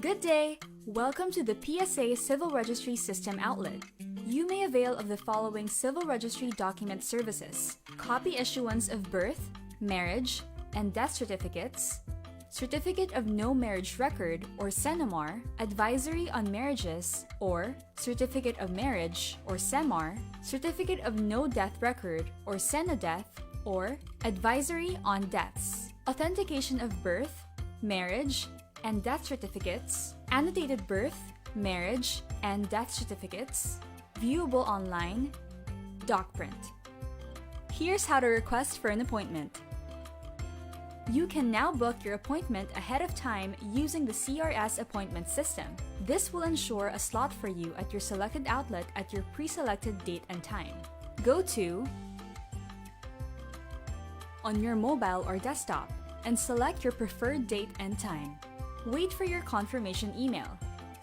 Good day! Welcome to the PSA Civil Registry System outlet. You may avail of the following civil registry document services: copy issuance of birth, marriage, and death certificates, Certificate of No Marriage Record or CENOMAR, Advisory on Marriages or Certificate of Marriage or CEMAR, Certificate of No Death Record or CENODEATH, or Advisory on Deaths, Authentication of Birth, Marriage, and Death Certificates, Annotated Birth, Marriage, and Death Certificates, Viewable Online, DocPrint. Here's how to request for an appointment. You can now book your appointment ahead of time using the CRS appointment system. This will ensure a slot for you at your selected outlet at your pre-selected date and time. Go to on your mobile or desktop and select your preferred date and time. Wait for your confirmation email.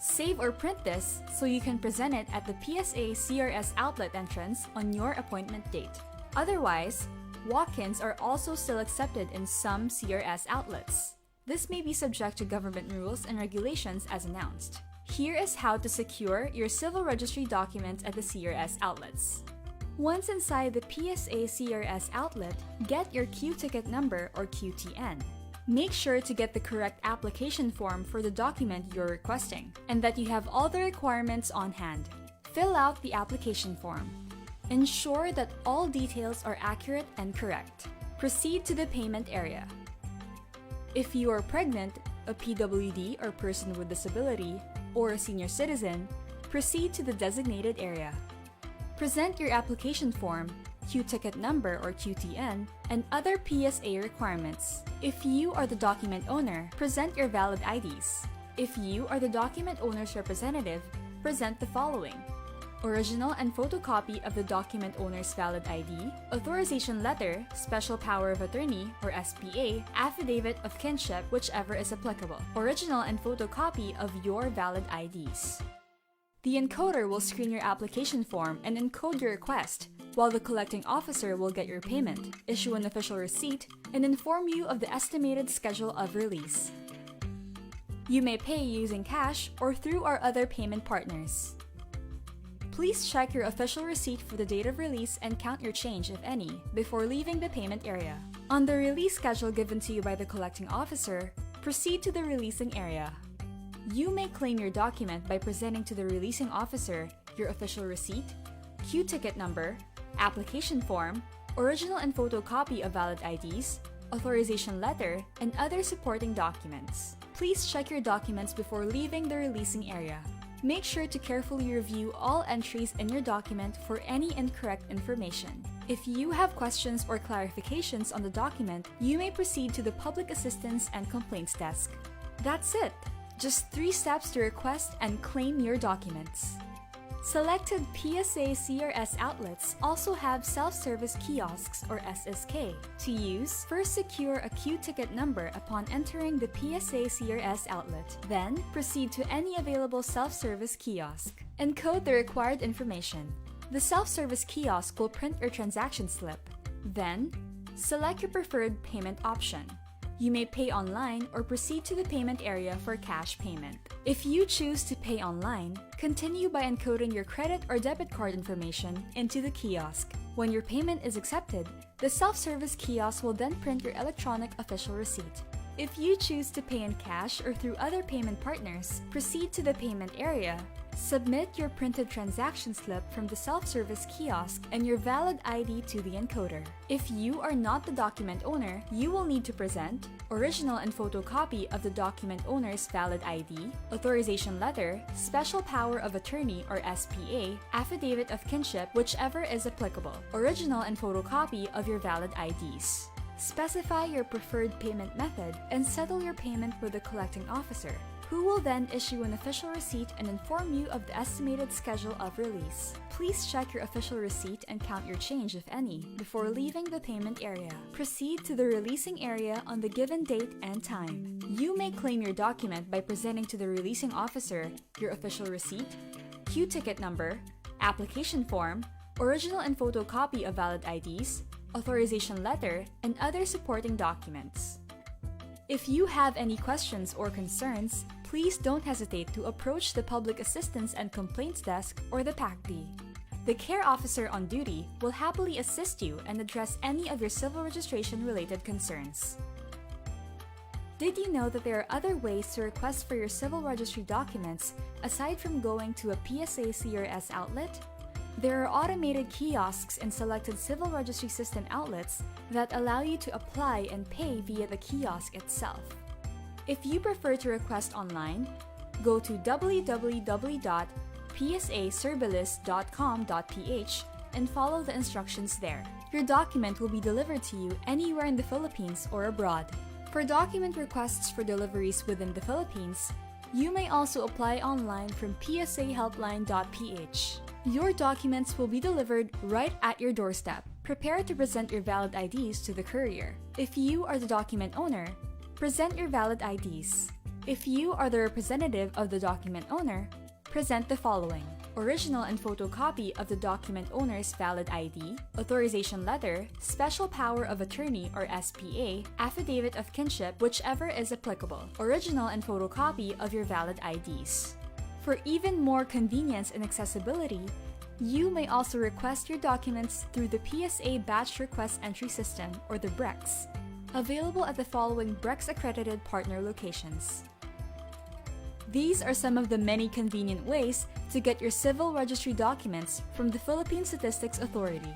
Save or print this so you can present it at the PSA CRS outlet entrance on your appointment date. Otherwise, walk-ins are also still accepted in some CRS outlets. This may be subject to government rules and regulations as announced. Here is how to secure your civil registry documents at the CRS outlets. Once inside the PSA CRS outlet, get your Q-ticket number or QTN. Make sure to get the correct application form for the document you're requesting, and that you have all the requirements on hand. Fill out the application form. Ensure that all details are accurate and correct. Proceed to the payment area. If you are pregnant, a PWD or person with disability, or a senior citizen, proceed to the designated area. Present your application form, Q-ticket number or QTN, and other PSA requirements. If you are the document owner, present your valid IDs. If you are the document owner's representative, present the following: original and photocopy of the document owner's valid ID, authorization letter, special power of attorney or SPA, affidavit of kinship, whichever is applicable, original and photocopy of your valid IDs. The encoder will screen your application form and encode your request, while the collecting officer will get your payment, issue an official receipt, and inform you of the estimated schedule of release. You may pay using cash or through our other payment partners. Please check your official receipt for the date of release and count your change, if any, before leaving the payment area. On the release schedule given to you by the collecting officer, proceed to the releasing area. You may claim your document by presenting to the releasing officer your official receipt, Q-ticket number, application form, original and photocopy of valid IDs, authorization letter, and other supporting documents. Please check your documents before leaving the releasing area. Make sure to carefully review all entries in your document for any incorrect information. If you have questions or clarifications on the document, you may proceed to the Public Assistance and Complaints Desk. That's it! Just 3 steps to request and claim your documents. Selected PSA CRS outlets also have self-service kiosks or SSK. To use, first secure a Q-ticket number upon entering the PSA CRS outlet. Then, proceed to any available self-service kiosk. Encode the required information. The self-service kiosk will print your transaction slip. Then, select your preferred payment option. You may pay online or proceed to the payment area for cash payment. If you choose to pay online, continue by encoding your credit or debit card information into the kiosk. When your payment is accepted, the self-service kiosk will then print your electronic official receipt. If you choose to pay in cash or through other payment partners, proceed to the payment area. Submit your printed transaction slip from the self-service kiosk and your valid ID to the encoder. If you are not the document owner, you will need to present original and photocopy of the document owner's valid ID, authorization letter, special power of attorney or SPA, affidavit of kinship, whichever is applicable, original and photocopy of your valid IDs. Specify your preferred payment method and settle your payment with the collecting officer, who will then issue an official receipt and inform you of the estimated schedule of release. Please check your official receipt and count your change, if any, before leaving the payment area. Proceed to the releasing area on the given date and time. You may claim your document by presenting to the releasing officer your official receipt, Q-ticket number, application form, original and photocopy of valid IDs, authorization letter, and other supporting documents. If you have any questions or concerns, please don't hesitate to approach the Public Assistance and Complaints Desk or the PACD. The care officer on duty will happily assist you and address any of your civil registration-related concerns. Did you know that there are other ways to request for your civil registry documents aside from going to a PSA CRS outlet? There are automated kiosks in selected civil registry system outlets that allow you to apply and pay via the kiosk itself. If you prefer to request online, go to www.psaserbilis.com.ph and follow the instructions there. Your document will be delivered to you anywhere in the Philippines or abroad. For document requests for deliveries within the Philippines, you may also apply online from psahelpline.ph. Your documents will be delivered right at your doorstep. Prepare to present your valid IDs to the courier. If you are the document owner, present your valid IDs. If you are the representative of the document owner, present the following: original and photocopy of the document owner's valid ID, authorization letter, special power of attorney or SPA, affidavit of kinship, whichever is applicable, original and photocopy of your valid IDs. For even more convenience and accessibility, you may also request your documents through the PSA Batch Request Entry System or the BREX, available at the following BREX accredited partner locations. These are some of the many convenient ways to get your civil registry documents from the Philippine Statistics Authority.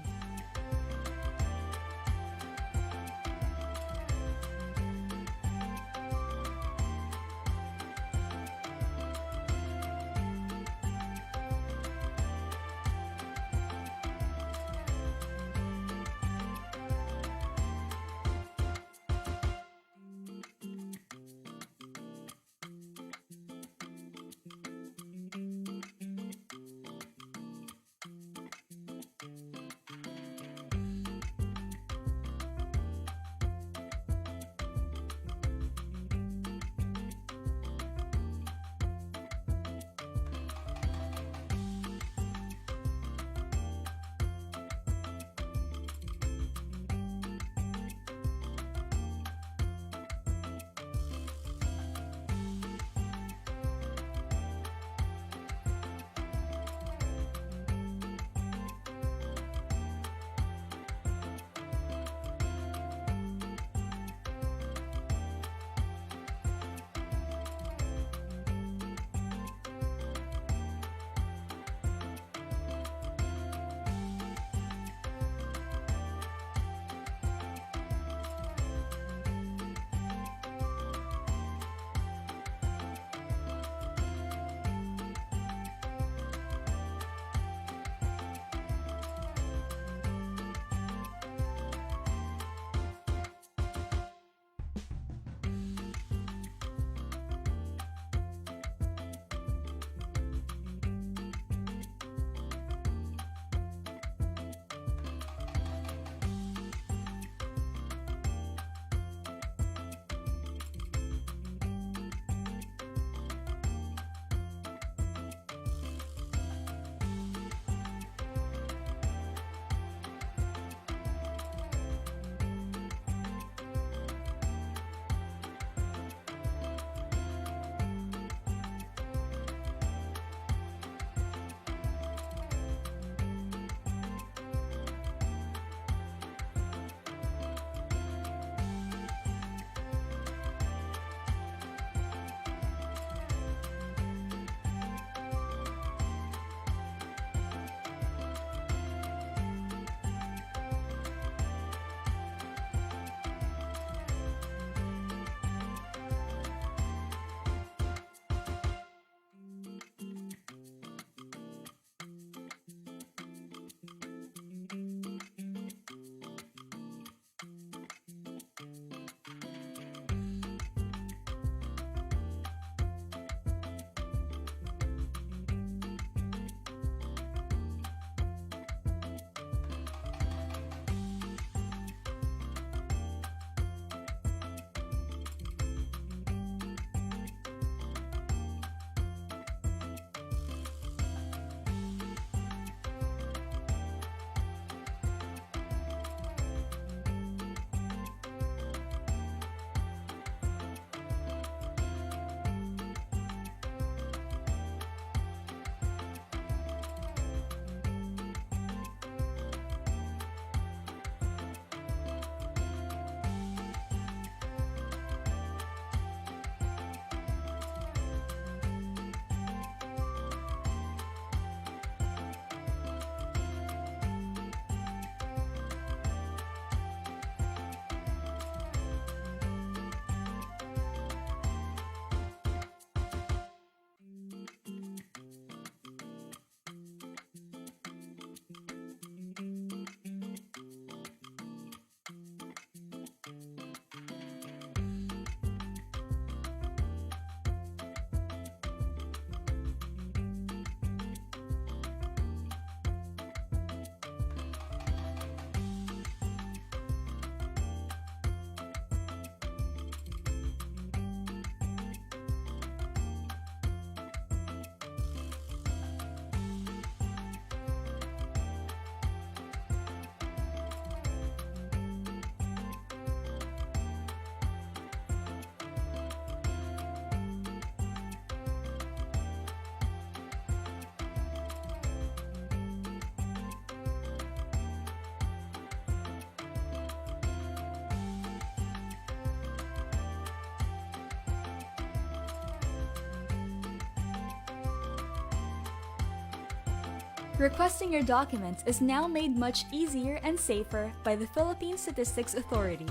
Requesting your documents is now made much easier and safer by the Philippine Statistics Authority.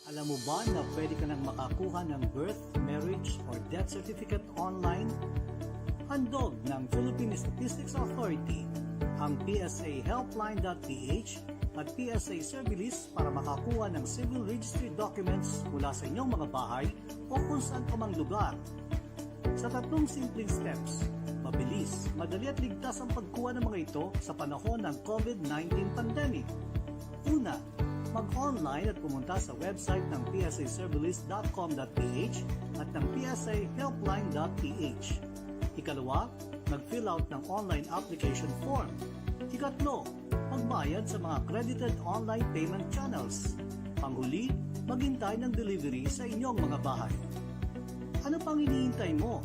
Alam mo ba na pwede ka nang makakuha ng birth, marriage, or death certificate online? Handog ng Philippine Statistics Authority ang psahelpline.ph at PSA Servilis para makakuha ng civil registry documents mula sa inyong mga bahay o kung saan ka mang lugar. Sa 3 simpleng steps, mabilis, madali at ligtas ang pagkuha ng mga ito sa panahon ng COVID-19 pandemic. Una, mag-online at pumunta sa website ng psaservilis.com.ph at ng psahelpline.ph. Ikalawa, mag-fill out ng online application form. Ikatlo, magbayad sa mga accredited online payment channels. Panghuli, maghintay ng delivery sa inyong mga bahay. Ano pang iniintay mo?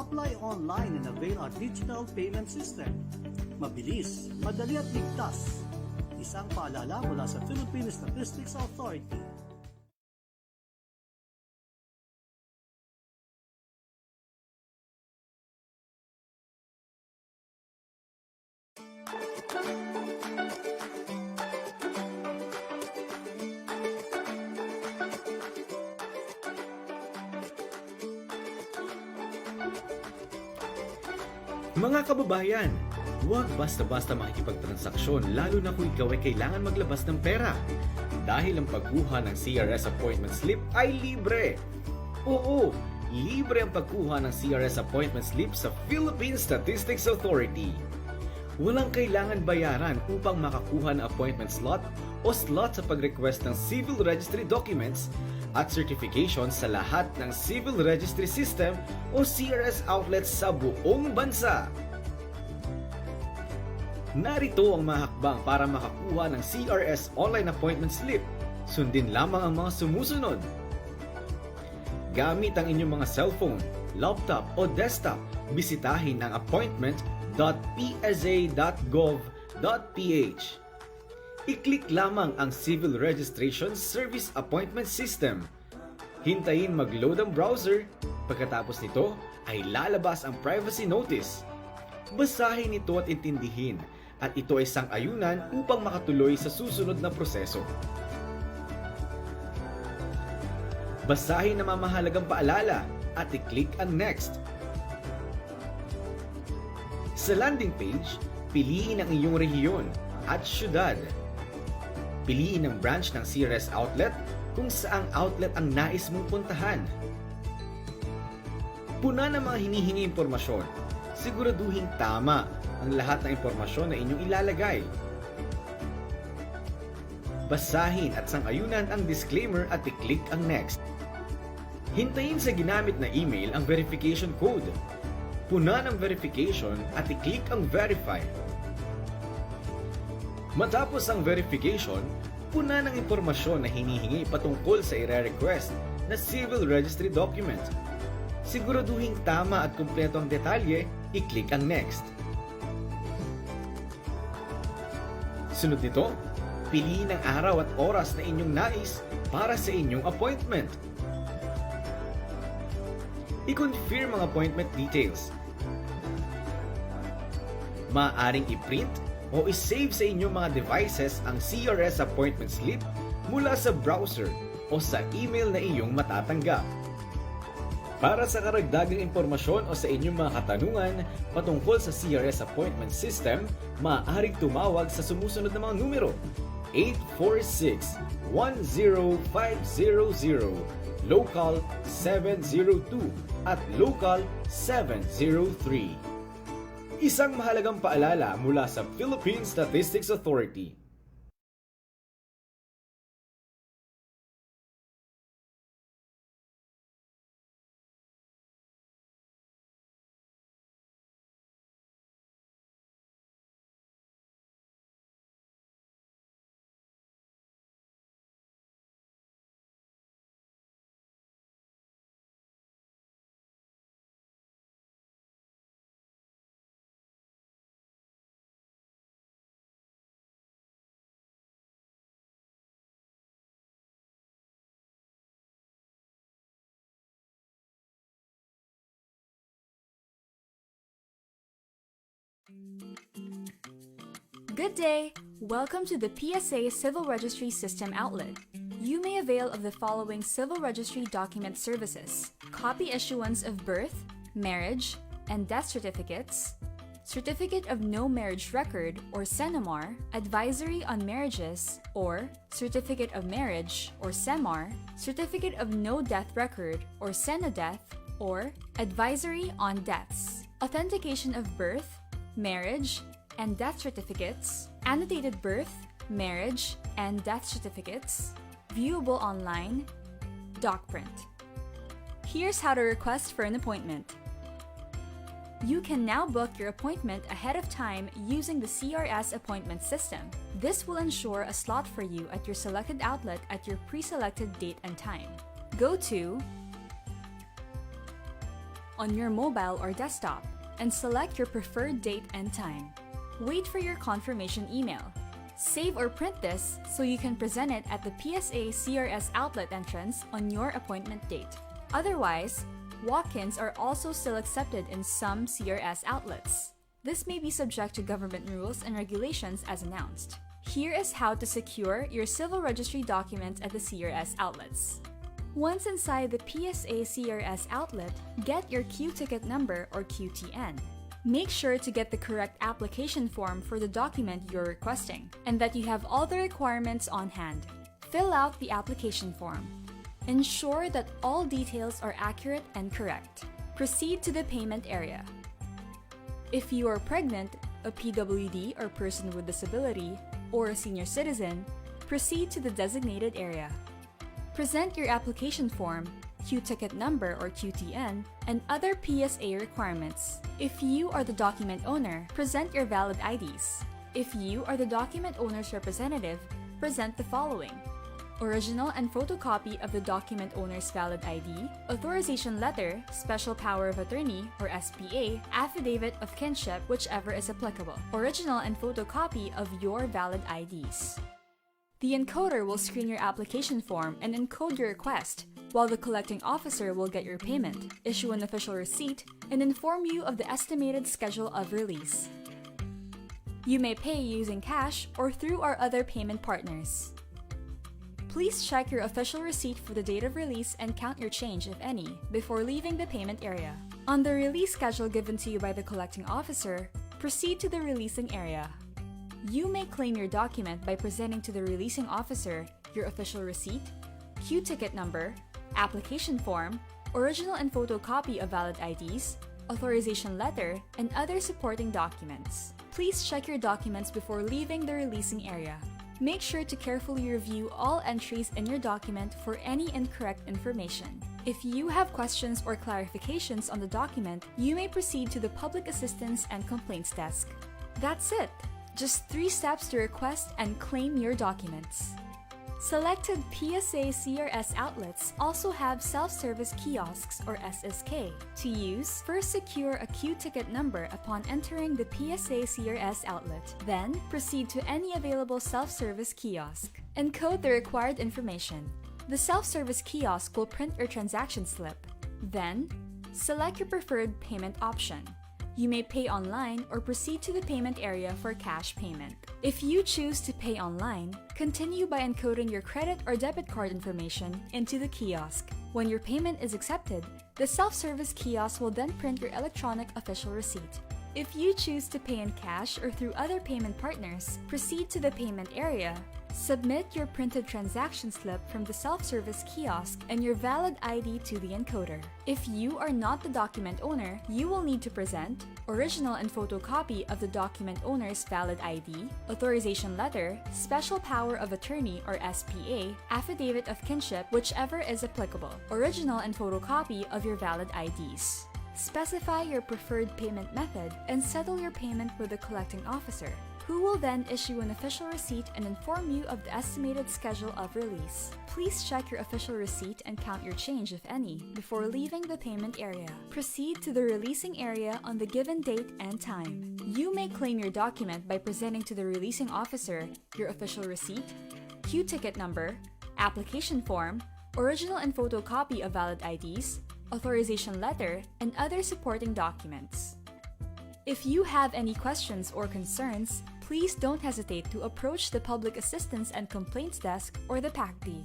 Apply online and avail our digital payment system. Mabilis, madali at ligtas. Isang paalala mula sa Philippine Statistics Authority. Mga kababayan, huwag basta-basta makikipagtransaksyon lalo na kung ikaw ay kailangan maglabas ng pera. Dahil ang pagkuha ng CRS appointment slip ay libre. Oo, libre ang pagkuha ng CRS appointment slip sa Philippine Statistics Authority. Walang kailangan bayaran upang makakuha ng appointment slot o slot sa pag-request ng civil registry documents at certification sa lahat ng Civil Registry System o CRS outlets sa buong bansa. Narito ang mga hakbang para makakuha ng CRS online appointment slip. Sundin lamang ang mga sumusunod. Gamit ang inyong mga cellphone, laptop o desktop, bisitahin ang appointment.psa.gov.ph. I-click lamang ang Civil Registration Service Appointment System. Hintayin mag-load ang browser. Pagkatapos nito ay lalabas ang privacy notice. Basahin ito at intindihin, at ito ay sang-ayunan upang makatuloy sa susunod na proseso. Basahin ang mamahalagang paalala at i-click ang next. Sa landing page, piliin ang iyong rehiyon at syudad. Piliin ang branch ng CRS outlet kung saang outlet ang nais mong puntahan. Puna ng mga hinihingi impormasyon. Siguraduhin tama ang lahat ng impormasyon na inyong ilalagay. Basahin at sang-ayunan ang disclaimer at i-click ang next. Hintayin sa ginamit na email ang verification code. Puna ng verification at i-click ang verify. Matapos ang verification, puna ng impormasyon na hinihingi patungkol sa ire-request na civil registry document. Siguraduhin tama at kumpleto ang detalye, i-click ang next. Sunod nito, piliin ang araw at oras na inyong nais para sa inyong appointment. I-confirm ang appointment details. Maaaring i-print o i-save sa inyong mga devices ang CRS appointment slip mula sa browser o sa email na iyong matatanggap. Para sa karagdagang impormasyon o sa inyong mga katanungan patungkol sa CRS appointment system, maaaring tumawag sa sumusunod na mga numero: 846-10500, Local 702 at Local 703. Isang mahalagang paalala mula sa Philippine Statistics Authority. Good day! Welcome to the PSA Civil Registry System outlet. You may avail of the following civil registry document services: copy issuance of birth, marriage, and death certificates, certificate of no marriage record or CENOMAR, advisory on marriages or certificate of marriage or CEMAR, certificate of no death record or CENODEATH, or advisory on deaths, authentication of birth, marriage, and death certificates, annotated birth, marriage, and death certificates, viewable online, DocPrint. Here's how to request for an appointment. You can now book your appointment ahead of time using the CRS appointment system. This will ensure a slot for you at your selected outlet at your pre-selected date and time. Go to on your mobile or desktop and select your preferred date and time. Wait for your confirmation email. Save or print this so you can present it at the PSA CRS outlet entrance on your appointment date. Otherwise, walk-ins are also still accepted in some CRS outlets. This may be subject to government rules and regulations as announced. Here is how to secure your civil registry documents at the CRS outlets. Once inside the PSA CRS outlet, get your Q-ticket number or QTN. Make sure to get the correct application form for the document you're requesting, and that you have all the requirements on hand. Fill out the application form. Ensure that all details are accurate and correct. Proceed to the payment area. If you are pregnant, a PWD or person with disability, or a senior citizen, proceed to the designated area. Present your application form, Q-ticket number or QTN, and other PSA requirements. If you are the document owner, present your valid IDs. If you are the document owner's representative, present the following: original and photocopy of the document owner's valid ID, authorization letter, special power of attorney or SPA, affidavit of kinship, whichever is applicable, original and photocopy of your valid IDs. The encoder will screen your application form and encode your request, while the collecting officer will get your payment, issue an official receipt, and inform you of the estimated schedule of release. You may pay using cash or through our other payment partners. Please check your official receipt for the date of release and count your change, if any, before leaving the payment area. On the release schedule given to you by the collecting officer, proceed to the releasing area. You may claim your document by presenting to the releasing officer your official receipt, Q-ticket number, application form, original and photocopy of valid IDs, authorization letter, and other supporting documents. Please check your documents before leaving the releasing area. Make sure to carefully review all entries in your document for any incorrect information. If you have questions or clarifications on the document, you may proceed to the Public Assistance and Complaints Desk. That's it! Just 3 steps to request and claim your documents. Selected PSA CRS outlets also have self-service kiosks or SSK. To use, first secure a Q-ticket number upon entering the PSA CRS outlet. Then, proceed to any available self-service kiosk. Encode the required information. The self-service kiosk will print your transaction slip. Then, select your preferred payment option. You may pay online or proceed to the payment area for cash payment. If you choose to pay online, continue by encoding your credit or debit card information into the kiosk. When your payment is accepted, the self-service kiosk will then print your electronic official receipt. If you choose to pay in cash or through other payment partners, proceed to the payment area. Submit your printed transaction slip from the self-service kiosk and your valid ID to the encoder. If you are not the document owner, you will need to present original and photocopy of the document owner's valid ID, authorization letter, special power of attorney or SPA, affidavit of kinship, whichever is applicable, original and photocopy of your valid IDs. Specify your preferred payment method and settle your payment with the collecting officer, who will then issue an official receipt and inform you of the estimated schedule of release. Please check your official receipt and count your change, if any, before leaving the payment area. Proceed to the releasing area on the given date and time. You may claim your document by presenting to the releasing officer your official receipt, Q-ticket number, application form, original and photocopy of valid IDs, authorization letter, and other supporting documents. If you have any questions or concerns, please don't hesitate to approach the Public Assistance and Complaints Desk or the PACD.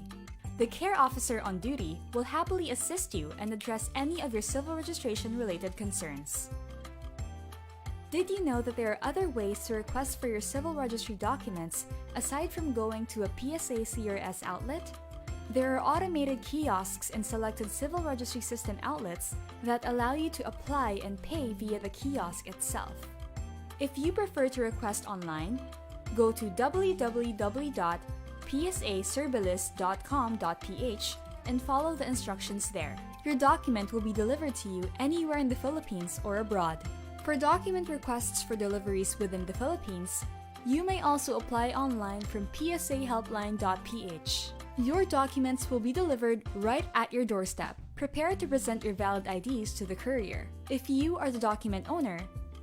The care officer on duty will happily assist you and address any of your civil registration-related concerns. Did you know that there are other ways to request for your civil registry documents aside from going to a PSA CRS outlet? There are automated kiosks in selected civil registry system outlets that allow you to apply and pay via the kiosk itself. If you prefer to request online, go to www.psaservilis.com.ph and follow the instructions there. Your document will be delivered to you anywhere in the Philippines or abroad. For document requests for deliveries within the Philippines, you may also apply online from psahelpline.ph. Your documents will be delivered right at your doorstep. Prepare to present your valid IDs to the courier. If you are the document owner,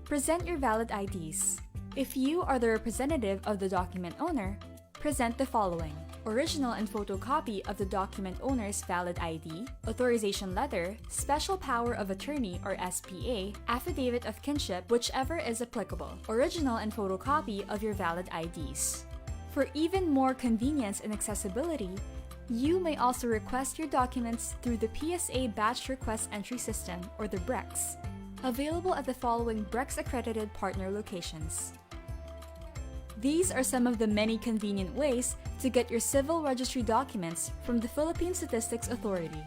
present your valid IDs. If you are the representative of the document owner, present the following: original and photocopy of the document owner's valid ID, authorization letter, special power of attorney or SPA, affidavit of kinship, whichever is applicable, original and photocopy of your valid IDs. For even more convenience and accessibility, you may also request your documents through the PSA Batch Request Entry System or the BREX, available at the following BREX accredited partner locations. These are some of the many convenient ways to get your civil registry documents from the Philippine Statistics Authority.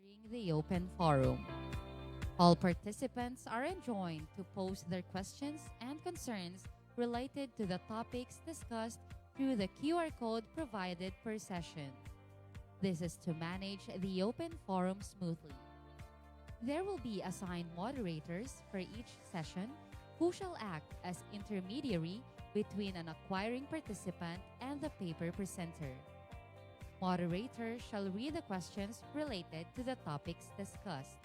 during the open forum. All participants are enjoined to post their questions and concerns related to the topics discussed through the QR code provided per session. This is to manage the open forum smoothly. There will be assigned moderators for each session who shall act as intermediary between an acquiring participant and the paper presenter. Moderator shall read the questions related to the topics discussed.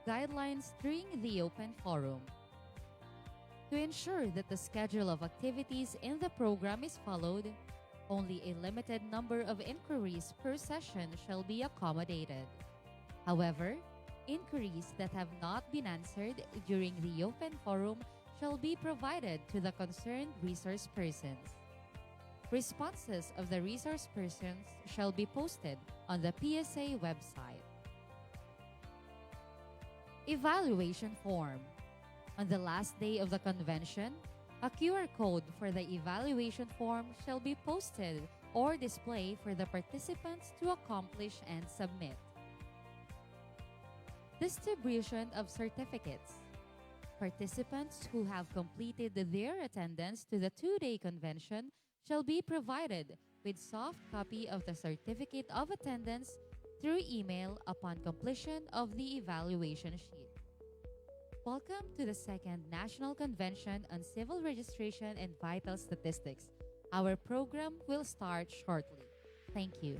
Guidelines during the open forum. To ensure that the schedule of activities in the program is followed, only a limited number of inquiries per session shall be accommodated. However, inquiries that have not been answered during the open forum shall be provided to the concerned resource persons. Responses of the resource persons shall be posted on the PSA website. Evaluation form. On the last day of the convention, a QR code for the evaluation form shall be posted or displayed for the participants to accomplish and submit. Distribution of certificates. Participants who have completed their attendance to the 2-day convention shall be provided with soft copy of the certificate of attendance through email upon completion of the evaluation sheet. Welcome to the second National Convention on Civil Registration and Vital Statistics. Our program will start shortly. Thank you.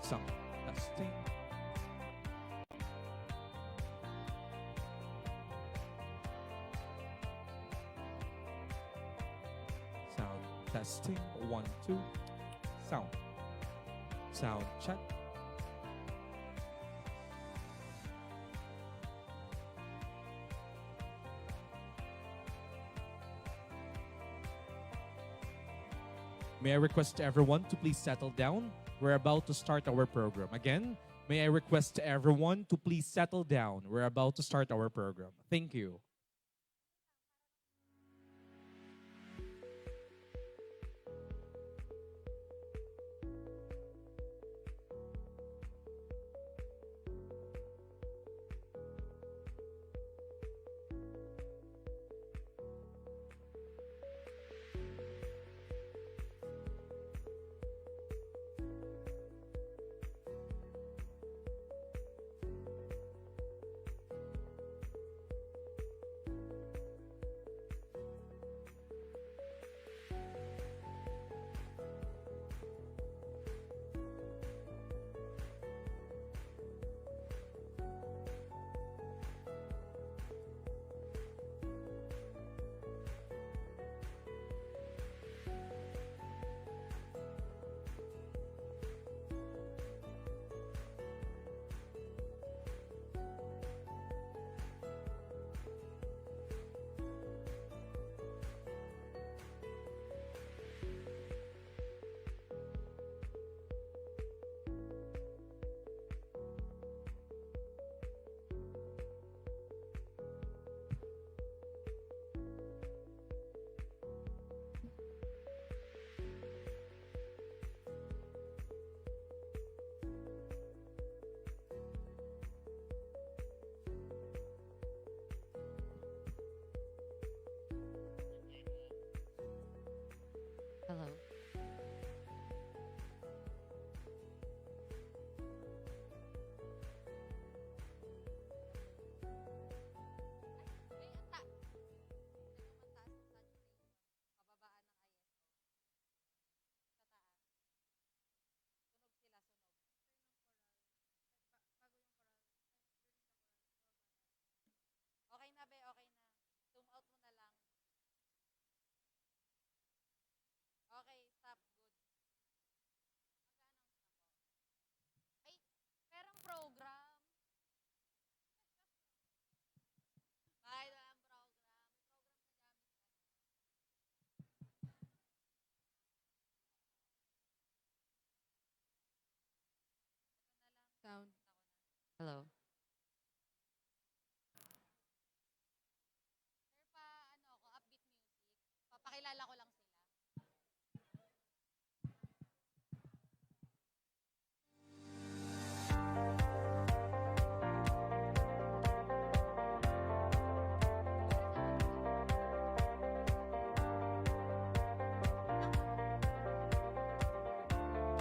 Sound. Testing. Sound. Testing. 1, 2. Sound. Sound check. May I request everyone to please settle down? We're about to start our program. Again, may I request everyone to please settle down? We're about to start our program. Thank you. Hello. Okay na, be, okay na. Zoom out mo na lang. Okay, stop. Good. Mag-announce na po. Ay, perang program. Kahit walang program. May program ka gamit, ano? Sound. Hello. Sir, pa, ano ako, upbeat music. Papakilala ko lang sila.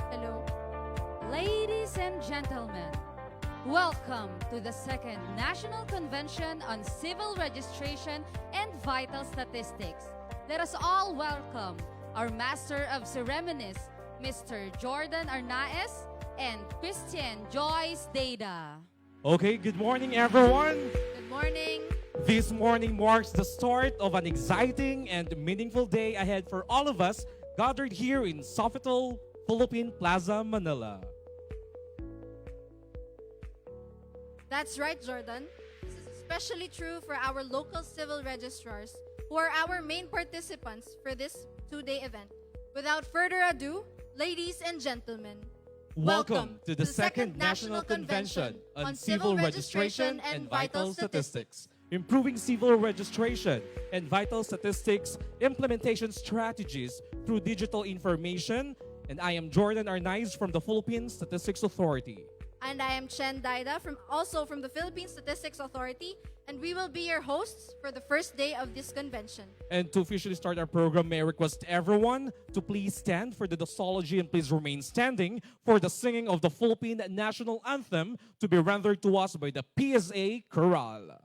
Hello. Ladies and gentlemen, welcome to the second National Convention on Civil Registration and Vital Statistics. Let us all welcome our Master of Ceremonies, Mr. Jordan Arnaez and Christian Joyce Data. Okay, good morning, everyone. Good morning. This morning marks the start of an exciting and meaningful day ahead for all of us gathered here in Sofitel, Philippine Plaza, Manila. That's right, Jordan. This is especially true for our local civil registrars who are our main participants for this two-day event. Without further ado, ladies and gentlemen, Welcome to the second National Convention on Civil Registration and Vital Statistics. Improving civil registration and vital statistics implementation strategies through digital information. And I am Jordan Arnaiz from the Philippine Statistics Authority. And I am Chen Daida, also from the Philippine Statistics Authority, and we will be your hosts for the first day of this convention. And to officially start our program, may I request everyone to please stand for the doxology and please remain standing for the singing of the Philippine National Anthem to be rendered to us by the PSA Chorale.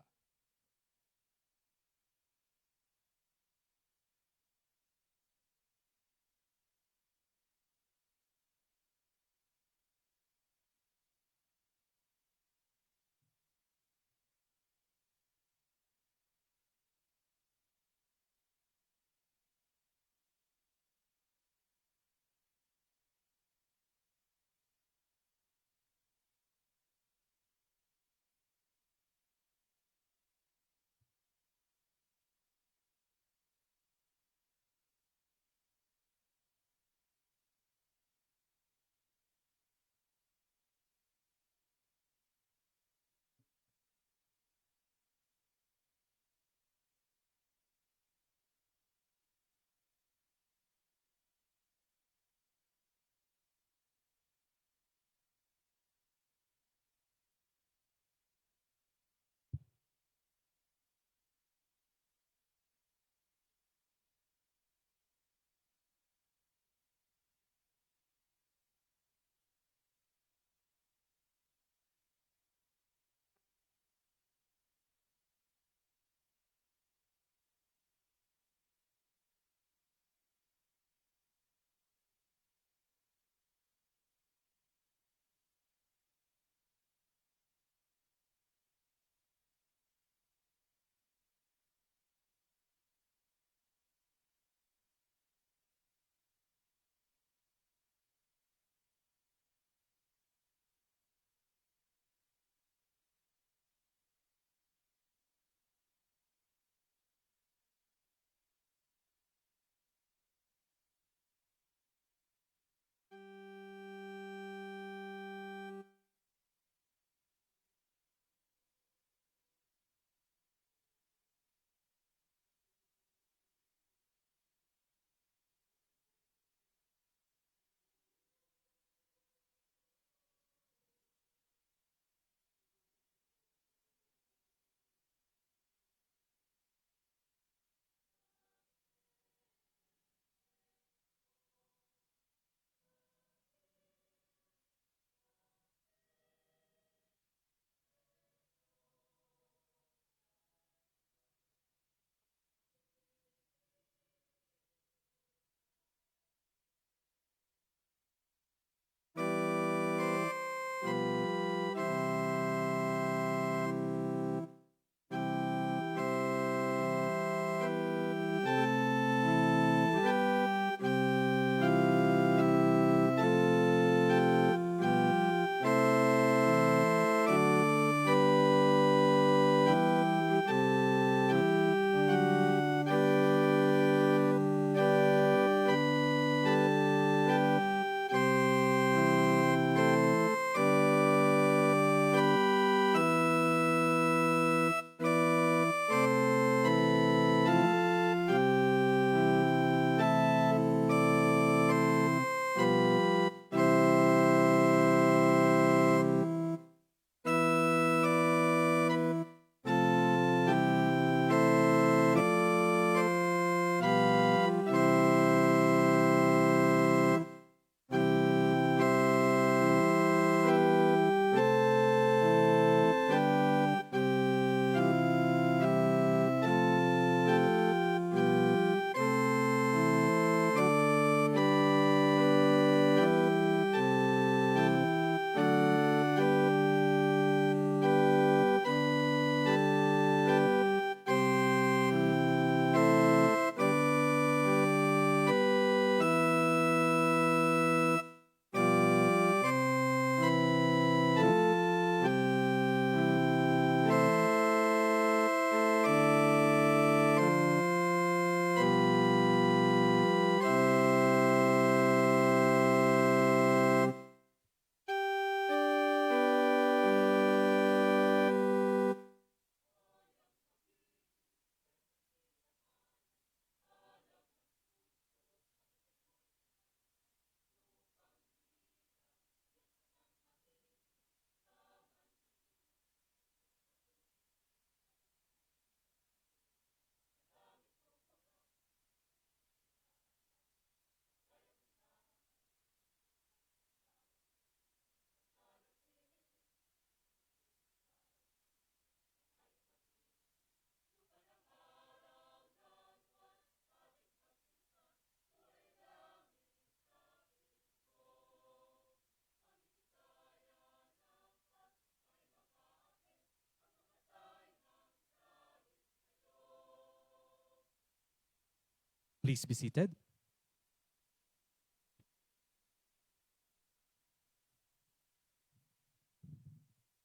Please be seated.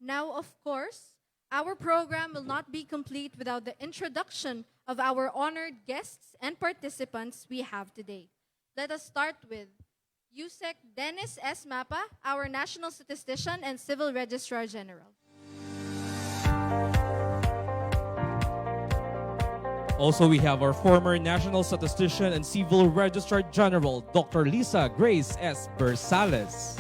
Now, of course, our program will not be complete without the introduction of our honored guests and participants we have today. Let us start with Yusek Dennis S. Mapa, our National Statistician and Civil Registrar General. Also, we have our former National Statistician and Civil Registrar General, Dr. Lisa Grace S. Bersales.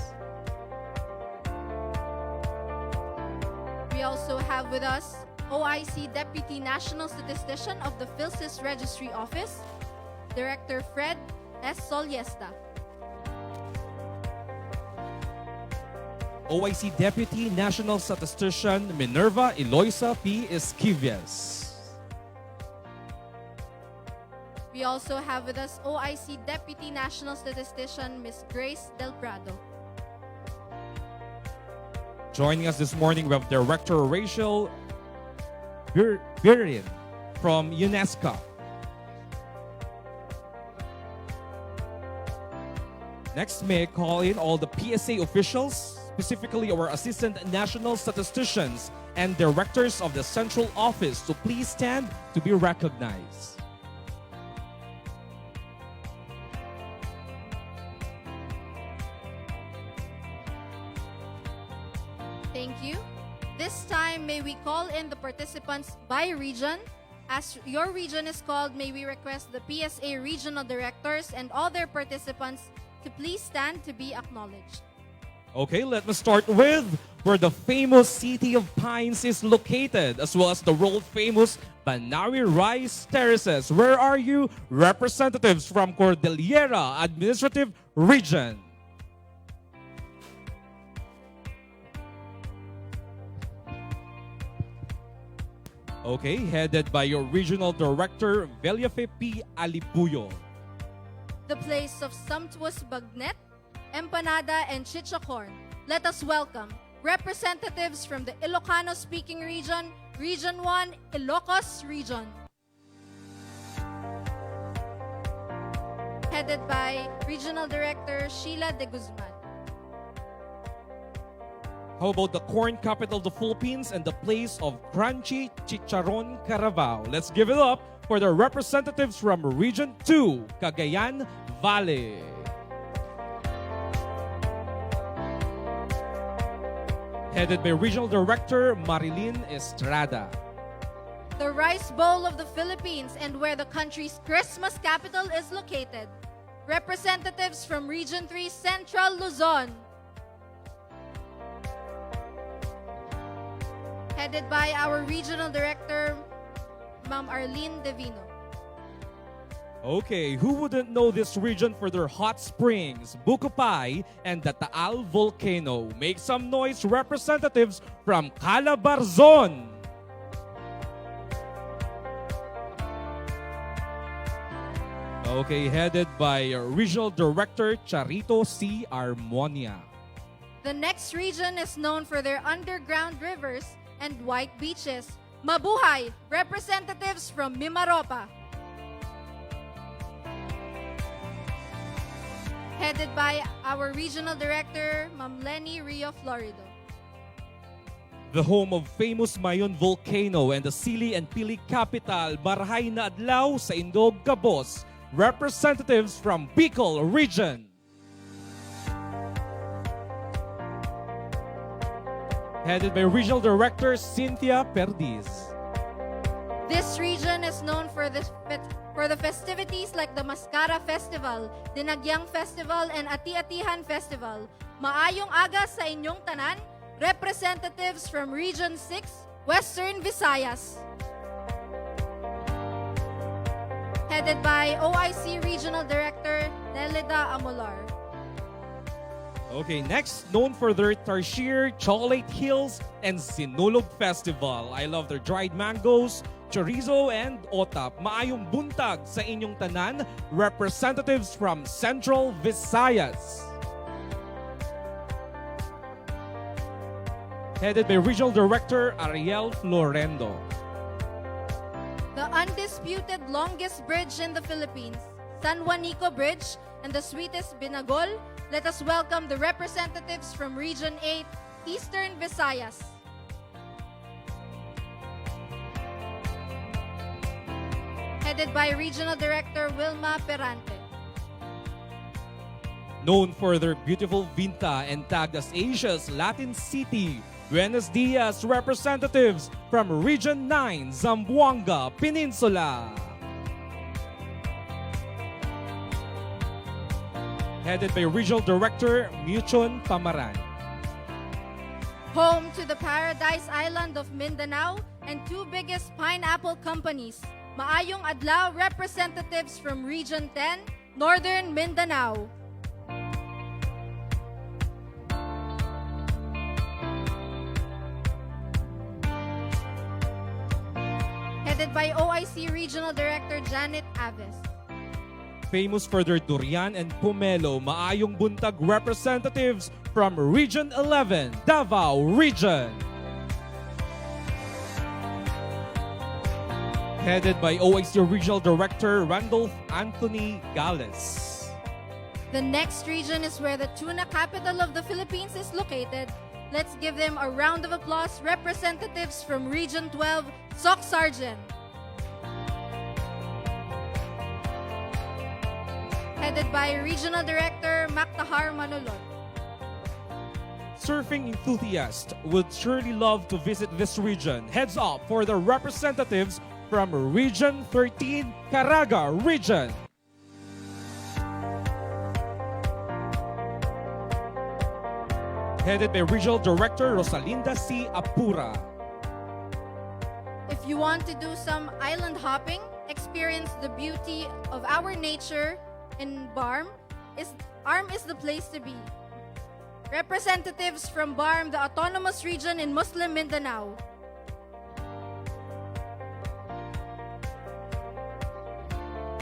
We also have with us OIC Deputy National Statistician of the PhilSys Registry Office, Director Fred S. Soliesta. OIC Deputy National Statistician Minerva Eloisa P. Esquivias. We also have with us OIC Deputy National Statistician Ms. Grace Del Prado. Joining us this morning, we have Director Rachel Birin from UNESCO. Next, may I call in all the PSA officials, specifically our Assistant National Statisticians and Directors of the Central Office, to please stand to be recognized. Thank you. This time, may we call in the participants by region. As your region is called, may we request the PSA regional directors and all their participants to please stand to be acknowledged. Okay, let me start with where the famous City of Pines is located, as well as the world-famous Banawi Rice Terraces. Where are you, representatives from Cordillera Administrative Region? Okay, headed by your Regional Director, Veliafe P. Alipuyo. The place of sumptuous bagnet, empanada, and chichacorn. Let us welcome representatives from the Ilocano-speaking region, Region 1, Ilocos Region. Headed by Regional Director Sheila De Guzman. How about the corn capital of the Philippines and the place of crunchy chicharon carabao? Let's give it up for the representatives from Region 2, Cagayan Valley. Headed by Regional Director Marilyn Estrada. The Rice Bowl of the Philippines and where the country's Christmas capital is located. Representatives from Region 3, Central Luzon. Headed by our Regional Director, Ma'am Arlene Devino. Okay, who wouldn't know this region for their hot springs, Bukupay, and the Taal Volcano? Make some noise, representatives from Calabarzon. Okay, headed by Regional Director Charito C. Armonia. The next region is known for their underground rivers and white beaches. Mabuhay! Representatives from Mimaropa. Headed by our Regional Director, Ma'am Lenny Rio Florido. The home of famous Mayon Volcano and the Sili and Pili capital, Barahay na Adlaw sa Indog, Cabos. Representatives from Bicol Region. Headed by Regional Director Cynthia Perdiz. This region is known for the festivities like the Mascara Festival, Dinagyang Festival, and Ati-Atihan Festival. Maayong aga sa inyong tanan, representatives from Region 6, Western Visayas. Headed by OIC Regional Director Nelida Amolar. Okay, next, known for their Tarsier, Chocolate Hills, and Sinulog Festival. I love their dried mangoes, chorizo, and otap. Maayong buntag sa inyong tanan, representatives from Central Visayas. Headed by Regional Director Ariel Florendo. The undisputed longest bridge in the Philippines, San Juanico Bridge, and the sweetest Binagol, let us welcome the representatives from Region 8, Eastern Visayas. Headed by Regional Director Wilma Perante. Known for their beautiful Vinta and tagged as Asia's Latin City, Buenos Dias representatives from Region 9, Zamboanga Peninsula. Headed by Regional Director Muchon Pamaran. Home to the Paradise Island of Mindanao and two biggest pineapple companies, Maayong Adlaw representatives from Region 10, Northern Mindanao. Headed by OIC Regional Director Janet Aves. Famous for their durian and pomelo, Maayong Buntag representatives from Region 11, Davao Region. Headed by OIC Regional Director Randolph Anthony Gales. The next region is where the tuna capital of the Philippines is located. Let's give them a round of applause, representatives from Region 12, Soc Sargent. Headed by Regional Director Mactahar Manulot. Surfing enthusiasts would surely love to visit this region. Heads up for the representatives from Region 13, Caraga Region. Headed by Regional Director Rosalinda C. Apura. If you want to do some island hopping, experience the beauty of our nature in BARM, ARM is the place to be. Representatives from BARM, the autonomous region in Muslim Mindanao.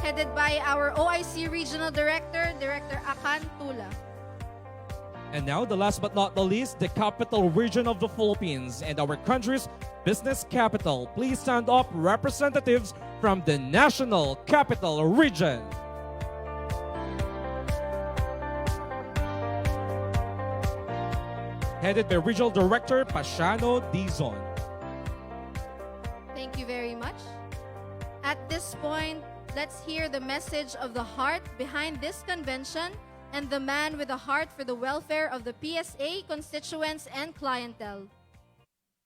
Headed by our OIC Regional Director, Director Akan Tula. And now, the last but not the least, the capital region of the Philippines and our country's business capital. Please stand up, representatives from the National Capital Region. Headed by Regional Director Pasiano Dizon. Thank you very much. At this point, let's hear the message of the heart behind this convention and the man with a heart for the welfare of the PSA constituents and clientele.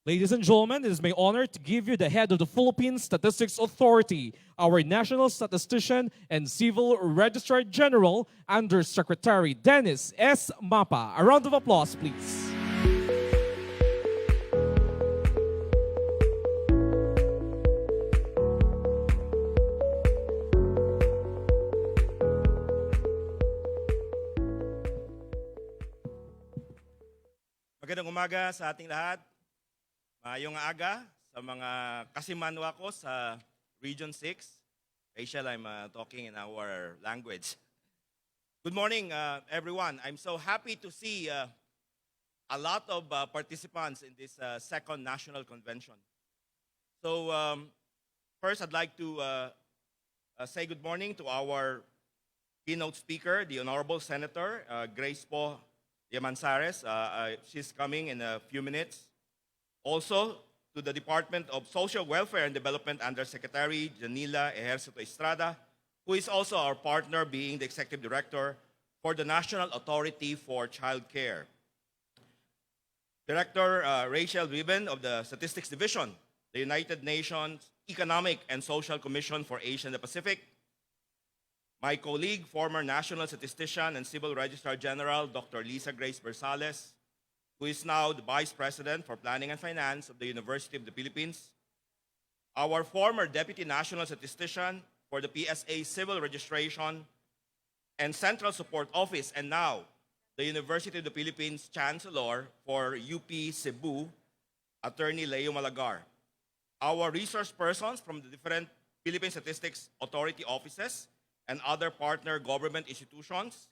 Ladies and gentlemen, it is my honor to give you the head of the Philippine Statistics Authority, our national statistician and civil registrar general, Undersecretary Dennis S. Mapa. A round of applause, please. Magandang umaga sa ating lahat. Mayong aga sa mga kasimanwa ko sa Region 6. Rachel, I'm talking in our language. Good morning, everyone. I'm so happy to see a lot of participants in this second national convention. So first, I'd like to say good morning to our keynote speaker, the Honorable Senator Grace Po Yamansares. She's coming in a few minutes. Also, to the Department of Social Welfare and Development Undersecretary Janila Ejercito Estrada, who is also our partner, being the Executive Director for the National Authority for Child Care. Director Rachel Riben of the Statistics Division, the United Nations Economic and Social Commission for Asia and the Pacific. My colleague, former National Statistician and Civil Registrar General, Dr. Lisa Grace Bersales, who is now the Vice President for Planning and Finance of the University of the Philippines. Our former Deputy National Statistician for the PSA Civil Registration and Central Support Office, and now the University of the Philippines Chancellor for UP Cebu, Attorney Leo Malagar. Our resource persons from the different Philippine Statistics Authority offices and other partner government institutions,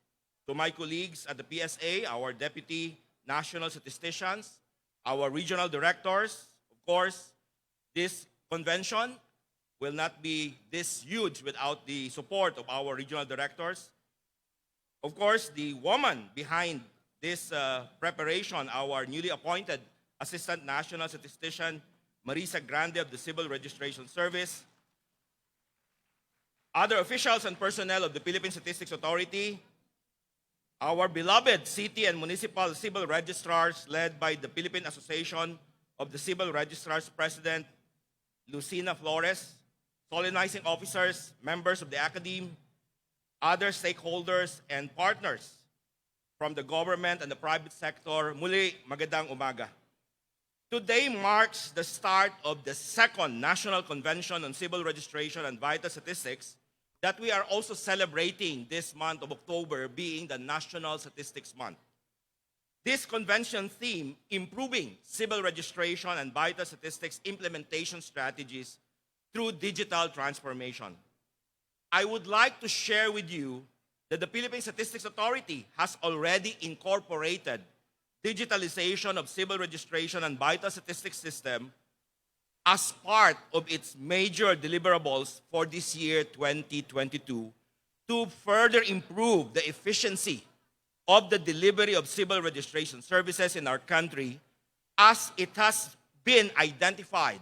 to my colleagues at the PSA, our Deputy National Statisticians, our regional directors. Of course, this convention will not be this huge without the support of our regional directors. Of course, the woman behind this preparation, our newly appointed Assistant National Statistician, Marisa Grande of the Civil Registration Service, other officials and personnel of the Philippine Statistics Authority, our beloved city and municipal civil registrars led by the Philippine Association of the Civil Registrars President, Lucina Flores, solemnizing officers, members of the academe, other stakeholders and partners from the government and the private sector. Muli, magandang umaga. Today marks the start of the second National Convention on Civil Registration and Vital Statistics that we are also celebrating this month of October, being the National Statistics Month. This convention theme, improving civil registration and vital statistics implementation strategies through digital transformation. I would like to share with you that the Philippine Statistics Authority has already incorporated digitalization of civil registration and vital statistics system as part of its major deliverables for this year, 2022, to further improve the efficiency of the delivery of civil registration services in our country, as it has been identified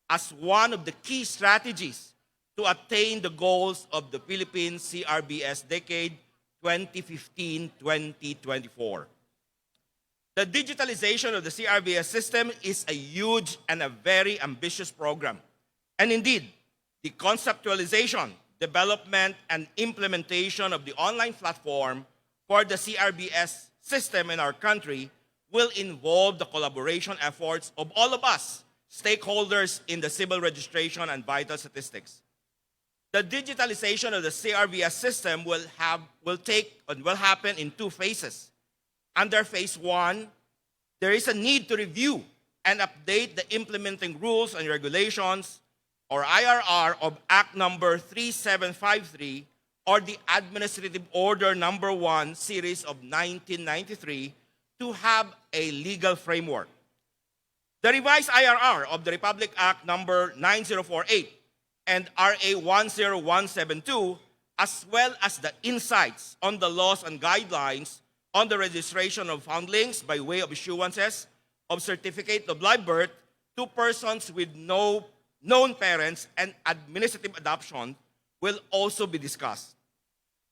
as one of the key strategies to attain the goals of the Philippines CRBS Decade 2015-2024. The digitalization of the CRBS system is a huge and a very ambitious program. And indeed, the conceptualization, development, and implementation of the online platform for the CRBS system in our country will involve the collaboration efforts of all of us, stakeholders in the civil registration and vital statistics. The digitalization of the CRBS system will happen in two phases. Under phase one, there is a need to review and update the implementing rules and regulations, or IRR, of Act number 3753, or the Administrative Order number 1, series of 1993, to have a legal framework. The revised IRR of the Republic Act number 9048 and RA 10172, as well as the insights on the laws and guidelines on the registration of foundlings by way of issuances of certificate of live birth to persons with no known parents and administrative adoption will also be discussed.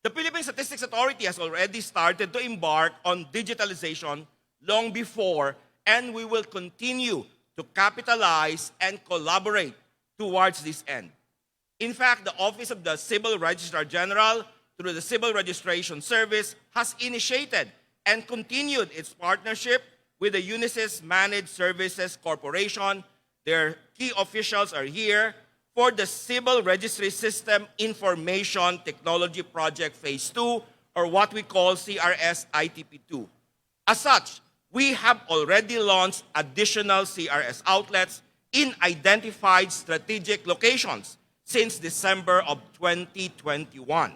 The Philippine Statistics Authority has already started to embark on digitalization long before, and we will continue to capitalize and collaborate towards this end. In fact, the Office of the Civil Registrar General, through the Civil Registration Service, has initiated and continued its partnership with the Unisys Managed Services Corporation. Their key officials are here for the Civil Registry System Information Technology Project Phase 2, or what we call CRS ITP2. As such, we have already launched additional CRS outlets in identified strategic locations since December of 2021.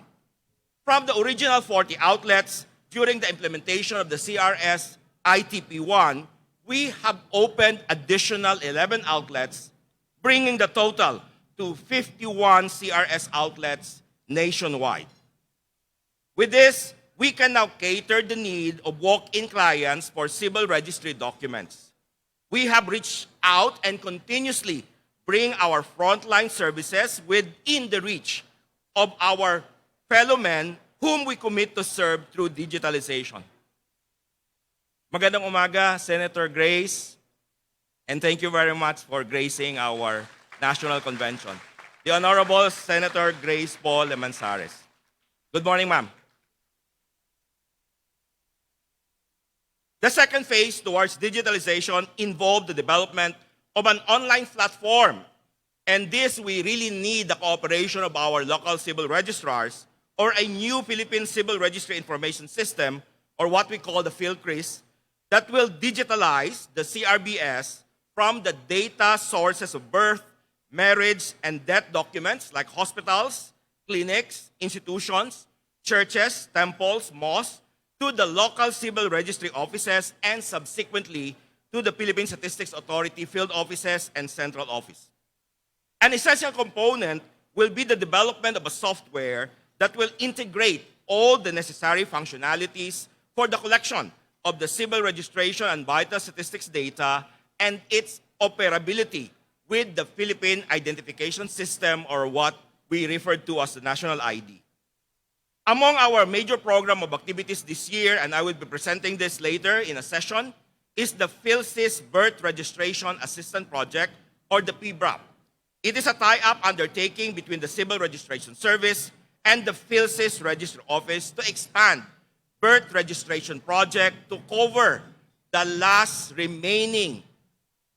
From the original 40 outlets, during the implementation of the CRS ITP1, we have opened additional 11 outlets, bringing the total to 51 CRS outlets nationwide. With this, we can now cater the need of walk-in clients for civil registry documents. We have reached out and continuously bring our frontline services within the reach of our fellow men whom we commit to serve through digitalization. Magandang umaga, Senator Grace, and thank you very much for gracing our National Convention. The Honorable Senator Grace Paul Lemanzares. Good morning, ma'am. The second phase towards digitalization involved the development of an online platform. And this, we really need the cooperation of our local civil registrars, or a new Philippine Civil Registry Information System, or what we call the PhilCRIS, that will digitalize the CRBS from the data sources of birth, marriage, and death documents like hospitals, clinics, institutions, churches, temples, mosques, to the local civil registry offices, and subsequently to the Philippine Statistics Authority field offices and central office. An essential component will be the development of a software that will integrate all the necessary functionalities for the collection of the civil registration and vital statistics data and its operability with the Philippine Identification System, or what we refer to as the National ID. Among our major program of activities this year, and I will be presenting this later in a session, is the PhilSys Birth Registration Assistant Project, or the PBRAP. It is a tie-up undertaking between the Civil Registration Service and the PhilSys Registry Office to expand birth registration project to cover the last remaining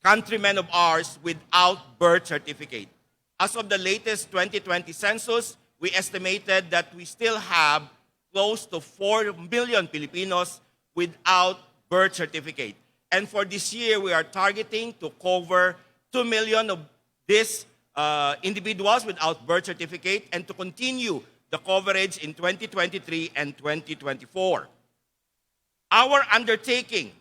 countrymen of ours without birth certificate. As of the latest 2020 census, we estimated that we still have close to 4 million Filipinos without birth certificate. And for this year, we are targeting to cover 2 million of these individuals without birth certificate and to continue the coverage in 2023 and 2024. Our undertaking,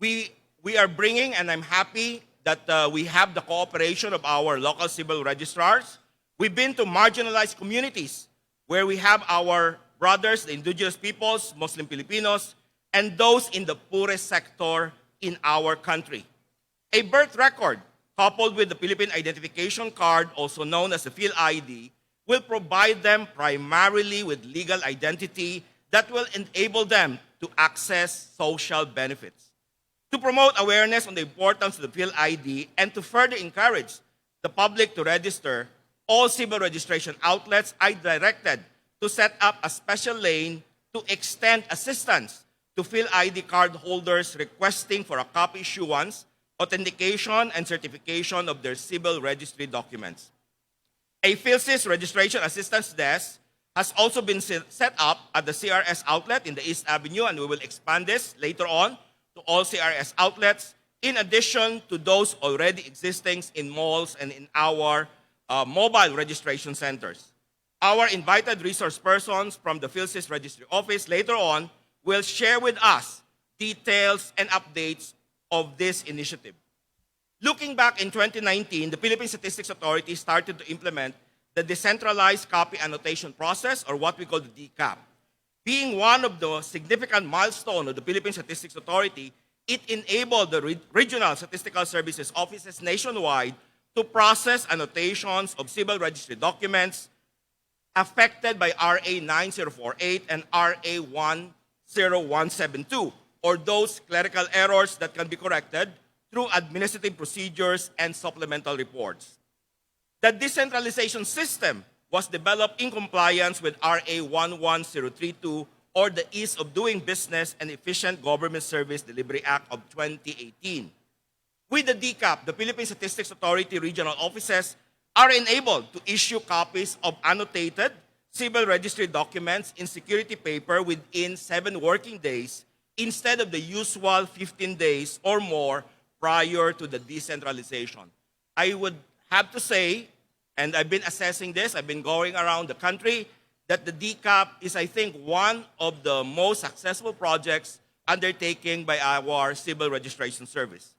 we are bringing, and I'm happy that we have the cooperation of our local civil registrars. We've been to marginalized communities where we have our brothers, the indigenous peoples, Muslim Filipinos, and those in the poorest sector in our country. A birth record coupled with the Philippine Identification Card, also known as the PhilID, will provide them primarily with legal identity that will enable them to access social benefits. To promote awareness on the importance of the PhilID and to further encourage the public to register, all civil registration outlets are directed to set up a special lane to extend assistance to PhilID card holders requesting for a copy issuance, authentication, and certification of their civil registry documents. A PhilSys Registration Assistance Desk has also been set up at the CRS outlet in the East Avenue, and we will expand this later on to all CRS outlets, in addition to those already existing in malls and in our mobile registration centers. Our invited resource persons from the PhilSys Registry Office later on will share with us details and updates of this initiative. Looking back in 2019, the Philippine Statistics Authority started to implement the Decentralized Copy Annotation Process, or what we call the DCAP. Being one of the significant milestones of the Philippine Statistics Authority, it enabled the regional statistical services offices nationwide to process annotations of civil registry documents affected by RA 9048 and RA 10172, or those clerical errors that can be corrected through administrative procedures and supplemental reports. The decentralization system was developed in compliance with RA 11032, or the Ease of Doing Business and Efficient Government Service Delivery Act of 2018. With the DCAP, the Philippine Statistics Authority regional offices are enabled to issue copies of annotated civil registry documents in security paper within 7 working days instead of the usual 15 days or more prior to the decentralization. I would have to say, and I've been assessing this, I've been going around the country, that the DCAP is, I think, one of the most successful projects undertaken by our Civil Registration Service.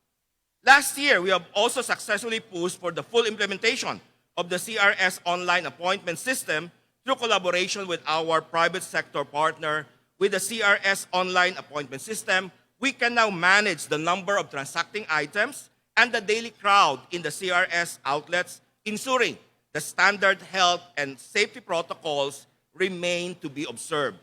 Last year, we have also successfully pushed for the full implementation of the CRS online appointment system through collaboration with our private sector partner. With the CRS online appointment system, we can now manage the number of transacting items and the daily crowd in the CRS outlets, ensuring the standard health and safety protocols remain to be observed.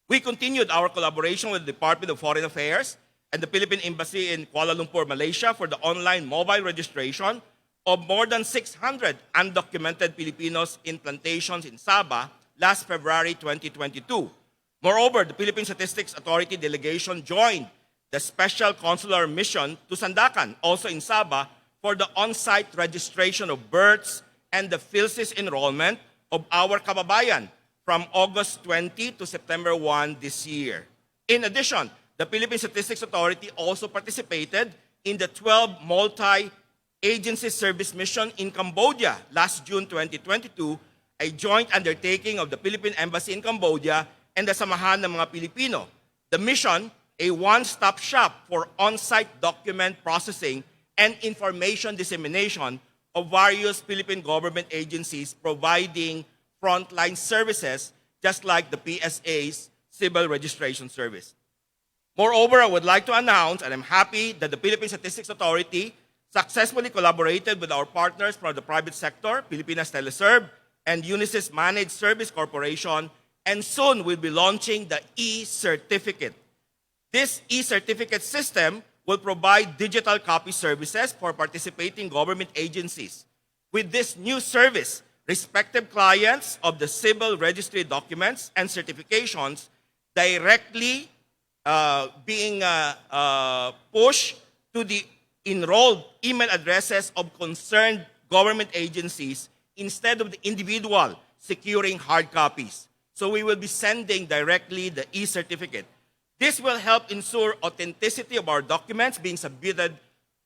We continued our collaboration with the Department of Foreign Affairs and the Philippine Embassy in Kuala Lumpur, Malaysia, for the online mobile registration of more than 600 undocumented Filipinos in plantations in Sabah last February 2022. Moreover, the Philippine Statistics Authority delegation joined the Special Consular Mission to Sandakan, also in Sabah, for the on-site registration of births and the PhilSys enrollment of our kababayan from August 20 to September 1 this year. In addition, the Philippine Statistics Authority also participated in the 12 multi-agency service mission in Cambodia last June 2022, a joint undertaking of the Philippine Embassy in Cambodia and the Samahan ng mga Pilipino. The mission, a one-stop shop for on-site document processing and information dissemination, of various Philippine government agencies providing frontline services, just like the PSA's Civil Registration Service. Moreover, I would like to announce, and I'm happy that the Philippine Statistics Authority successfully collaborated with our partners from the private sector, Pilipinas Teleserve, and Unisys Managed Service Corporation, and soon we'll be launching the e-certificate. This e-certificate system will provide digital copy services for participating government agencies. With this new service, respective clients of the civil registry documents and certifications directly being pushed to the enrolled email addresses of concerned government agencies instead of the individual securing hard copies. So we will be sending directly the e-certificate. This will help ensure authenticity of our documents being submitted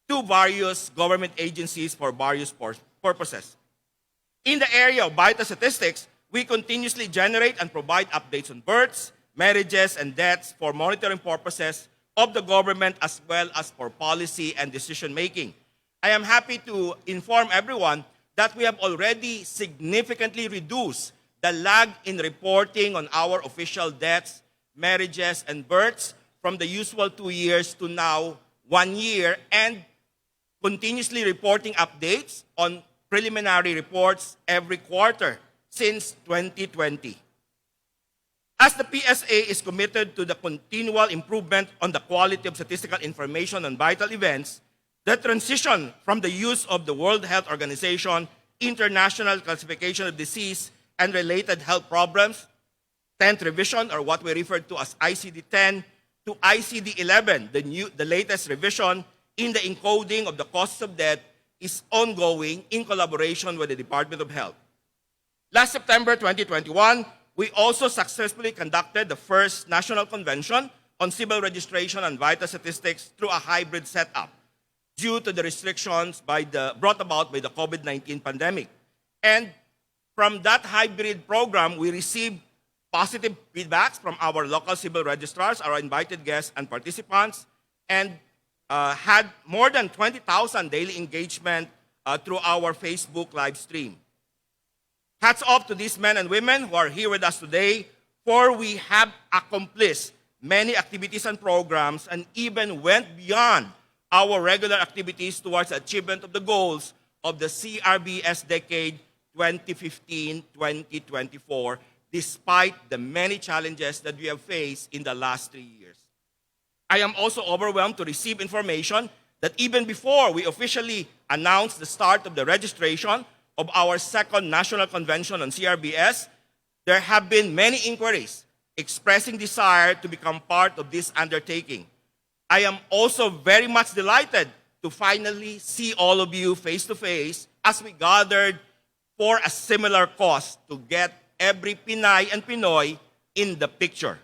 to various government agencies for various purposes. In the area of vital statistics, we continuously generate and provide updates on births, marriages, and deaths for monitoring purposes of the government as well as for policy and decision making. I am happy to inform everyone that we have already significantly reduced the lag in reporting on our official deaths, marriages, and births from the usual 2 years to now 1 year, and continuously reporting updates on preliminary reports every quarter since 2020. As the PSA is committed to the continual improvement on the quality of statistical information on vital events, the transition from the use of the World Health Organization International Classification of Disease and Related Health Problems, 10th revision, or what we refer to as ICD-10, to ICD-11, the latest revision in the encoding of the causes of death, is ongoing in collaboration with the Department of Health. Last September 2021, we also successfully conducted the first National Convention on Civil Registration and Vital Statistics through a hybrid setup due to the restrictions brought about by the COVID-19 pandemic. And from that hybrid program, we received positive feedbacks from our local civil registrars, our invited guests and participants, and had more than 20,000 daily engagement through our Facebook live stream. Hats off to these men and women who are here with us today, for we have accomplished many activities and programs and even went beyond our regular activities towards the achievement of the goals of the CRBS Decade 2015-2024, despite the many challenges that we have faced in the last 3 years. I am also overwhelmed to receive information that even before we officially announced the start of the registration of our second National Convention on CRBS, there have been many inquiries expressing desire to become part of this undertaking. I am also very much delighted to finally see all of you face to face as we gathered for a similar cause to get every Pinay and Pinoy in the picture.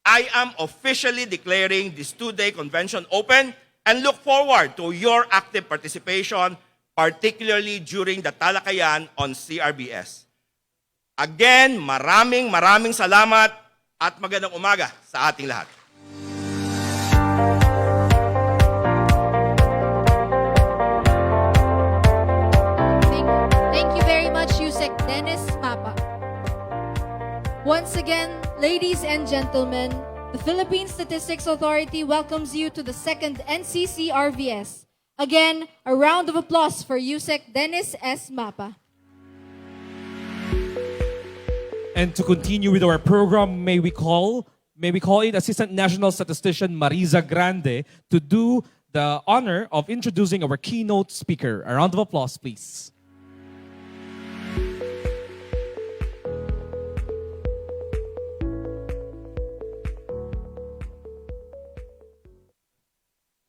I am officially declaring this 2-day convention open and look forward to your active participation, particularly during the talakayan on CRBS. Again, maraming salamat at magandang umaga sa ating lahat. Thank you very much, Yusek Dennis Mapa. Once again, ladies and gentlemen, the Philippine Statistics Authority welcomes you to the second NCCRVS. Again, a round of applause for Yusek Dennis S. Mapa. And to continue with our program, may we call in Assistant National Statistician Mariza Grande to do the honor of introducing our keynote speaker. A round of applause, please.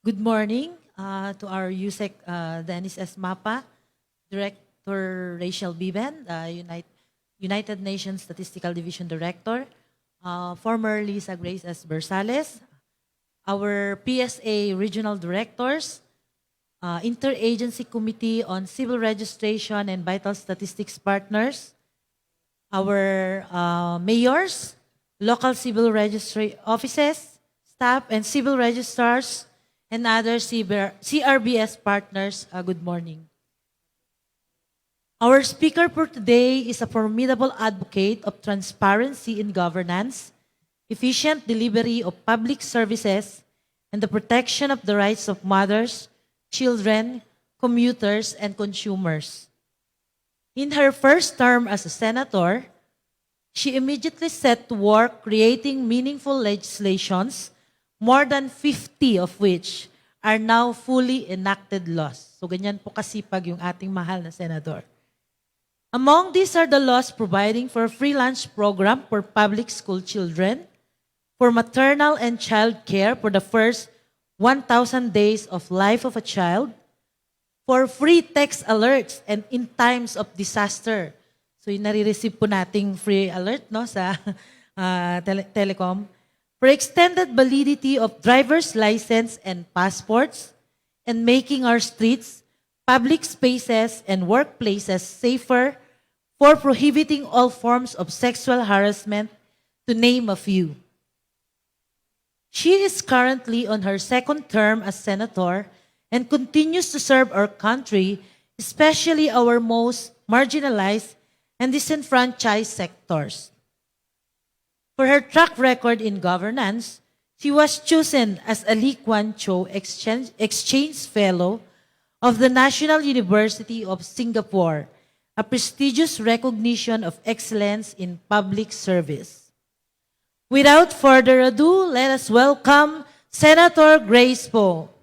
Good morning to our USEC Dennis S. Mapa, Director Rachel Biben, United Nations Statistical Division Director, former Lisa Grace S. Bersales, our PSA Regional Directors, Interagency Committee on Civil Registration and Vital Statistics Partners, our mayors, local civil registry offices, staff and civil registrars, and other CRBS partners, good morning. Our speaker for today is a formidable advocate of transparency in governance, efficient delivery of public services, and the protection of the rights of mothers, children, commuters, and consumers. In her first term as a senator, she immediately set to work creating meaningful legislations, more than 50 of which are now fully enacted laws. So ganyan po kasipag yung ating mahal na senador. Among these are the laws providing for free lunch program for public school children, for maternal and child care for the first 1,000 days of life of a child, for free text alerts and in times of disaster. So yung nare-receive po nating free alert no, sa telecom, for extended validity of driver's license and passports, and making our streets, public spaces, and workplaces safer, for prohibiting all forms of sexual harassment, to name a few. She is currently on her second term as senator and continues to serve our country, especially our most marginalized and disenfranchised sectors. For her track record in governance, she was chosen as a Lee Kuan Yew Exchange Fellow of the National University of Singapore, a prestigious recognition of excellence in public service. Without further ado, let us welcome Senator Grace Poe.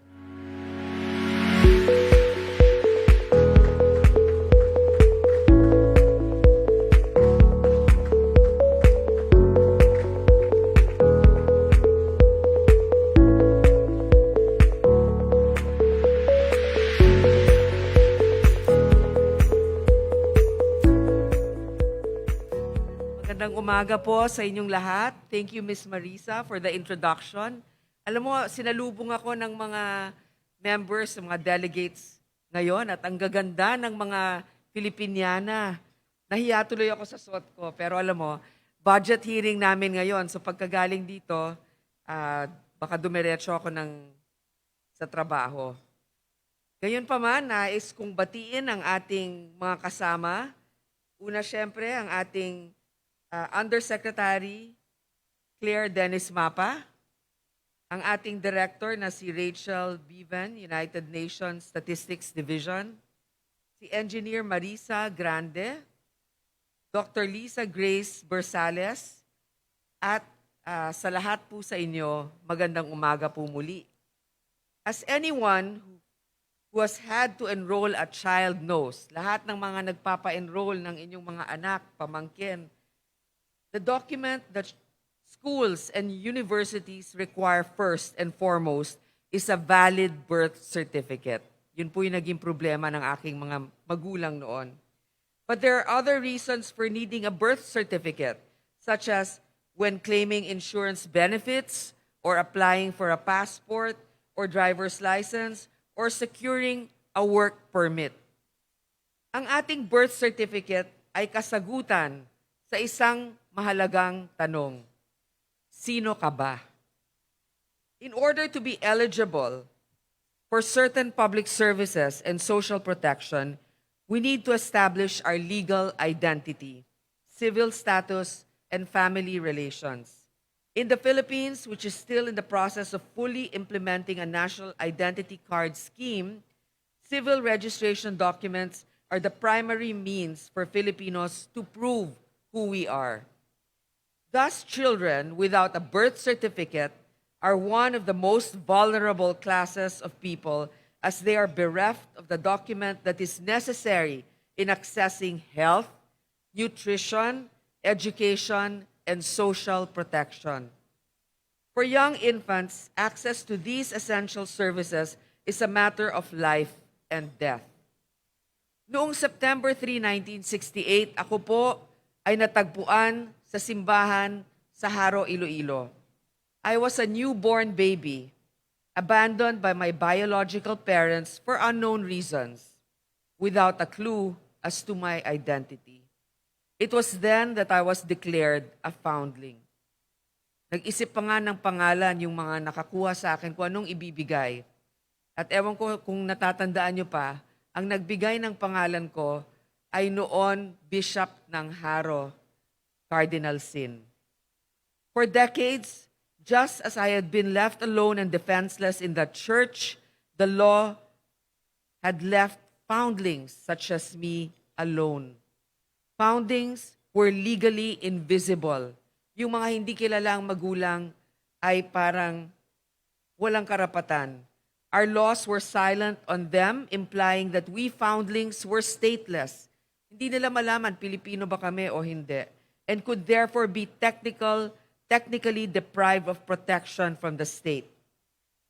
Magandang umaga po sa inyong lahat. Thank you, Ms. Marisa, for the introduction. Alam mo, sinalubong ako ng mga members, mga delegates ngayon at ang gaganda ng mga Filipiniana. Nahiya tuloy ako sa suot ko. Pero alam mo, budget hearing namin ngayon. So pagkagaling dito, baka dumiretso ako sa trabaho. Gayon pa man, nais kong batiin ang ating mga kasama. Una, syempre, ang ating Undersecretary Claire Dennis Mapa, ang ating director na si Rachel Biven, United Nations Statistics Division, si Engineer Marisa Grande, Dr. Lisa Grace Bersales, at sa lahat po sa inyo, magandang umaga po muli. As anyone who has had to enroll a child knows, lahat ng mga nagpapa-enroll ng inyong mga anak, pamangkin, the document that schools and universities require first and foremost is a valid birth certificate. Yun po yung naging problema ng aking mga magulang noon. But there are other reasons for needing a birth certificate, such as when claiming insurance benefits, or applying for a passport or driver's license, or securing a work permit. Ang ating birth certificate ay kasagutan sa isang mahalagang tanong, sino ka ba? In order to be eligible for certain public services and social protection, we need to establish our legal identity, civil status, and family relations. In the Philippines, which is still in the process of fully implementing a national identity card scheme, civil registration documents are the primary means for Filipinos to prove who we are. Thus, children without a birth certificate are one of the most vulnerable classes of people, as they are bereft of the document that is necessary in accessing health, nutrition, education, and social protection. For young infants, access to these essential services is a matter of life and death. Noong September 3, 1968, ako po ay natagpuan sa simbahan sa Haro, Iloilo. I was a newborn baby, abandoned by my biological parents for unknown reasons, without a clue as to my identity. It was then that I was declared a foundling. Nag-isip pa nga ng pangalan yung mga nakakuha sa akin kung anong ibibigay. At ewan ko kung natatandaan nyo pa, ang nagbigay ng pangalan ko ay noon Bishop ng Haro, Cardinal Sin. For decades, just as I had been left alone and defenseless in that church, the law had left foundlings such as me alone. Foundlings were legally invisible. Yung mga hindi kilalang magulang ay parang walang karapatan. Our laws were silent on them, implying that we foundlings were stateless. Hindi nila malaman Pilipino ba kami o hindi, and could therefore be technically deprived of protection from the state.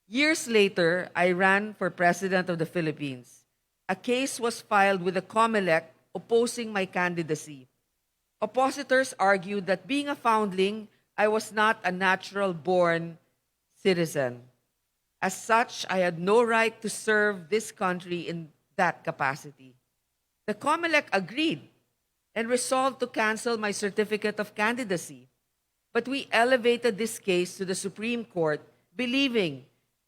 Years later, I ran for President of the Philippines. A case was filed with the COMELEC opposing my candidacy. Oppositors argued that being a foundling, I was not a natural-born citizen. As such, I had no right to serve this country in that capacity. The COMELEC agreed and resolved to cancel my certificate of candidacy. But we elevated this case to the Supreme Court, believing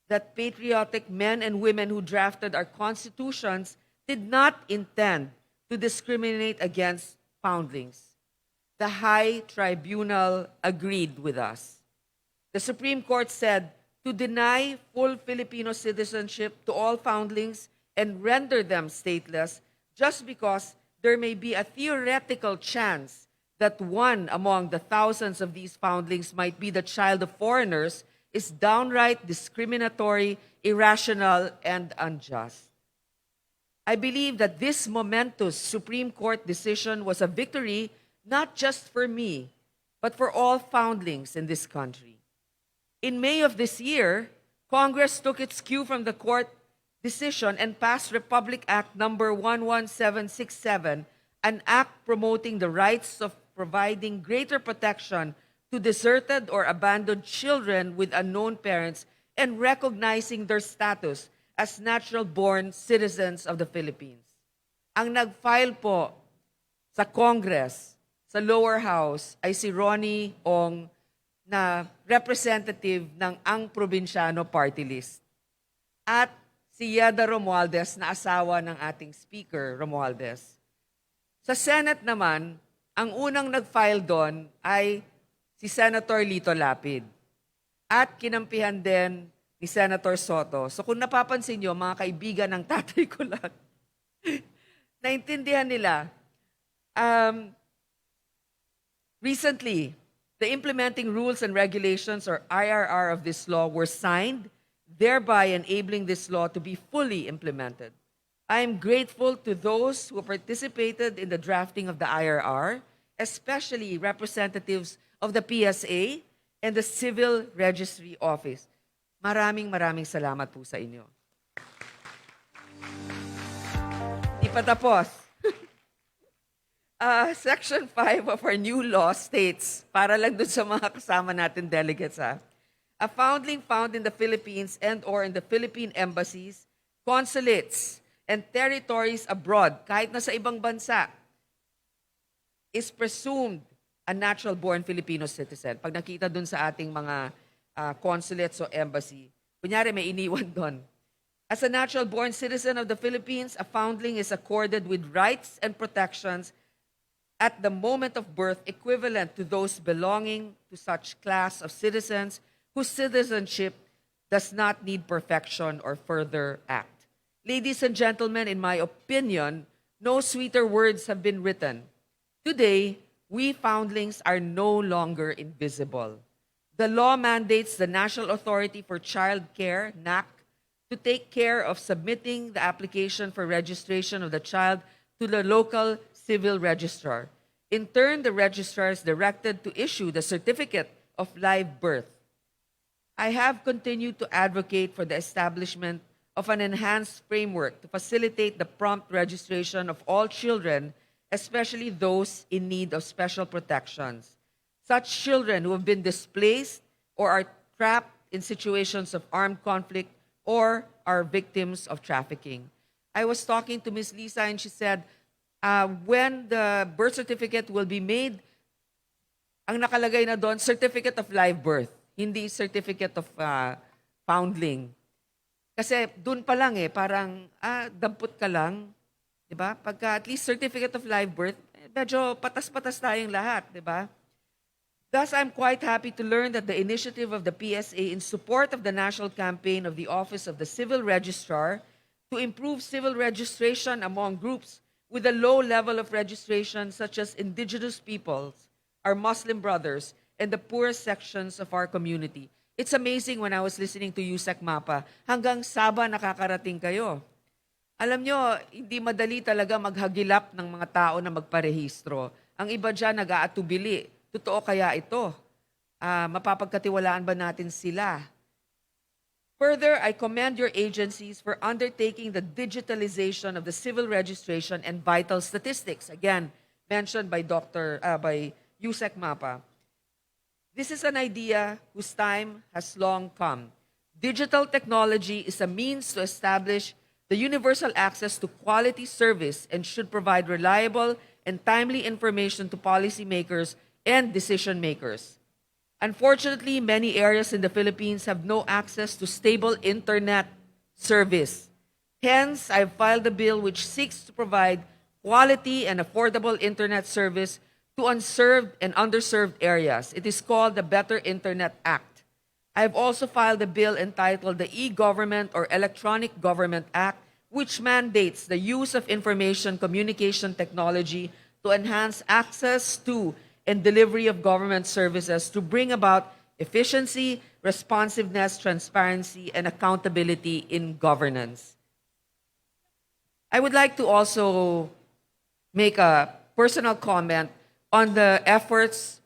that patriotic men and women who drafted our constitutions did not intend to discriminate against foundlings. The High Tribunal agreed with us. The Supreme Court said to deny full Filipino citizenship to all foundlings and render them stateless just because there may be a theoretical chance that one among the thousands of these foundlings might be the child of foreigners is downright discriminatory, irrational, and unjust. I believe that this momentous Supreme Court decision was a victory not just for me, but for all foundlings in this country. In May of this year, Congress took its cue from the court decision and passed Republic Act number 11767, an act promoting the rights of providing greater protection to deserted or abandoned children with unknown parents and recognizing their status as natural-born citizens of the Philippines. Ang nag-file po sa Congress, sa lower house, ay si Ronnie Ong, na representative ng Ang Probinsyano Party List. At si Yeda Romualdez na asawa ng ating Speaker, Romualdez. Sa Senate naman, ang unang nag-file doon ay si Senator Lito Lapid. At kinampihan din ni Senator Soto. So kung napapansin nyo, mga kaibigan ng tatay ko lang, naintindihan nila. Recently, the implementing rules and regulations, or IRR, of this law were signed, thereby enabling this law to be fully implemented. I am grateful to those who participated in the drafting of the IRR, especially representatives of the PSA and the Civil Registry Office. Maraming salamat po sa inyo. Di pa tapos. Section 5 of our new law states, para lang dun sa mga kasama natin delegates, a foundling found in the Philippines and or in the Philippine embassies, consulates, and territories abroad, kahit na sa ibang bansa, is presumed a natural-born Filipino citizen. Pag nakita dun sa ating mga consulates o embassy, kunyari may iniwan dun. As a natural-born citizen of the Philippines, a foundling is accorded with rights and protections at the moment of birth equivalent to those belonging to such class of citizens whose citizenship does not need perfection or further act. Ladies and gentlemen, in my opinion, no sweeter words have been written. Today, we foundlings are no longer invisible. The law mandates the National Authority for Child Care, NAC, to take care of submitting the application for registration of the child to the local civil registrar. In turn, the registrar is directed to issue the certificate of live birth. I have continued to advocate for the establishment of an enhanced framework to facilitate the prompt registration of all children, especially those in need of special protections. Such children who have been displaced or are trapped in situations of armed conflict or are victims of trafficking. I was talking to Ms. Lisa and she said, when the birth certificate will be made, ang nakalagay na doon, certificate of live birth, hindi certificate of foundling. Kasi doon pa lang parang, dampot ka lang, Diba? Pagka at least certificate of live birth, medyo patas-patas tayong lahat, diba? Thus, I'm quite happy to learn that the initiative of the PSA in support of the national campaign of the Office of the Civil Registrar to improve civil registration among groups with a low level of registration, such as indigenous peoples, our Muslim brothers, and the poorest sections of our community. It's amazing when I was listening to Yusek Mapa, hanggang Sabah nakakarating kayo. Alam nyo, hindi madali talaga maghagilap ng mga tao na magparehistro. Ang iba dyan nag-aatubili. Totoo kaya ito? Mapapagkatiwalaan ba natin sila? Further, I commend your agencies for undertaking the digitalization of the civil registration and vital statistics. Again, mentioned by by Yusek Mapa. This is an idea whose time has long come. Digital technology is a means to establish the universal access to quality service and should provide reliable and timely information to policymakers and decision makers. Unfortunately, many areas in the Philippines have no access to stable internet service. Hence, I filed a bill which seeks to provide quality and affordable internet service to unserved and underserved areas. It is called the Better Internet Act. I have also filed a bill entitled the E-Government or Electronic Government Act, which mandates the use of information communication technology to enhance access to and delivery of government services to bring about efficiency, responsiveness, transparency, and accountability in governance. I would like to also make a personal comment on the efforts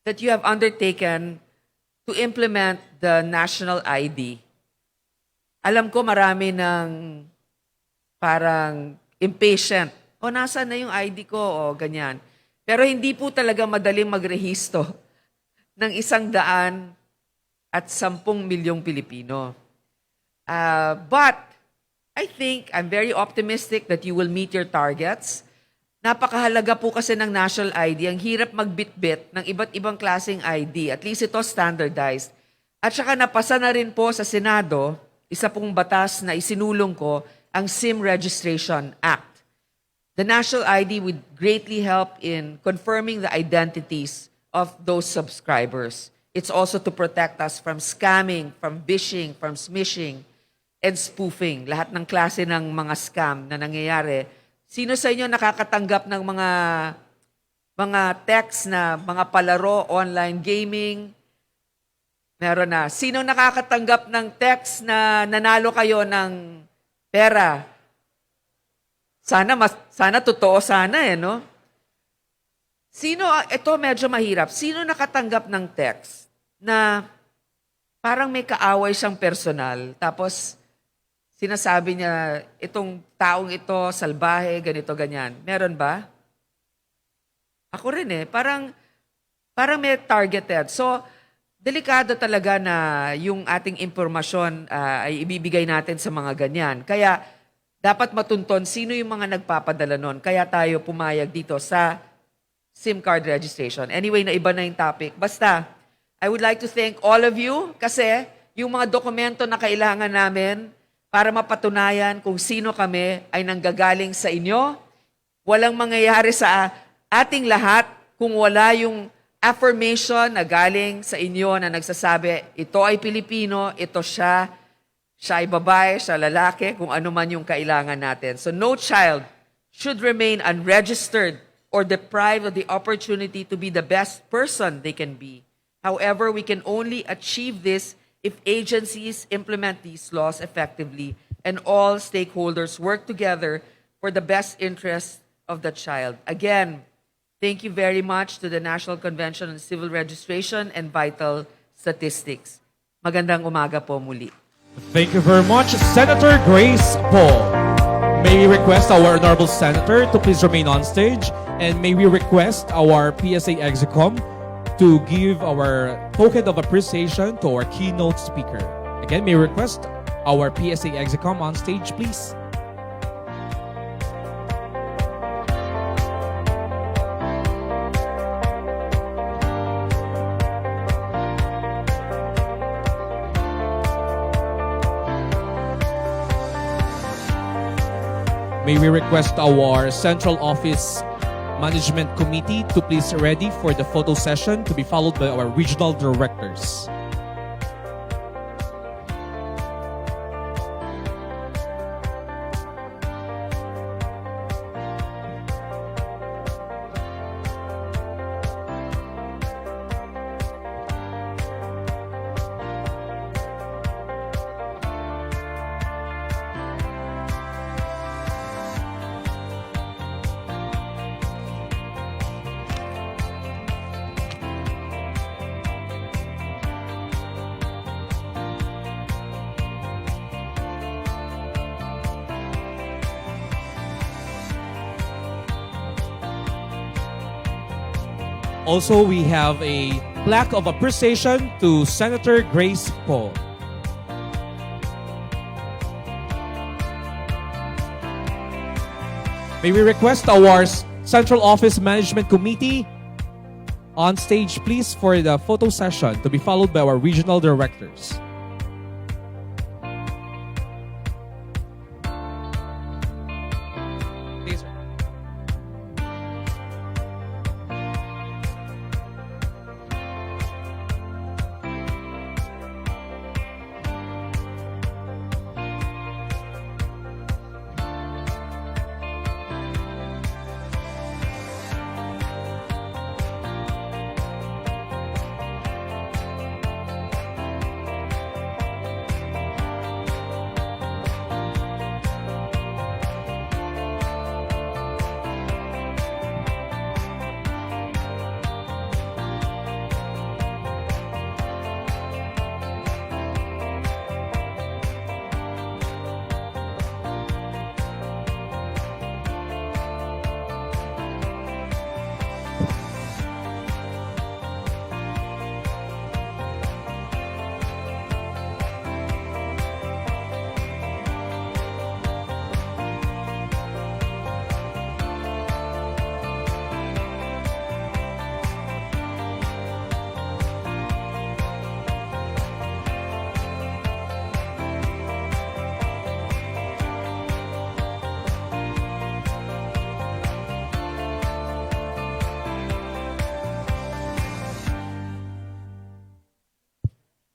that you have undertaken to implement the national ID. Alam ko marami ng parang impatient. O, nasaan na yung ID ko? O, ganyan. Pero hindi po talaga madaling magrehisto ng 110 milyong Pilipino. But I think I'm very optimistic that you will meet your targets. Napakahalaga po kasi ng national ID. Ang hirap magbitbit ng iba't ibang klaseng ID. At least ito standardized. At saka napasa na rin po sa Senado, isa pong batas na isinulong ko, ang SIM Registration Act. The national ID would greatly help in confirming the identities of those subscribers. It's also to protect us from scamming, from phishing, from smishing, and spoofing. Lahat ng klase ng mga scam na nangyayari. Sino sa inyo nakakatanggap ng mga text na mga palaro, online gaming? Meron na. Sino nakakatanggap ng text na nanalo kayo ng pera? Sana totoo sana no? Ito medyo mahirap. Sino nakatanggap ng text na parang may kaaway siyang personal, tapos sinasabi niya, itong taong ito, salbahe, ganito, ganyan. Meron ba? Ako rin parang may targeted. So, delikado talaga na yung ating impormasyon ay ibibigay natin sa mga ganyan. Kaya, dapat matunton sino yung mga nagpapadala nun. Kaya tayo pumayag dito sa SIM card registration. Anyway, naiba na yung topic. Basta, I would like to thank all of you kasi yung mga dokumento na kailangan namin para mapatunayan kung sino kami ay nanggagaling sa inyo. Walang mangyayari sa ating lahat kung wala yung affirmation na galing sa inyo na nagsasabi, ito ay Pilipino, ito siya ay babae, siya lalaki, kung ano man yung kailangan natin. So no child should remain unregistered or deprived of the opportunity to be the best person they can be. However, we can only achieve this if agencies implement these laws effectively and all stakeholders work together for the best interest of the child. Again, thank you very much to the National Convention on Civil Registration and Vital Statistics. Magandang umaga po muli. Thank you very much, Senator Grace Paul. May we request our honorable senator to please remain on stage, and may we request our PSA Execom to give our token of appreciation to our keynote speaker. Again, may we request our PSA Execom on stage, please. May we request our Central Office Management Committee to please ready for the photo session to be followed by our regional directors. Also, we have a plaque of appreciation to Senator Grace Poe. May we request our Central Office Management Committee on stage, please, for the photo session to be followed by our regional directors. Please.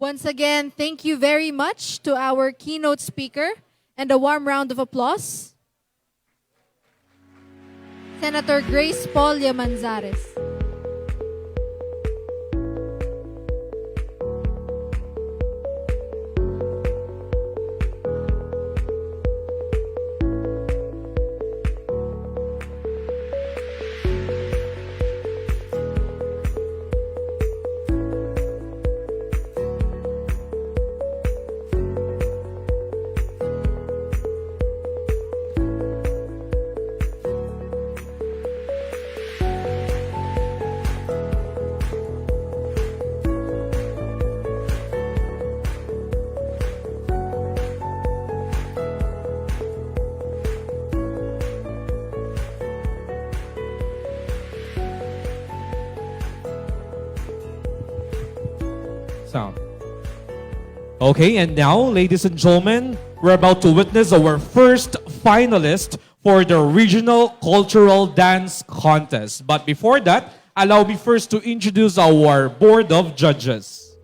Once again, thank you very much to our keynote speaker and a warm round of applause. Senator Grace Paul Llamanzares. Sound. Okay, and now, ladies and gentlemen, we're about to witness our first finalist for the Regional Cultural Dance Contest. But before that, allow me first to introduce our Board of Judges.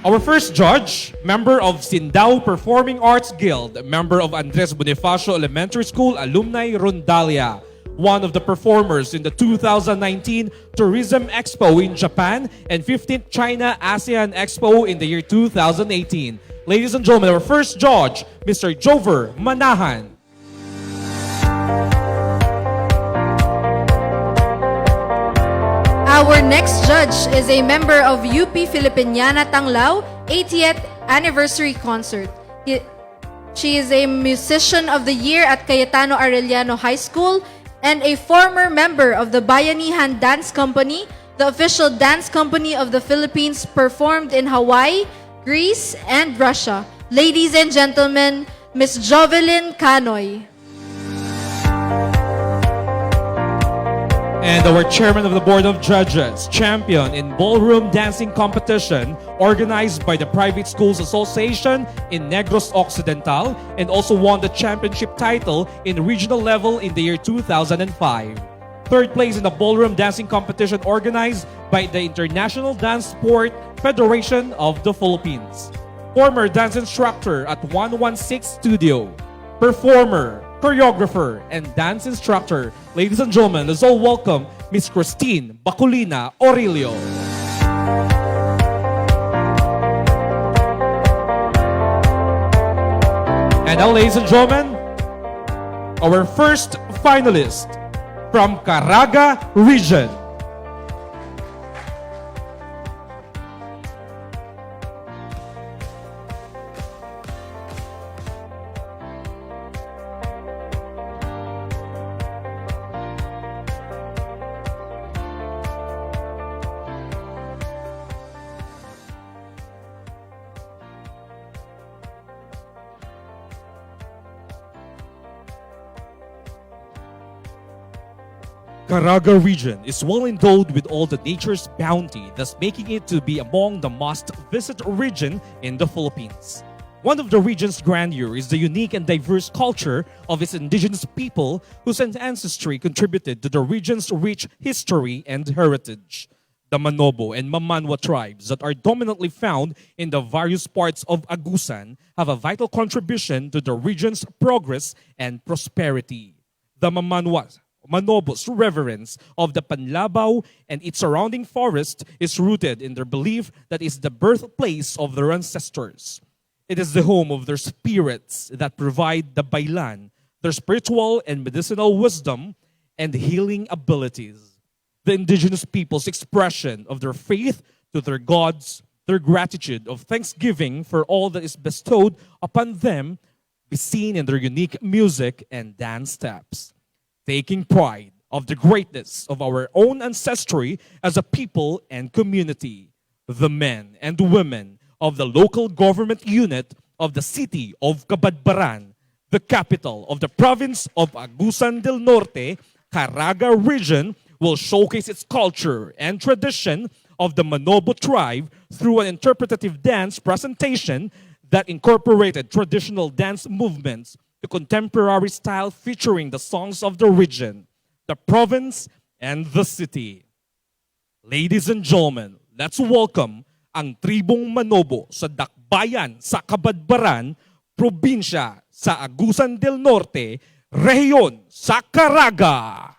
Our first judge, member of Sindao Performing Arts Guild, member of Andres Bonifacio Elementary School Alumni Rondalia, one of the performers in the 2019 Tourism Expo in Japan and 15th China ASEAN Expo in the year 2018. Ladies and gentlemen, our first judge, Mr. Jover Manahan. Our next judge is a member of UP Filipiniana Tanglao 80th Anniversary Concert. She is a Musician of the Year at Cayetano Arellano High School and a former member of the Bayanihan Dance Company, the official dance company of the Philippines, performed in Hawaii, Greece, and Russia. Ladies and gentlemen, Ms. Jovelyn Canoy. And our chairman of the board of judges, champion in ballroom dancing competition organized by the Private Schools Association in Negros Occidental, and also won the championship title in regional level in the year 2005. Third place in the ballroom dancing competition organized by the International Dance Sport Federation of the Philippines. Former dance instructor at 116 Studio. Performer, choreographer, and dance instructor. Ladies and gentlemen, let's all welcome Miss Christine Baculina Aurelio. And now, ladies and gentlemen, our first finalist from Caraga region. Caraga region is well endowed with all the nature's bounty, thus making it to be among the most visited region in the Philippines. One of the region's grandeur is the unique and diverse culture of its indigenous people whose ancestry contributed to the region's rich history and heritage. The Manobo and Mamanwa tribes that are dominantly found in the various parts of Agusan have a vital contribution to the region's progress and prosperity. The Manobos' reverence of the Panlabaw and its surrounding forest is rooted in their belief that it's the birthplace of their ancestors. It is the home of their spirits that provide the bailan, their spiritual and medicinal wisdom and healing abilities. The indigenous people's expression of their faith to their gods, their gratitude of thanksgiving for all that is bestowed upon them, be seen in their unique music and dance steps. Taking pride of the greatness of our own ancestry as a people and community, the men and women of the local government unit of the city of Cabadbaran, the capital of the province of Agusan del Norte, Caraga region, will showcase its culture and tradition of the Manobo tribe through an interpretative dance presentation that incorporated traditional dance movements to contemporary style featuring the songs of the region, the province, and the city. Ladies and gentlemen, let's welcome ang tribong Manobo sa Dakbayan sa Cabadbaran, probinsya sa Agusan del Norte, rehiyon sa Caraga.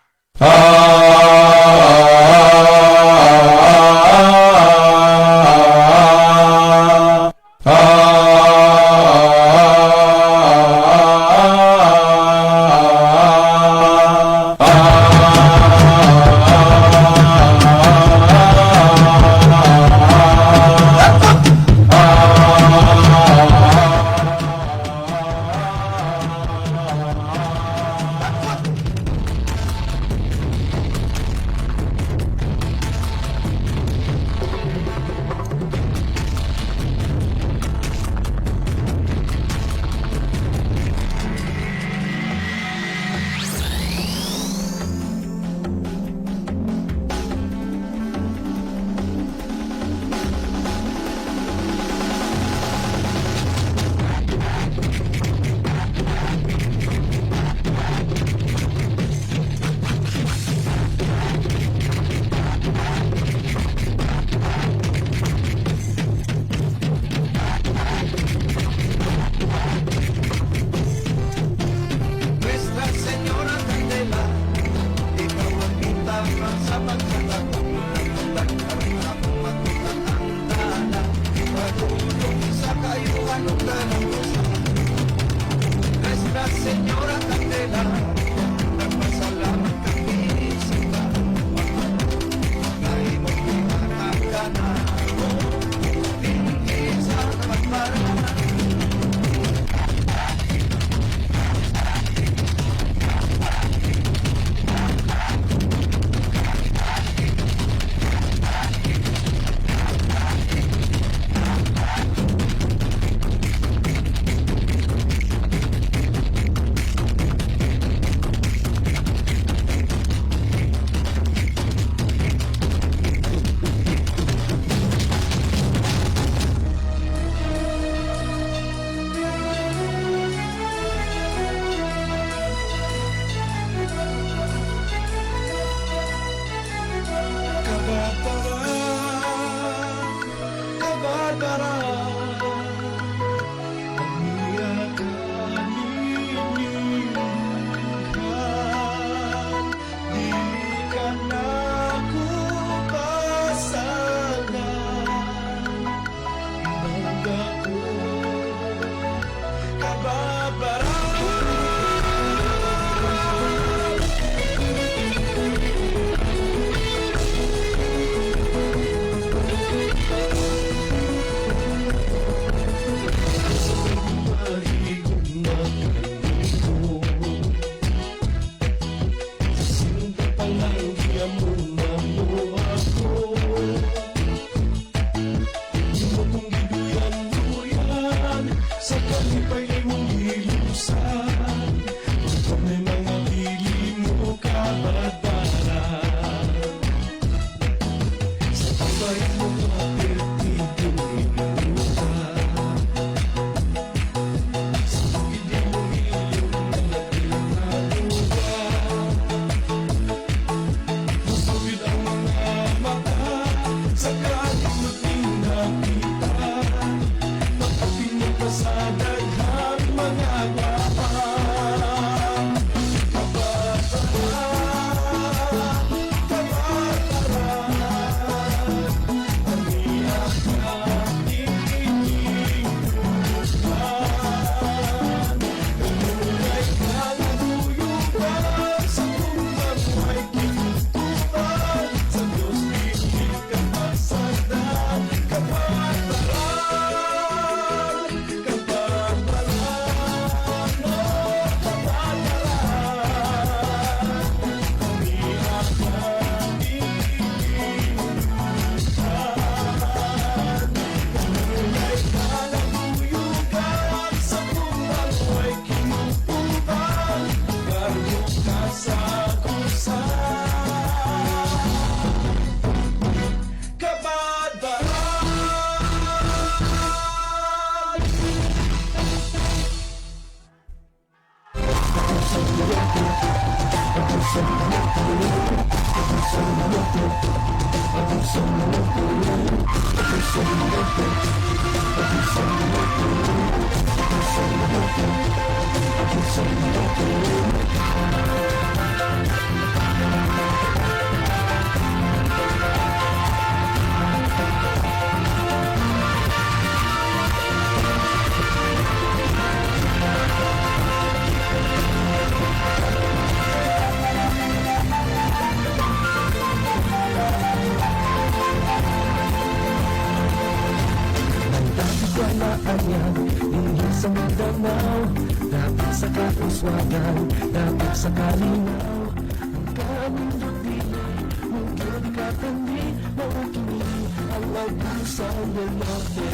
Walaan yan, lihim sa Mindanao. Dapat sa kauswagan, dapat sa kalinaw. Ang kamindot dili, mungkin di katandi, maukini ang abusan del norte.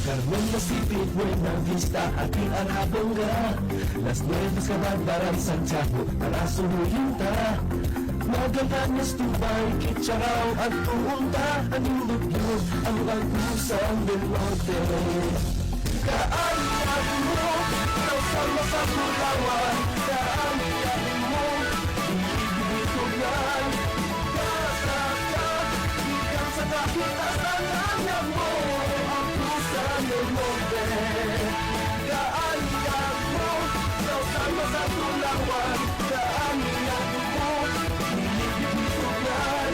Carmen Masipit, Buena Vista, ating Arabonga. Las Nuevas, Cabandaran, Santiago, para sumuyunta. Magallanes, Tubay, Kitcharaw, at Tuunta. Ang lubyo, ang abusan del norte. Kaayaan mo, kasama sa Pulawan. Kaayaan mo, iibig ko yan. Kasaka, ikan sa kapitasan mo. Abusan del norte. Kaayaan mo, kasama sa Pulawan. Kaayaan mo, iibig ko yan.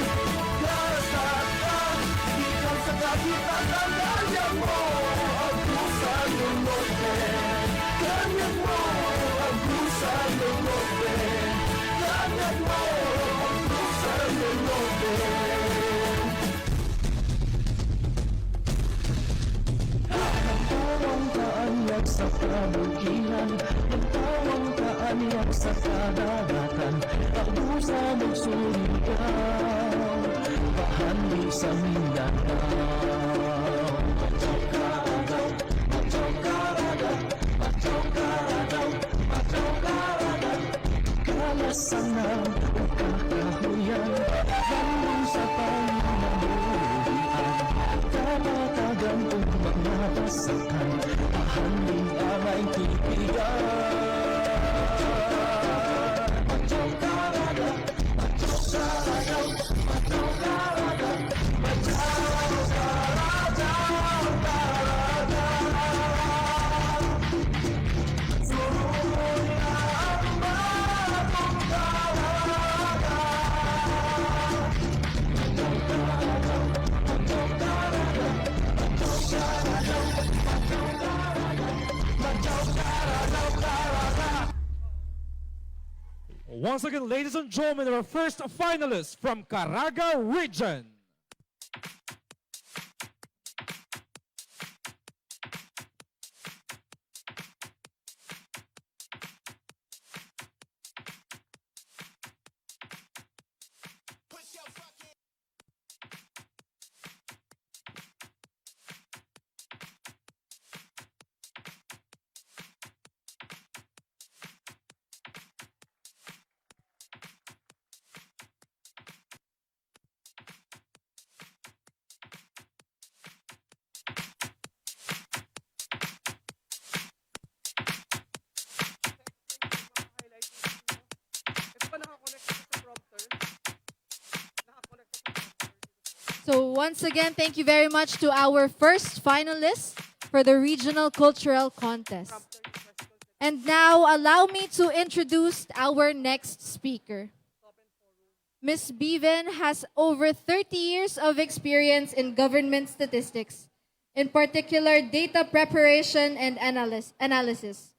Kasaka, ikan sa kapitasan mo. Abusan del norte. Ganyan mo, abusan del norte. Ganyan mo, abusan del norte. Nagtawang kaanyag sa kabukilan, nagtawang kaanyag sa kadagatan, abusan ng Surigao, bahandi sa Mindanao. Kalasangan o kakahuyan, bandong sa panginabuhian. Kamatagan o mga basakan, pahanding amay kipigan. Once again, ladies and gentlemen, our first finalist from Caraga region. So once again, thank you very much to our first finalist for the Regional Cultural Contest. And now, allow me to introduce our next speaker. Ms. Bevan has over 30 years of experience in government statistics, in particular data preparation and analysis.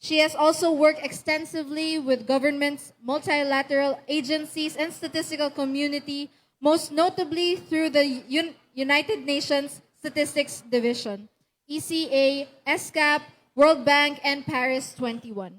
She has also worked extensively with governments, multilateral agencies, and statistical community, most notably through the United Nations Statistics Division, ECA, ESCAP, World Bank, and Paris 21.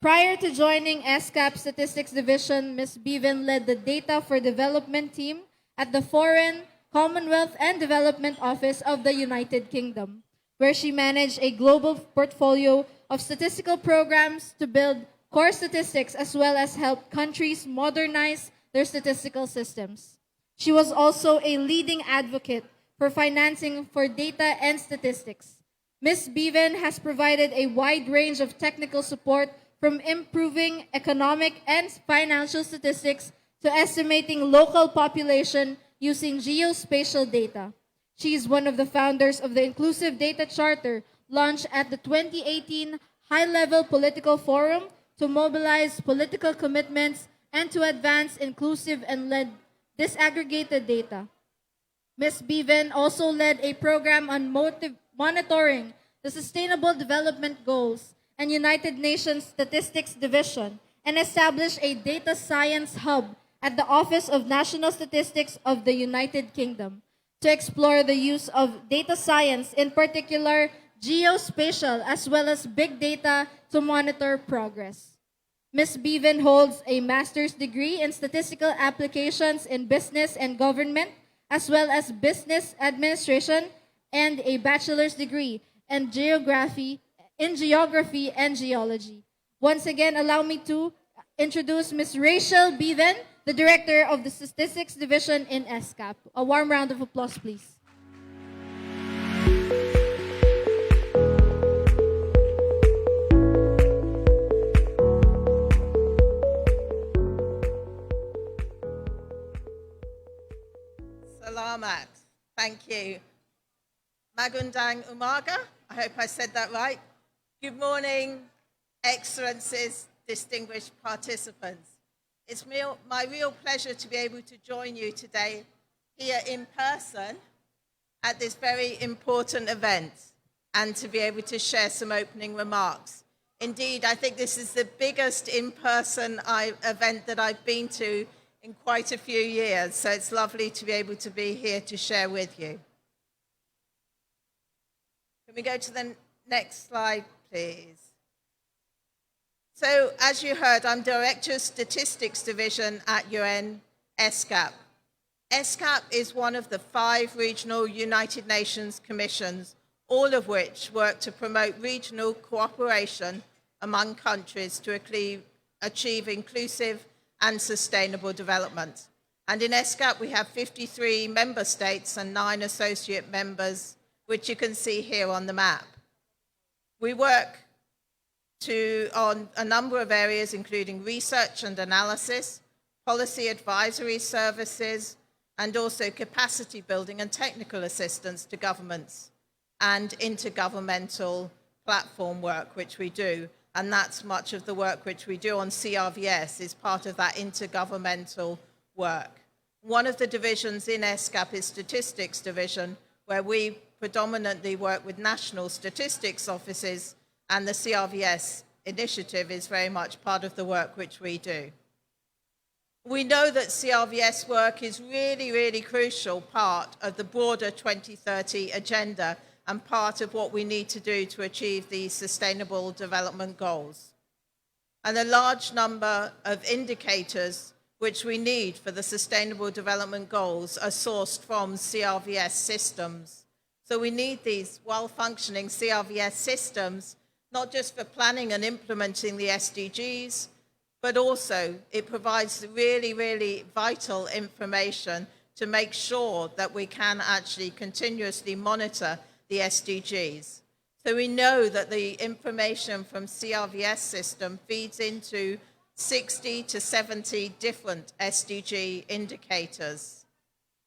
Prior to joining ESCAP Statistics Division, Ms. Bevan led the Data for Development team at the Foreign, Commonwealth, and Development Office of the United Kingdom, where she managed a global portfolio of statistical programs to build core statistics as well as help countries modernize their statistical systems. She was also a leading advocate for financing for data and statistics. Ms. Bevan has provided a wide range of technical support from improving economic and financial statistics to estimating local population using geospatial data. She is one of the founders of the Inclusive Data Charter launched at the 2018 High-Level Political Forum to mobilize political commitments and to advance inclusive and led disaggregated data. Ms. Bevan also led a program on monitoring the Sustainable Development Goals and United Nations Statistics Division and established a data science hub at the Office of National Statistics of the United Kingdom to explore the use of data science, in particular geospatial, as well as big data to monitor progress. Ms. Bevan holds a master's degree in statistical applications in business and government, as well as business administration, and a bachelor's degree in geography and geology. Once again, allow me to introduce Ms. Rachel Bevan, the Director of the Statistics Division in ESCAP. A warm round of applause, please. Salamat. Thank you. Magandang umaga. I hope I said that right. Good morning, Excellencies, distinguished participants. It's my real pleasure to be able to join you today here in person at this very important event and to be able to share some opening remarks. Indeed, I think this is the biggest in-person event that I've been to in quite a few years, so it's lovely to be able to be here to share with you. Can we go to the next slide, please? So, as you heard, I'm Director of Statistics Division at UN ESCAP. ESCAP is one of the 5 regional United Nations commissions, all of which work to promote regional cooperation among countries to achieve inclusive and sustainable development. And in ESCAP, we have 53 member states and 9 associate members, which you can see here on the map. We work on a number of areas, including research and analysis, policy advisory services, and also capacity building and technical assistance to governments, and intergovernmental platform work, which we do. And that's much of the work which we do on CRVS is part of that intergovernmental work. One of the divisions in ESCAP is Statistics Division, where we predominantly work with national statistics offices, and the CRVS initiative is very much part of the work which we do. We know that CRVS work is really, really crucial part of the broader 2030 agenda and part of what we need to do to achieve the Sustainable Development Goals. And a large number of indicators which we need for the Sustainable Development Goals are sourced from CRVS systems. So we need these well-functioning CRVS systems, not just for planning and implementing the SDGs, but also it provides really, really vital information to make sure that we can actually continuously monitor the SDGs. So we know that the information from CRVS system feeds into 60 to 70 different SDG indicators.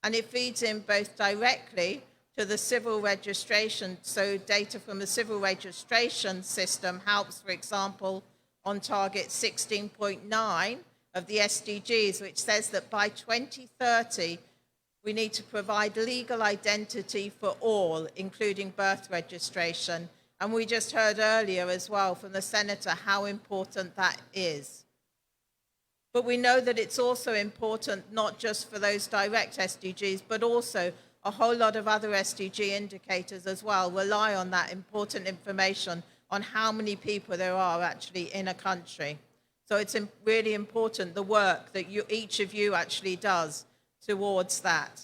And it feeds in both directly to the civil registration, so data from the civil registration system helps, for example, on target 16.9 of the SDGs, which says that by 2030, we need to provide legal identity for all, including birth registration. And we just heard earlier as well from the Senator how important that is. But we know that it's also important not just for those direct SDGs, but also a whole lot of other SDG indicators as well rely on that important information on how many people there are actually in a country. So it's really important, the work that each of you actually does towards that.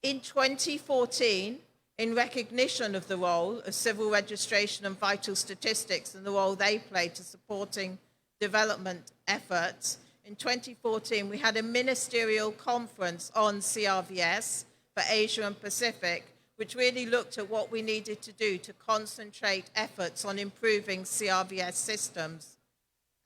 In 2014, in recognition of the role of civil registration and vital statistics and the role they play to supporting development efforts, in 2014 we had a ministerial conference on CRVS for Asia and Pacific, which really looked at what we needed to do to concentrate efforts on improving CRVS systems.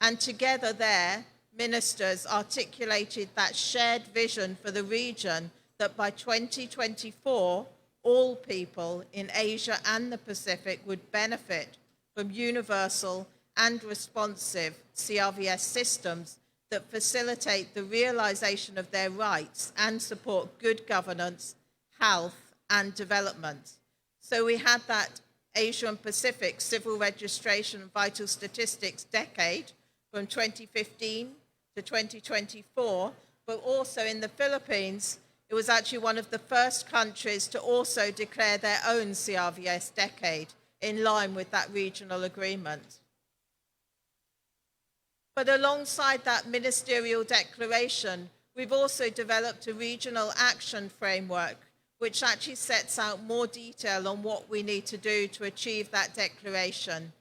And together there, ministers articulated that shared vision for the region that by 2024, all people in Asia and the Pacific would benefit from universal and responsive CRVS systems that facilitate the realization of their rights and support good governance, health, and development. So we had that Asia and Pacific Civil Registration and Vital Statistics decade from 2015 to 2024, but also in the Philippines, it was actually one of the first countries to also declare their own CRVS decade in line with that regional agreement. But alongside that ministerial declaration, we've also developed a regional action framework which actually sets out more detail on what we need to do to achieve that declaration.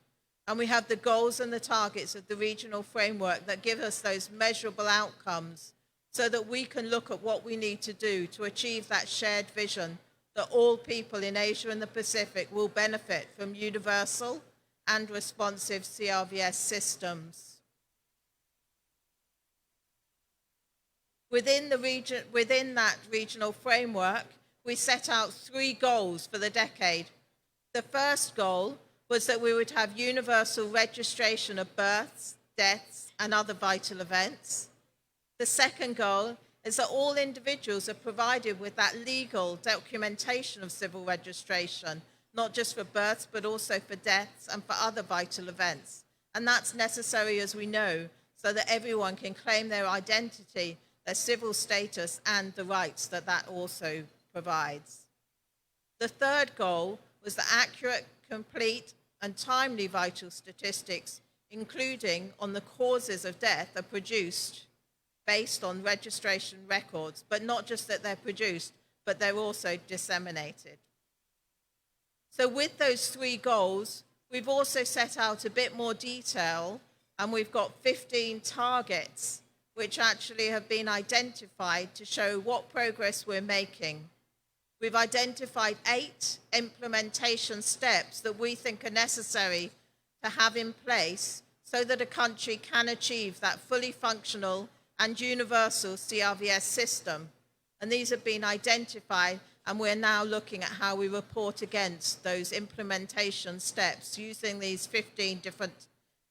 And we have the goals and the targets of the regional framework that give us those measurable outcomes so that we can look at what we need to do to achieve that shared vision that all people in Asia and the Pacific will benefit from universal and responsive CRVS systems. Within that regional framework, we set out 3 goals for the decade. The first goal was that we would have universal registration of births, deaths, and other vital events. The second goal is that all individuals are provided with that legal documentation of civil registration, not just for births, but also for deaths and for other vital events. And that's necessary, as we know, so that everyone can claim their identity, their civil status, and the rights that that also provides. The third goal was that accurate, complete, and timely vital statistics, including on the causes of death, are produced based on registration records, but not just that they're produced, but they're also disseminated. So with those 3 goals, we've also set out a bit more detail, and we've got 15 targets which actually have been identified to show what progress we're making. We've identified 8 implementation steps that we think are necessary to have in place so that a country can achieve that fully functional and universal CRVS system. And these have been identified, and we're now looking at how we report against those implementation steps using these 15 different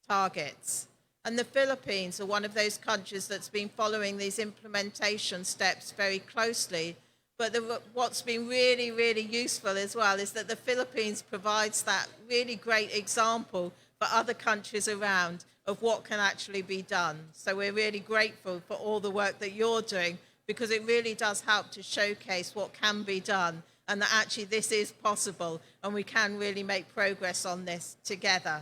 targets. And the Philippines are one of those countries that's been following these implementation steps very closely. But what's been really, really useful as well is that the Philippines provides that really great example for other countries around of what can actually be done. So we're really grateful for all the work that you're doing, because it really does help to showcase what can be done and that actually this is possible and we can really make progress on this together.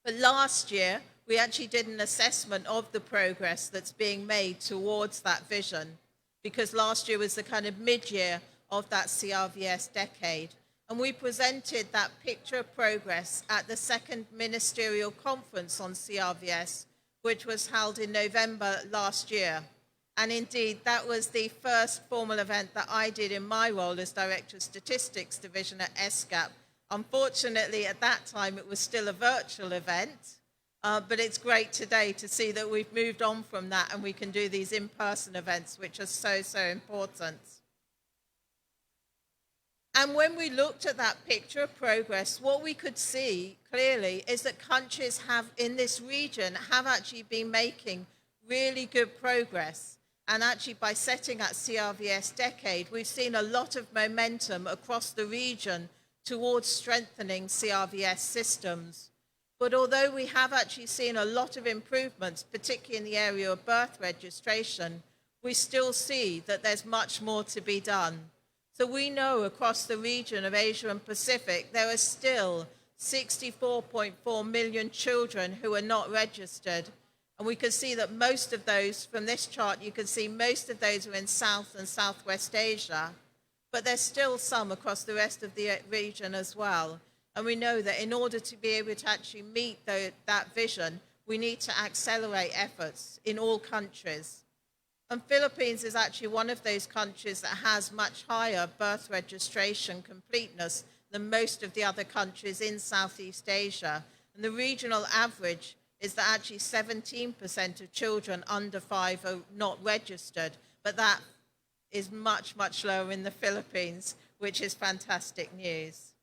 But last year, we actually did an assessment of the progress that's being made towards that vision, because last year was the kind of mid-year of that CRVS decade. And we presented that picture of progress at the second ministerial conference on CRVS, which was held in November last year. And indeed, that was the first formal event that I did in my role as Director of Statistics Division at ESCAP. Unfortunately, at that time, it was still a virtual event. But it's great today to see that we've moved on from that and we can do these in-person events, which are so, so important. And when we looked at that picture of progress, what we could see clearly is that countries in this region have actually been making really good progress. And actually, by setting that CRVS decade, we've seen a lot of momentum across the region towards strengthening CRVS systems. But although we have actually seen a lot of improvements, particularly in the area of birth registration, we still see that there's much more to be done. So we know across the region of Asia and Pacific, there are still 64.4 million children who are not registered. And we can see that most of those, from this chart, you can see most of those are in South and Southwest Asia. But there's still some across the rest of the region as well. And we know that in order to be able to actually meet that vision, we need to accelerate efforts in all countries. And Philippines is actually one of those countries that has much higher birth registration completeness than most of the other countries in Southeast Asia. And the regional average is that actually 17% of children under 5 are not registered, but that is much, much lower in the Philippines, which is fantastic news.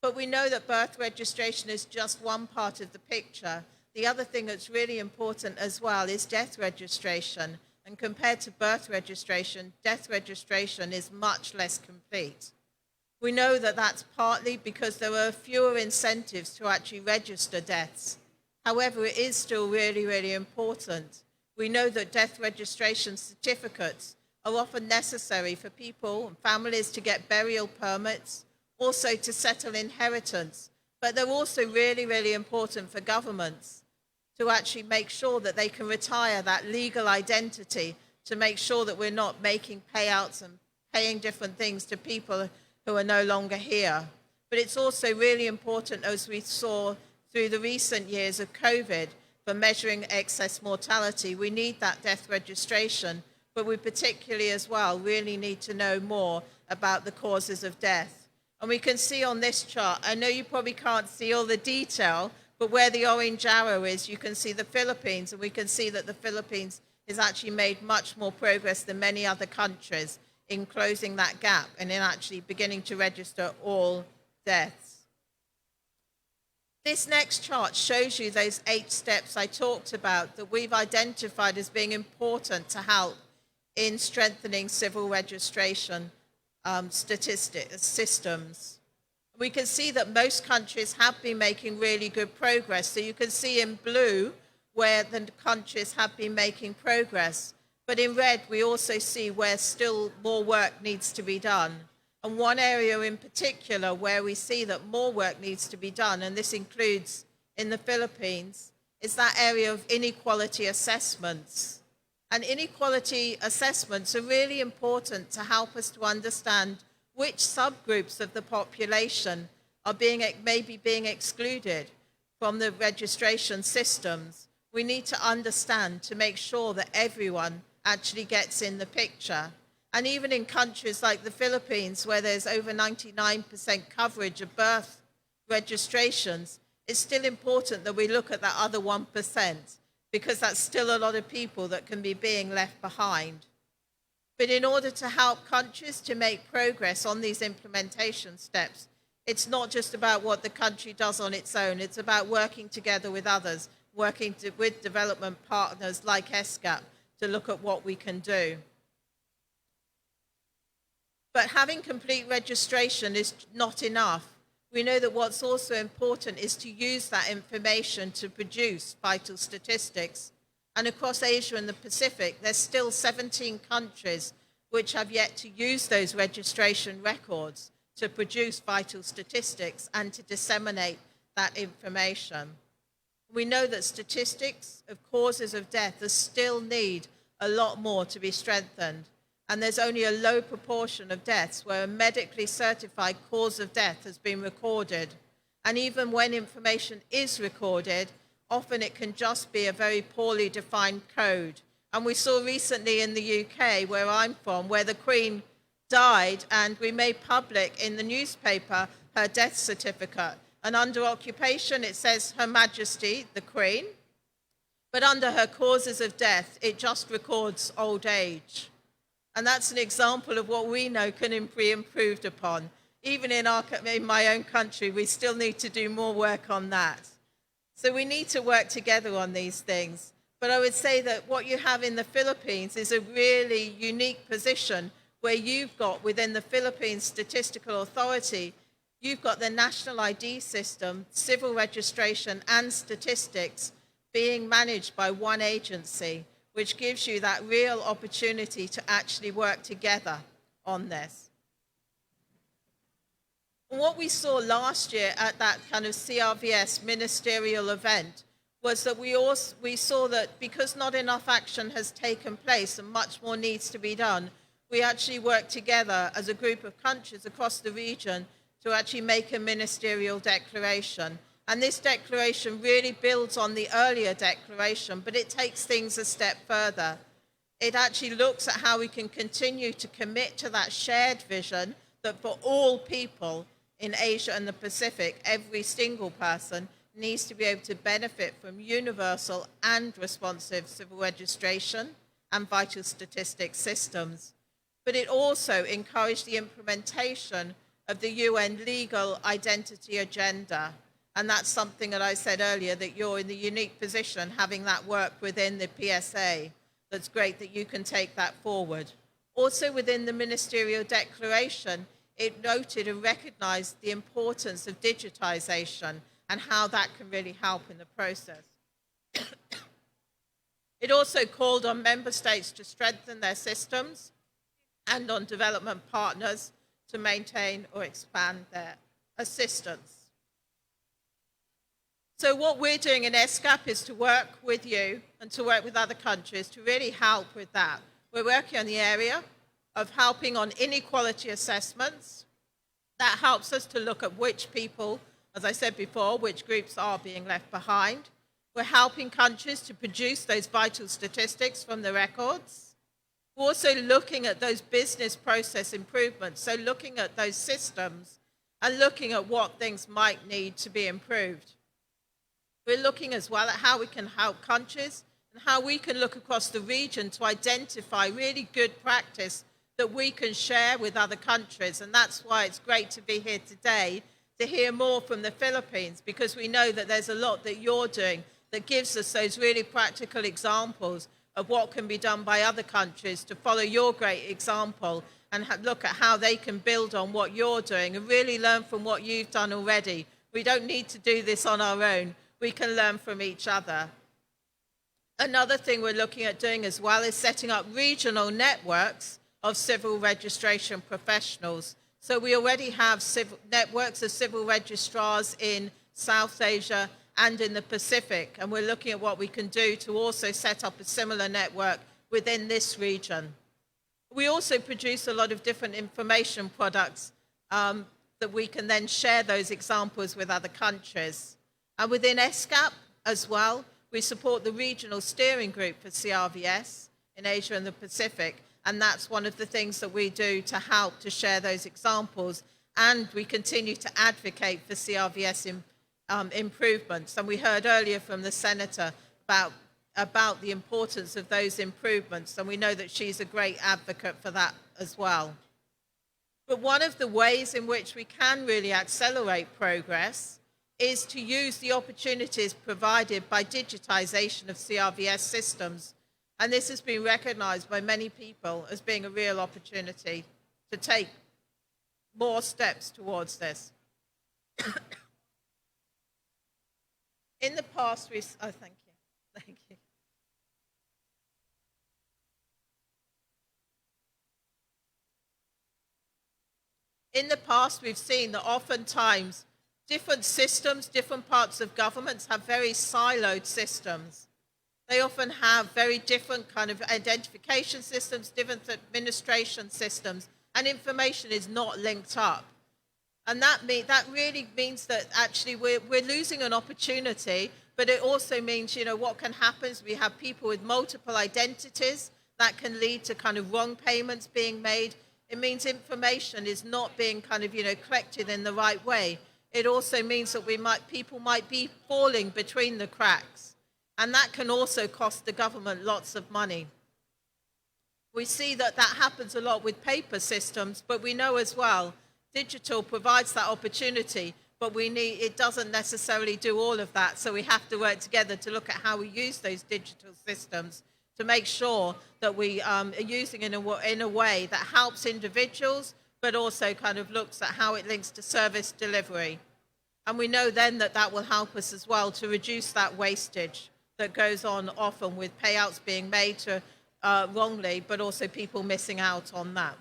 But we know that birth registration is just one part of the picture. The other thing that's really important as well is death registration. And compared to birth registration, death registration is much less complete. We know that that's partly because there are fewer incentives to actually register deaths. However, it is still really, really important. We know that death registration certificates are often necessary for people and families to get burial permits, also to settle inheritance. But they're also really, really important for governments to actually make sure that they can retire that legal identity, to make sure that we're not making payouts and paying different things to people who are no longer here. But it's also really important, as we saw through the recent years of COVID, for measuring excess mortality. We need that death registration, but we particularly as well really need to know more about the causes of death. And we can see on this chart, I know you probably can't see all the detail, but where the orange arrow is, you can see the Philippines, and we can see that the Philippines has actually made much more progress than many other countries in closing that gap and in actually beginning to register all deaths. This next chart shows you those 8 steps I talked about that we've identified as being important to help in strengthening civil registration systems. We can see that most countries have been making really good progress. So you can see in blue where the countries have been making progress. But in red, we also see where still more work needs to be done. And one area in particular where we see that more work needs to be done, and this includes in the Philippines, is that area of inequality assessments. And inequality assessments are really important to help us to understand which subgroups of the population are maybe being excluded from the registration systems. We need to understand to make sure that everyone actually gets in the picture. And even in countries like the Philippines, where there's over 99% coverage of birth registrations, it's still important that we look at that other 1%, because that's still a lot of people that can be being left behind. But in order to help countries to make progress on these implementation steps, it's not just about what the country does on its own, it's about working together with others, working with development partners like ESCAP to look at what we can do. But having complete registration is not enough. We know that what's also important is to use that information to produce vital statistics. And across Asia and the Pacific, there's still 17 countries which have yet to use those registration records to produce vital statistics and to disseminate that information. We know that statistics of causes of death still need a lot more to be strengthened. And there's only a low proportion of deaths where a medically certified cause of death has been recorded. And even when information is recorded, often it can just be a very poorly defined code. And we saw recently in the UK, where I'm from, where the Queen died, and we made public in the newspaper her death certificate. And under occupation, it says Her Majesty, the Queen. But under her causes of death, it just records old age. And that's an example of what we know can be improved upon. Even in my own country, we still need to do more work on that. So we need to work together on these things. But I would say that what you have in the Philippines is a really unique position where you've got within the Philippines Statistical Authority, you've got the national ID system, civil registration and statistics being managed by one agency, which gives you that real opportunity to actually work together on this. And what we saw last year at that kind of CRVS ministerial event was that we saw that because not enough action has taken place and much more needs to be done, we actually worked together as a group of countries across the region to actually make a ministerial declaration. And this declaration really builds on the earlier declaration, but it takes things a step further. It actually looks at how we can continue to commit to that shared vision that for all people in Asia and the Pacific, every single person needs to be able to benefit from universal and responsive civil registration and vital statistics systems. But it also encouraged the implementation of the UN Legal Identity Agenda. And that's something that I said earlier, that you're in the unique position having that work within the PSA. That's great that you can take that forward. Also within the ministerial declaration, it noted and recognized the importance of digitization and how that can really help in the process. It also called on member states to strengthen their systems and on development partners to maintain or expand their assistance. So what we're doing in ESCAP is to work with you and to work with other countries to really help with that. We're working on the area of helping on inequality assessments. That helps us to look at which people, as I said before, which groups are being left behind. We're helping countries to produce those vital statistics from the records. We're also looking at those business process improvements, so looking at those systems and looking at what things might need to be improved. We're looking as well at how we can help countries and how we can look across the region to identify really good practice that we can share with other countries. And that's why it's great to be here today to hear more from the Philippines, because we know that there's a lot that you're doing that gives us those really practical examples of what can be done by other countries to follow your great example and look at how they can build on what you're doing and really learn from what you've done already. We don't need to do this on our own. We can learn from each other. Another thing we're looking at doing as well is setting up regional networks of civil registration professionals. So we already have networks of civil registrars in South Asia and in the Pacific, and we're looking at what we can do to also set up a similar network within this region. We also produce a lot of different information products that we can then share those examples with other countries. And within ESCAP as well, we support the regional steering group for CRVS in Asia and the Pacific. And that's one of the things that we do to help to share those examples. And we continue to advocate for CRVS improvements. And we heard earlier from the Senator about the importance of those improvements. And we know that she's a great advocate for that as well. But one of the ways in which we can really accelerate progress is to use the opportunities provided by digitization of CRVS systems. And this has been recognized by many people as being a real opportunity to take more steps towards this. In the past, thank you. In the past, we've seen that oftentimes different systems, different parts of governments have very siloed systems. They often have very different kind of identification systems, different administration systems, and information is not linked up. And that really means that actually we're losing an opportunity, but it also means, what can happen is we have people with multiple identities that can lead to kind of wrong payments being made. It means information is not being kind of, collected in the right way. It also means that people might be falling between the cracks. And that can also cost the government lots of money. We see that happens a lot with paper systems, but we know as well digital provides that opportunity, but it doesn't necessarily do all of that. So we have to work together to look at how we use those digital systems to make sure that we are using it in a way that helps individuals, but also kind of looks at how it links to service delivery. And we know then that will help us as well to reduce that wastage that goes on often with payouts being made to wrongly, but also people missing out on that,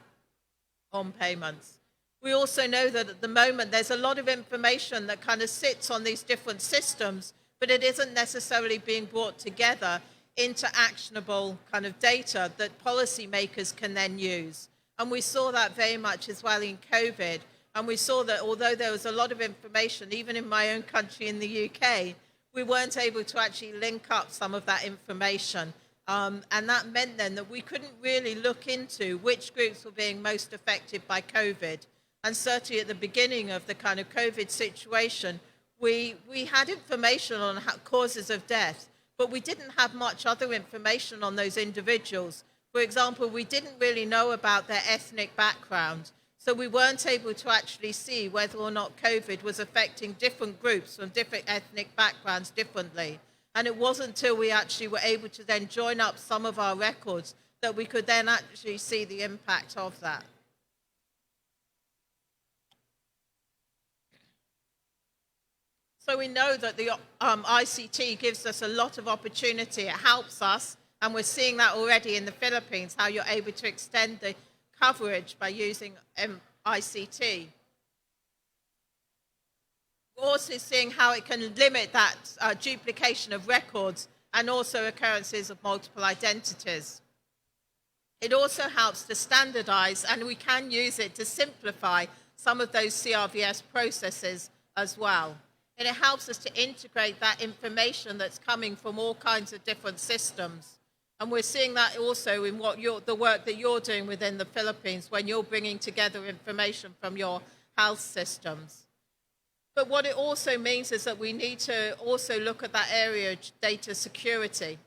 on payments. We also know that at the moment there's a lot of information that kind of sits on these different systems, but it isn't necessarily being brought together into actionable kind of data that policymakers can then use. And we saw that very much as well in COVID. And we saw that although there was a lot of information, even in my own country in the UK, we weren't able to actually link up some of that information. And that meant then that we couldn't really look into which groups were being most affected by COVID. And certainly at the beginning of the kind of COVID situation, we had information on causes of death, but we didn't have much other information on those individuals. For example, we didn't really know about their ethnic background. So we weren't able to actually see whether or not COVID was affecting different groups from different ethnic backgrounds differently. And it wasn't until we actually were able to then join up some of our records that we could then actually see the impact of that. So we know that the ICT gives us a lot of opportunity. It helps us, and we're seeing that already in the Philippines, how you're able to extend the coverage by using ICT. We're also seeing how it can limit that duplication of records and also occurrences of multiple identities. It also helps to standardize, and we can use it to simplify some of those CRVS processes as well. And it helps us to integrate that information that's coming from all kinds of different systems. And we're seeing that also in the work that you're doing within the Philippines when you're bringing together information from your health systems. But what it also means is that we need to also look at that area of data security.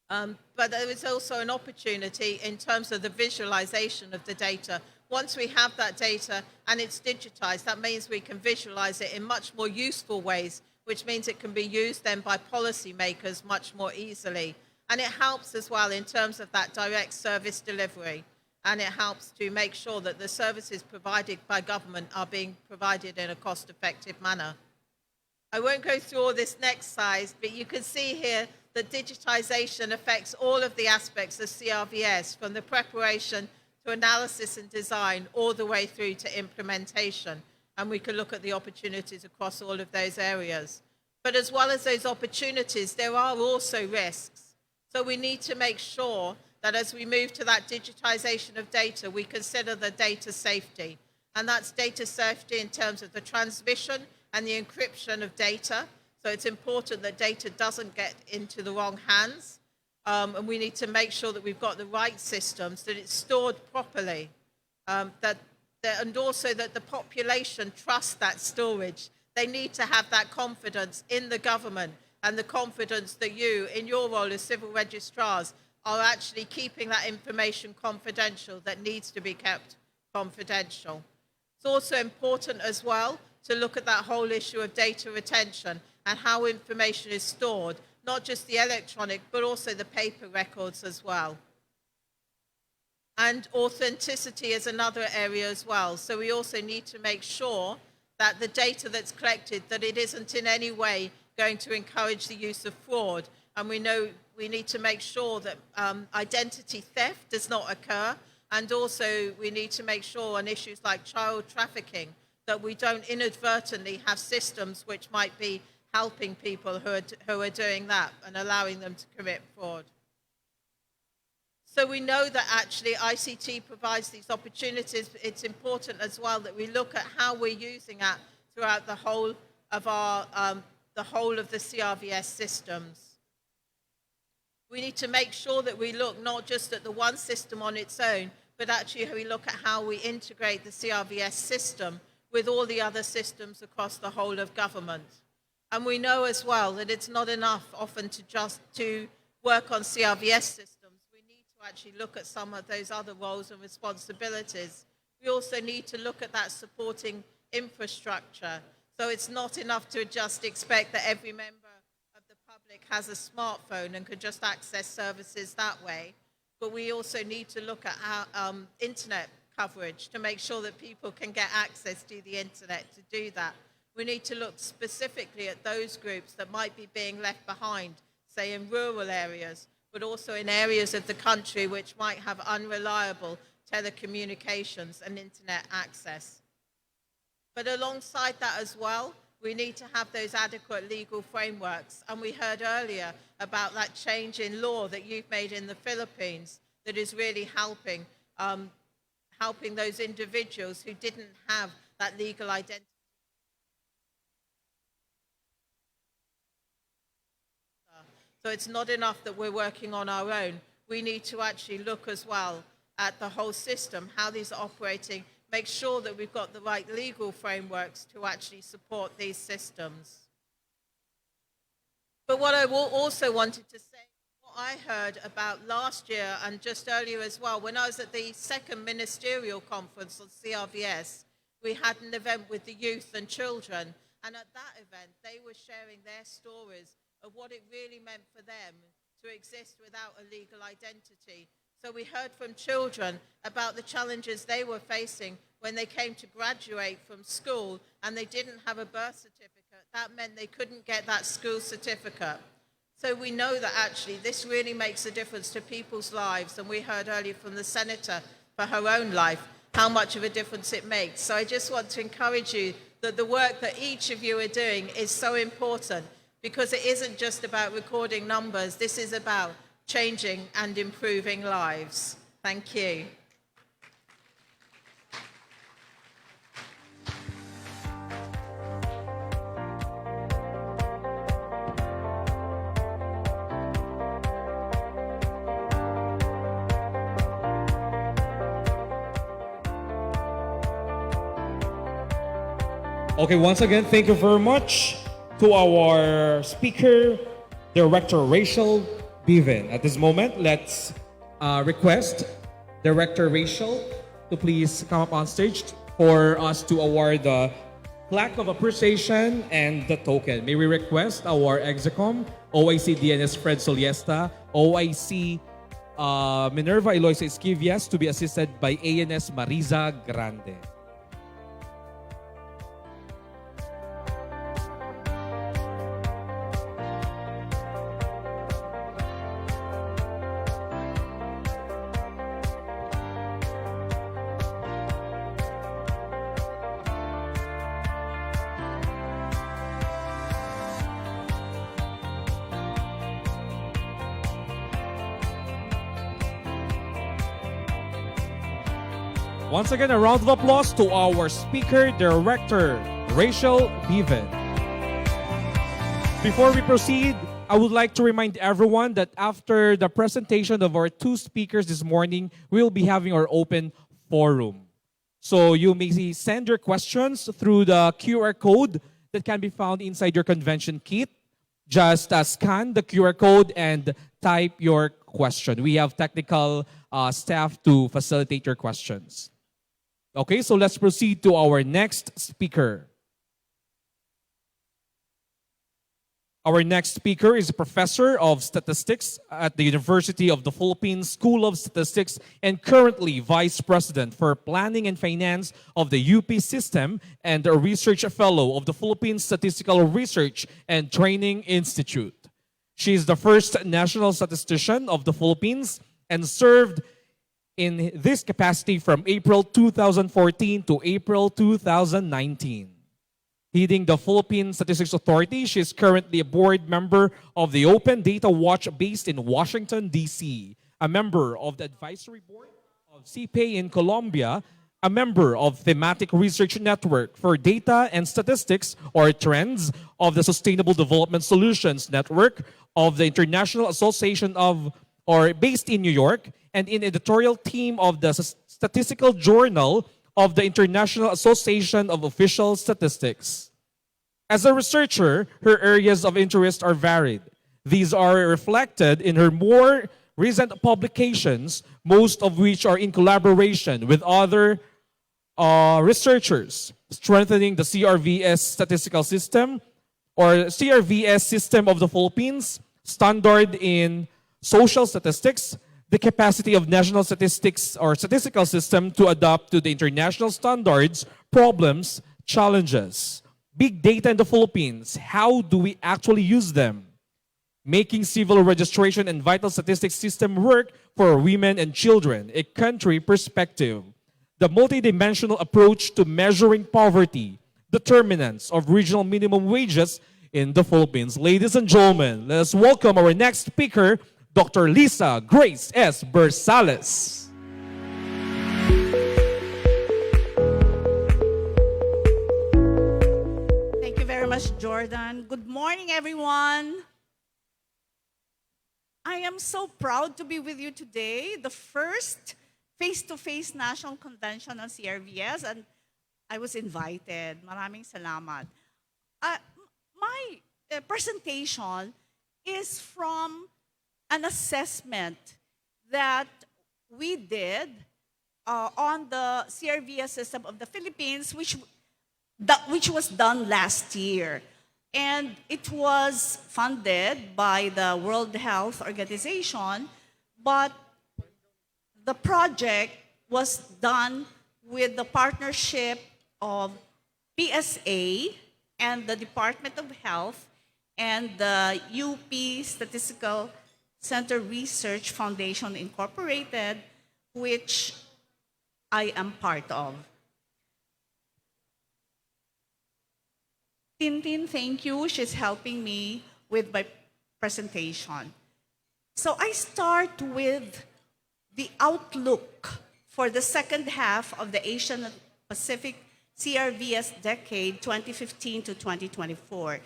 But there is also an opportunity in terms of the visualization of the data. Once we have that data and it's digitized, that means we can visualize it in much more useful ways, which means it can be used then by policymakers much more easily. And it helps as well in terms of that direct service delivery. And it helps to make sure that the services provided by government are being provided in a cost-effective manner. I won't go through all this next slide, but you can see here that digitization affects all of the aspects of CRVS, from the preparation to analysis and design, all the way through to implementation. And we can look at the opportunities across all of those areas. But as well as those opportunities, there are also risks. So we need to make sure that as we move to that digitization of data, we consider the data safety. And that's data safety in terms of the transmission and the encryption of data. So it's important that data doesn't get into the wrong hands. And we need to make sure that we've got the right systems, that it's stored properly, and also that the population trusts that storage. They need to have that confidence in the government and the confidence that you, in your role as civil registrars, are actually keeping that information confidential that needs to be kept confidential. It's also important as well to look at that whole issue of data retention and how information is stored, not just the electronic, but also the paper records as well. And authenticity is another area as well. So we also need to make sure that the data that's collected, that it isn't in any way going to encourage the use of fraud. And we know we need to make sure that identity theft does not occur. And also we need to make sure on issues like child trafficking that we don't inadvertently have systems which might be helping people who are doing that and allowing them to commit fraud. So we know that actually ICT provides these opportunities. It's important as well that we look at how we're using that throughout the whole of the CRVS systems. We need to make sure that we look not just at the one system on its own, but actually we look at how we integrate the CRVS system with all the other systems across the whole of government. And we know as well that it's not enough often to work on CRVS systems. We need to actually look at some of those other roles and responsibilities. We also need to look at that supporting infrastructure. So it's not enough to just expect that every member of the public has a smartphone and could just access services that way. But we also need to look at our internet coverage to make sure that people can get access to the internet to do that. We need to look specifically at those groups that might be being left behind, say in rural areas, but also in areas of the country which might have unreliable telecommunications and internet access. But alongside that as well, we need to have those adequate legal frameworks. And we heard earlier about that change in law that you've made in the Philippines that is really helping those individuals who didn't have that legal identity. So it's not enough that we're working on our own. We need to actually look as well at the whole system, how these are operating, make sure that we've got the right legal frameworks to actually support these systems. But what I also wanted to say, what I heard about last year and just earlier as well, when I was at the second ministerial conference on CRVS, we had an event with the youth and children. And at that event, they were sharing their stories of what it really meant for them to exist without a legal identity. So we heard from children about the challenges they were facing when they came to graduate from school and they didn't have a birth certificate. That meant they couldn't get that school certificate. So we know that actually this really makes a difference to people's lives. And we heard earlier from the Senator for her own life, how much of a difference it makes. So I just want to encourage you that the work that each of you are doing is so important, because it isn't just about recording numbers. This is about changing and improving lives. Thank you. Okay, once again, thank you very much to our speaker, Director Rachel Bevan. At this moment, let's request Director Rachel to please come up on stage for us to award the plaque of appreciation and the token. May we request our Execom, OIC DNS Fred Soliesta, OIC Minerva Eloisa Esquivias to be assisted by ANS Mariza Grande. Once again, a round of applause to our speaker, Director Rachel Bevan. Before we proceed, I would like to remind everyone that after the presentation of our two speakers this morning, we'll be having our open forum. So you may send your questions through the QR code that can be found inside your convention kit. Just scan the QR code and type your question. We have technical staff to facilitate your questions. Okay, so let's proceed to our next speaker. Our next speaker is a professor of statistics at the University of the Philippines School of Statistics and currently vice president for planning and finance of the UP system and a research fellow of the Philippine Statistical Research and Training Institute. She is the first national statistician of the Philippines and served in this capacity from April 2014 to April 2019. Heading the Philippine Statistics Authority, she is currently a board member of the Open Data Watch based in Washington, D.C., a member of the advisory board of CPA in Colombia, a member of Thematic Research Network for Data and Statistics or Trends of the Sustainable Development Solutions Network of the International Association of, or based in New York, and in editorial team of the Statistical Journal of the International Association of Official Statistics. As a researcher, her areas of interest are varied. These are reflected in her more recent publications, most of which are in collaboration with other researchers, strengthening the CRVS statistical system or CRVS system of the Philippines, standard in social statistics, the capacity of national statistics or statistical system to adapt to the international standards, problems, challenges. Big data in the Philippines, how do we actually use them? Making civil registration and vital statistics system work for women and children, a country perspective. The multidimensional approach to measuring poverty, determinants of regional minimum wages in the Philippines. Ladies and gentlemen, let us welcome our next speaker, Dr. Lisa Grace S. Bersales. Thank you very much, Jordan. Good morning, everyone. I am so proud to be with you today, the first face-to-face national convention on CRVS, and I was invited. Maraming salamat. My presentation is from an assessment that we did on the CRVS system of the Philippines, which was done last year. And it was funded by the World Health Organization, but the project was done with the partnership of PSA and the Department of Health and the UP Statistical Center Research Foundation Incorporated, which I am part of. Tintin, thank you. She's helping me with my presentation. So I start with the outlook for the second half of the Asian Pacific CRVS decade 2015 to 2024.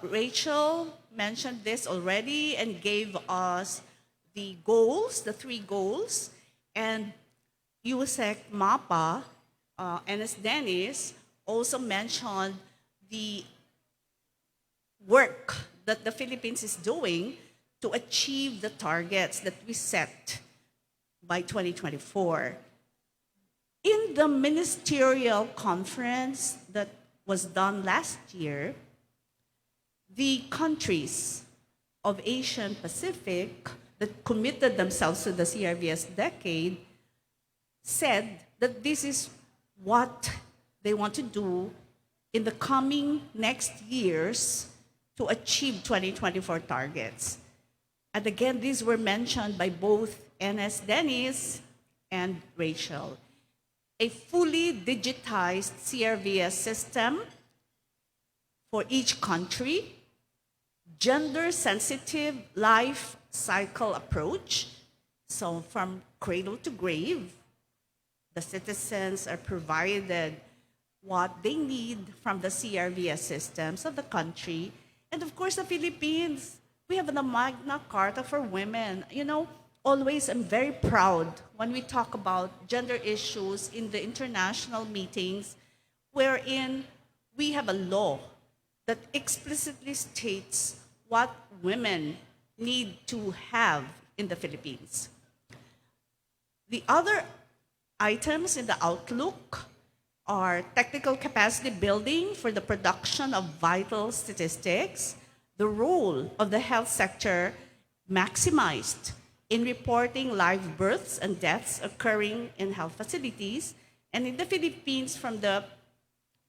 Rachel mentioned this already and gave us the goals, the three goals, and USEC MAPA, NS Dennis also mentioned the work that the Philippines is doing to achieve the targets that we set by 2024. In the ministerial conference that was done last year, the countries of Asian Pacific that committed themselves to the CRVS decade said that this is what they want to do in the coming next years to achieve 2024 targets. And again, these were mentioned by both NS Dennis and Rachel. A fully digitized CRVS system for each country, gender-sensitive life cycle approach, so from cradle to grave, the citizens are provided what they need from the CRVS systems of the country. And of course, the Philippines, we have the Magna Carta for women. You know, always I'm very proud when we talk about gender issues in the international meetings wherein we have a law that explicitly states what women need to have in the Philippines. The other items in the outlook are technical capacity building for the production of vital statistics, the role of the health sector maximized in reporting live births and deaths occurring in health facilities, and in the Philippines from the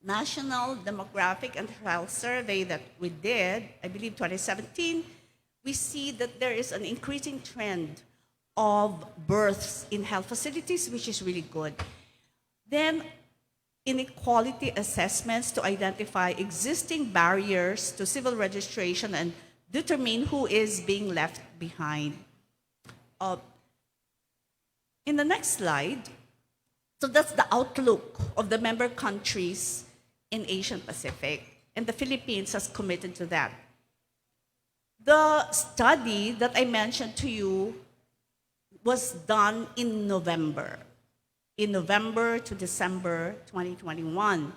National Demographic and Health Survey that we did, I believe 2017, we see that there is an increasing trend of births in health facilities, which is really good. Then, inequality assessments to identify existing barriers to civil registration and determine who is being left behind. In the next slide, so that's the outlook of the member countries in Asian Pacific, and the Philippines has committed to that. The study that I mentioned to you was done in November to December 2021.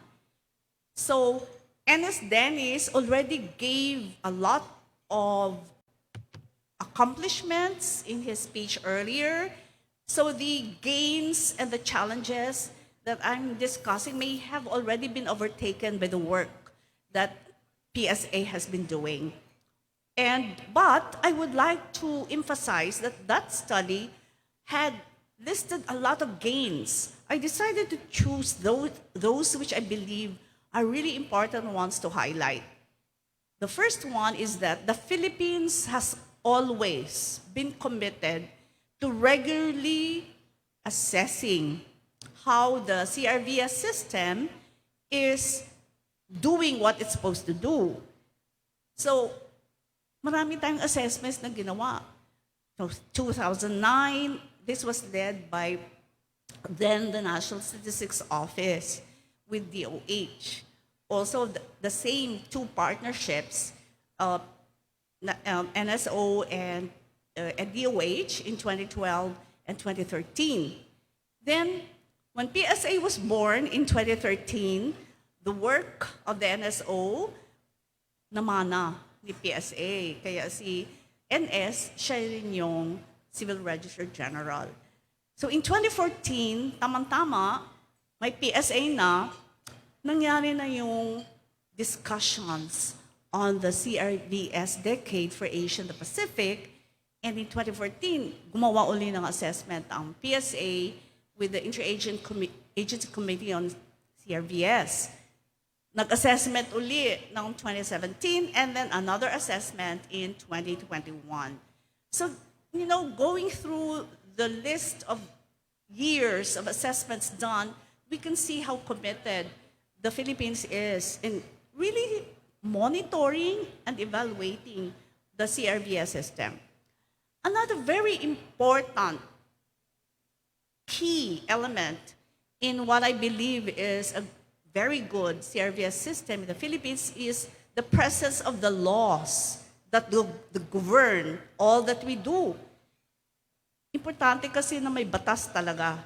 So NS Dennis already gave a lot of accomplishments in his speech earlier. So the gains and the challenges that I'm discussing may have already been overtaken by the work that PSA has been doing. But I would like to emphasize that that study had listed a lot of gains. I decided to choose those which I believe are really important ones to highlight. The first one is that the Philippines has always been committed to regularly assessing how the CRVS system is doing what it's supposed to do. So, marami tayong assessments na ginawa. So, 2009, this was led by then the National Statistics Office with DOH. Also, the same two partnerships, NSO and DOH in 2012 and 2013. Then, when PSA was born in 2013, the work of the NSO namana ni PSA. Kaya si NS, siya rin yung Civil Registrar General. So in 2014, tamang-tama, may PSA na, nangyari na yung discussions on the CRVS decade for Asia and the Pacific. And in 2014, gumawa uli ng assessment ang PSA with the Interagency Committee on CRVS. Nag-assessment uli ng 2017 and then another assessment in 2021. So, you know, going through the list of years of assessments done, we can see how committed the Philippines is in really monitoring and evaluating the CRVS system. Another very important key element in what I believe is a very good CRVS system in the Philippines is the presence of the laws that govern all that we do. Importante kasi na may batas talaga.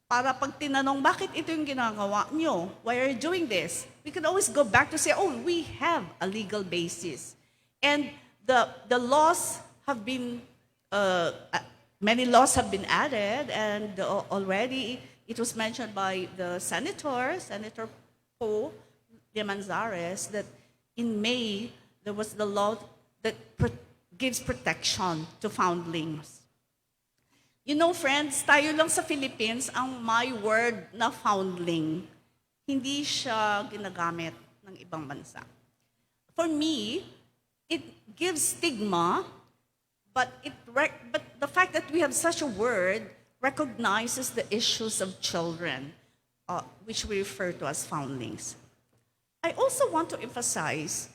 Para pag tinanong, bakit ito yung ginagawa nyo? Why are you doing this? We can always go back to say, oh, we have a legal basis. And the laws have been, many laws have been added, and already it was mentioned by the Senator Poe de Manzares, that in May, there was the law that gives protection to foundlings. You know, friends, tayo lang sa Philippines ang my word na foundling. Hindi siya ginagamit ng ibang bansa. For me, it gives stigma, but the fact that we have such a word recognizes the issues of children, which we refer to as foundlings. I also want to emphasize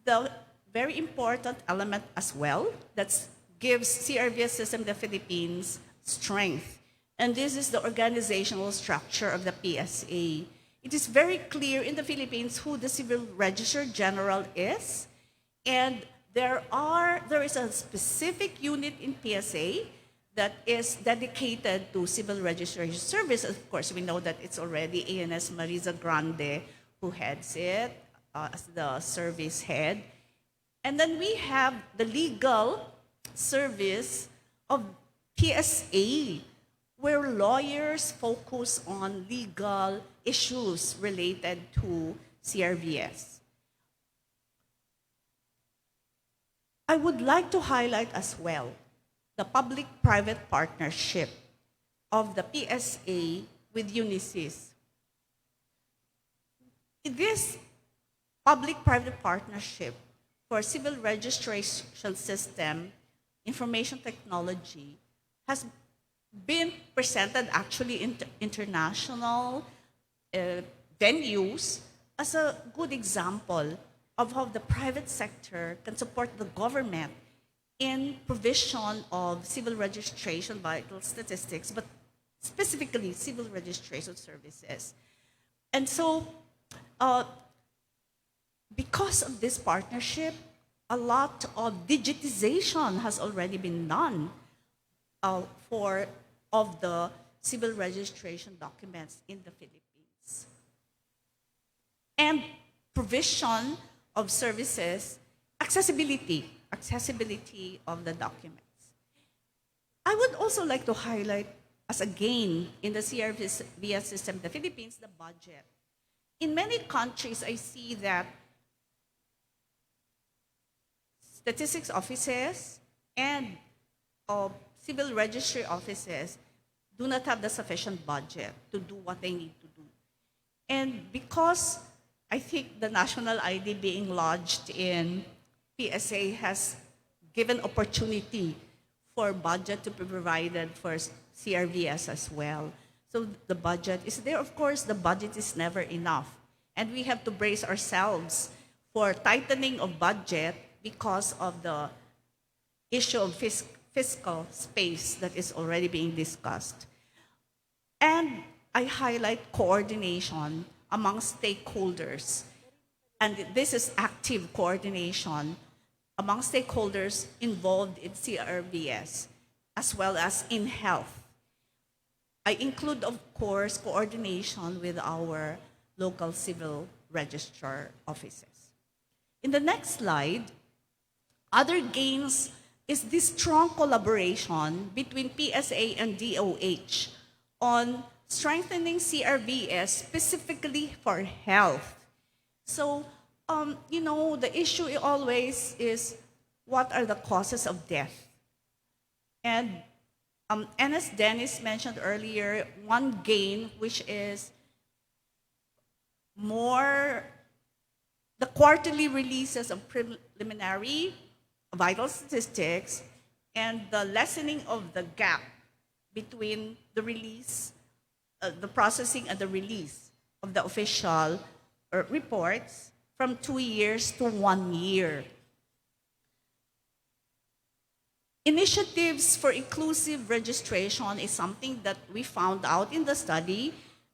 the very important element as well that gives CRVS system in the Philippines strength. And this is the organizational structure of the PSA. It is very clear in the Philippines who the Civil Registrar General is. And there is a specific unit in PSA that is dedicated to civil registration service. Of course, we know that it's already ANS Marisa Grande who heads it as the service head. And then we have the legal service of PSA, where lawyers focus on legal issues related to CRVS. I would like to highlight as well the public-private partnership of the PSA with Unisys. This public-private partnership for civil registration system, information technology, has been presented actually in international venues as a good example of how the private sector can support the government in provision of civil registration vital statistics, but specifically civil registration services. And so, because of this partnership, a lot of digitization has already been done of the civil registration documents in the Philippines. And provision of services, accessibility of the documents. I would also like to highlight as a gain in the CRVS system, the Philippines, the budget. In many countries, I see that statistics offices and civil registry offices do not have the sufficient budget to do what they need to do. And because I think the national ID being lodged in PSA has given opportunity for budget to be provided for CRVS as well. So the budget is there. Of course, the budget is never enough. And we have to brace ourselves for tightening of budget because of the issue of fiscal space that is already being discussed. And I highlight coordination among stakeholders. And this is active coordination among stakeholders involved in CRVS, as well as in health. I include, of course, coordination with our local civil registrar offices. In the next slide, other gains is this strong collaboration between PSA and DOH on strengthening CRVS specifically for health. So, the issue always is what are the causes of death? And as Dennis mentioned earlier, one gain, which is more the quarterly releases of preliminary vital statistics and the lessening of the gap between the release, the processing and the release of the official reports from 2 years to 1 year. Initiatives for inclusive registration is something that we found out in the study,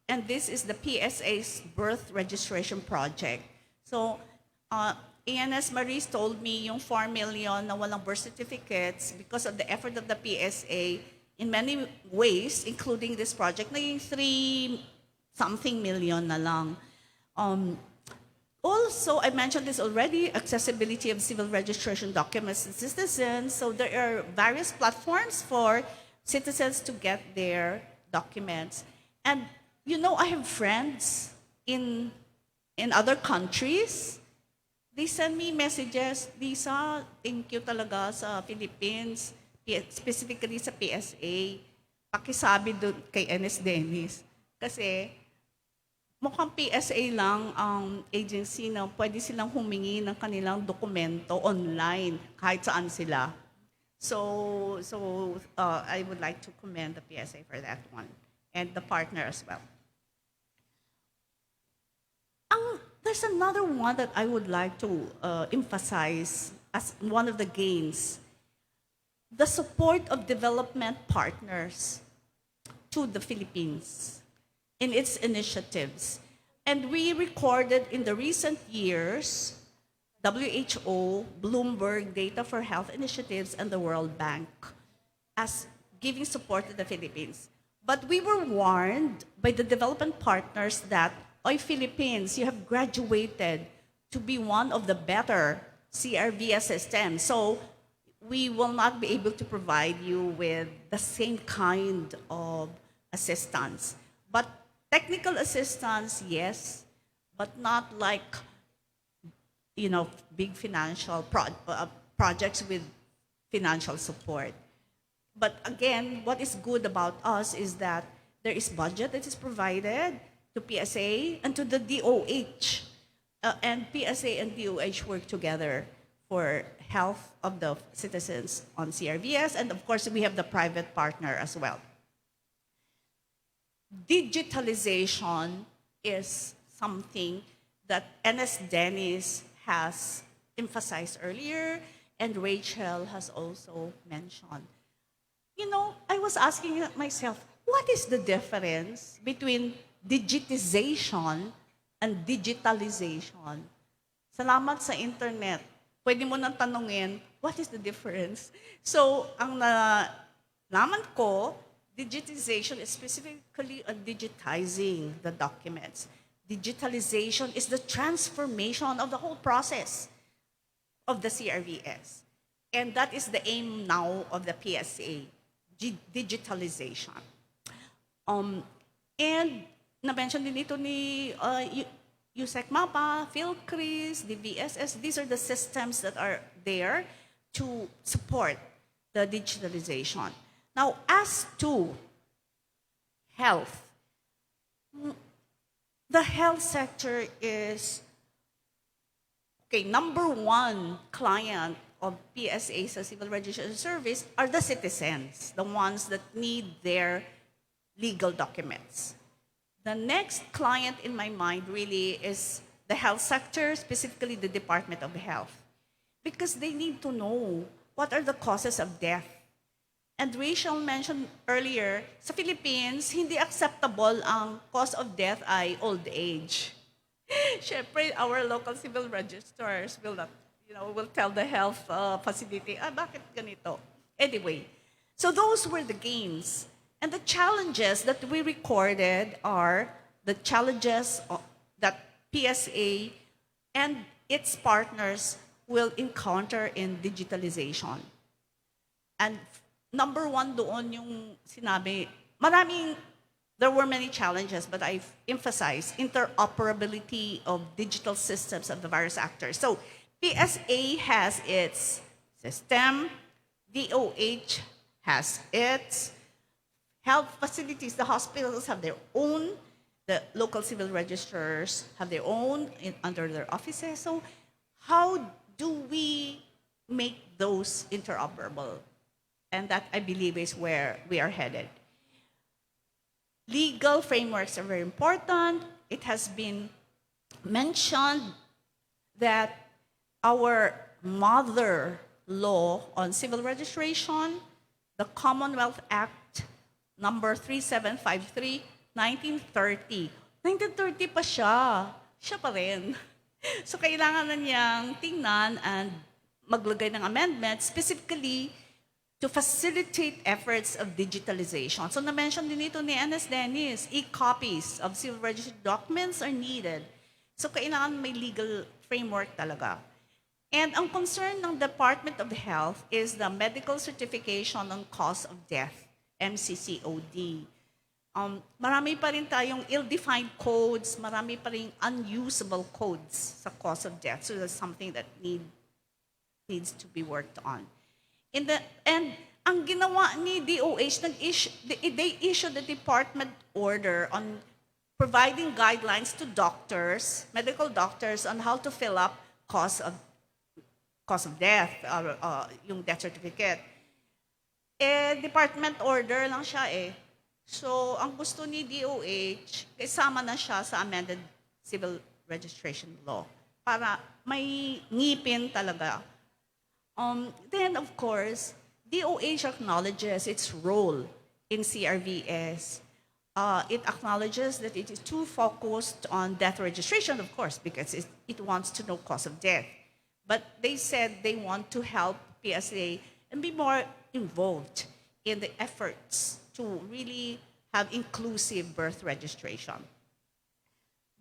and this is the PSA's birth registration project. So, ANS Maris told me yung 4 million na walang birth certificates because of the effort of the PSA in many ways, including this project, naging 3-something million na lang. Also, I mentioned this already, accessibility of civil registration documents to citizens. So there are various platforms for citizens to get their documents. And, you know, I have friends in other countries. They send me messages, Lisa, thank you talaga sa Philippines, specifically sa PSA. Pakisabi doon kay NS Dennis. Kasi mukhang PSA lang ang agency na pwede silang humingi ng kanilang dokumento online kahit saan sila. So I would like to commend the PSA for that one and the partner as well. There's another one that I would like to emphasize as one of the gains. The support of development partners to the Philippines in its initiatives. And we recorded in the recent years, WHO, Bloomberg Data for Health Initiatives, and the World Bank as giving support to the Philippines. But we were warned by the development partners that, Oy, Philippines, you have graduated to be one of the better CRVS systems. So we will not be able to provide you with the same kind of assistance. But technical assistance, yes, but not like, you know, big financial projects with financial support. But again, what is good about us is that there is budget that is provided to PSA and to the DOH. And PSA and DOH work together for health of the citizens on CRVS. And of course, we have the private partner as well. Digitalization is something that NS Dennis has emphasized earlier and Rachel has also mentioned. You know, I was asking myself, what is the difference between digitization and digitalization? Salamat sa internet. Pwede mo nang tanungin, what is the difference? So, ang nalaman ko, digitization is specifically on digitizing the documents. Digitalization is the transformation of the whole process of the CRVS. And that is the aim now of the PSA, digitalization. And na-mention din ito ni USEC MAPA, PhilCris, the VSS. These are the systems that are there to support the digitalization. Now, as to health, the health sector is, number one client of PSA sa Civil Registration Service are the citizens, the ones that need their legal documents. The next client in my mind really is the health sector, specifically the Department of Health, because they need to know what are the causes of death. And Rachel mentioned earlier, sa Philippines, hindi acceptable ang cause of death ay old age. Siyempre, our local civil registrars will not, will tell the health facility, bakit ganito? Anyway, so those were the gains. And the challenges that we recorded are the challenges that PSA and its partners will encounter in digitalization. And number one doon yung sinabi, there were many challenges, but I've emphasized interoperability of digital systems of the various actors. So PSA has its system, DOH has its, health facilities, the hospitals have their own, the local civil registrars have their own under their offices. So how do we make those interoperable? And that, I believe, is where we are headed. legal frameworks are very important. It has been mentioned that our mother law on civil registration, the Commonwealth Act number 3753, 1930. 1930 pa siya. Siya pa rin. So kailangan na niyang tingnan and maglagay ng amendment specifically to facilitate efforts of digitalization. So na-mention din ito ni Ernest Dennis, e-copies of civil registry documents are needed. So kailangan may legal framework talaga. And ang concern ng Department of Health is the Medical Certification on Cause of Death, MCCOD. Marami pa rin tayong ill-defined codes, marami pa rin unusable codes sa cause of death. So that's something that needs to be worked on. And ang ginawa ni DOH, they issued the department order on providing guidelines to doctors, medical doctors, on how to fill up cause of death, yung death certificate. Department order lang siya eh. So, ang gusto ni DOH, isama na siya sa amended civil registration law para may ngipin talaga. Then, of course, DOH acknowledges its role in CRVS. It acknowledges that it is too focused on death registration, of course, because it wants to know cause of death. But they said they want to help PSA and be more involved in the efforts to really have inclusive birth registration.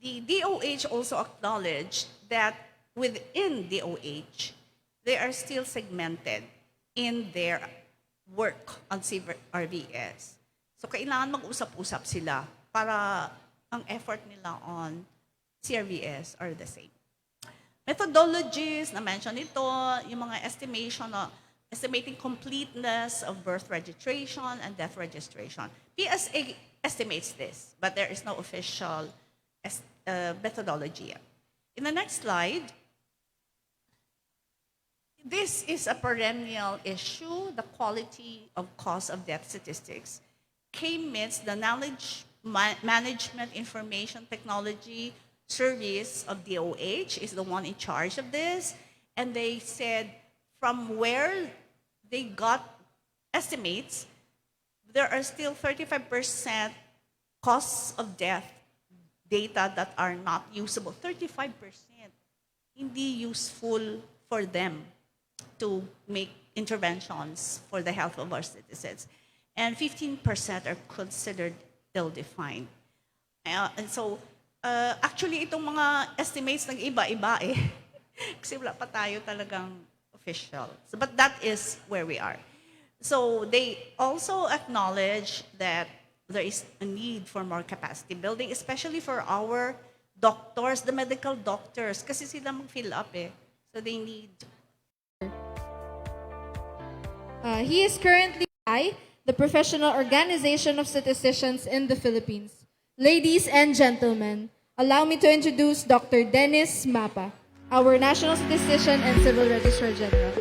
The DOH also acknowledged that within DOH, they are still segmented in their work on CRVS. So kailangan mag-usap-usap sila para ang effort nila on CRVS are the same. Methodologies, na-mention ito, yung mga estimating completeness of birth registration and death registration. PSA estimates this, but there is no official methodology yet. In the next slide, this is a perennial issue, the quality of cause of death statistics. KMITS, the Knowledge Management Information Technology Service of DOH, is the one in charge of this, and they said from where they got estimates, there are still 35% cause of death data that are not usable. 35% hindi useful for them to make interventions for the health of our citizens. And 15% are considered ill-defined. And so, actually, itong mga estimates nag-iba-iba eh. Kasi wala pa tayo talagang official. So, but that is where we are. So they also acknowledge that there is a need for more capacity building, especially for our doctors, the medical doctors, kasi sila mag-fill up eh. So they need. He is currently the Professional Organization of Statisticians in the Philippines. Ladies and gentlemen, allow me to introduce Dr. Dennis Mapa, our National Statistician and Civil Registrar General.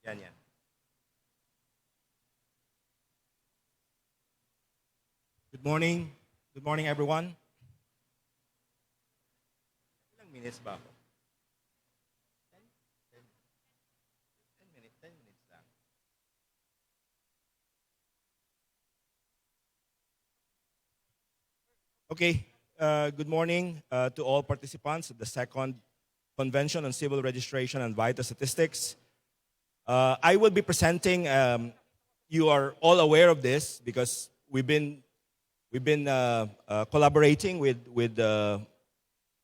Yan. Good morning. Good morning, everyone. Ilang minutes ba ako? 10 minutes lang. Okay. Good morning to all participants at the second Convention on Civil Registration and Vital Statistics. I will be presenting you are all aware of this because we've been collaborating with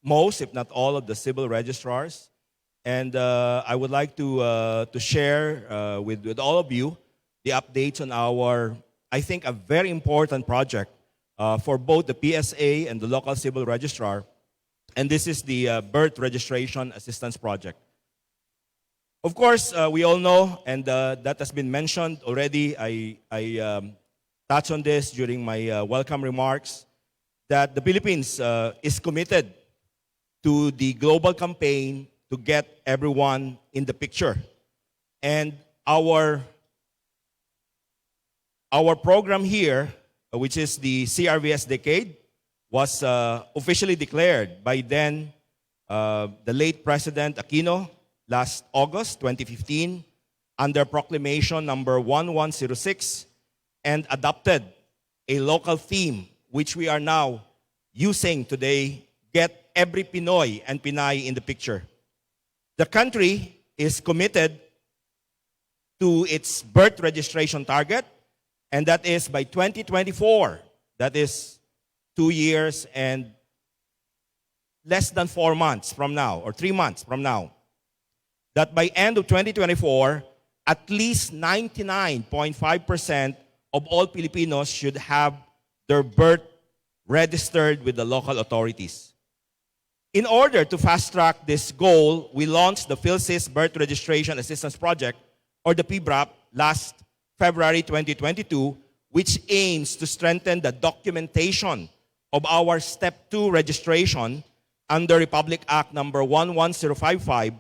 most, if not all, of the civil registrars, and I would like to share with all of you the updates on our, I think, a very important project for both the PSA and the local civil registrar, and this is the Birth Registration Assistance Project. Of course, we all know, and that has been mentioned already. I touched on this during my welcome remarks, that the Philippines is committed to the global campaign to get everyone in the picture. And our program here, which is the CRVS Decade, was officially declared by then the late President Aquino last August 2015 under Proclamation number 1106, and adopted a local theme which we are now using today, Get Every Pinoy and Pinay in the Picture. The country is committed to its birth registration target, and that is by 2024. That is 2 years and less than 4 months from now, or 3 months from now. That by end of 2024, at least 99.5% of all Filipinos should have their birth registered with the local authorities. In order to fast-track this goal, we launched the PhilSys Birth Registration Assistance Project, or the PBRAP, last February 2022, which aims to strengthen the documentation of our Step 2 registration under Republic Act number 11055,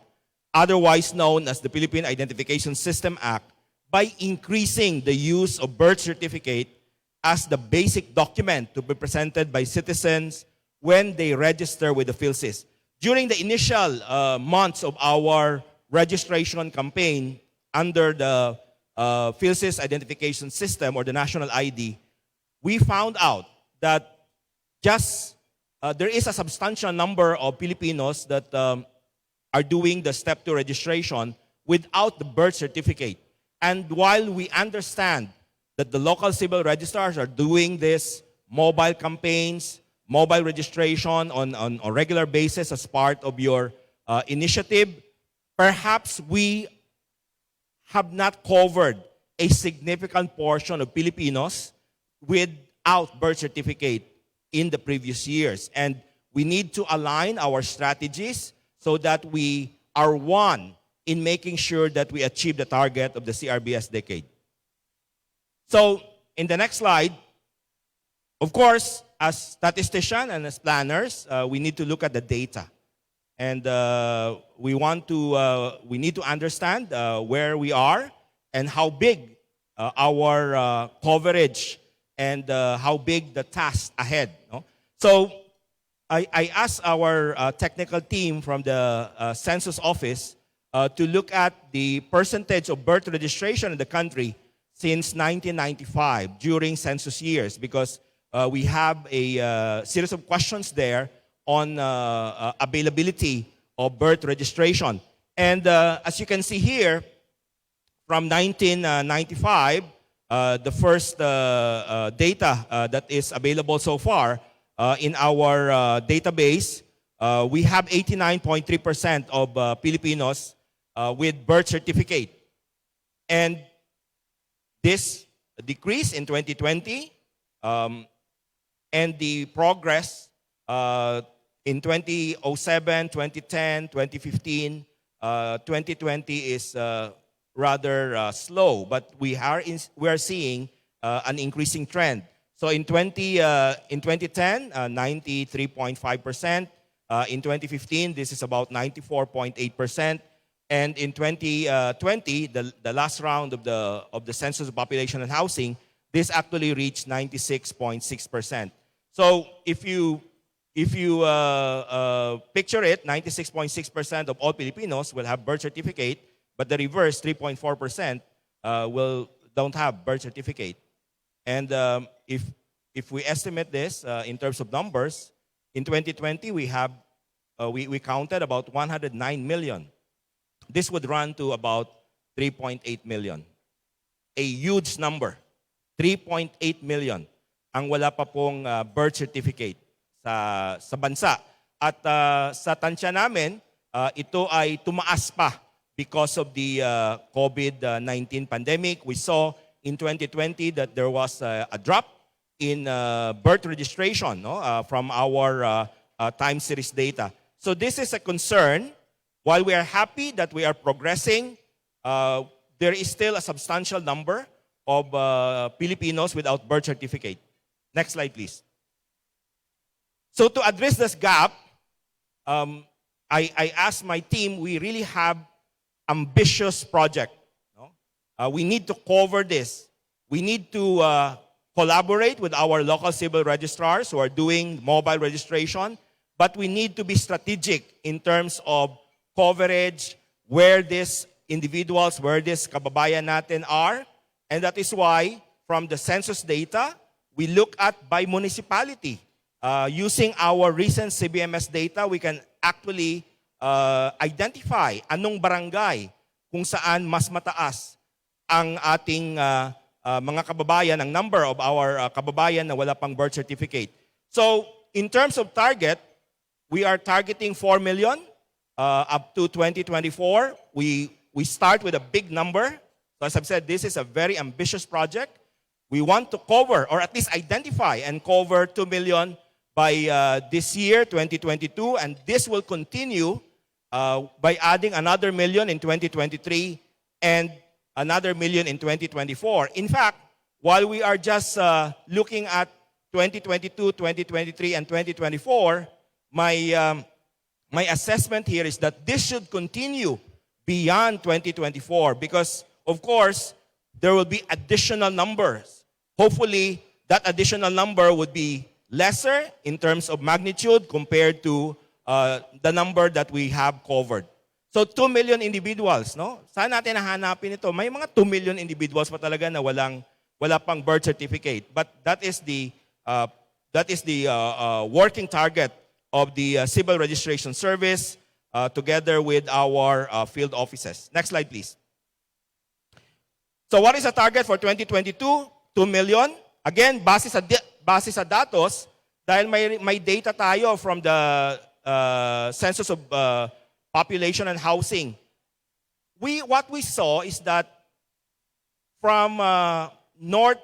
otherwise known as the Philippine Identification System Act, by increasing the use of birth certificate as the basic document to be presented by citizens when they register with the PhilSys. During the initial months of our registration campaign under the PhilSys Identification System, or the National ID, we found out that just there is a substantial number of Filipinos that are doing the Step 2 registration without the birth certificate. And while we understand that the local civil registrars are doing this mobile campaigns, mobile registration on a regular basis as part of your initiative, perhaps we have not covered a significant portion of Filipinos without birth certificate in the previous years. And we need to align our strategies so that we are one in making sure that we achieve the target of the CRBS Decade. So, in the next slide, of course, as statisticians and as planners, we need to look at the data. And we need to understand where we are and how big our coverage and how big the task ahead. No? So I asked our technical team from the Census Office to look at the percentage of birth registration in the country since 1995 during census years, because we have a series of questions there on availability of birth registration. And as you can see here, from 1995, the first data that is available so far in our database, we have 89.3% of Filipinos with birth certificate. And this decrease in 2020 and the progress in 2007, 2010, 2015, 2020 is rather slow, but we are seeing an increasing trend. So in 2010, 93.5%. In 2015, this is about 94.8%. And in 2020, the last round of the Census of Population and Housing, this actually reached 96.6%. So if you picture it, 96.6% of all Filipinos will have birth certificate, but the reverse, 3.4%, don't have birth certificate. And if we estimate this in terms of numbers, in 2020 we counted about 109 million. This would run to about 3.8 million. a huge number. 3.8 million ang wala pa pong birth certificate sa bansa. At sa tansya namin, ito ay tumaas pa because of the COVID-19 pandemic. We saw in 2020 that there was a drop in birth registration from our time series data. So this is a concern. While we are happy that we are progressing, there is still a substantial number of Filipinos without birth certificate. Next slide, please. So to address this gap, I asked my team, we really have ambitious project. We need to cover this. We need to collaborate with our local civil registrars who are doing mobile registration, but we need to be strategic in terms of coverage, where these individuals, where these kababayan natin are. And that is why, from the census data, we look at by municipality. Using our recent CBMS data, we can actually identify anong barangay kung saan mas mataas ang ating mga kababayan, ang number of our kababayan na wala pang birth certificate. So, in terms of target, we are targeting 4 million up to 2024. We start with a big number. So as I've said, this is a very ambitious project. We want to cover, or at least identify and cover 2 million by this year, 2022, and this will continue by adding another million in 2023 and another million in 2024. In fact, while we are just looking at 2022, 2023, and 2024, my assessment here is that this should continue beyond 2024 because, of course, there will be additional numbers. Hopefully, that additional number would be lesser in terms of magnitude compared to the number that we have covered. So 2 million individuals, no? Saan natin nahanapin ito? May mga 2 million individuals pa talaga na wala pang birth certificate. But that is the working target of the Civil Registration Service together with our field offices. Next slide, please. So what is the target for 2022? 2 million. Again, base sa datos, dahil may data tayo from the Census of Population and Housing. What we saw is that from North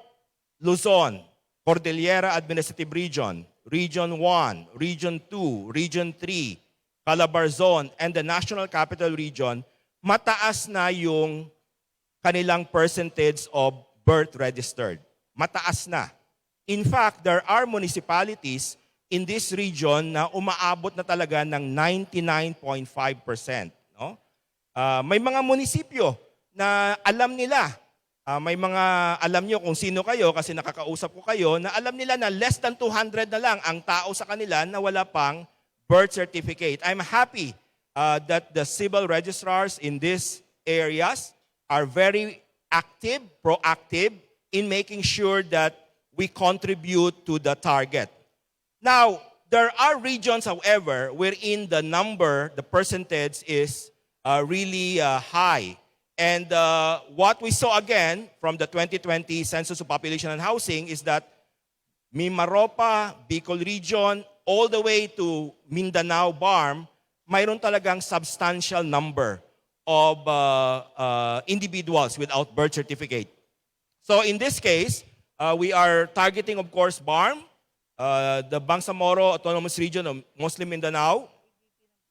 Luzon, Cordillera Administrative Region, Region 1, Region 2, Region 3, Calabarzon, and the National Capital Region, mataas na yung kanilang percentage of birth registered. Mataas na. In fact, there are municipalities in this region na umaabot na talaga ng 99.5%. No? May mga munisipyo na alam nila, may mga alam nyo kung sino kayo kasi nakakausap ko kayo, na alam nila na less than 200 na lang ang tao sa kanila na wala pang birth certificate. I'm happy that the civil registrars in these areas are very active, proactive in making sure that we contribute to the target. Now, there are regions, however, wherein the percentage is really high. And what we saw again from the 2020 Census of Population and Housing is that Mimaropa, Bicol Region, all the way to Mindanao, BARM, mayroon talagang substantial number of individuals without birth certificate. So in this case, we are targeting, of course, BARM, the Bangsamoro Autonomous Region of Muslim Mindanao.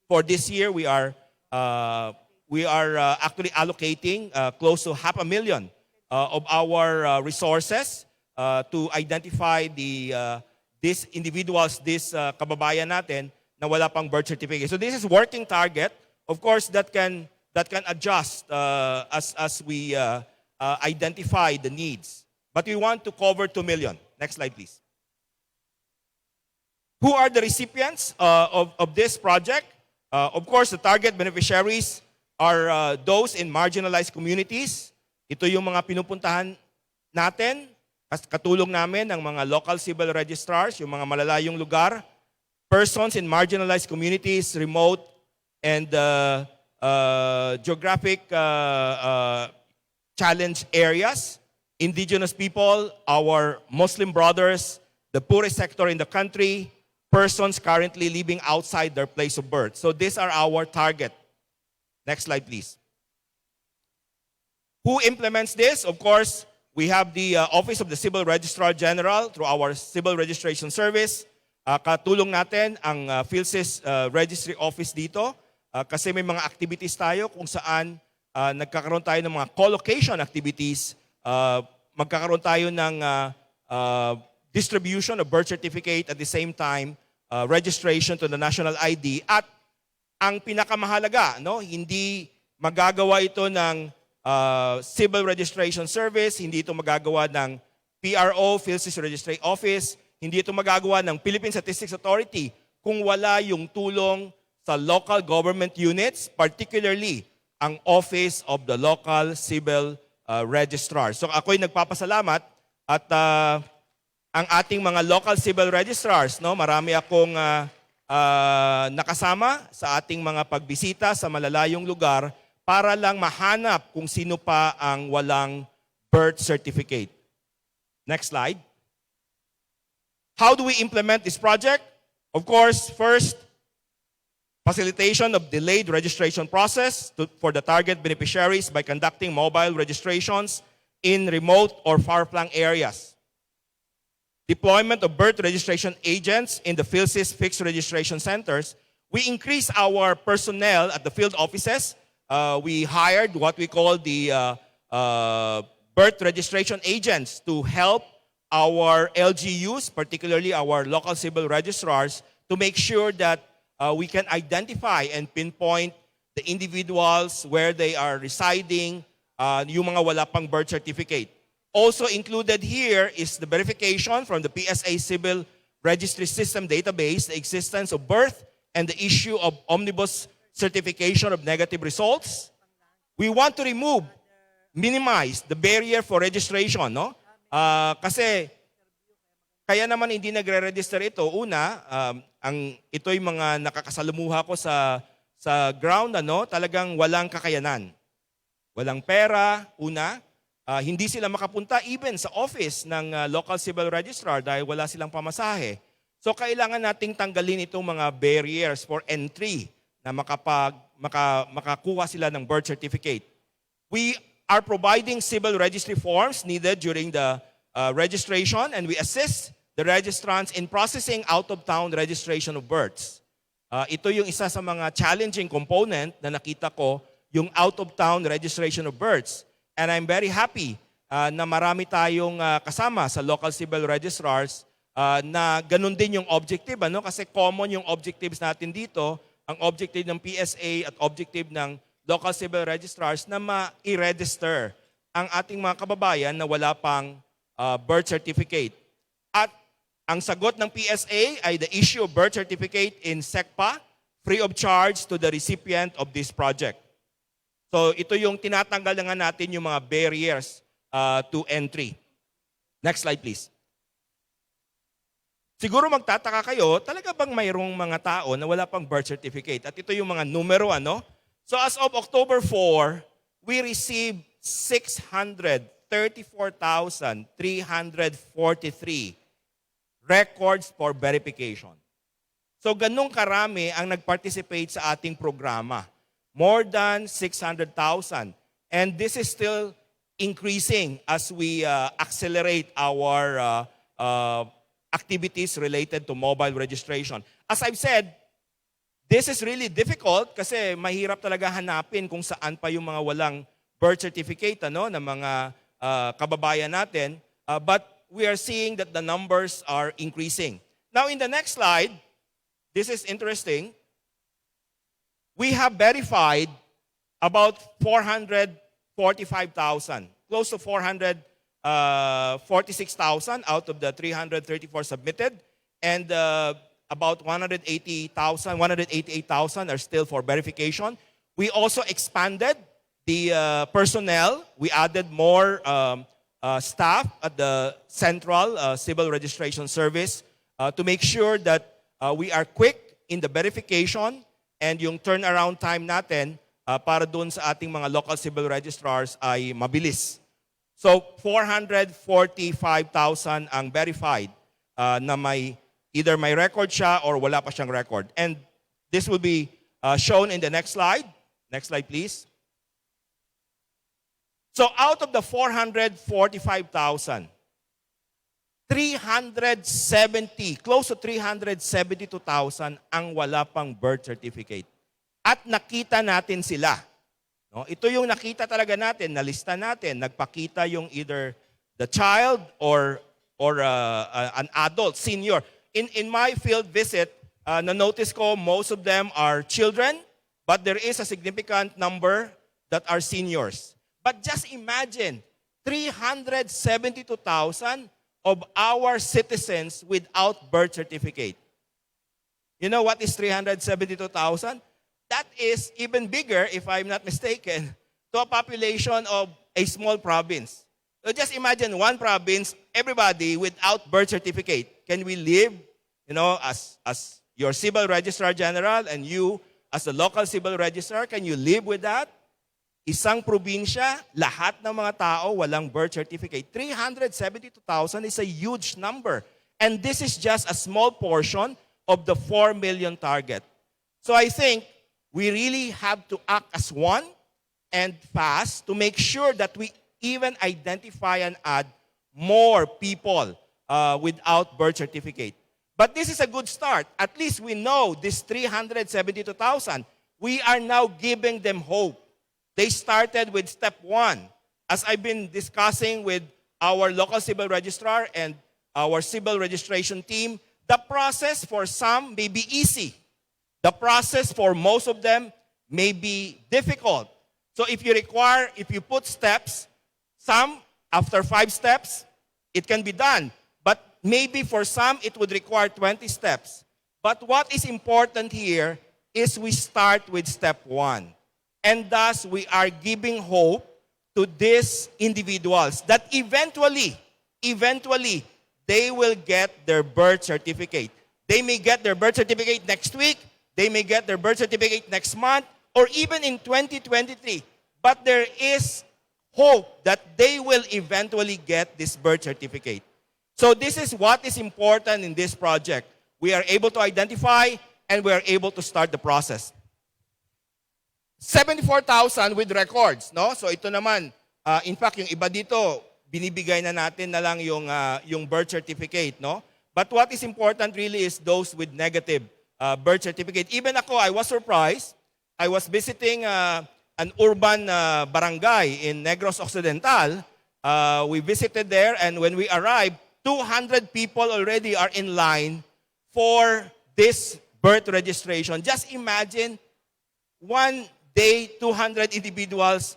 For this year, we are actually allocating close to 500,000 of our resources to identify these individuals, these kababayan natin na wala pang birth certificate. So this is working target. Of course, that can adjust as we identify the needs. But we want to cover 2 million. Next slide, please. Who are the recipients of this project? Of course, the target beneficiaries are those in marginalized communities. Ito yung mga pinupuntahan natin. Katulong namin ng mga local civil registrars, yung mga malalayong lugar. Persons in marginalized communities, remote and geographic challenge areas. indigenous people, our Muslim brothers, the poorest sector in the country, persons currently living outside their place of birth. So these are our target. Next slide, please. Who implements this? Of course, we have the Office of the Civil Registrar General through our Civil Registration Service. Katulong natin ang PhilSys Registry Office dito kasi may mga activities tayo kung saan nagkakaroon tayo ng mga collocation activities. Magkakaroon tayo ng distribution of birth certificate at the same time registration to the national ID. At ang pinakamahalaga, no, hindi magagawa ito ng Civil Registration Service, hindi ito magagawa ng PRO, PhilSys Registry Office, hindi ito magagawa ng Philippine Statistics Authority kung wala yung tulong sa local government units, particularly ang Office of the Local Civil Registrar. So ako'y nagpapasalamat at ang ating mga local civil registrars, no, marami akong nakasama sa ating mga pagbisita sa malalayong lugar para lang mahanap kung sino pa ang walang birth certificate. Next slide. How do we implement this project? Of course, first, facilitation of delayed registration process for the target beneficiaries by conducting mobile registrations in remote or far-flung areas. Deployment of birth registration agents in the PhilSys fixed registration centers. We increase our personnel at the field offices. We hired what we call the birth registration agents to help our LGUs, particularly our local civil registrars, to make sure that we can identify and pinpoint the individuals where they are residing, yung mga wala pang birth certificate. Also included here is the verification from the PSA Civil Registry System database, the existence of birth and the issue of omnibus certification of negative results. We want to minimize the barrier for registration, no? Kasi kaya naman hindi nagre-register ito. Una, ito'y mga nakakasalumuha ko sa ground, ano, talagang walang kakayanan. Walang pera, una. Hindi sila makapunta even sa office ng local civil registrar dahil wala silang pamasahe. So kailangan nating tanggalin itong mga barriers for entry na makakuha sila ng birth certificate. We are providing civil registry forms needed during the registration, and we assist the registrants in processing out-of-town registration of births. Ito yung isa sa mga challenging component na nakita ko, yung out-of-town registration of births. And I'm very happy na marami tayong kasama sa local civil registrars na ganun din yung objective, ano? Kasi common yung objectives natin dito, ang objective ng PSA at objective ng local civil registrars na ma-i-register ang ating mga kababayan na wala pang birth certificate. At ang sagot ng PSA ay the issue of birth certificate in SECPA free of charge to the recipient of this project. So ito yung tinatanggal na nga natin yung mga barriers to entry. Next slide please. Siguro magtataka kayo, talaga bang mayroong mga tao na wala pang birth certificate? At ito yung mga numero, ano? So as of October 4, we received 634,343 records for verification. So ganun karami ang nag-participate sa ating programa. More than 600,000. And this is still increasing as we accelerate our activities related to mobile registration. As I've said, this is really difficult kasi mahirap talaga hanapin kung saan pa yung mga walang birth certificate, ano, ng mga kababayan natin. But we are seeing that the numbers are increasing. Now in the next slide, this is interesting. We have verified about 445,000, close to 446,000 out of the 334 submitted, and about 188,000 are still for verification. We also expanded the personnel. We added more staff at the Central Civil Registration Service to make sure that we are quick in the verification and yung turnaround time natin para doon sa ating mga local civil registrars ay mabilis. So 445,000 ang verified na either may record siya or wala pa siyang record. And this will be shown in the next slide. Next slide, please. So out of the 445,000, 370, close to 372,000 ang wala pang birth certificate. At nakita natin sila. No? Ito yung nakita talaga natin, nalista natin, nagpakita yung either the child or an adult, senior. In my field visit, na-notice ko most of them are children, but there is a significant number that are seniors. But just imagine, 372,000 of our citizens without birth certificate. You know what is 372,000? That is even bigger, if I'm not mistaken, to a population of a small province. So just imagine one province, everybody without birth certificate. Can we live, as your civil registrar general and you as the local civil registrar, can you live with that? Isang probinsya, lahat ng mga tao walang birth certificate. 372,000 is a huge number. And this is just a small portion of the 4 million target. So I think we really have to act as one and fast to make sure that we even identify and add more people without birth certificate. But this is a good start. At least we know this 372,000. We are now giving them hope. They started with step 1. As I've been discussing with our local civil registrar and our civil registration team, the process for some may be easy. The process for most of them may be difficult. So if you put steps, some after 5 steps, it can be done. But maybe for some, it would require 20 steps. But what is important here is we start with step 1. And thus, we are giving hope to these individuals that eventually, they will get their birth certificate. They may get their birth certificate next week, they may get their birth certificate next month, or even in 2023. But there is hope that they will eventually get this birth certificate. So this is what is important in this project. We are able to identify and we are able to start the process. 74,000 with records, no? So ito naman, in fact, yung iba dito, binibigay na natin na lang yung birth certificate, no? But what is important really is those with negative birth certificate. Even ako, I was surprised. I was visiting an urban barangay in Negros Occidental. We visited there, and when we arrived, 200 people already are in line for this birth registration. Just imagine, one day, 200 individuals,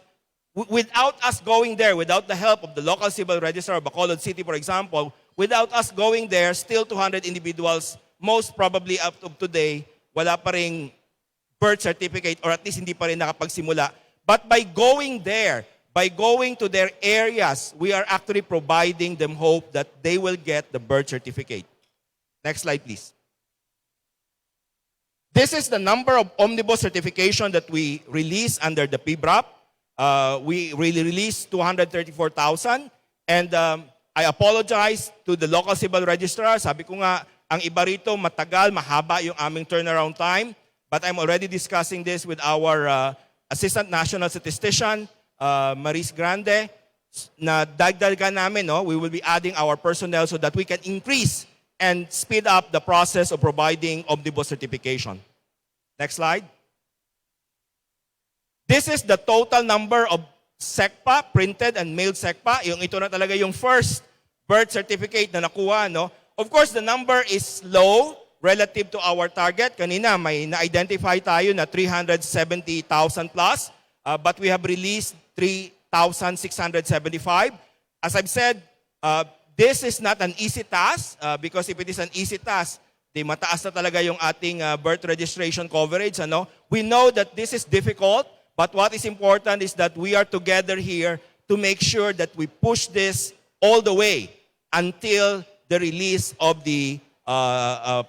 without us going there, without the help of the local civil registrar of Bacolod City, for example, without us going there, still 200 individuals, most probably up to today, wala pa ring birth certificate, or at least hindi pa rin nakapagsimula. But by going there, by going to their areas, we are actually providing them hope that they will get the birth certificate. Next slide, please. This is the number of omnibus certification that we released under the PBRAP. We really released 234,000. And I apologize to the local civil registrar. Sabi ko nga, ang iba rito matagal, mahaba yung aming turnaround time. But I'm already discussing this with our Assistant National Statistician, Maris Grande, na dagdagan namin, no? We will be adding our personnel so that we can increase and speed up the process of providing omnibus certification. Next slide. This is the total number of SECPA, printed and mailed SECPA. Ito na talaga yung first birth certificate na nakuha, no? Of course, the number is low relative to our target. Kanina, may na-identify tayo na 370,000 plus, but we have released 3,675. As I've said, this is not an easy task because if it is an easy task, mataas na talaga yung ating birth registration coverage. Ano? We know that this is difficult, but what is important is that we are together here to make sure that we push this all the way until the release of the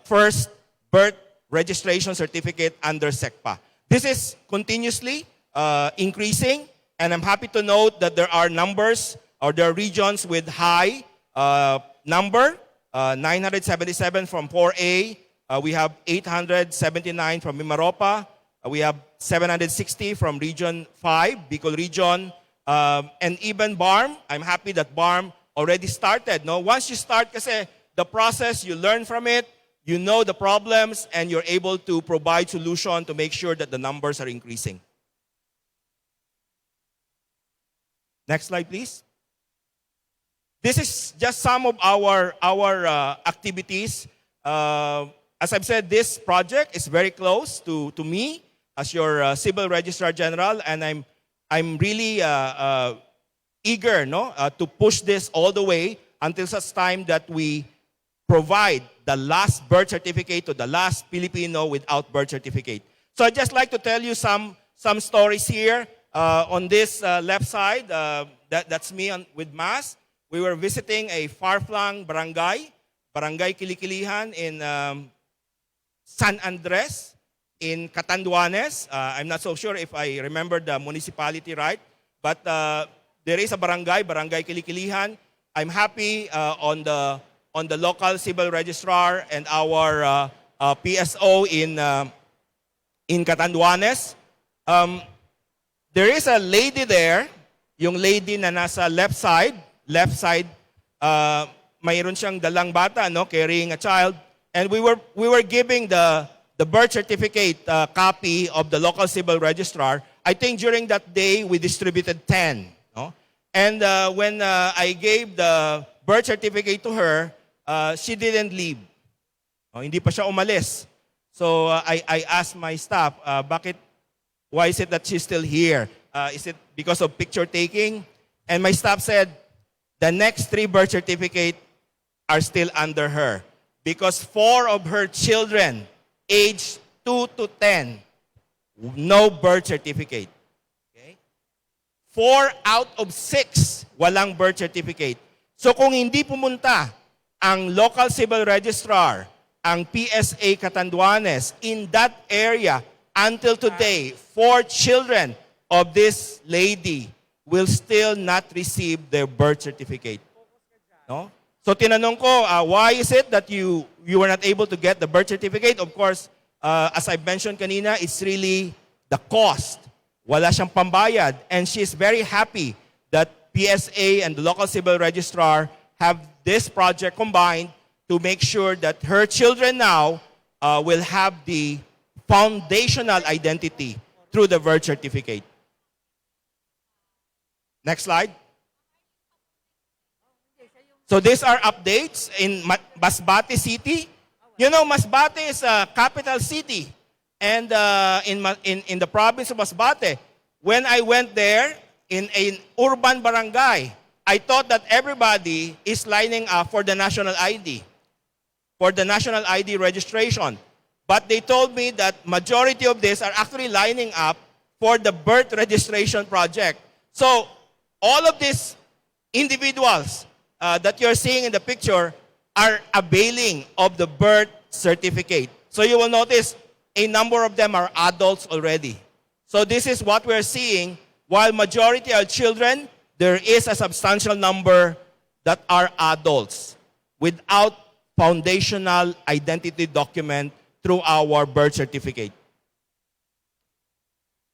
first birth registration certificate under SECPA. This is continuously increasing, and I'm happy to note that there are numbers or there are regions with high number, 977 from 4A. We have 879 from Mimaropa. We have 760 from Region 5, Bicol Region, and even BARM. I'm happy that BARM already started. No? Once you start, kasi the process, you learn from it, you know the problems, and you're able to provide solution to make sure that the numbers are increasing. Next slide, please. This is just some of our activities. As I've said, this project is very close to me as your Civil Registrar General, and I'm really eager to push this all the way until such time that we provide the last birth certificate to the last Filipino without birth certificate. So I'd just like to tell you some stories here. On this left side, that's me with Mas. We were visiting a far-flung barangay, Barangay Kilikilihan in San Andres in Catanduanes. I'm not so sure if I remember the municipality right, but there is a barangay, Barangay Kilikilihan. I'm happy on the local civil registrar and our PSO in Catanduanes. There is a lady there, yung lady na nasa left side, mayroon siyang dalang bata, carrying a child, and we were giving the birth certificate copy of the local civil registrar. I think during that day we distributed 10, and when I gave the birth certificate to her, she didn't leave. Hindi pa siya umalis. So I asked my staff, why is it that she's still here? Is it because of picture taking? And my staff said, the next 3 birth certificates are still under her because 4 of her children, aged 2 to 10, no birth certificate. Okay? 4 out of 6, walang birth certificate. So kung hindi pumunta ang local civil registrar, ang PSA Catanduanes in that area, until today, 4 children of this lady will still not receive their birth certificate. No? So tinanong ko, why is it that you were not able to get the birth certificate? Of course, as I mentioned kanina, it's really the cost. Wala siyang pambayad. And she's very happy that PSA and the local civil registrar have this project combined to make sure that her children now will have the foundational identity through the birth certificate. Next slide. So these are updates in Masbate City. You know, Masbate is a capital city. And in the province of Masbate, when I went there in an urban barangay, I thought that everybody is lining up for the national ID, for the national ID registration. But they told me that majority of these are actually lining up for the birth registration project. So all of these individuals that you're seeing in the picture are availing of the birth certificate. So you will notice a number of them are adults already. So this is what we're seeing. While majority are children, there is a substantial number that are adults without foundational identity document through our birth certificate.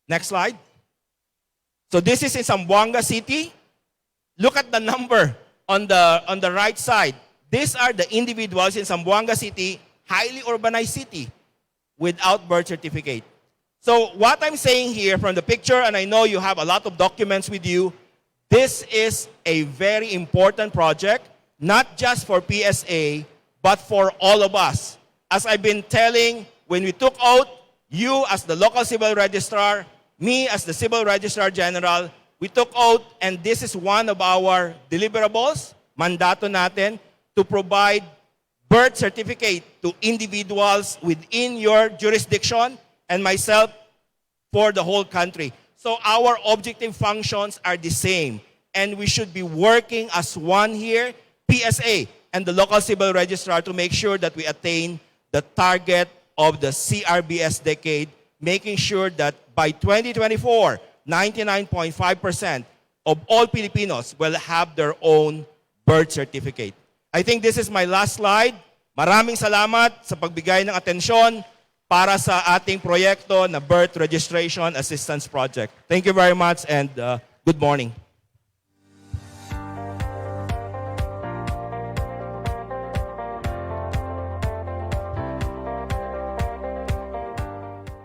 Next slide. So this is in Zamboanga City. Look at the number on the right side. These are the individuals in Zamboanga City, highly urbanized city, without birth certificate. So what I'm saying here from the picture, and I know you have a lot of documents with you, this is a very important project, not just for PSA, but for all of us. As I've been telling, when we took oath, you as the local civil registrar, me as the civil registrar general, we took oath, and this is one of our deliverables, mandato natin, to provide birth certificate to individuals within your jurisdiction and myself for the whole country. So our objective functions are the same, and we should be working as one here, PSA and the local civil registrar, to make sure that we attain the target of the CRBS decade, making sure that by 2024, 99.5% of all Filipinos will have their own birth certificate. I think this is my last slide. Maraming salamat sa pagbigay ng atensyon para sa ating proyekto na Birth Registration Assistance Project. Thank you very much and good morning.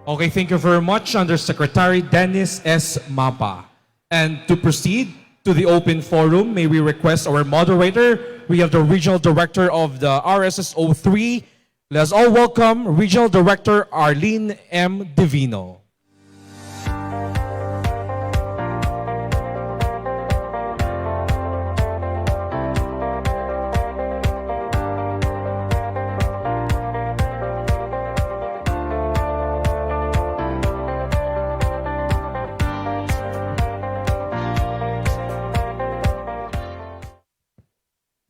Okay, thank you very much, Undersecretary Dennis S. Mapa. And to proceed to the open forum, may we request our moderator, we have the Regional Director of the RSSO 3. Let's all welcome Regional Director Arlene M. Divino.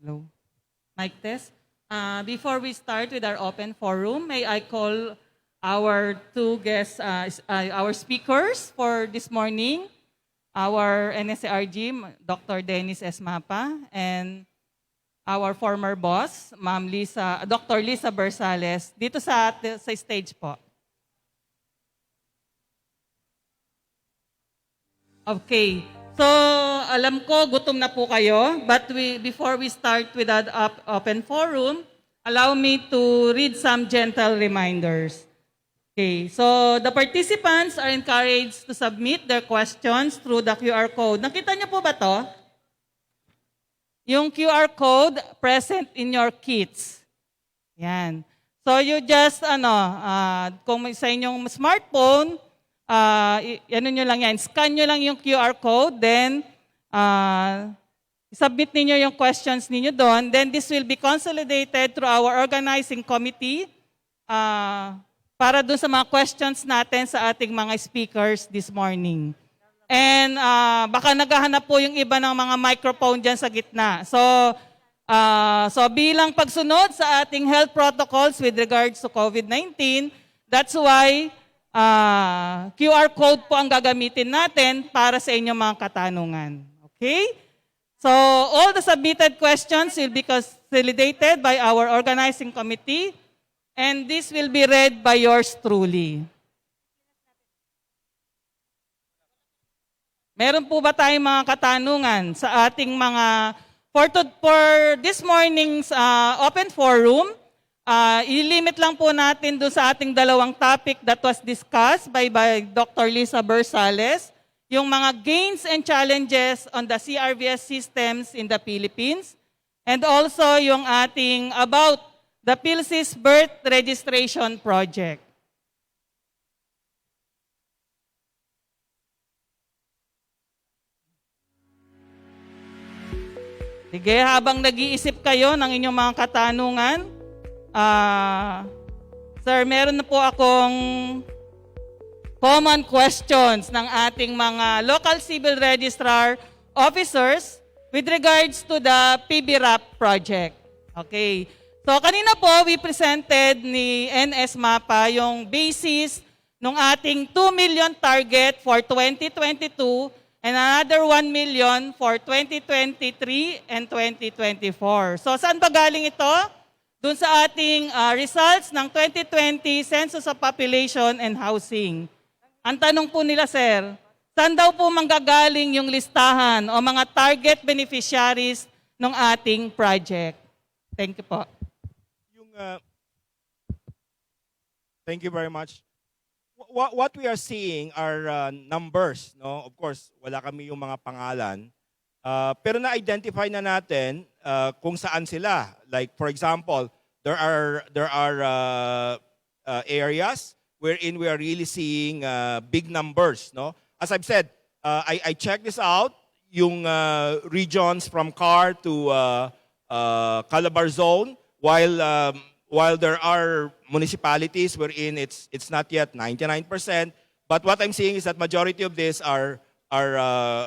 Hello. Mic test. Before we start with our open forum, may I call our two guests, our speakers for this morning, our NSARG, Dr. Dennis S. Mapa, and our former boss, Dr. Lisa Bersales, dito sa stage po. Okay. So, alam ko, gutom na po kayo. But before we start with that open forum, allow me to read some gentle reminders. Okay, so the participants are encouraged to submit their questions through the QR code. Nakita niyo po ba to? Yung QR code present in your kits. Yan. So you just, kung sa inyong smartphone, ano nyo lang yan, scan nyo lang yung QR code, then submit niyo yung questions niyo doon. Then this will be consolidated through our organizing committee para doon sa mga questions natin sa ating mga speakers this morning. And baka naghahanap po yung iba ng mga microphone dyan sa gitna. So bilang pagsunod sa ating health protocols with regards to COVID-19, that's why QR code po ang gagamitin natin para sa inyong mga katanungan. Okay? So, all the submitted questions will be consolidated by our organizing committee and this will be read by yours truly. Meron po ba tayong mga katanungan sa ating mga, for this morning's open forum, ilimit lang po natin doon sa ating dalawang topic that was discussed by Dr. Lisa Bersales, yung mga gains and challenges on the CRVS systems in the Philippines, and also yung ating about the PhilSys Birth Registration Project. Sige, habang nag-iisip kayo ng inyong mga katanungan, sir, meron na po akong common questions ng ating mga local civil registrar officers with regards to the PBRAP project. Okay. So kanina po, we presented ni NS Mapa yung basis ng ating 2 million target for 2022 and another 1 million for 2023 and 2024. So saan ba galing ito? Doon sa ating results ng 2020 Census of Population and Housing. Ang tanong po nila, sir, saan daw po manggagaling yung listahan o mga target beneficiaries ng ating project? Thank you po. Thank you very much. What we are seeing are numbers. No? Of course, wala kami yung mga pangalan. Pero na-identify na natin kung saan sila. Like for example, there are areas wherein we are really seeing big numbers. No, as I've said, I checked this out. Yung regions from CAR to Calabar zone, while there are municipalities wherein it's not yet 99%, but what I'm seeing is that majority of these are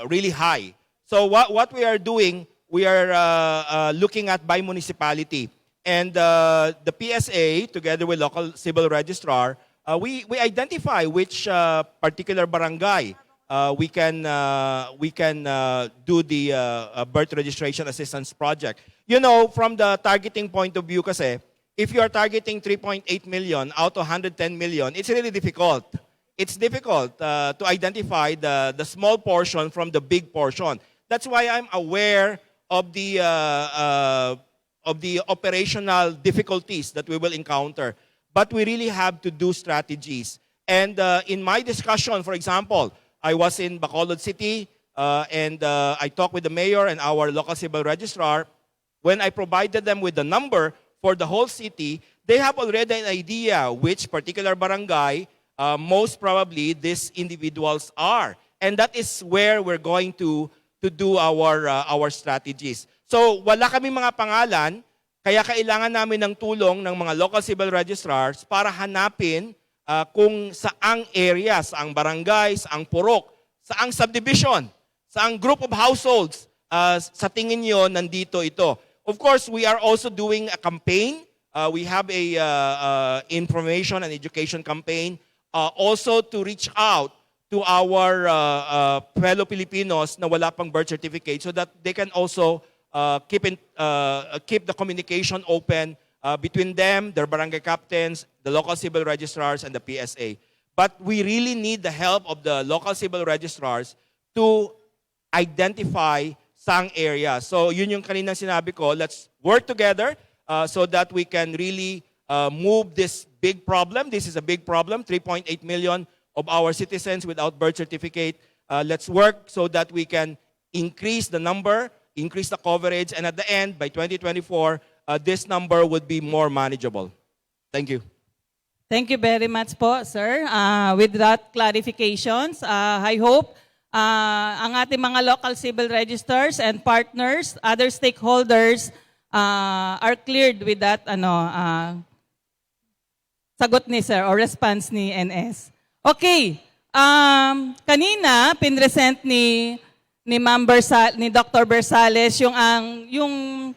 really high. So what we are doing, we are looking at by municipality. And the PSA, together with local civil registrar, we identify which particular barangay we can do the birth registration assistance project. You know, from the targeting point of view kasi, if you are targeting 3.8 million out of 110 million, it's really difficult. It's difficult to identify the small portion from the big portion. That's why I'm aware of the operational difficulties that we will encounter. But we really have to do strategies. And in my discussion, for example, I was in Bacolod City and I talked with the mayor and our local civil registrar. When I provided them with the number for the whole city, they have already an idea which particular barangay most probably these individuals are. And that is where we're going to do our strategies. So wala kami mga pangalan, kaya kailangan namin ng tulong ng mga local civil registrars para hanapin kung saang area, saang barangay, saang purok, saang subdivision, saang group of households sa tingin nyo nandito ito. Of course, we are also doing a campaign. We have a information and education campaign also to reach out to our fellow Filipinos na wala pang birth certificate so that they can also keep the communication open between them, their barangay captains, the local civil registrars, and the PSA. But we really need the help of the local civil registrars to identify sang area. So yun yung kaninang sinabi ko, let's work together so that we can really move this big problem. This is a big problem, 3.8 million of our citizens without birth certificate. Let's work so that we can increase the number, increase the coverage, and at the end, by 2024, this number would be more manageable. Thank you. Thank you very much po, sir. With that clarifications, I hope ang ating mga local civil registers and partners, other stakeholders are cleared with that sagot ni sir or response ni NS. Okay. Kanina pinresent ni ni Dr. Bersales yung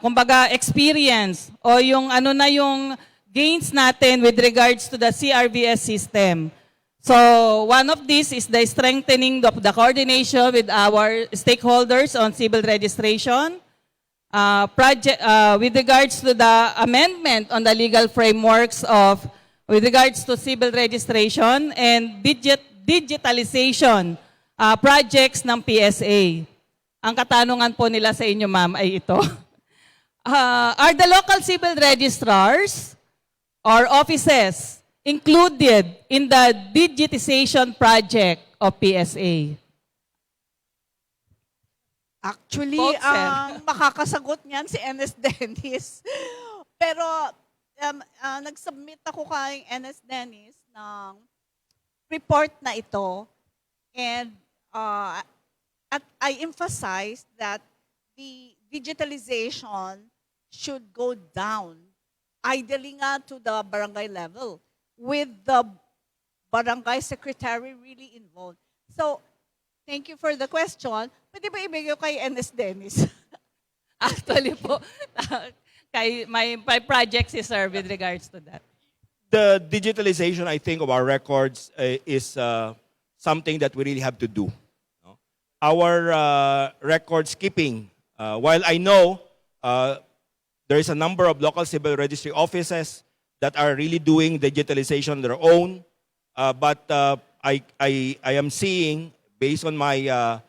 kumbaga experience o yung yung gains natin with regards to the CRVS system. So one of these is the strengthening of the coordination with our stakeholders on civil registration. With regards to the amendment on the legal frameworks with regards to civil registration and digitalization projects ng PSA. Ang katanungan po nila sa inyo, ma'am, ay ito. Are the local civil registrars or offices included in the digitization project of PSA? Actually, Both, sir. makakasagot niyan si NS Dennis. Pero nag-submit ako kay NS Dennis ng report na ito and at I emphasized that the digitalization should go down, ideally nga to the barangay level, with the barangay secretary really involved. So, thank you for the question. Pwede ba ibigay kay NS Dennis? Actually po, my project si sir with regards to that. The digitalization, I think, of our records is something that we really have to do. No? Our records keeping, while I know there is a number of local civil registry offices that are really doing digitalization on their own, but I am seeing, based on my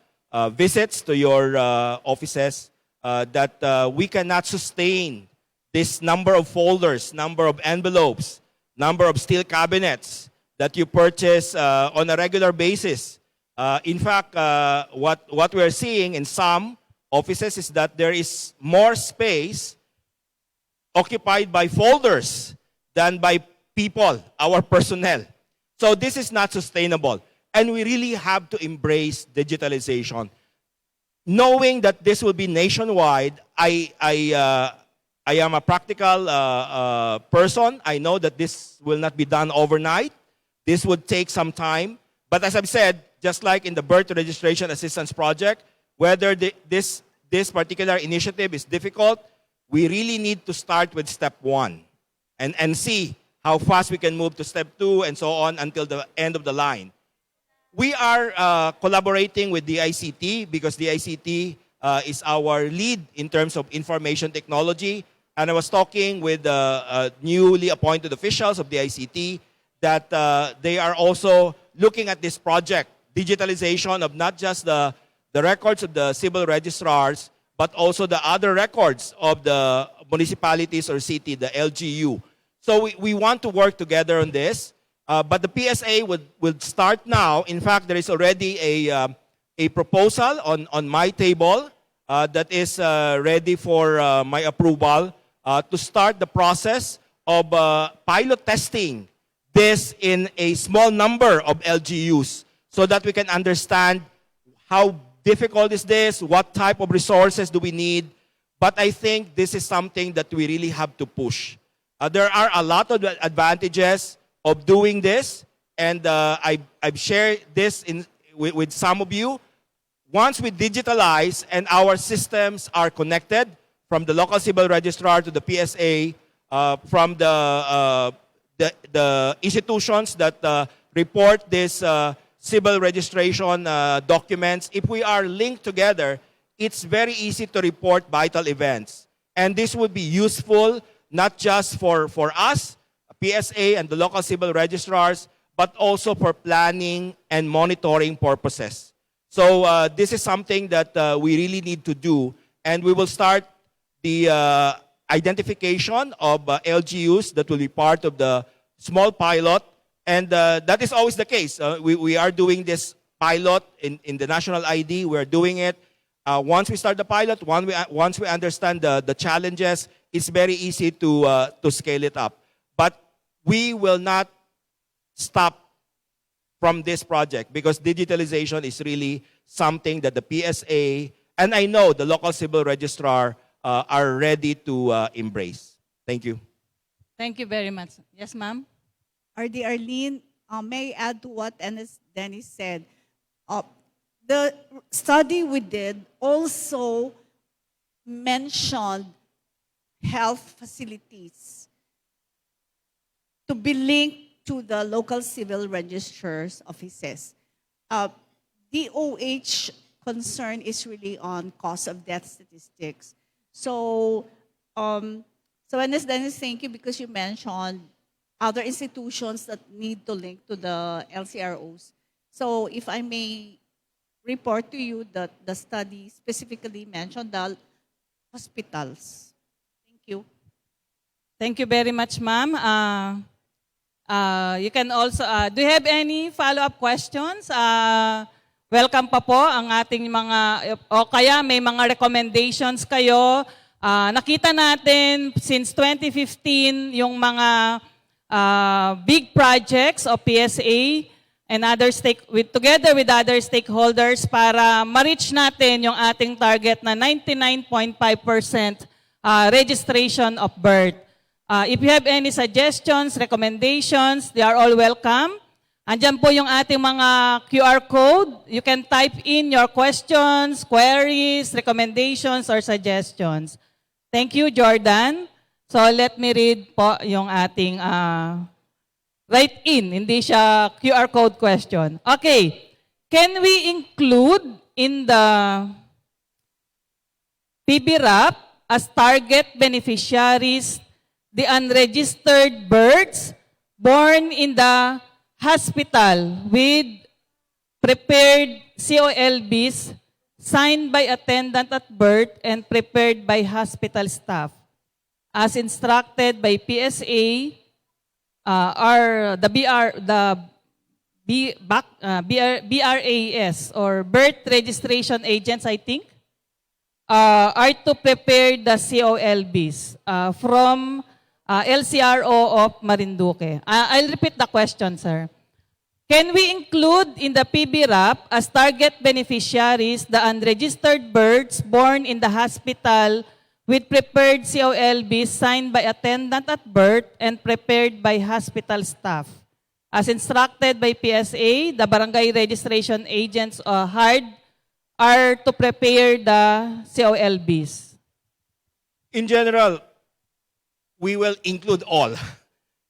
visits to your offices, that we cannot sustain this number of folders, number of envelopes, number of steel cabinets that you purchase on a regular basis. In fact, what we are seeing in some offices is that there is more space occupied by folders than by people, our personnel. So this is not sustainable. And we really have to embrace digitalization. Knowing that this will be nationwide, I am a practical person. I know that this will not be done overnight. This would take some time. But as I've said, just like in the birth registration assistance project, whether this particular initiative is difficult, we really need to start with step 1 and see how fast we can move to step 2 and so on until the end of the line. we are collaborating with DICT because DICT is our lead in terms of information technology. And I was talking with newly appointed officials of DICT that they are also looking at this project, digitalization of not just the records of the civil registrars, but also the other records of the municipalities or city, the LGU. So we want to work together on this. But the PSA would start now. In fact, there is already a proposal on my table that is ready for my approval to start the process of pilot testing this in a small number of LGUs so that we can understand how difficult is this, what type of resources do we need. But I think this is something that we really have to push. There are a lot of advantages of doing this, and I've shared this with some of you. Once we digitalize and our systems are connected, from the local civil registrar to the PSA, from the institutions that report this civil registration documents, if we are linked together, it's very easy to report vital events. And this would be useful not just for us, PSA and the local civil registrars, but also for planning and monitoring purposes. So this is something that we really need to do. And we will start the identification of LGUs that will be part of the small pilot. And that is always the case. We are doing this pilot in the national ID. We're doing it. Once we start the pilot, once we understand the challenges, it's very easy to scale it up. But we will not stop from this project because digitalization is really something that the PSA, and I know the local civil registrar are ready to embrace. Thank you. Thank you very much. Yes, ma'am? RD Arlene, may I add to what Dennis said? The study we did also mentioned health facilities to be linked to the local civil registrar's offices. DOH concern is really on cause of death statistics. So, Ernest Dennis, thank you because you mentioned other institutions that need to link to the LCROs. So if I may report to you that the study specifically mentioned the hospitals. Thank you. Thank you very much, ma'am. You can also, do you have any follow-up questions? Welcome pa po ang ating mga, o kaya may mga recommendations kayo. Nakita natin since 2015 yung mga big projects of PSA and together with other stakeholders para ma-reach natin yung ating target na 99.5% registration of birth. If you have any suggestions, recommendations, they are all welcome. Andyan po yung ating mga QR code. You can type in your questions, queries, recommendations, or suggestions. Thank you, Jordan. So let me read po yung ating write in, hindi siya QR code question. Okay, can we include in the PBRAP as target beneficiaries the unregistered births born in the hospital with prepared COLBs signed by attendant at birth and prepared by hospital staff as instructed by PSA or the BRAS or birth registration agents, I think, are to prepare the COLBs from LCRO of Marinduque. I'll repeat the question, sir. Can we include in the PBRAP as target beneficiaries the unregistered births born in the hospital with prepared COLBs signed by attendant at birth and prepared by hospital staff? As instructed by PSA, the barangay registration agents hired are to prepare the COLBs. In general, we will include all.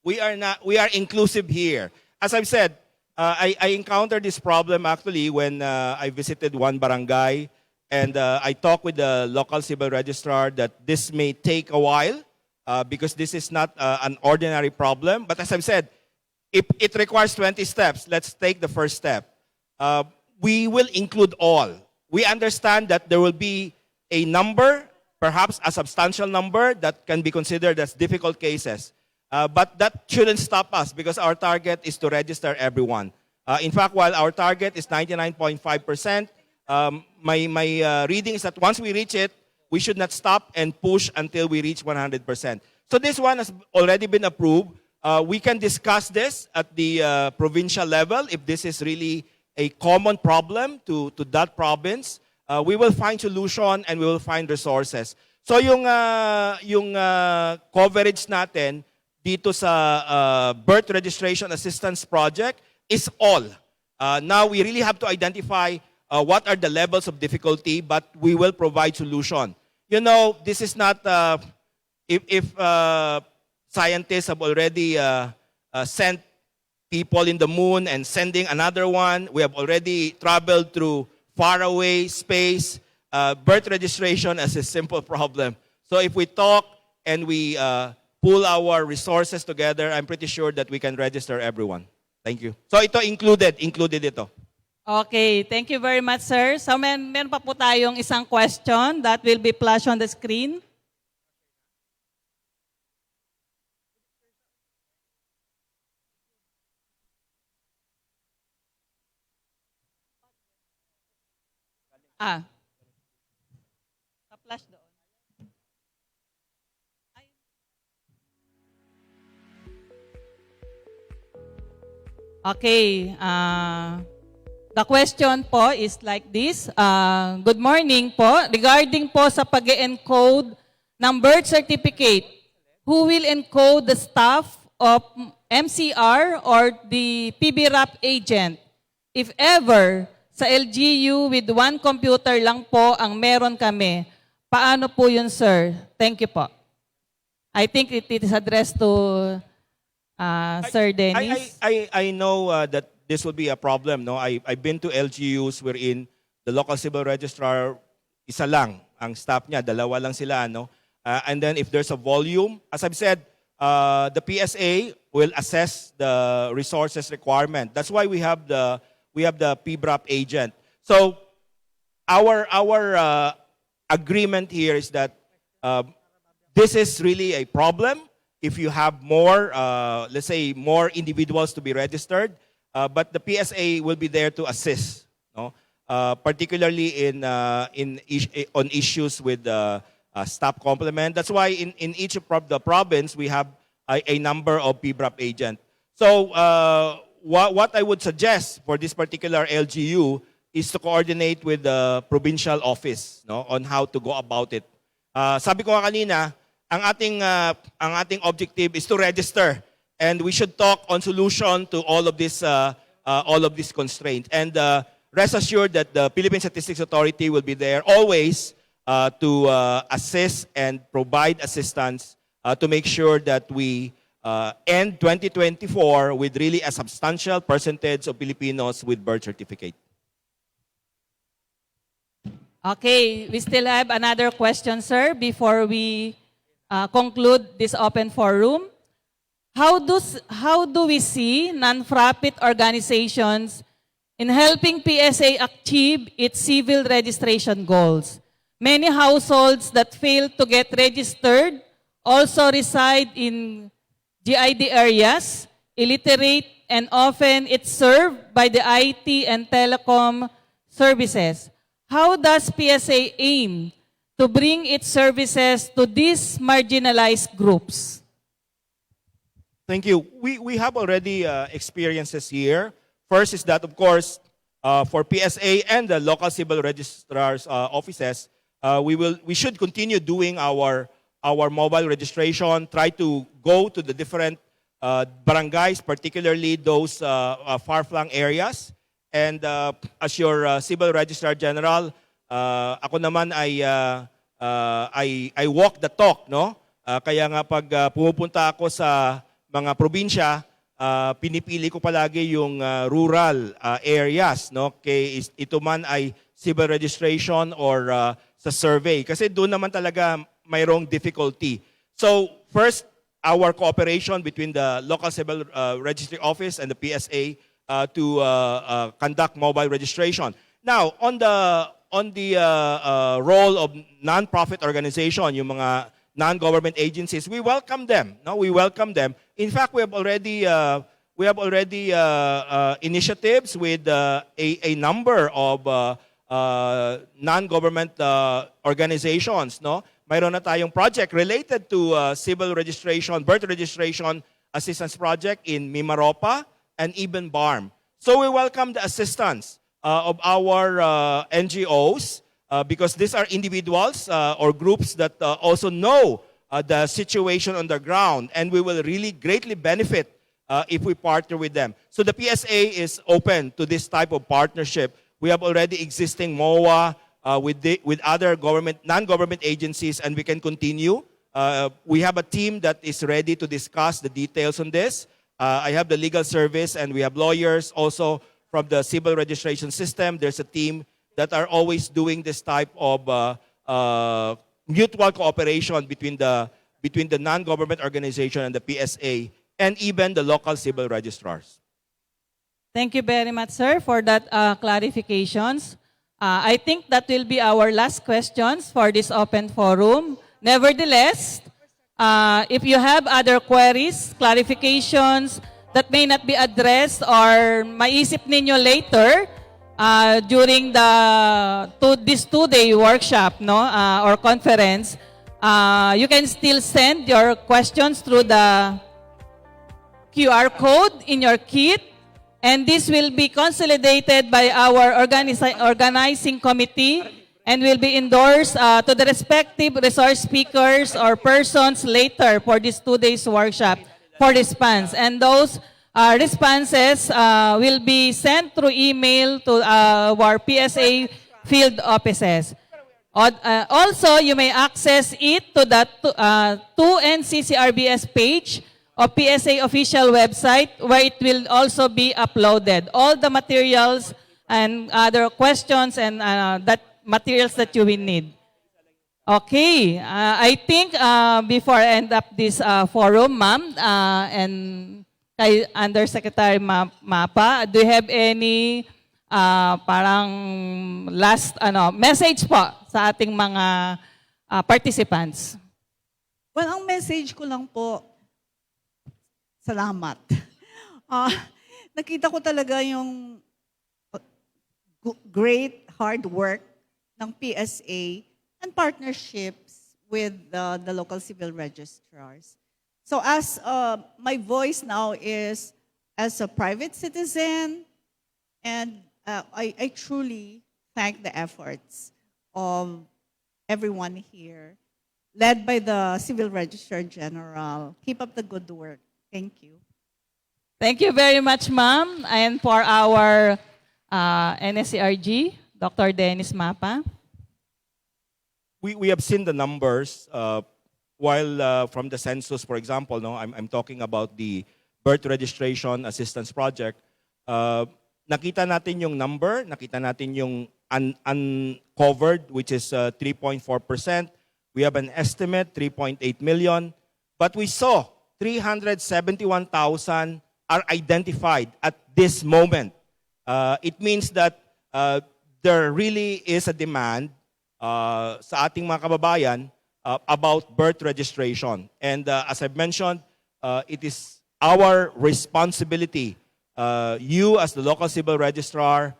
We are inclusive here. As I've said, I encountered this problem actually when I visited one barangay, and I talked with the local civil registrar that this may take a while because this is not an ordinary problem. But as I've said, if it requires 20 steps, let's take the first step. We will include all. We understand that there will be a number, perhaps a substantial number, that can be considered as difficult cases. But that shouldn't stop us because our target is to register everyone. In fact, while our target is 99.5%, my reading is that once we reach it, we should not stop and push until we reach 100%. So this one has already been approved. We can discuss this at the provincial level if this is really a common problem to that province. We will find solution and we will find resources. So yung coverage natin dito sa birth registration assistance project is all. Now we really have to identify what are the levels of difficulty, but we will provide solution. You know, this is not if scientists have already sent people in the moon and sending another one. We have already traveled through faraway space. Birth registration is a simple problem. So if we talk and we pool our resources together, I'm pretty sure that we can register everyone. Thank you. So ito included ito. Okay, thank you very much, sir. So meron pa po tayong isang question that will be flashed on the screen. Ka-flash doon. Okay, the question po is like this. Good morning po. Regarding po sa pag-encode ng birth certificate, who will encode the staff of MCR or the PBRAP agent? If ever, sa LGU with one computer lang po ang meron kami, paano po yun, sir? Thank you po. I think it is addressed to Sir Dennis. I know that this will be a problem. No, I've been to LGUs wherein the local civil registrar isa lang ang staff niya, dalawa lang sila, no. And then if there's a volume, as I've said, the PSA will assess the resources requirement. That's why we have the PBRAP agent. So our agreement here is that this is really a problem. If you have more, let's say, more individuals to be registered, but the PSA will be there to assist, no? Particularly on issues with staff complement. That's why in each of the province we have a number of PBRAP agent. So what I would suggest for this particular LGU is to coordinate with the provincial office, no, on how to go about it. Sabi ko nga kanina, ang ating objective is to register, and we should talk on solution to all of these constraints. And rest assured that the Philippine Statistics Authority will be there always to assist and provide assistance to make sure that we end 2024 with really a substantial percentage of Filipinos with birth certificate. Okay, we still have another question, sir, before we conclude this open forum. How do we see non-profit organizations in helping PSA achieve its civil registration goals? Many households that fail to get registered also reside in GID areas, illiterate, and often it's served by the IT and telecom services. How does PSA aim to bring its services to these marginalized groups? Thank you. We have already experiences here. First is that, of course, for PSA and the local civil registrar's offices, we should continue doing our mobile registration, try to go to the different barangays, particularly those far-flung areas. And as your civil registrar general, ako naman I walk the talk, no? Kaya nga pag pumupunta ako sa mga probinsya, pinipili ko palagi yung rural areas, no? Ito man ay civil registration or sa survey. Kasi doon naman talaga mayroong difficulty. So first, our cooperation between the local civil registry office and the PSA to conduct mobile registration. Now, on the role of non-profit organization, yung mga non-government agencies, we welcome them. No, we welcome them. In fact, we have already initiatives with a number of non-government organizations. No, mayroon na tayong project related to civil registration, birth registration assistance project in Mimaropa and even BARM. So we welcome the assistance of our NGOs because these are individuals or groups that also know the situation on the ground, and we will really greatly benefit if we partner with them. So the PSA is open to this type of partnership. We have already existing MOA with other non-government agencies, and we can continue. We have a team that is ready to discuss the details on this. I have the legal service, and we have lawyers also from the civil registration system. There's a team that are always doing this type of mutual cooperation between the non-government organization and the PSA, and even the local civil registrars. Thank you very much, sir, for that clarifications. I think that will be our last questions for this open forum. Nevertheless, if you have other queries, clarifications that may not be addressed or maisip ninyo later during this two-day workshop, no, or conference, you can still send your questions through the QR code in your kit. And this will be consolidated by our organizing committee and will be endorsed to the respective resource speakers or persons later for this 2 days workshop for response. And those responses will be sent through email to our PSA field offices. Also, you may access it to the 2NCCRBS page of PSA official website where it will also be uploaded. All the materials and other questions and that materials that you will need. Okay, I think before I end up this forum, ma'am, and kay Undersecretary Mapa, do you have any parang last message po sa ating mga participants? Well, ang message ko lang po, salamat. Nakita ko talaga yung great hard work ng PSA and partnerships with the local civil registrars. So as my voice now is as a private citizen, and I truly thank the efforts of everyone here, led by the Civil Registrar General. Keep up the good work. Thank you. Thank you very much, ma'am. And for our NSCRG, Dr. Dennis Mapa. We have seen the numbers while from the census, for example, no, I'm talking about the birth registration assistance project. Nakita natin yung number, nakita natin yung uncovered, which is 3.4%. We have an estimate, 3.8 million. But we saw 371,000 are identified at this moment. It means that there really is a demand sa ating mga kababayan about birth registration. And as I've mentioned, it is our responsibility, you as the local civil registrar,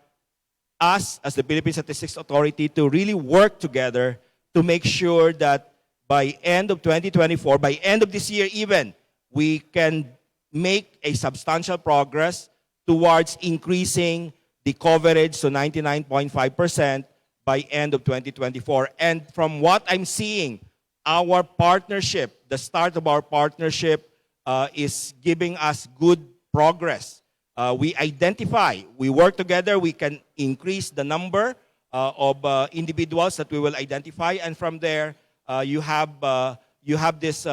us as the Philippine Statistics Authority, to really work together to make sure that by end of 2024, by end of this year even, we can make a substantial progress towards increasing the coverage to 99.5% by end of 2024. And from what I'm seeing, our partnership, the start of our partnership is giving us good progress. We identify, we work together, we can increase the number of individuals that we will identify, and from there, you have this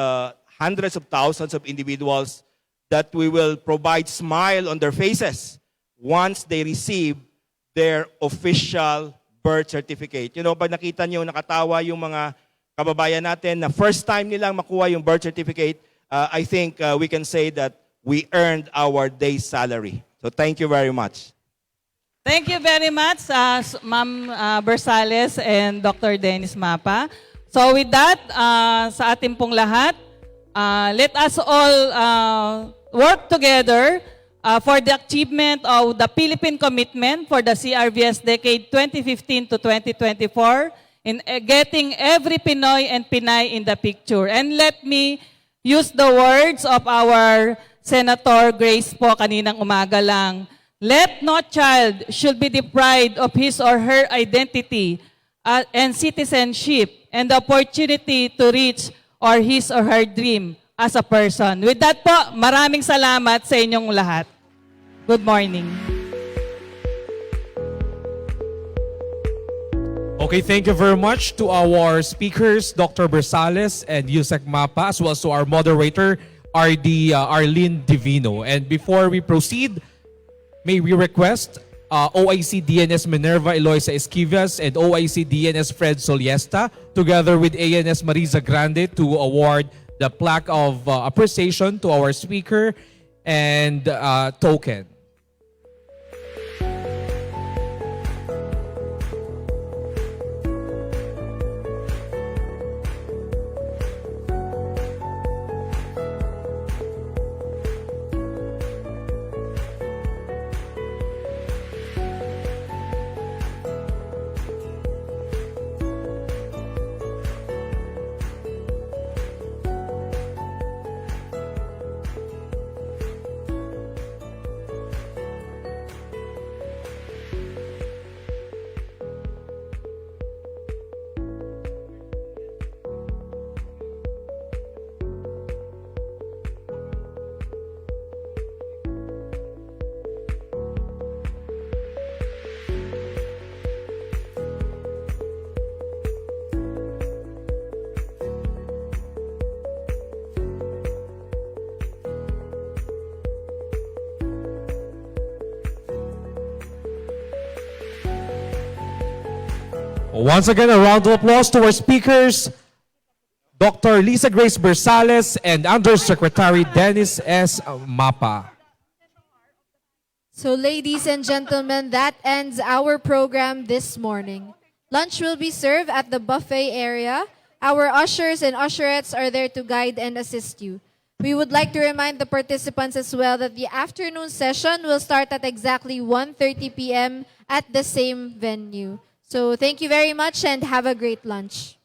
hundreds of thousands of individuals that we will provide smile on their faces once they receive their official birth certificate. You know, pag nakita niyo nakatawa yung mga kababayan natin na first time nilang makuha yung birth certificate, I think we can say that we earned our day's salary. So thank you very much. Thank you very much, Ma'am Bersales and Dr. Dennis Mapa. So with that, sa ating pong lahat, let us all work together for the achievement of the Philippine commitment for the CRVS decade 2015 to 2024 in getting every Pinoy and Pinay in the picture. And let me use the words of our Senator Grace po kaninang umaga lang. Let no child should be deprived of his or her identity and citizenship and the opportunity to reach or his or her dream as a person. With that po, maraming salamat sa inyong lahat. Good morning. Okay, thank you very much to our speakers, Dr. Bersales and Yusek Mapa, as well as to our moderator, RD Arlene Divino. And before we proceed, may we request OIC DNS Minerva Eloisa Esquivias and OIC DNS Fred Soliesta, together with ANS Marisa Grande, to award the plaque of appreciation to our speaker and token. Once again, a round of applause to our speakers, Dr. Lisa Grace Bersales and Undersecretary Dennis S. Mapa. So ladies and gentlemen, that ends our program this morning. Lunch will be served at the buffet area. Our ushers and usherettes are there to guide and assist you. We would like to remind the participants as well that the afternoon session will start at exactly 1:30 p.m. at the same venue. So thank you very much and have a great lunch.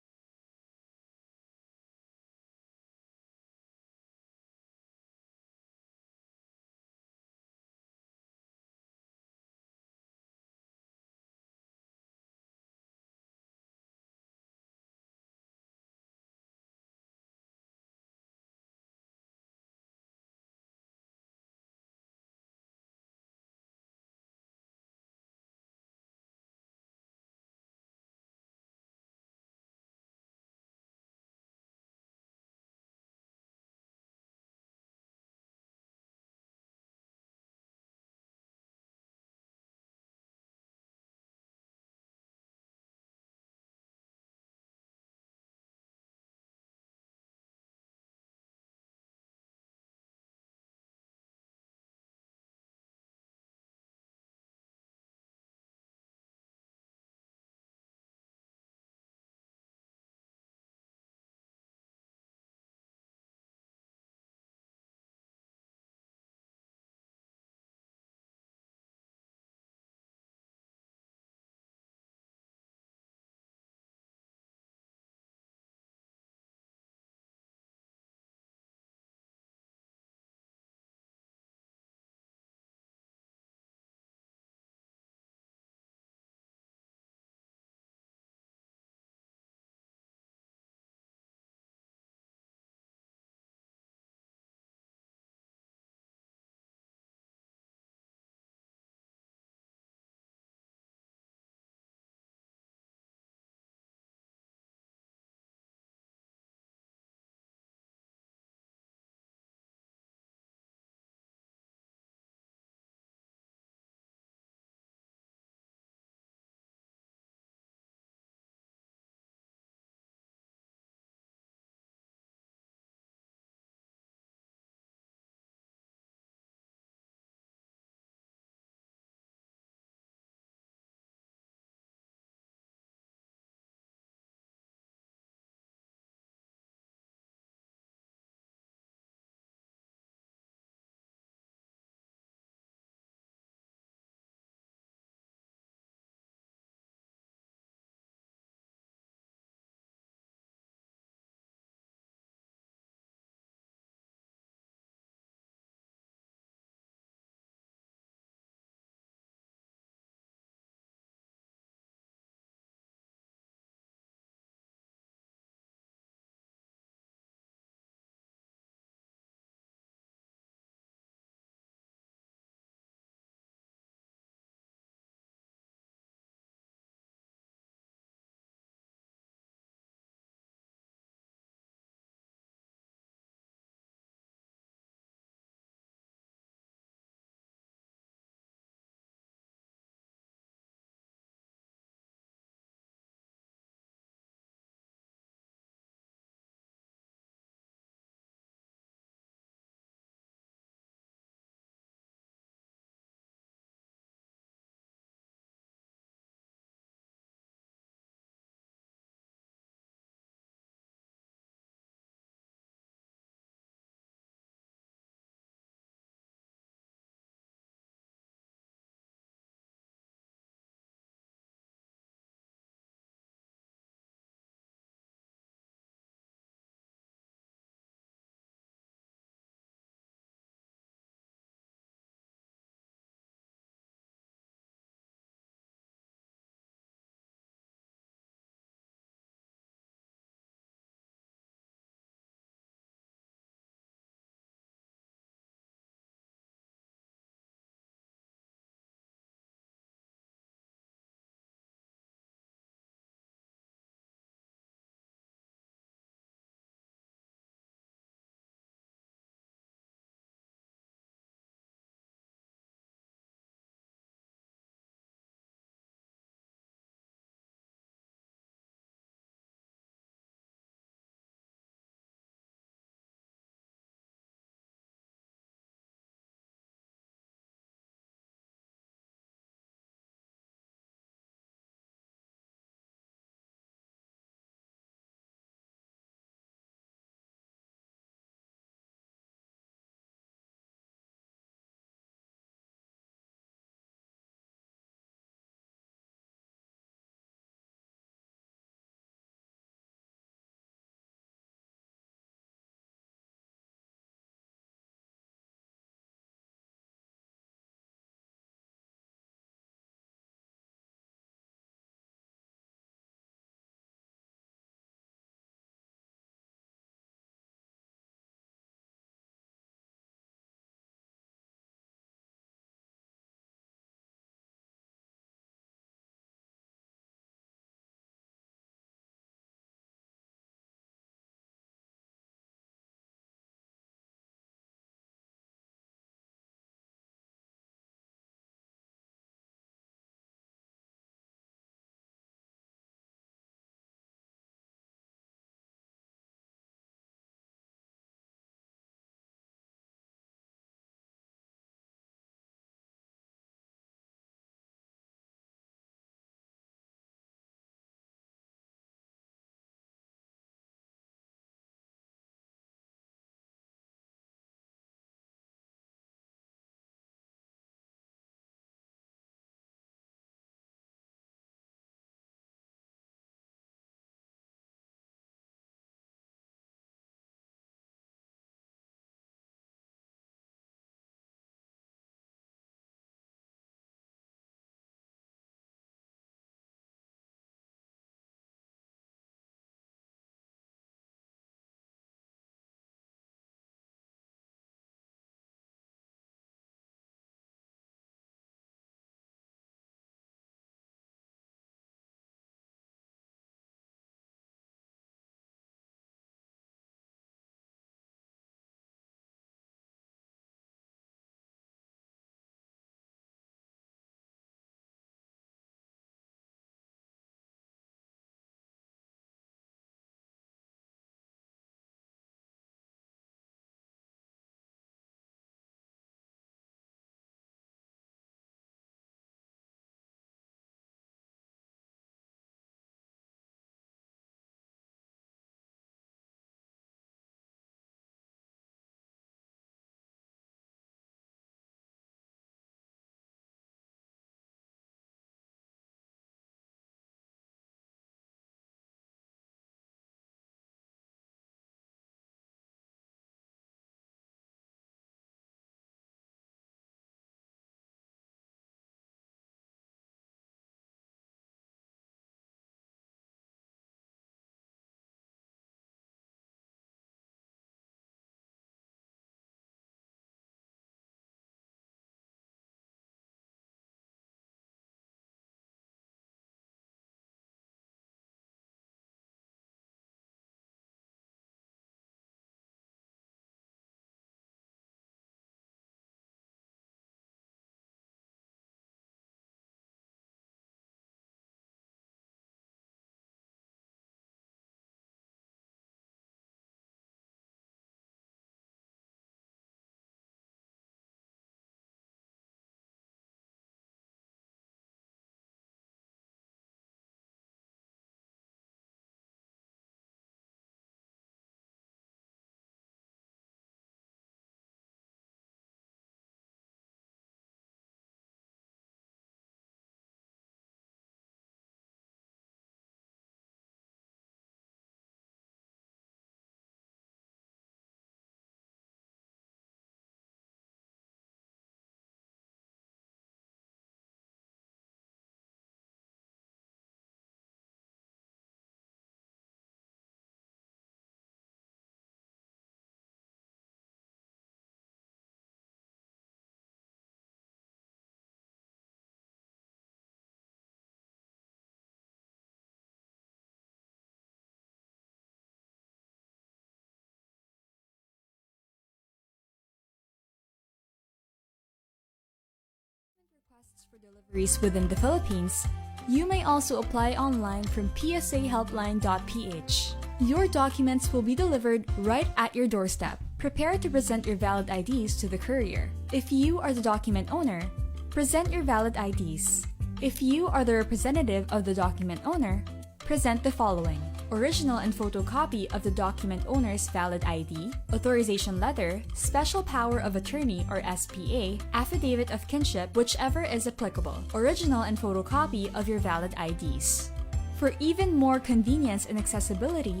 for deliveries within the Philippines, you may also apply online from psahelpline.ph. Your documents will be delivered right at your doorstep. Prepare to present your valid IDs to the courier. If you are the document owner, present your valid IDs. If you are the representative of the document owner, present the following: original and photocopy of the document owner's valid ID, authorization letter, special power of attorney or SPA, affidavit of kinship, whichever is applicable, original and photocopy of your valid IDs. For even more convenience and accessibility,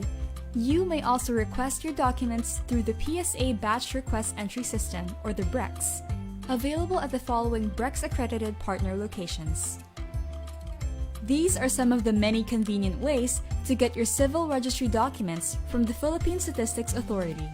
you may also request your documents through the PSA Batch Request Entry System, or the BREX, available at the following BREX accredited partner locations. These are some of the many convenient ways to get your civil registry documents from the Philippine Statistics Authority.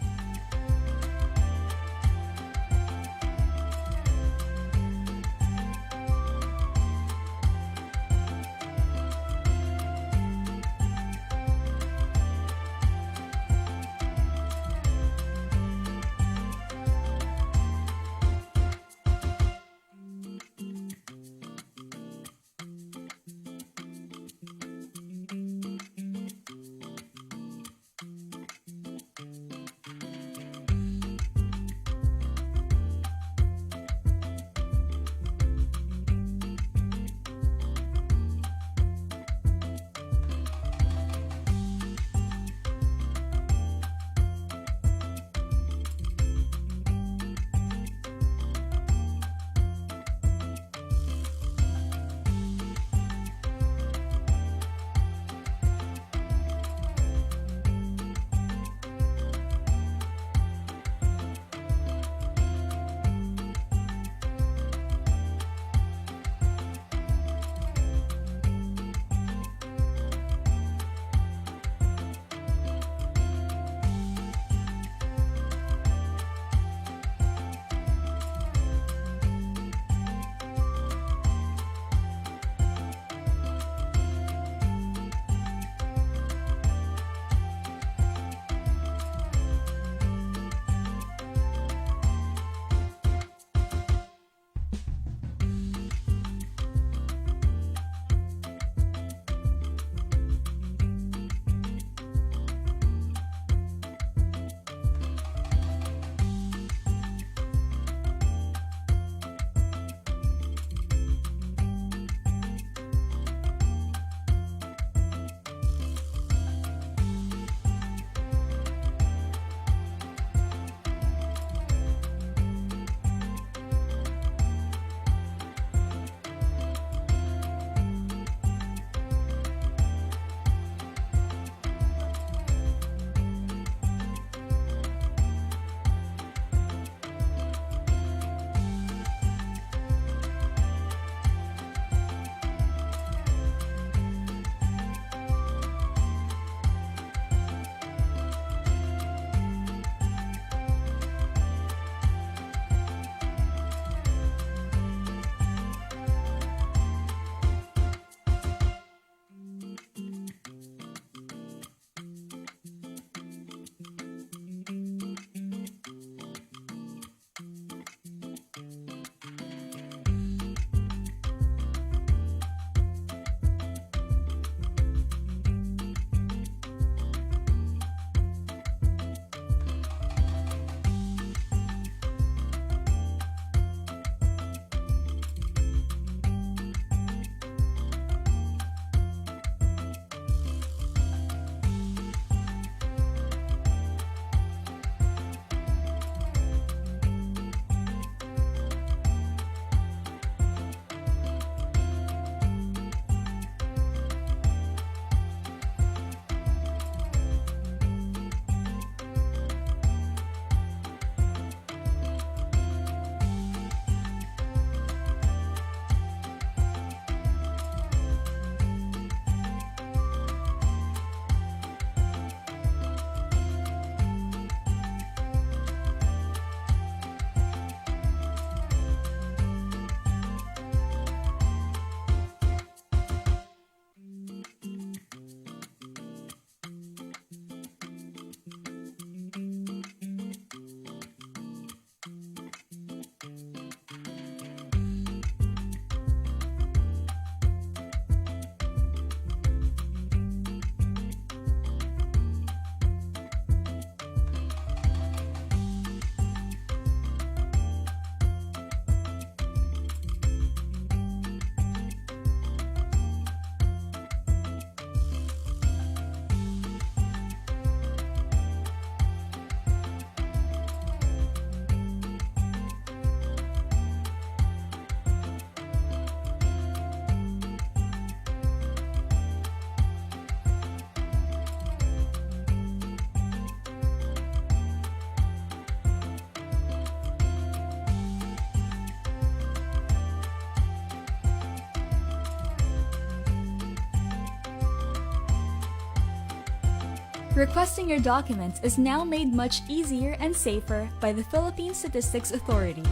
Requesting your documents is now made much easier and safer by the Philippine Statistics Authority.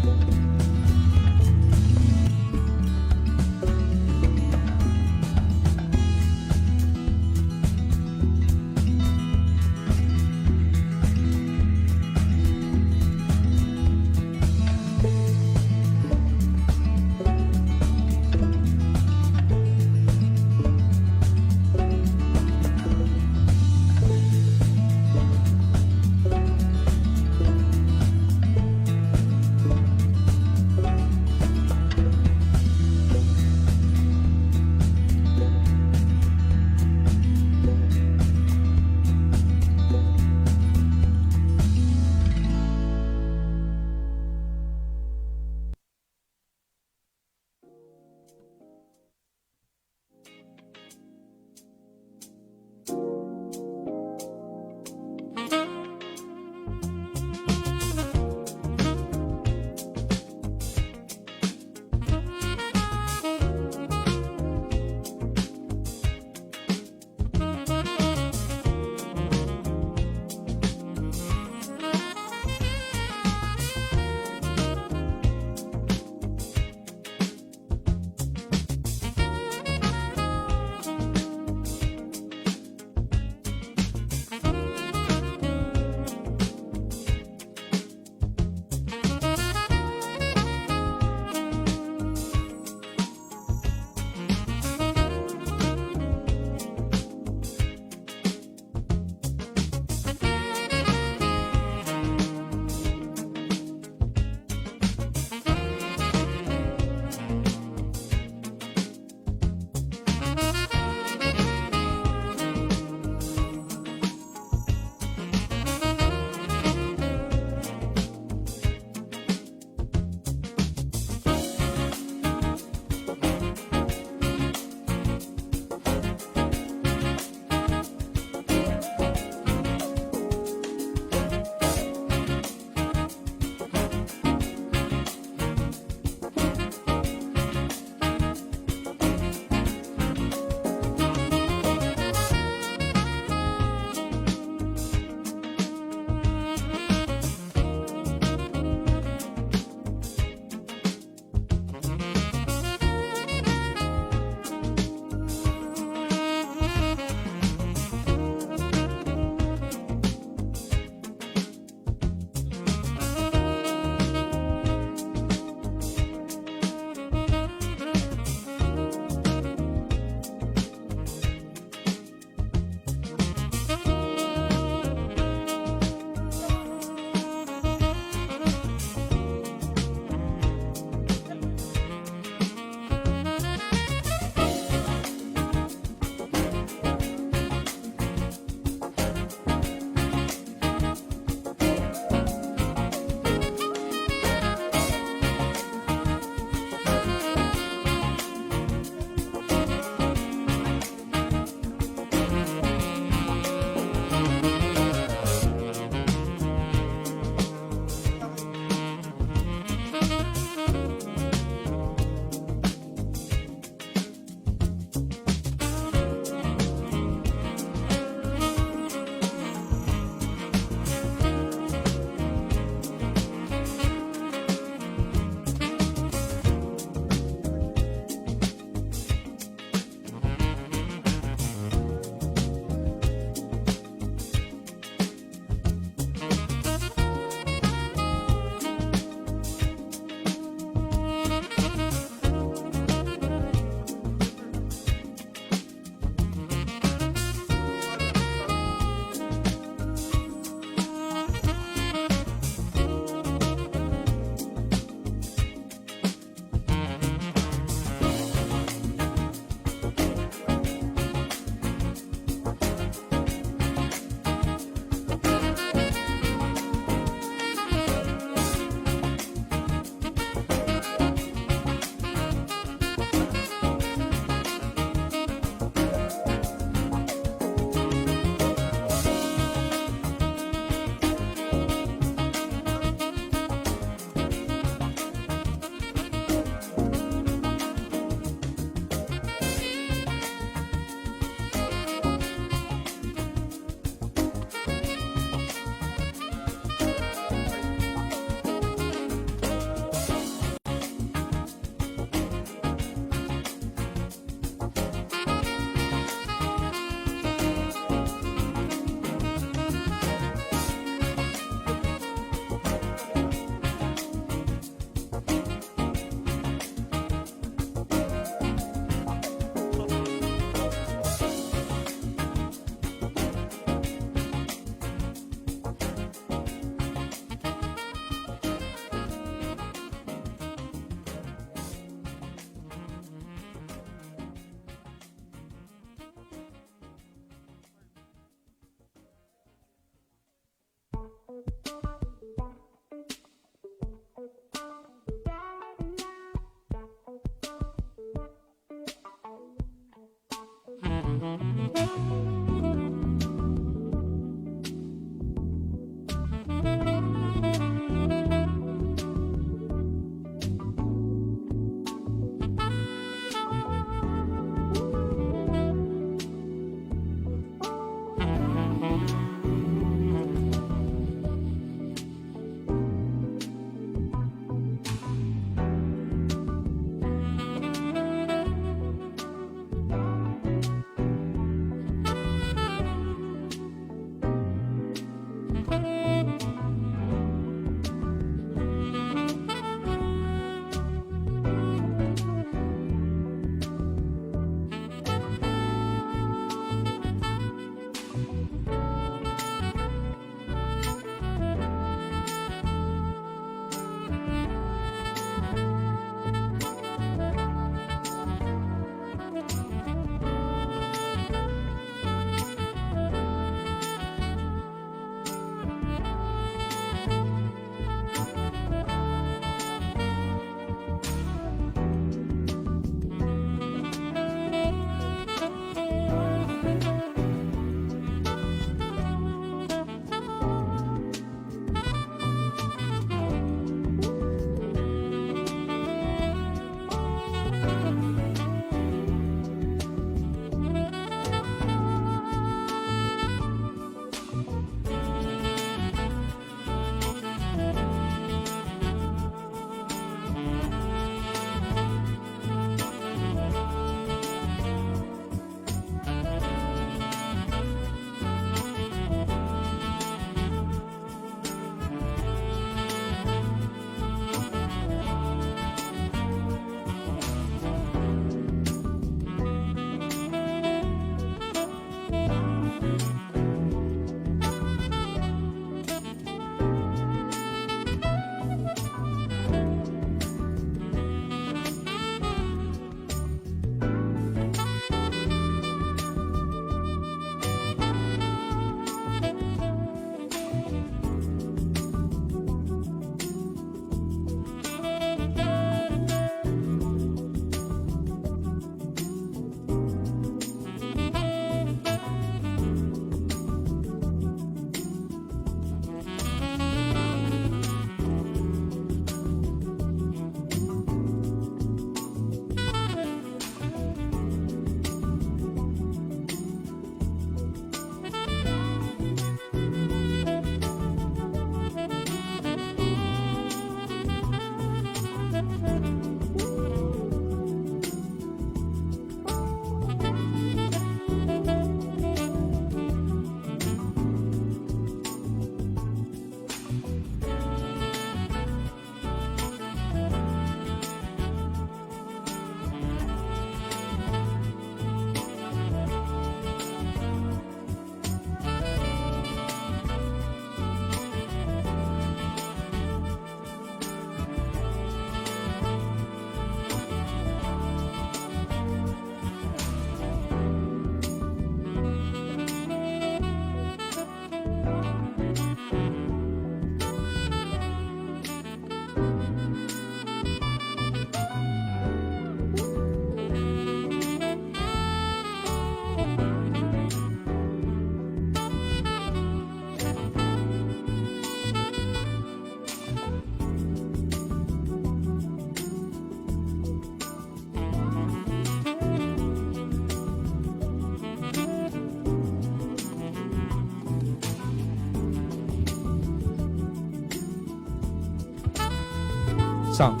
Song.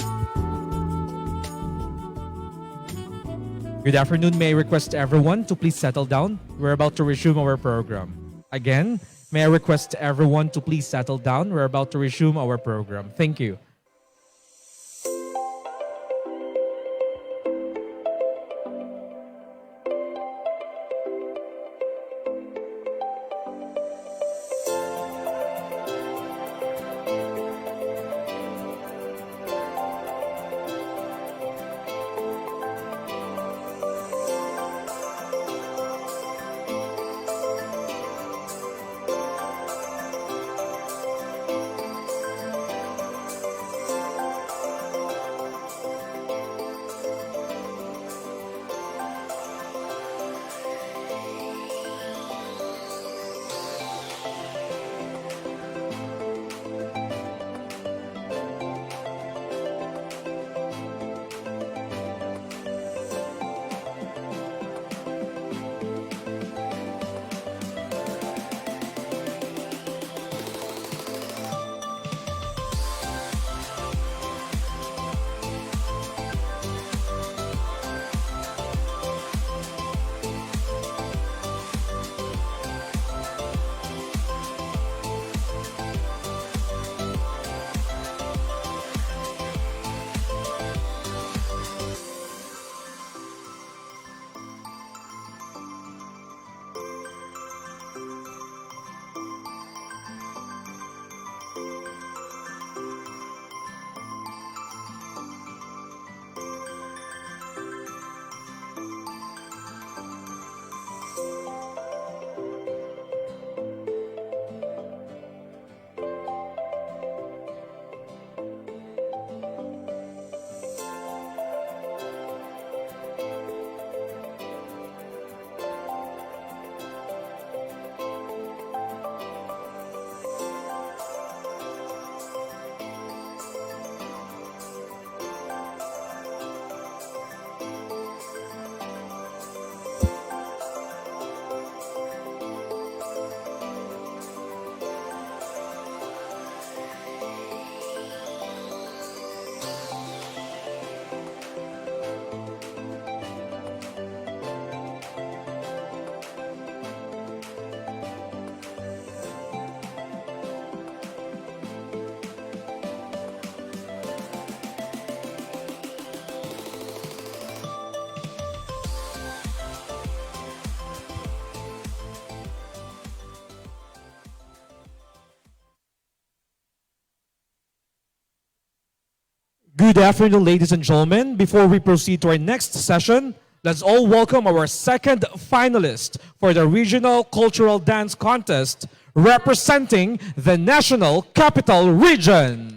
Good afternoon. May I request everyone to please settle down? We're about to resume our program. Again, may I request everyone to please settle down? We're about to resume our program. Thank you. Good afternoon, ladies and gentlemen. Before we proceed to our next session, let's all welcome our second finalist for the Regional Cultural Dance Contest representing the National Capital Region.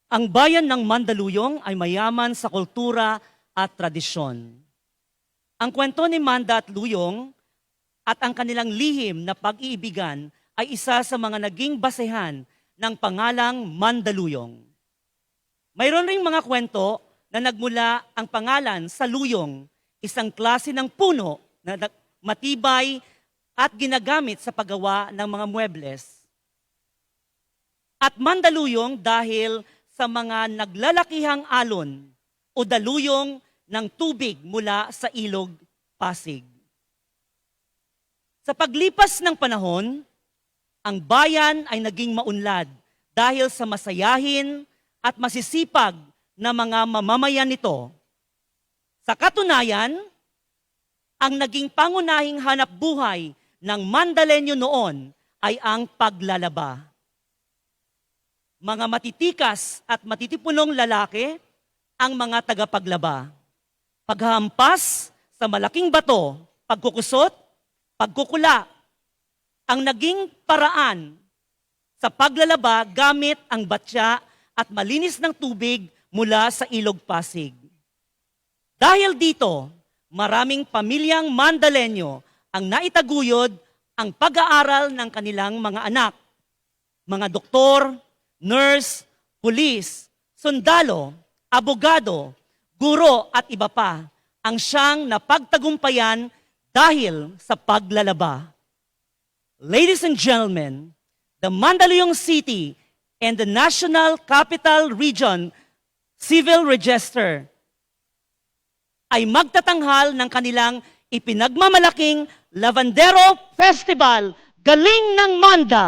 Ang bayan ng Mandaluyong ay mayaman sa kultura at tradisyon. Ang kwento ni Manda at Luyong at ang kanilang lihim na pag-iibigan ay isa sa mga naging basehan ng pangalang Mandaluyong. Mayroon ring mga kwento na nagmula ang pangalan sa luyong, isang klase ng puno na matibay at ginagamit sa paggawa ng mga muebles. At Mandaluyong dahil sa mga naglalakihang alon o daluyong ng tubig mula sa ilog Pasig. Sa paglipas ng panahon, ang bayan ay naging maunlad dahil sa masayahin at masisipag na mga mamamayan nito. Sa katunayan, ang naging pangunahing hanap buhay ng Mandalenyo noon ay ang paglalaba. Mga matitikas at matitipunong lalaki ang mga tagapaglaba. Paghampas sa malaking bato, pagkukusot, pagkukula, ang naging paraan sa paglalaba gamit ang batya at malinis ng tubig mula sa ilog Pasig. Dahil dito, maraming pamilyang Mandalenyo ang naitaguyod ang pag-aaral ng kanilang mga anak, mga doktor, nurse, pulis, sundalo, abogado, guro at iba pa ang siyang napagtagumpayan dahil sa paglalaba. Ladies and gentlemen, the Mandaluyong City and the National Capital Region Civil Register ay magtatanghal ng kanilang ipinagmamalaking Lavandero Festival, Galing ng Manda.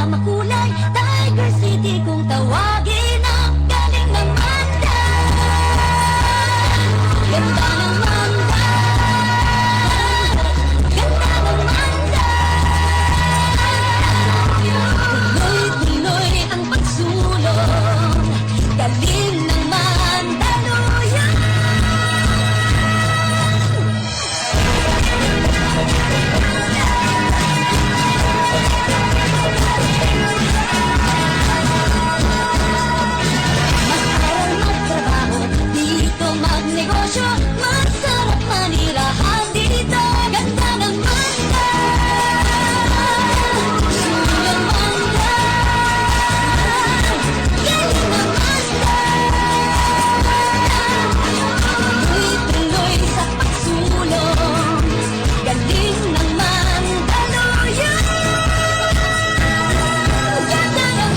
makulay Tiger City kung tawagin ang galing ng Manda Ganda ng Manda Ganda ng Manda Tuloy-tuloy ang pagsulong Galing ng Mandaluyong Masarap magtrabaho, dito magnegosyo Masarap manirahan dito Ganda ng Manda Sulang Manda Galing ng Manda Tuloy-tuloy sa pagsulong Galing ng Mandaluyong Ganda ng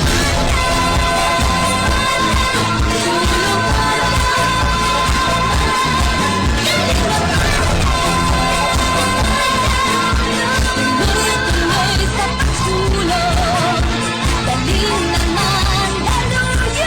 Tuloy-tuloy sa pagsulong Galing ng Mandaluyong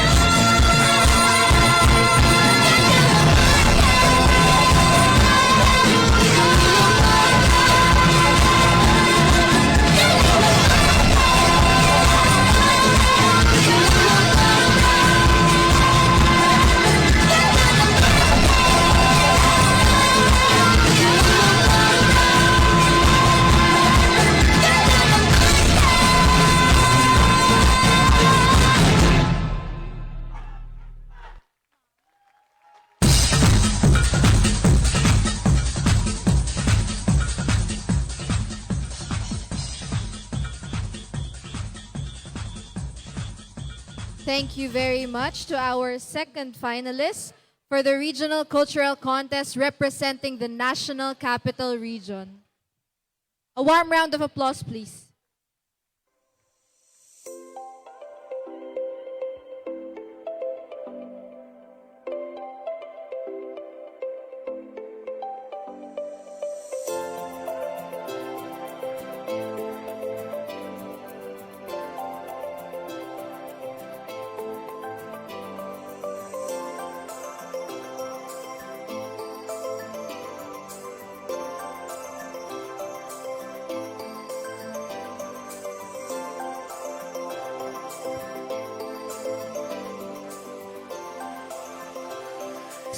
Thank you very much to our second finalist for the Regional Cultural Contest representing the National Capital Region. A warm round of applause, please.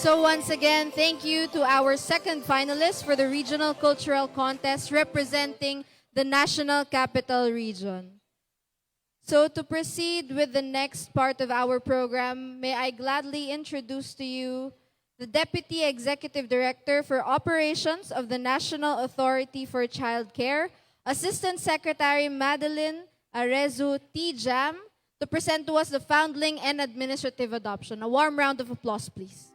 So once again, thank you to our second finalist for the Regional Cultural Contest representing the National Capital Region. So to proceed with the next part of our program, may I gladly introduce to you the Deputy Executive Director for Operations of the National Authority for Child Care, Assistant Secretary Madeline Arezu T. Jam, to present to us the foundling and administrative adoption. A warm round of applause, please.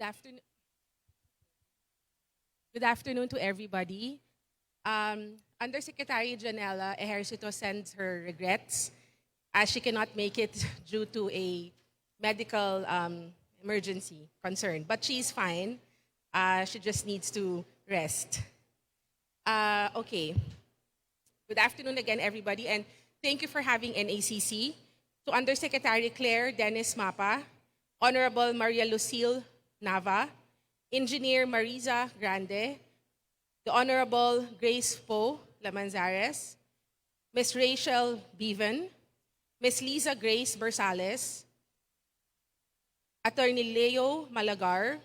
Good afternoon. Good afternoon to everybody. Undersecretary Janela Ejercito sends her regrets as she cannot make it due to a medical emergency concern. But she's fine. She just needs to rest. Okay. Good afternoon again, everybody, and thank you for having NACC. To Undersecretary Claire Dennis Mapa, Honorable Maria Lucille Nava, Engineer Marisa Grande, the Honorable Grace Poe Lamanzares, Ms. Rachel Bevan, Ms. Lisa Grace Bersales, Attorney Leo Malagar,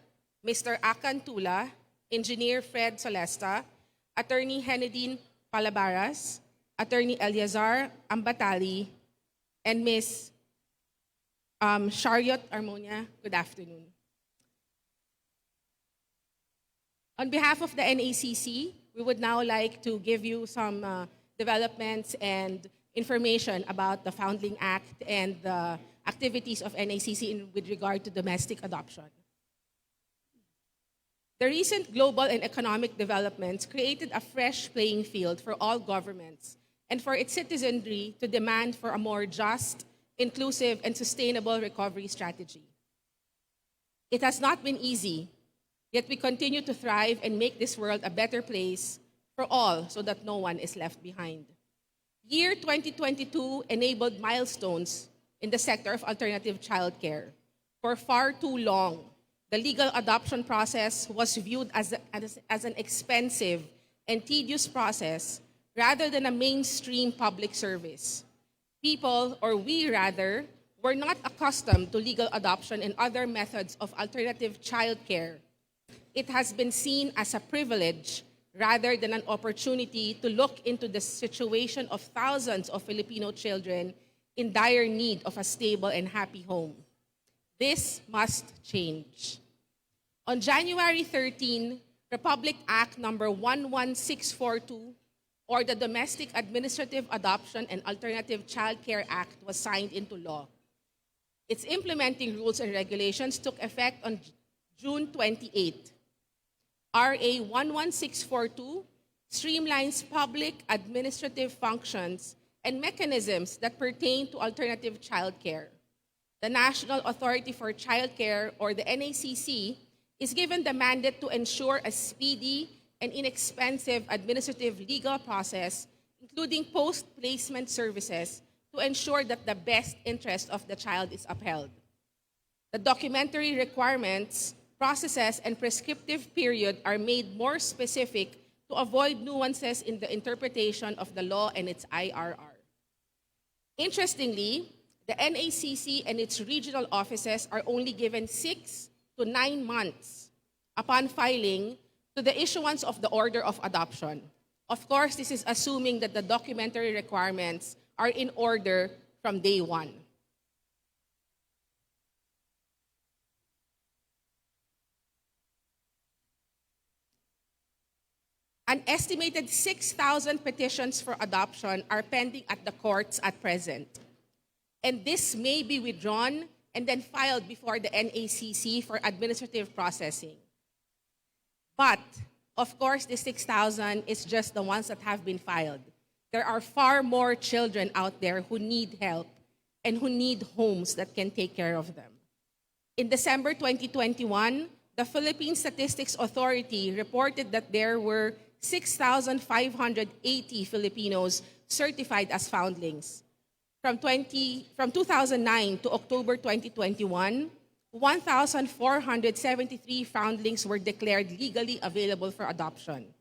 Mr. Akan Tula, Engineer Fred Solesta, Attorney Henedine Palabaras, Attorney Eleazar Ambatali, and Ms. Chariot Armonia. Good afternoon. On behalf of the NACC, we would now like to give you some developments and information about the Foundling Act and the activities of NACC with regard to domestic adoption. The recent global and economic developments created a fresh playing field for all governments and for its citizenry to demand for a more just, inclusive, and sustainable recovery strategy. It has not been easy, yet we continue to thrive and make this world a better place for all so that no one is left behind. Year 2022 enabled milestones in the sector of alternative childcare. For far too long, the legal adoption process was viewed as an expensive and tedious process rather than a mainstream public service. People, or we rather, were not accustomed to legal adoption and other methods of alternative childcare. It has been seen as a privilege rather than an opportunity to look into the situation of thousands of Filipino children in dire need of a stable and happy home. This must change. On January 13, Republic Act number 11642, or the Domestic Administrative Adoption and Alternative Child Care Act, was signed into law. Its implementing rules and regulations took effect on June 28. RA 11642 streamlines public administrative functions and mechanisms that pertain to alternative child care. The National Authority for Child Care, or the NACC, is given the mandate to ensure a speedy and inexpensive administrative legal process, including post-placement services, to ensure that the best interest of the child is upheld. The documentary requirements, processes, and prescriptive period are made more specific to avoid nuances in the interpretation of the law and its IRR. Interestingly, the NACC and its regional offices are only given 6 to 9 months upon filing to the issuance of the order of adoption. Of course, this is assuming that the documentary requirements are in order from day one. An estimated 6,000 petitions for adoption are pending at the courts at present. And this may be withdrawn and then filed before the NACC for administrative processing. But, of course, the 6,000 is just the ones that have been filed. There are far more children out there who need help and who need homes that can take care of them. In December 2021, the Philippine Statistics Authority reported that there were 6,580 Filipinos certified as foundlings. From 2009 to October 2021, 1,473 foundlings were declared legally available for adoption.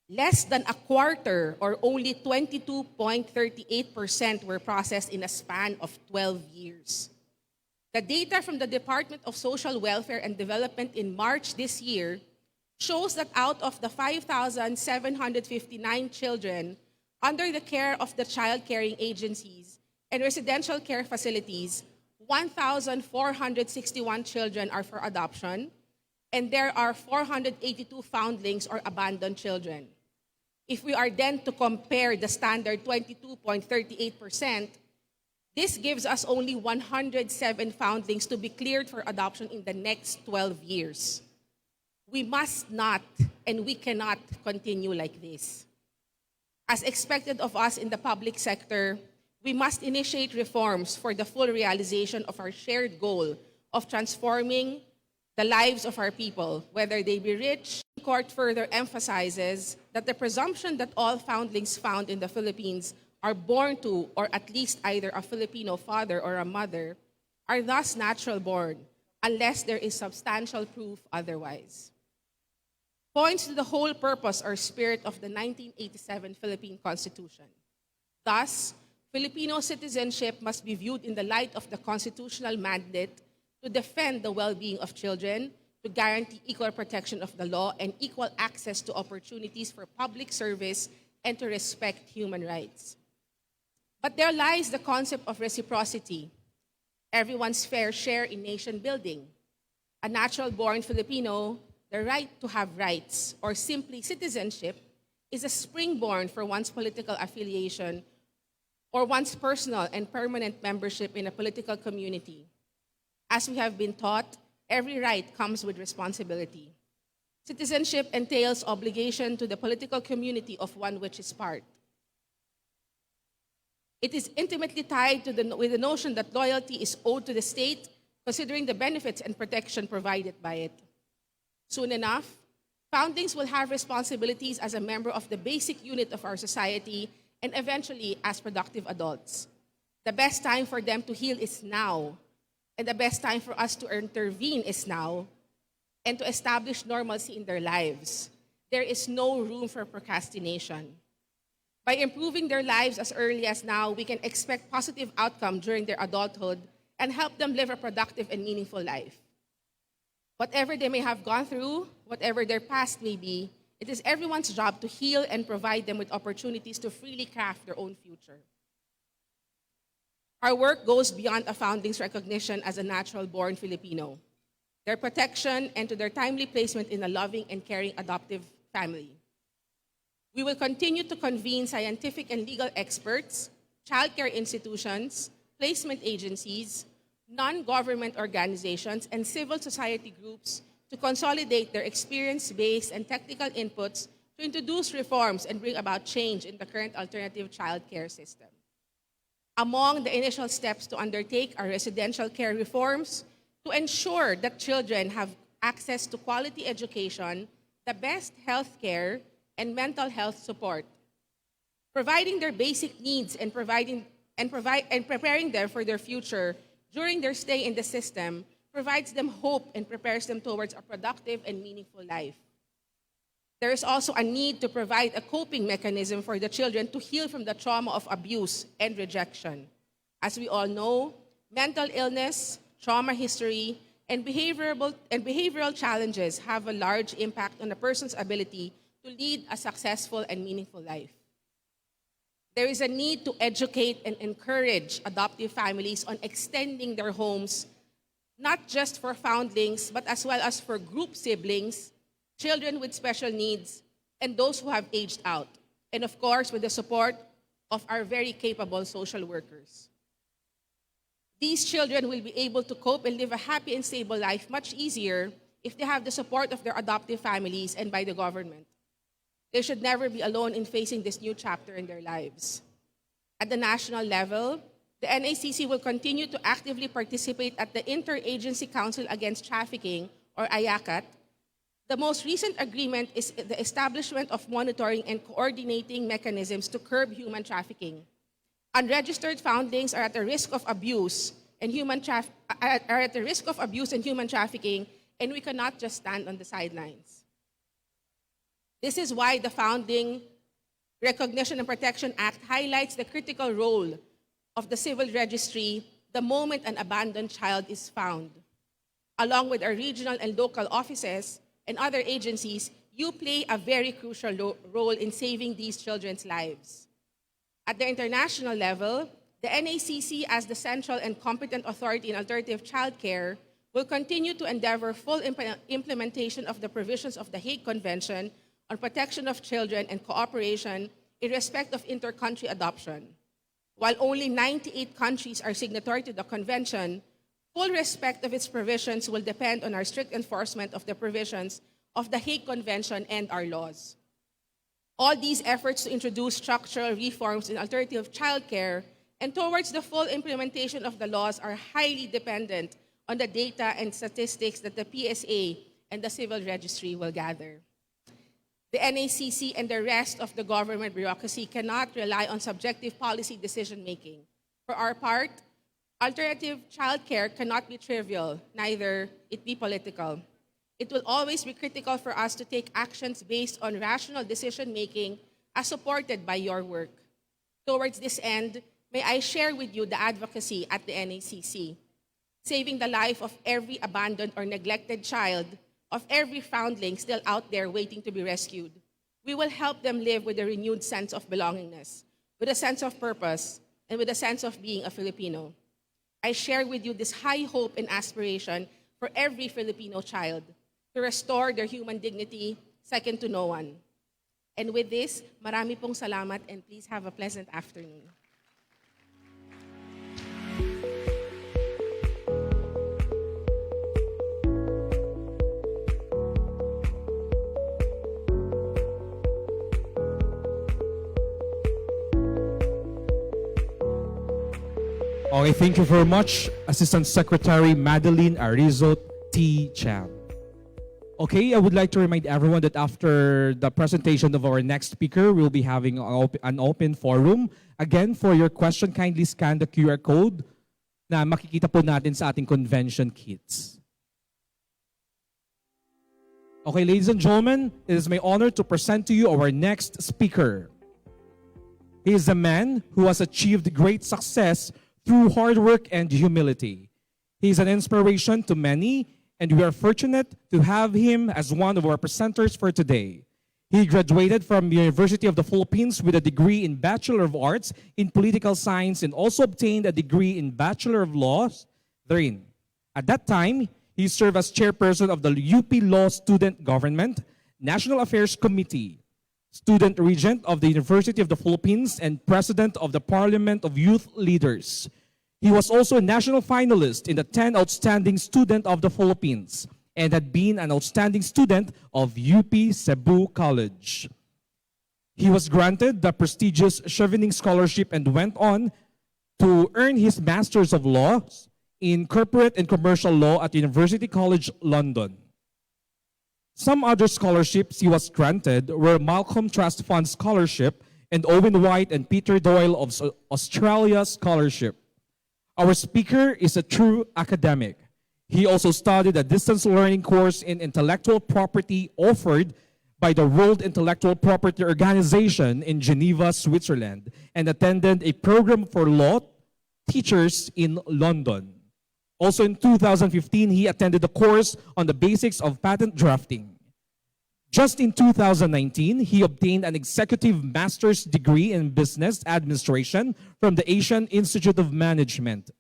Less than a quarter, or only 22.38%, were processed in a span of 12 years. The data from the Department of Social Welfare and Development in March this year shows that out of the 5,759 children under the care of the child-caring agencies and residential care facilities, 1,461 children are for adoption, and there are 482 foundlings or abandoned children. If we are then to compare the standard 22.38%, this gives us only 107 foundlings to be cleared for adoption in the next 12 years. We must not and we cannot continue like this. As expected of us in the public sector, we must initiate reforms for the full realization of our shared goal of transforming the lives of our people, whether they be rich. The court further emphasizes that the presumption that all foundlings found in the Philippines are born to, or at least either a Filipino father or a mother, are thus natural born, unless there is substantial proof otherwise. Points to the whole purpose or spirit of the 1987 Philippine Constitution. Thus, Filipino citizenship must be viewed in the light of the constitutional mandate to defend the well-being of children, to guarantee equal protection of the law and equal access to opportunities for public service, and to respect human rights. But there lies the concept of reciprocity, everyone's fair share in nation building. A natural-born Filipino, the right to have rights, or simply citizenship, is a springboard for one's political affiliation or one's personal and permanent membership in a political community. As we have been taught, every right comes with responsibility. Citizenship entails obligation to the political community of one which is part. It is intimately tied with the notion that loyalty is owed to the state, considering the benefits and protection provided by it. Soon enough, foundlings will have responsibilities as a member of the basic unit of our society and eventually as productive adults. The best time for them to heal is now, and the best time for us to intervene is now, and to establish normalcy in their lives. There is no room for procrastination. By improving their lives as early as now, we can expect positive outcome during their adulthood and help them live a productive and meaningful life. Whatever they may have gone through, whatever their past may be, it is everyone's job to heal and provide them with opportunities to freely craft their own future. Our work goes beyond a foundling's recognition as a natural-born Filipino, their protection, and to their timely placement in a loving and caring adoptive family. We will continue to convene scientific and legal experts, childcare institutions, placement agencies, non-government organizations, and civil society groups to consolidate their experience-based and technical inputs to introduce reforms and bring about change in the current alternative childcare system. Among the initial steps to undertake are residential care reforms to ensure that children have access to quality education, the best health care, and mental health support. Providing their basic needs and preparing them for their future during their stay in the system provides them hope and prepares them towards a productive and meaningful life. There is also a need to provide a coping mechanism for the children to heal from the trauma of abuse and rejection. As we all know, mental illness, trauma history, and behavioral challenges have a large impact on a person's ability to lead a successful and meaningful life. There is a need to educate and encourage adoptive families on extending their homes, not just for foundlings, but as well as for group siblings, children with special needs, and those who have aged out, and of course, with the support of our very capable social workers. These children will be able to cope and live a happy and stable life much easier if they have the support of their adoptive families and by the government. They should never be alone in facing this new chapter in their lives. At the national level, the NACC will continue to actively participate at the Interagency Council Against Trafficking, or IACAT. The most recent agreement is the establishment of monitoring and coordinating mechanisms to curb human trafficking. Unregistered foundlings are at the risk of abuse and human trafficking, and we cannot just stand on the sidelines. This is why the Founding Recognition and Protection Act highlights the critical role of the civil registry the moment an abandoned child is found. Along with our regional and local offices and other agencies, you play a very crucial role in saving these children's lives. At the international level, the NACC, as the central and competent authority in alternative childcare, will continue to endeavor full implementation of the provisions of the Hague Convention on Protection of Children and cooperation in respect of inter-country adoption. While only 98 countries are signatory to the convention, full respect of its provisions will depend on our strict enforcement of the provisions of the Hague Convention and our laws. All these efforts to introduce structural reforms in alternative childcare and towards the full implementation of the laws are highly dependent on the data and statistics that the PSA and the Civil Registry will gather. The NACC and the rest of the government bureaucracy cannot rely on subjective policy decision-making. For our part, alternative childcare cannot be trivial, neither it be political. It will always be critical for us to take actions based on rational decision-making as supported by your work. Towards this end, may I share with you the advocacy at the NACC. Saving the life of every abandoned or neglected child, of every foundling still out there waiting to be rescued. We will help them live with a renewed sense of belongingness, with a sense of purpose, and with a sense of being a Filipino. I share with you this high hope and aspiration for every Filipino child to restore their human dignity, second to no one. And with this, marami pong salamat and please have a pleasant afternoon. Okay, thank you very much, Assistant Secretary Madeline Arizo T. Chan. Okay, I would like to remind everyone that after the presentation of our next speaker, we'll be having an open forum. Again, for your question, kindly scan the QR code na makikita po natin sa ating convention kits. Okay, ladies and gentlemen, it is my honor to present to you our next speaker. He is a man who has achieved great success through hard work and humility. He is an inspiration to many, and we are fortunate to have him as one of our presenters for today. He graduated from the University of the Philippines with a degree in Bachelor of Arts in Political Science and also obtained a degree in Bachelor of Laws therein. At that time, he served as chairperson of the UP Law Student Government National Affairs Committee, student regent of the University of the Philippines, and president of the Parliament of Youth Leaders. He was also a national finalist in the 10 Outstanding Student of the Philippines and had been an outstanding student of UP Cebu College. He was granted the prestigious Chevening Scholarship and went on to earn his Master's of Laws in Corporate and Commercial Law at University College London. Some other scholarships he was granted were Malcolm Trust Fund Scholarship and Owen White and Peter Doyle of Australia Scholarship. Our speaker is a true academic. He also studied a distance learning course in intellectual property offered by the World Intellectual Property Organization in Geneva, Switzerland, and attended a program for law teachers in London. Also in 2015, he attended a course on the basics of patent drafting. Just in 2019, he obtained an executive master's degree in business administration from the Asian Institute of Management.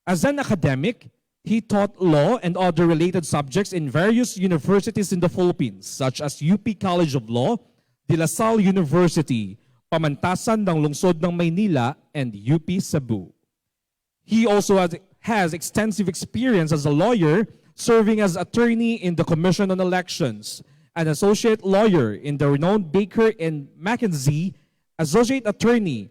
As an academic, he taught law and other related subjects in various universities in the Philippines, such as UP College of Law, De La Salle University, Pamantasan ng Lungsod ng Maynila, and UP Cebu. He also has extensive experience as a lawyer, serving as attorney in the Commission on Elections, an associate lawyer in the renowned Baker and McKenzie, associate attorney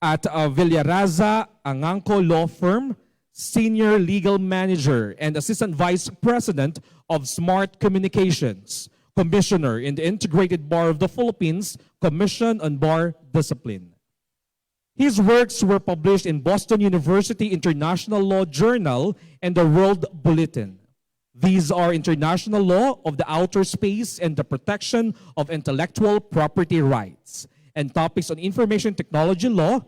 at Villaraza Angangco Law Firm, senior legal manager and assistant vice president of Smart Communications, commissioner in the Integrated Bar of the Philippines, Commission on Bar Discipline. His works were published in Boston University International Law Journal and the World Bulletin. These are International Law of the Outer Space and the Protection of Intellectual Property Rights, and topics on Information Technology Law,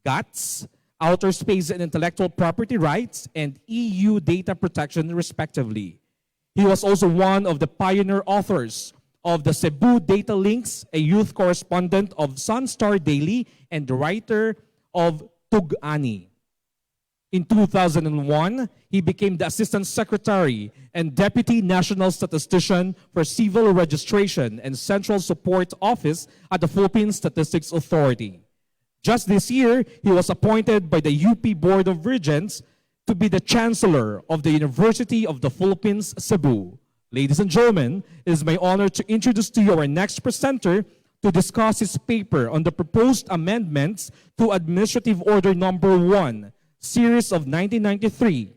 GATS, Outer Space and Intellectual Property Rights, and EU Data Protection, respectively. He was also one of the pioneer authors of the Cebu Data Links, a youth correspondent of Sunstar Daily and the writer of Tug-Ani. In 2001, he became the Assistant Secretary and Deputy National Statistician for Civil Registration and Central Support Office at the Philippine Statistics Authority. Just this year, he was appointed by the UP Board of Regents to be the Chancellor of the University of the Philippines, Cebu. Ladies and gentlemen, it is my honor to introduce to you our next presenter to discuss his paper on the proposed amendments to Administrative Order Number 1, Series of 1993.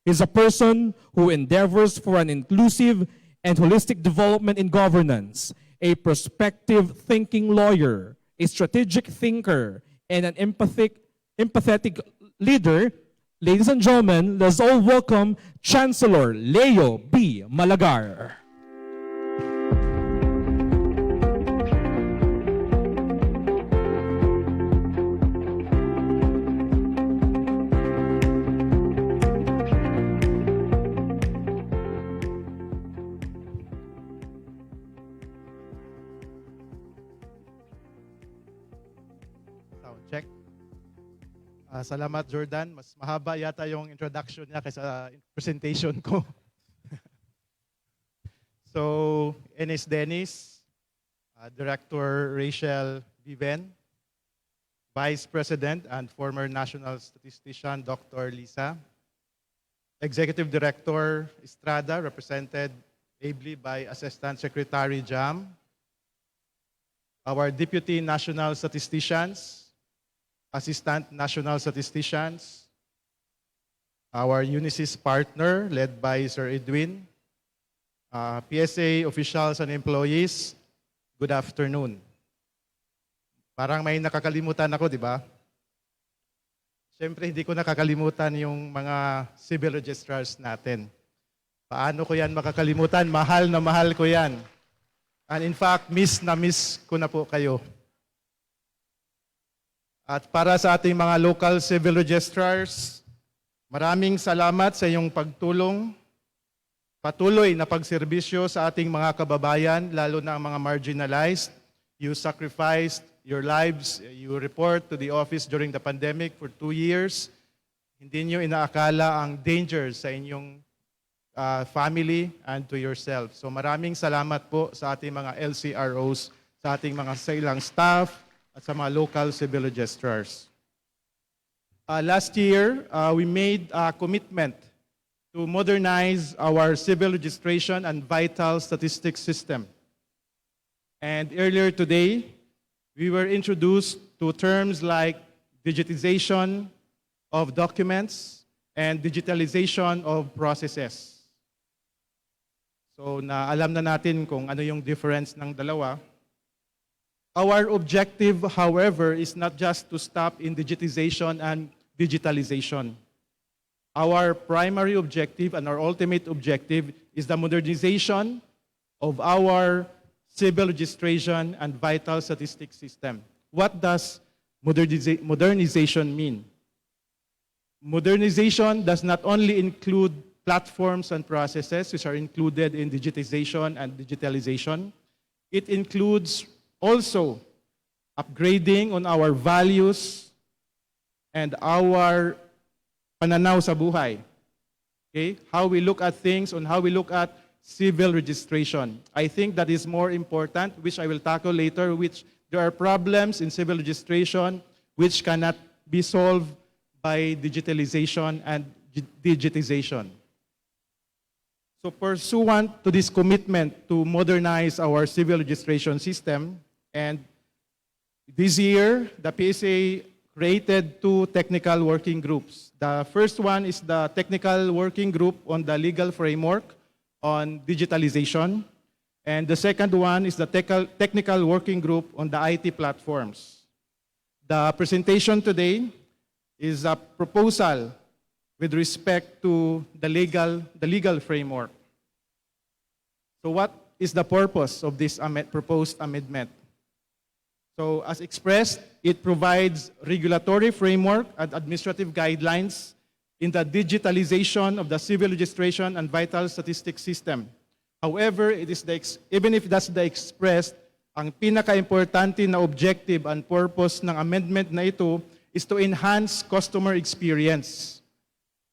He is a person who endeavors for an inclusive and holistic development in governance, a prospective thinking lawyer, a strategic thinker, and an empathetic leader. Ladies and gentlemen, let's all welcome Chancellor Leo B. Malagar. Check. Salamat, Jordan. Mas mahaba yata yung introduction niya kaysa presentation ko. So, Enes Dennis, Director Rachel Viven, Vice President and former National Statistician Dr. Lisa, Executive Director Estrada, represented ably by Assistant Secretary Jam, our Deputy National Statisticians, Assistant National Statisticians, our UNICEF partner led by Sir Edwin, PSA officials and employees, good afternoon. Parang may nakakalimutan ako, di ba? Siyempre, hindi ko nakakalimutan yung mga civil registrars natin. Paano ko yan makakalimutan? Mahal na mahal ko yan. And in fact, miss na miss ko na po kayo. At para sa ating mga local civil registrars, maraming salamat sa iyong pagtulong, patuloy na pagserbisyo sa ating mga kababayan, lalo na ang mga marginalized. You sacrificed your lives, you report to the office during the pandemic for 2 years. Hindi nyo inaakala ang dangers sa inyong family and to yourself. So maraming salamat po sa ating mga LCROs, sa ating mga ilang staff, at sa mga local civil registrars. Last year, we made a commitment to modernize our civil registration and vital statistics system. And earlier today, we were introduced to terms like digitization of documents and digitalization of processes. So alam na natin kung ano yung difference ng dalawa. Our objective, however, is not just to stop in digitization and digitalization. Our primary objective and our ultimate objective is the modernization of our civil registration and vital statistics system. What does modernization mean? Modernization does not only include platforms and processes which are included in digitization and digitalization. It includes also upgrading on our values and our pananaw sa buhay. Okay? How we look at things, on how we look at civil registration. I think that is more important, which I will tackle later, which there are problems in civil registration which cannot be solved by digitalization and digitization. So pursuant to this commitment to modernize our civil registration system, and this year, the PSA created 2 technical working groups. The first one is the technical working group on the legal framework on digitalization. And the second one is the technical working group on the IT platforms. The presentation today is a proposal with respect to the legal framework. So what is the purpose of this proposed amendment? So as expressed, it provides regulatory framework and administrative guidelines in the digitalization of the civil registration and vital statistics system. However, even if that's the expressed, ang pinaka-importante na objective and purpose ng amendment na ito is to enhance customer experience.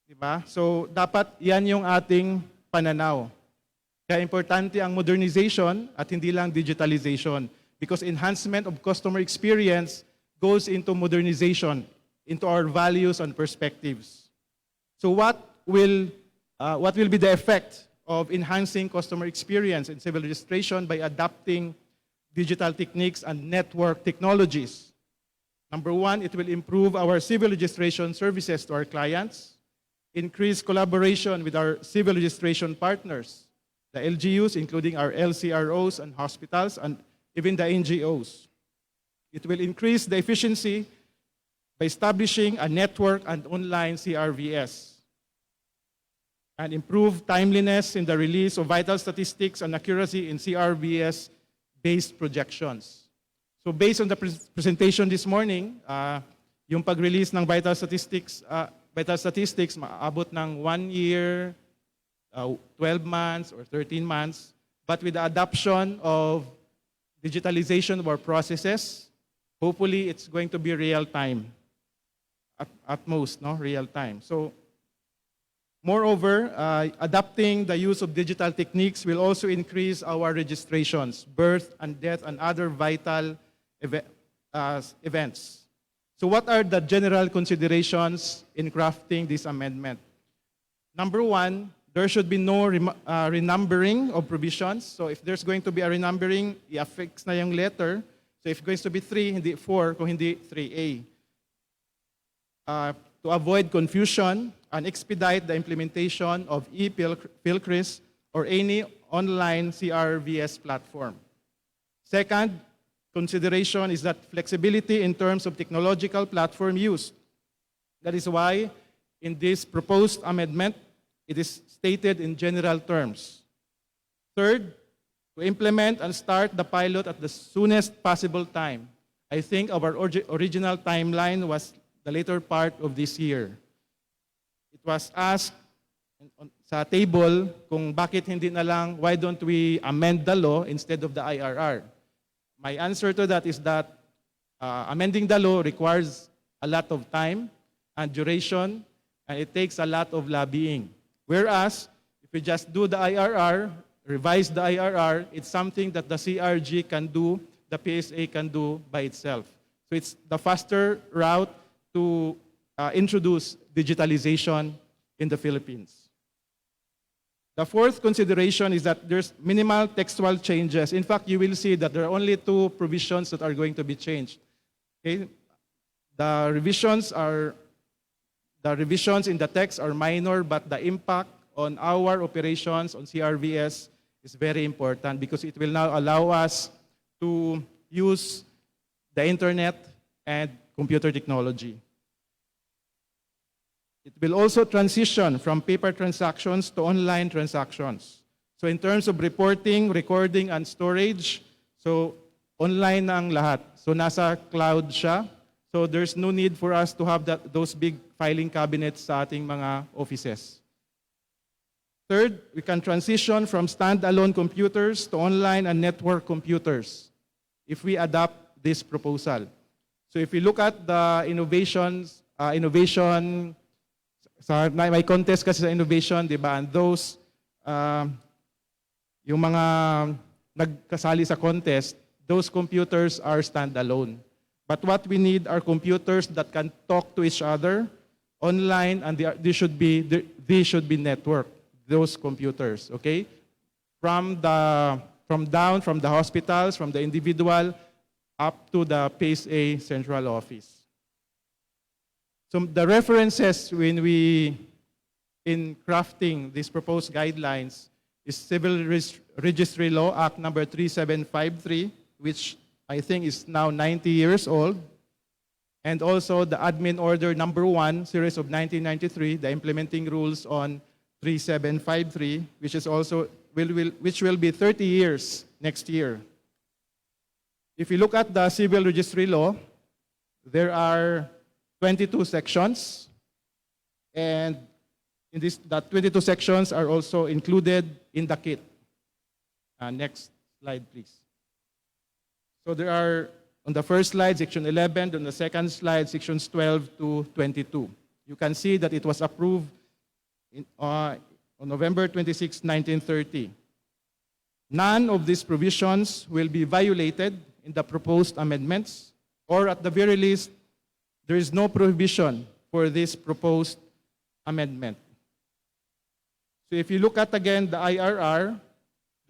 Diba? So dapat yan yung ating pananaw. Kaya importante ang modernization at hindi lang digitalization, because enhancement of customer experience goes into modernization, into our values and perspectives. So what will be the effect of enhancing customer experience in civil registration by adopting digital techniques and network technologies? Number one, it will improve our civil registration services to our clients, increase collaboration with our civil registration partners, the LGUs, including our LCROs and hospitals, and even the NGOs. It will increase the efficiency by establishing a network and online CRVS, and improve timeliness in the release of vital statistics and accuracy in CRVS-based projections. So based on the presentation this morning, yung pag-release ng vital statistics, maabot ng 1 year, 12 months, or 13 months. But with the adoption of digitalization of our processes, hopefully it's going to be real time. At most, no? Real time. So, moreover, adopting the use of digital techniques will also increase our registrations, birth and death, and other vital events. So what are the general considerations in crafting this amendment? Number one, there should be no renumbering of provisions. So if there's going to be a renumbering, i-affix na yung letter. So if it's going to be 3, hindi 4, kung hindi 3A. to avoid confusion and expedite the implementation of ePhilCris or any online CRVS platform. Second consideration is that flexibility in terms of technological platform use. That is why in this proposed amendment, it is stated in general terms. Third, to implement and start the pilot at the soonest possible time. I think our original timeline was the later part of this year. It was asked sa table kung bakit hindi na lang, why don't we amend the law instead of the IRR? My answer to that is that amending the law requires a lot of time and duration, and it takes a lot of lobbying. Whereas, if we just do the IRR, revise the IRR, it's something that the CRG can do, the PSA can do by itself. So it's the faster route to introduce digitalization in the Philippines. The fourth consideration is that there's minimal textual changes. In fact, you will see that there are only two provisions that are going to be changed. Okay? The revisions in the text are minor, but the impact on our operations on CRVS is very important because it will now allow us to use the internet and computer technology. It will also transition from paper transactions to online transactions. So in terms of reporting, recording, and storage, so online na ang lahat. So nasa cloud siya. So there's no need for us to have those big filing cabinets sa ating mga offices. Third, we can transition from standalone computers to online and network computers if we adopt this proposal. So if you look at the innovation sa may contest kasi sa innovation, di ba? And those yung mga nagkasali sa contest, those computers are standalone. But what we need are computers that can talk to each other online, and they should be networked, those computers, okay? From the hospitals, from the individual, up to the PSA central office. So the references in crafting these proposed guidelines is Civil Registry Law Act number 3753, which I think is now 90 years old, and also the Admin Order number 1, series of 1993, the implementing rules on 3753, which is also which will be 30 years next year. If you look at the Civil Registry Law, there are 22 sections, and the 22 sections are also included in the kit. Next slide, please. So there are, on the first slide, section 11, on the second slide, sections 12 to 22. You can see that it was approved on November 26, 1930. None of these provisions will be violated in the proposed amendments, or at the very least, there is no prohibition for this proposed amendment. So if you look at again the IRR,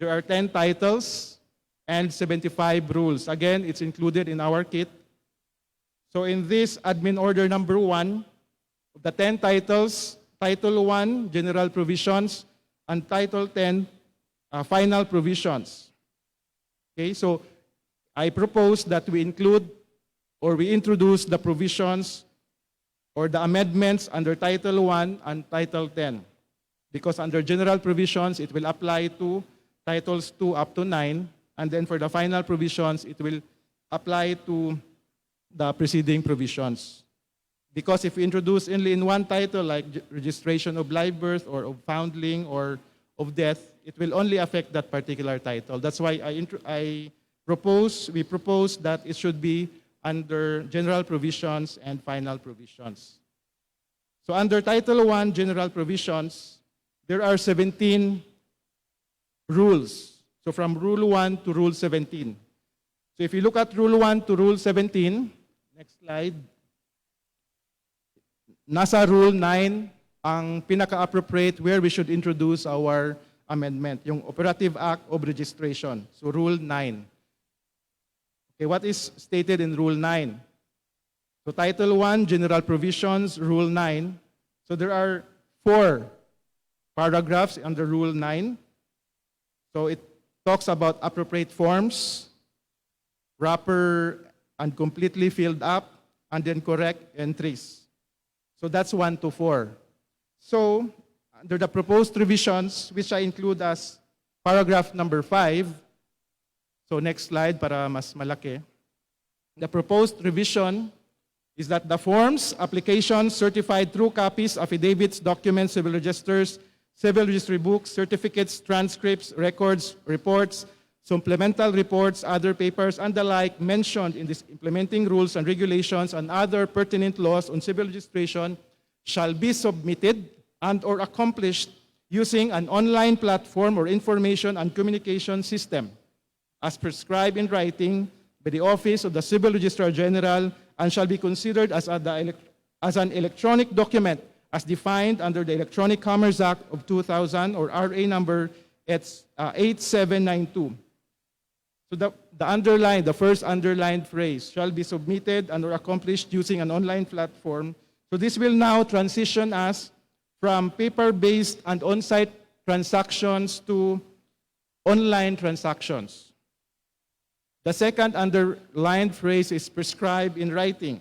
there are 10 titles and 75 rules. Again, it's included in our kit. So in this Admin Order number 1, the 10 titles, Title 1, General Provisions, and Title 10, Final Provisions. Okay, so I propose that we include or we introduce the provisions or the amendments under Title 1 and Title 10. Because under general provisions, it will apply to Titles 2 up to 9, and then for the final provisions, it will apply to the preceding provisions. Because if we introduce only in one title, like registration of live birth or of foundling or of death, it will only affect that particular title. That's why we propose that it should be under general provisions and final provisions. So under Title 1, general provisions, there are 17 rules. So from Rule 1 to Rule 17. So if you look at Rule 1 to Rule 17, next slide, nasa Rule 9 ang pinaka-appropriate where we should introduce our amendment, yung Operative Act of Registration. So Rule 9. Okay, what is stated in Rule 9? So Title 1, General Provisions, Rule 9. So there are 4 paragraphs under Rule 9. So it talks about appropriate forms, proper and completely filled up, and then correct entries. So that's 1 to 4. So under the proposed revisions, which I include as paragraph number 5, so next slide para mas malaki. The proposed revision is that the forms, applications, certified true copies, affidavits, documents, civil registers, civil registry books, certificates, transcripts, records, reports, supplemental reports, other papers, and the like mentioned in these implementing rules and regulations and other pertinent laws on civil registration shall be submitted and or accomplished using an online platform or information and communication system as prescribed in writing by the Office of the Civil Registrar General and shall be considered as an electronic document as defined under the Electronic Commerce Act of 2000 or RA number 8792. So the first underlined phrase, shall be submitted and or accomplished using an online platform. So this will now transition us from paper-based and on-site transactions to online transactions. The second underlined phrase is prescribed in writing.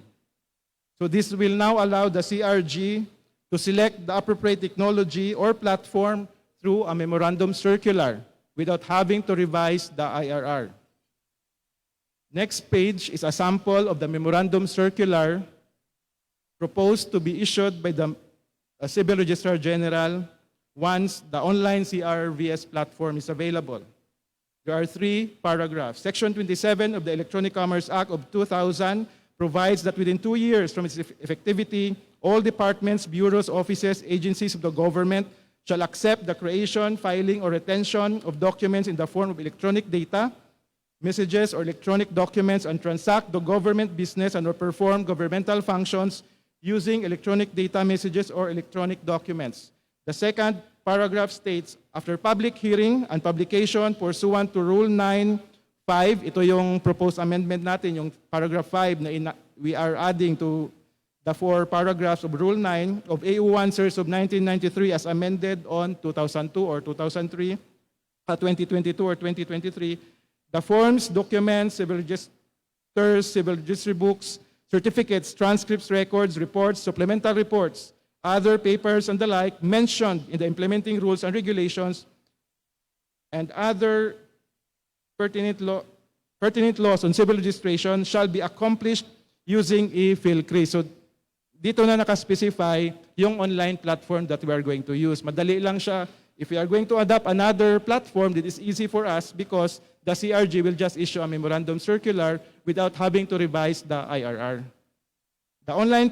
So this will now allow the CRG to select the appropriate technology or platform through a memorandum circular without having to revise the IRR. Next page is a sample of the memorandum circular proposed to be issued by the Civil Registrar General once the online CRVS platform is available. There are 3 paragraphs. Section 27 of the Electronic Commerce Act of 2000 provides that within 2 years from its effectivity, all departments, bureaus, offices, agencies of the government shall accept the creation, filing, or retention of documents in the form of electronic data, messages, or electronic documents and transact the government business and or perform governmental functions using electronic data messages or electronic documents. The second paragraph states, after public hearing and publication pursuant to Rule 9.5, ito yung proposed amendment natin, yung paragraph 5 na we are adding to the 4 paragraphs of Rule 9 of AO1 Series of 1993 as amended on 2002 or 2003, 2022 or 2023, the forms, documents, civil registers, civil registry books, certificates, transcripts, records, reports, supplemental reports, other papers, and the like mentioned in the implementing rules and regulations and other pertinent laws on civil registration shall be accomplished using e-Philcris. So dito na nakaspecify yung online platform that we are going to use. Madali lang siya. If we are going to adopt another platform, it is easy for us because the CRG will just issue a memorandum circular without having to revise the IRR. The online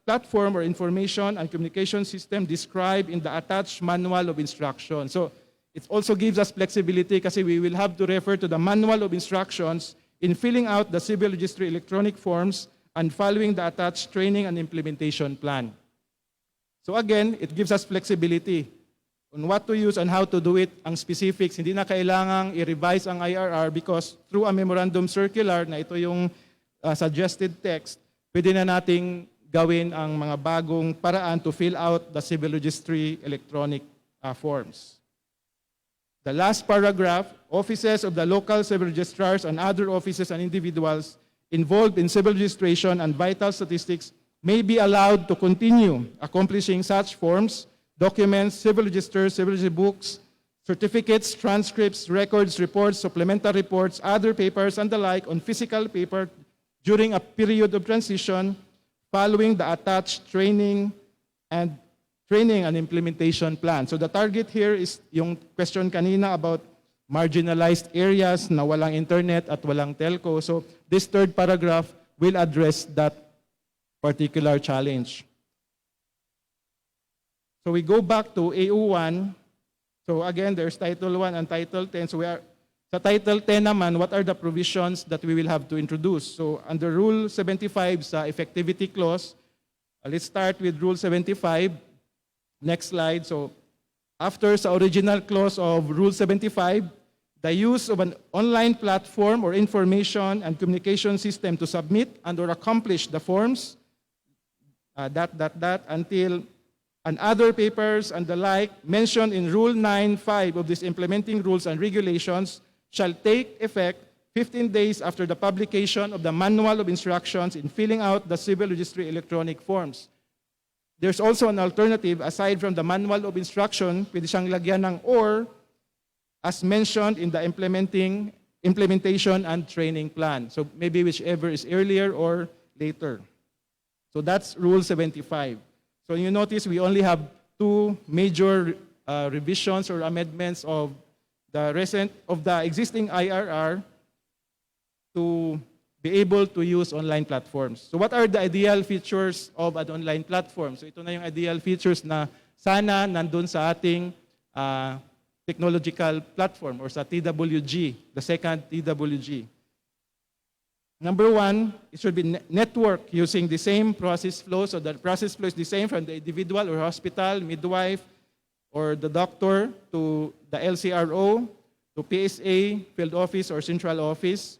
platform or information and communication system described in the attached manual of instruction. So it also gives us flexibility kasi we will have to refer to the manual of instructions in filling out the civil registry electronic forms and following the attached training and implementation plan. So again, it gives us flexibility on what to use and how to do it, ang specifics. Hindi na kailangang i-revise ang IRR because through a memorandum circular na ito yung suggested text, pwede na nating gawin ang mga bagong paraan to fill out the civil registry electronic forms. The last paragraph, offices of the local civil registrars and other offices and individuals involved in civil registration and vital statistics may be allowed to continue accomplishing such forms, documents, civil registers, civil registry books, certificates, transcripts, records, reports, supplemental reports, other papers, and the like on physical paper during a period of transition following the attached training and implementation plan. So the target here is yung question kanina about marginalized areas na walang internet at walang telco. So this third paragraph will address that particular challenge. So we go back to AO1. So again, there's Title 1 and Title 10. So sa Title 10 naman, what are the provisions that we will have to introduce? So under Rule 75 sa Effectivity Clause, let's start with Rule 75. Next slide. So after sa original clause of Rule 75, the use of an online platform or information and communication system to submit and or accomplish the forms, until and other papers and the like mentioned in Rule 9.5 of these implementing rules and regulations shall take effect 15 days after the publication of the Manual of Instructions in filling out the civil registry electronic forms. There's also an alternative aside from the Manual of Instruction, pwede siyang lagyan ng or as mentioned in the implementation and training plan. So maybe whichever is earlier or later. So that's Rule 75. So you notice we only have two major revisions or amendments of the existing IRR to be able to use online platforms. So what are the ideal features of an online platform? So ito na yung ideal features na sana nandun sa ating technological platform or sa TWG, the second TWG. Number one, it should be network using the same process flow. So the process flow is the same from the individual or hospital, midwife, or the doctor to the LCRO, to PSA, field office, or central office.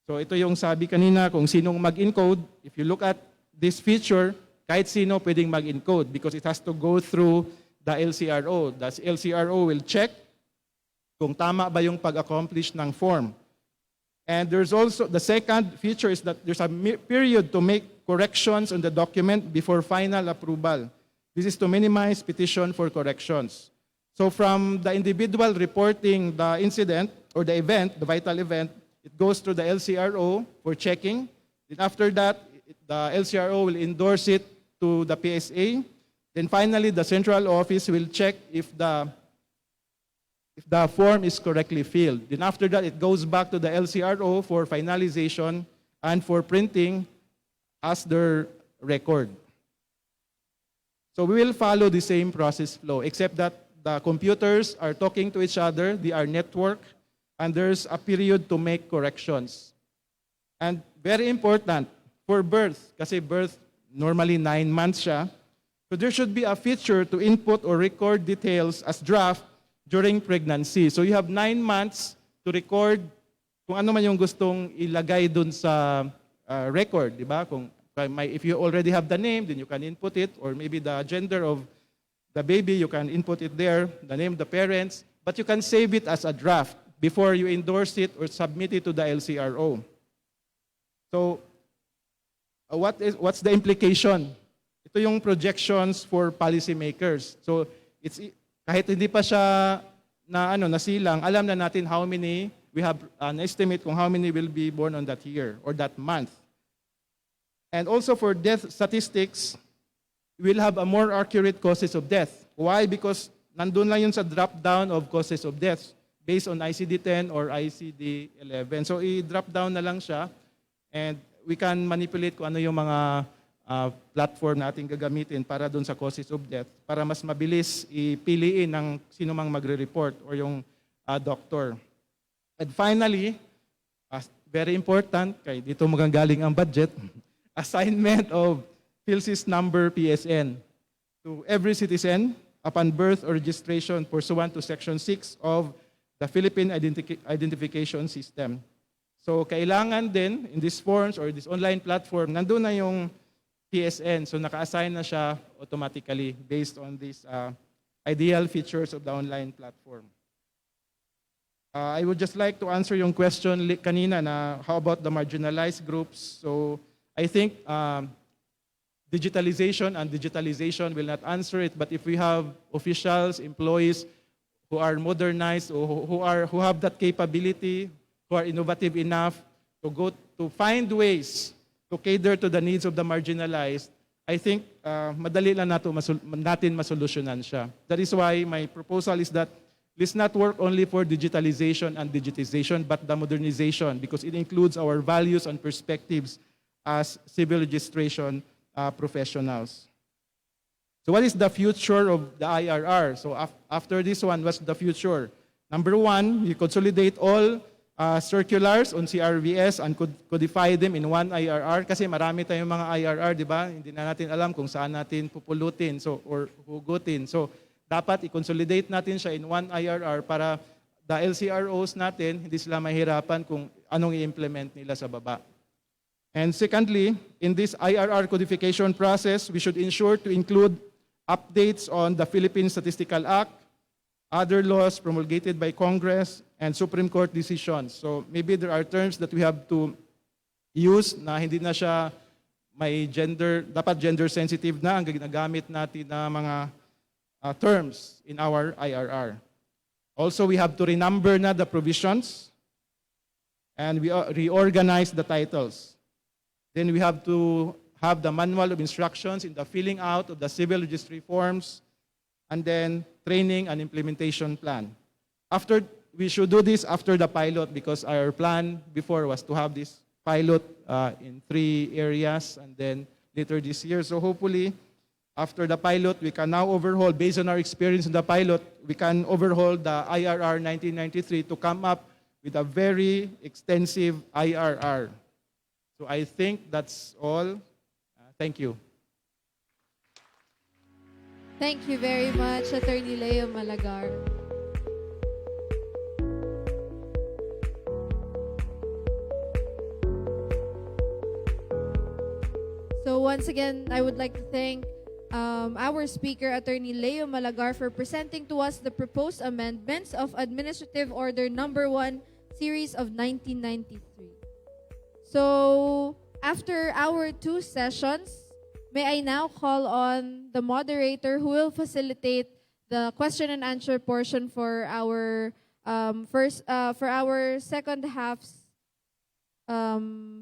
So ito yung sabi kanina kung sinong mag-encode. If you look at this feature, kahit sino pwedeng mag-encode because it has to go through the LCRO. The LCRO will check kung tama ba yung pag-accomplish ng form. And there's also, the second feature is that there's a period to make corrections on the document before final approval. This is to minimize petition for corrections. So from the individual reporting the incident or the event, the vital event, it goes to the LCRO for checking. Then after that, the LCRO will endorse it to the PSA. Then finally, the central office will check if the form is correctly filled. Then after that, it goes back to the LCRO for finalization and for printing as their record. So we will follow the same process flow, except that the computers are talking to each other, they are networked, and there's a period to make corrections. And very important, for birth, kasi birth, normally 9 months siya, so there should be a feature to input or record details as draft during pregnancy. So you have 9 months to record kung ano man yung gustong ilagay dun sa record, di ba? If you already have the name, then you can input it, or maybe the gender of the baby, you can input it there, the name of the parents, but you can save it as a draft before you endorse it or submit it to the LCRO. So what's the implication? Ito yung projections for policymakers. So kahit hindi pa siya nasilang, alam na natin how many, we have an estimate kung how many will be born on that year or that month. And also for death statistics, we'll have a more accurate causes of death. Why? Because nandun lang yun sa drop-down of causes of death based on ICD-10 or ICD-11. So i-drop down na lang siya and we can manipulate kung ano yung mga platform natin gagamitin para doon sa causes of death para mas mabilis ipiliin ng sino mang magre-report or yung doctor. And finally, very important, kay dito magagaling ang budget, assignment of PhilSys number PSN to every citizen upon birth or registration pursuant to Section 6 of the Philippine Identification System. So kailangan din in these forms or this online platform, nandun na yung PSN. So naka-assign na siya automatically based on these ideal features of the online platform. I would just like to answer yung question kanina na how about the marginalized groups. So I think digitalization will not answer it, but if we have officials, employees who are modernized or who have that capability, who are innovative enough to find ways to cater to the needs of the marginalized, I think madali lang natin masolusyonan siya. That is why my proposal is that let's not work only for digitalization and digitization, but the modernization, because it includes our values and perspectives as civil registration professionals. So what is the future of the IRR? So after this one, what's the future? Number one, you consolidate all circulars on CRVS and codify them in one IRR kasi marami tayong mga IRR, di ba? Hindi na natin alam kung saan natin pupulutin or hugutin. So dapat i-consolidate natin siya in one IRR para the LCROs natin, hindi sila mahirapan kung anong i-implement nila sa baba. And secondly, in this IRR codification process, we should ensure to include updates on the Philippine Statistical Act, other laws promulgated by Congress, and Supreme Court decisions. So maybe there are terms that we have to use na hindi na siya may gender, dapat gender sensitive na ang ginagamit natin na mga terms in our IRR. Also, we have to renumber na the provisions and we reorganize the titles. Then we have to have the manual of instructions in the filling out of the civil registry forms, and then training and implementation plan. We should do this after the pilot because our plan before was to have this pilot in 3 areas and then later this year. So hopefully, after the pilot, we can now overhaul, based on our experience in the pilot, we can overhaul the IRR 1993 to come up with a very extensive IRR. So I think that's all. Thank you. Thank you very much, Attorney Leo Malagar. So once again, I would like to thank our speaker, Attorney Leo Malagar, for presenting to us the proposed amendments of Administrative Order Number 1, Series of 1993. So after our 2 sessions, may I now call on the moderator who will facilitate the question and answer portion for our second half's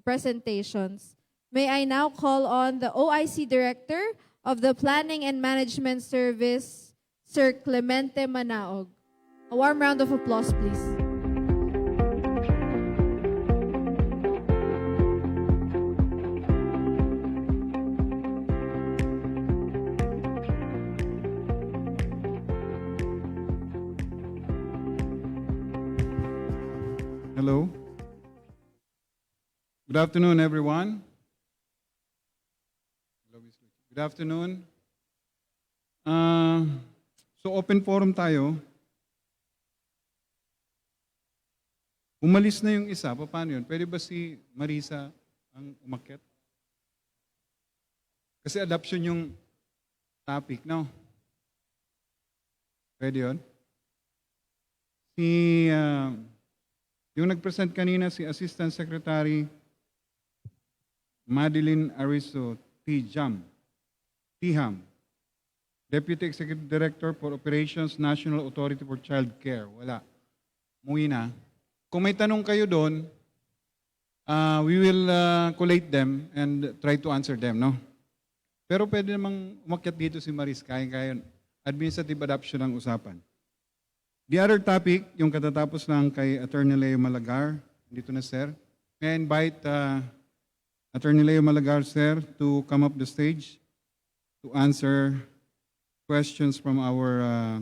presentations. May I now call on the OIC Director of the Planning and Management Service, Sir Clemente Manaog. A warm round of applause, please. Hello. Good afternoon, everyone. Good afternoon. So open forum tayo. Umalis na yung isa. Paano yun? Pwede ba si Marisa ang umakyat? Kasi adoption yung topic, no? Pwede yun? Yung nag-present kanina, si Assistant Secretary Madeline Arizo Tiham, Deputy Executive Director for Operations, National Authority for Child Care. Wala. Umuwi na. Kung may tanong kayo doon, we will collate them and try to answer them, no? Pero pwede namang umakyat dito si Maris, kaya-kaya. Administrative adoption ang usapan. The other topic, yung katatapos lang kay Attorney Leo Malagar, dito na sir. May I invite Attorney Leo Malagar, sir, to come up the stage to answer questions from our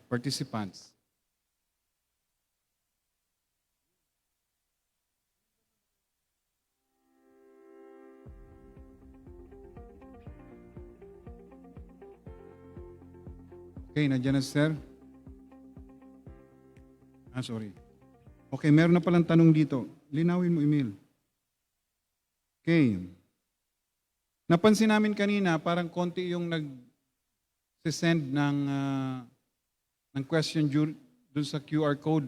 participants. Okay, nandiyan na sir. Sorry. Okay, meron na palang tanong dito. Linawin mo, Emil. Okay. Napansin namin kanina, parang konti yung nag-send ng question dun sa QR code.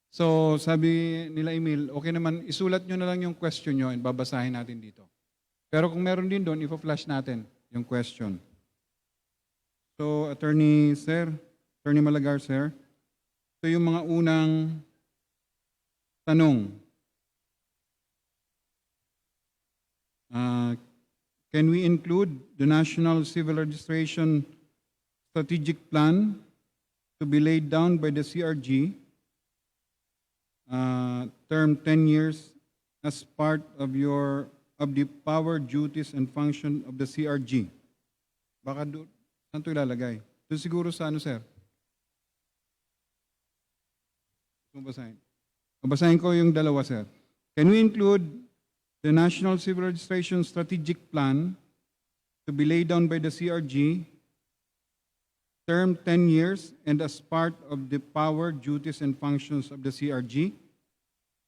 So, sabi nila, Emil, okay naman, isulat nyo na lang yung question nyo and babasahin natin dito. Pero kung meron din doon, ipa-flash natin yung question. So, Attorney Malagar, sir, ito yung mga unang tanong. Can we include the National Civil Registration Strategic Plan to be laid down by the CRG, term 10 years, as part of the power, duties, and function of the CRG? Baka doon, saan ito ilalagay? Doon siguro sa ano, sir? Babasahin ko yung dalawa, sir. Can we include the National Civil Registration Strategic Plan to be laid down by the CRG term 10 years, and as part of the power, duties, and functions of the CRG?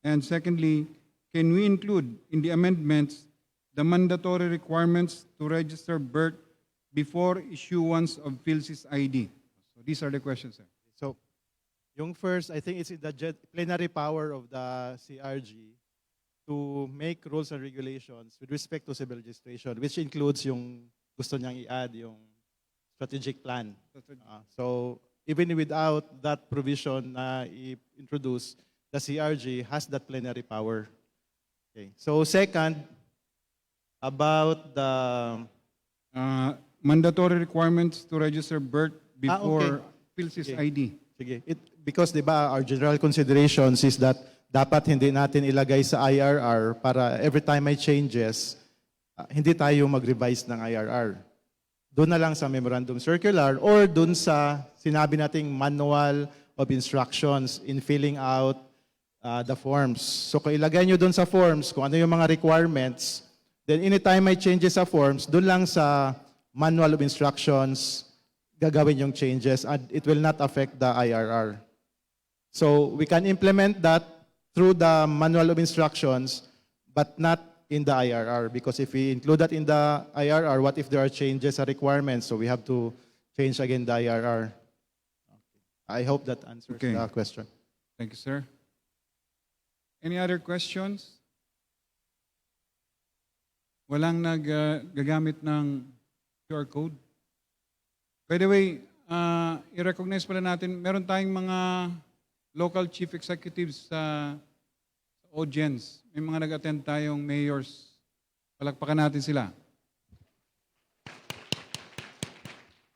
And secondly, can we include in the amendments the mandatory requirements to register birth before issuance of PhilSys ID? So these are the questions, sir. So, yung first, I think it's in the plenary power of the CRG to make rules and regulations with respect to civil registration, which includes yung gusto niyang i-add, yung strategic plan. So, even without that provision na i-introduce, the CRG has that plenary power. Okay. So, second, about the mandatory requirements to register birth before PhilSys ID. Sige. Because diba, our general considerations is that dapat hindi natin ilagay sa IRR para every time may changes, hindi tayo mag-revise ng IRR. Doon na lang sa memorandum circular or doon sa sinabi nating manual of instructions in filling out the forms. So kung ilagay nyo doon sa forms kung ano yung mga requirements, then anytime may changes sa forms, doon lang sa manual of instructions, gagawin yung changes and it will not affect the IRR. So we can implement that through the manual of instructions, but not in the IRR. Because if we include that in the IRR, what if there are changes or requirements? So we have to change again the IRR. I hope that answers the question. Thank you, sir. Any other questions? Walang nagagamit ng QR code? By the way, i-recognize pala natin, meron tayong mga local chief executives sa audience. May mga nag-attend tayong mayors. Palakpakan natin sila.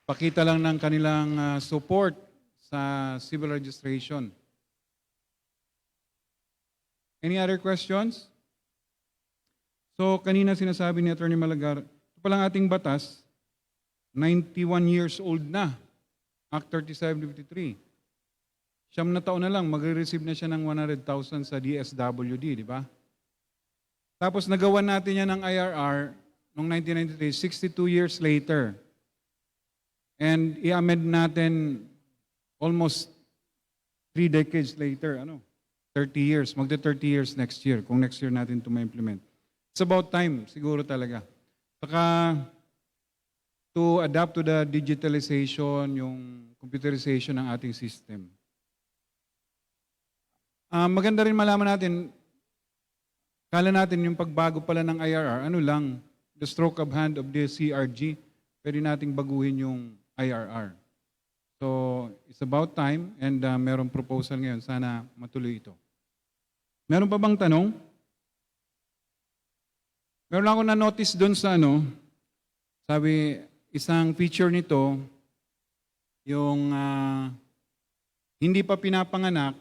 Pakita lang ng kanilang support sa civil registration. Any other questions? So, kanina sinasabi ni Attorney Malagar, ito palang ating batas, 91 years old na, Act 3753. 9 na taon na lang, magre-receive na siya ng 100,000 sa DSWD, di ba? Tapos nagawa natin yan ng IRR noong 1993, 62 years later. And i-amend natin almost 3 decades later, 30 years, magda-30 years next year, kung next year natin ito ma-implement. It's about time, siguro talaga. Saka, to adapt to the digitalization, yung computerization ng ating system. Maganda rin malaman natin, kala natin yung pagbago pala ng IRR, the stroke of hand of the CRG, pwede nating baguhin yung IRR. So, it's about time and merong proposal ngayon. Sana matuloy ito. Meron pa bang tanong? Meron ako na-notice doon sa sabi, isang feature nito, yung hindi pa pinapanganak,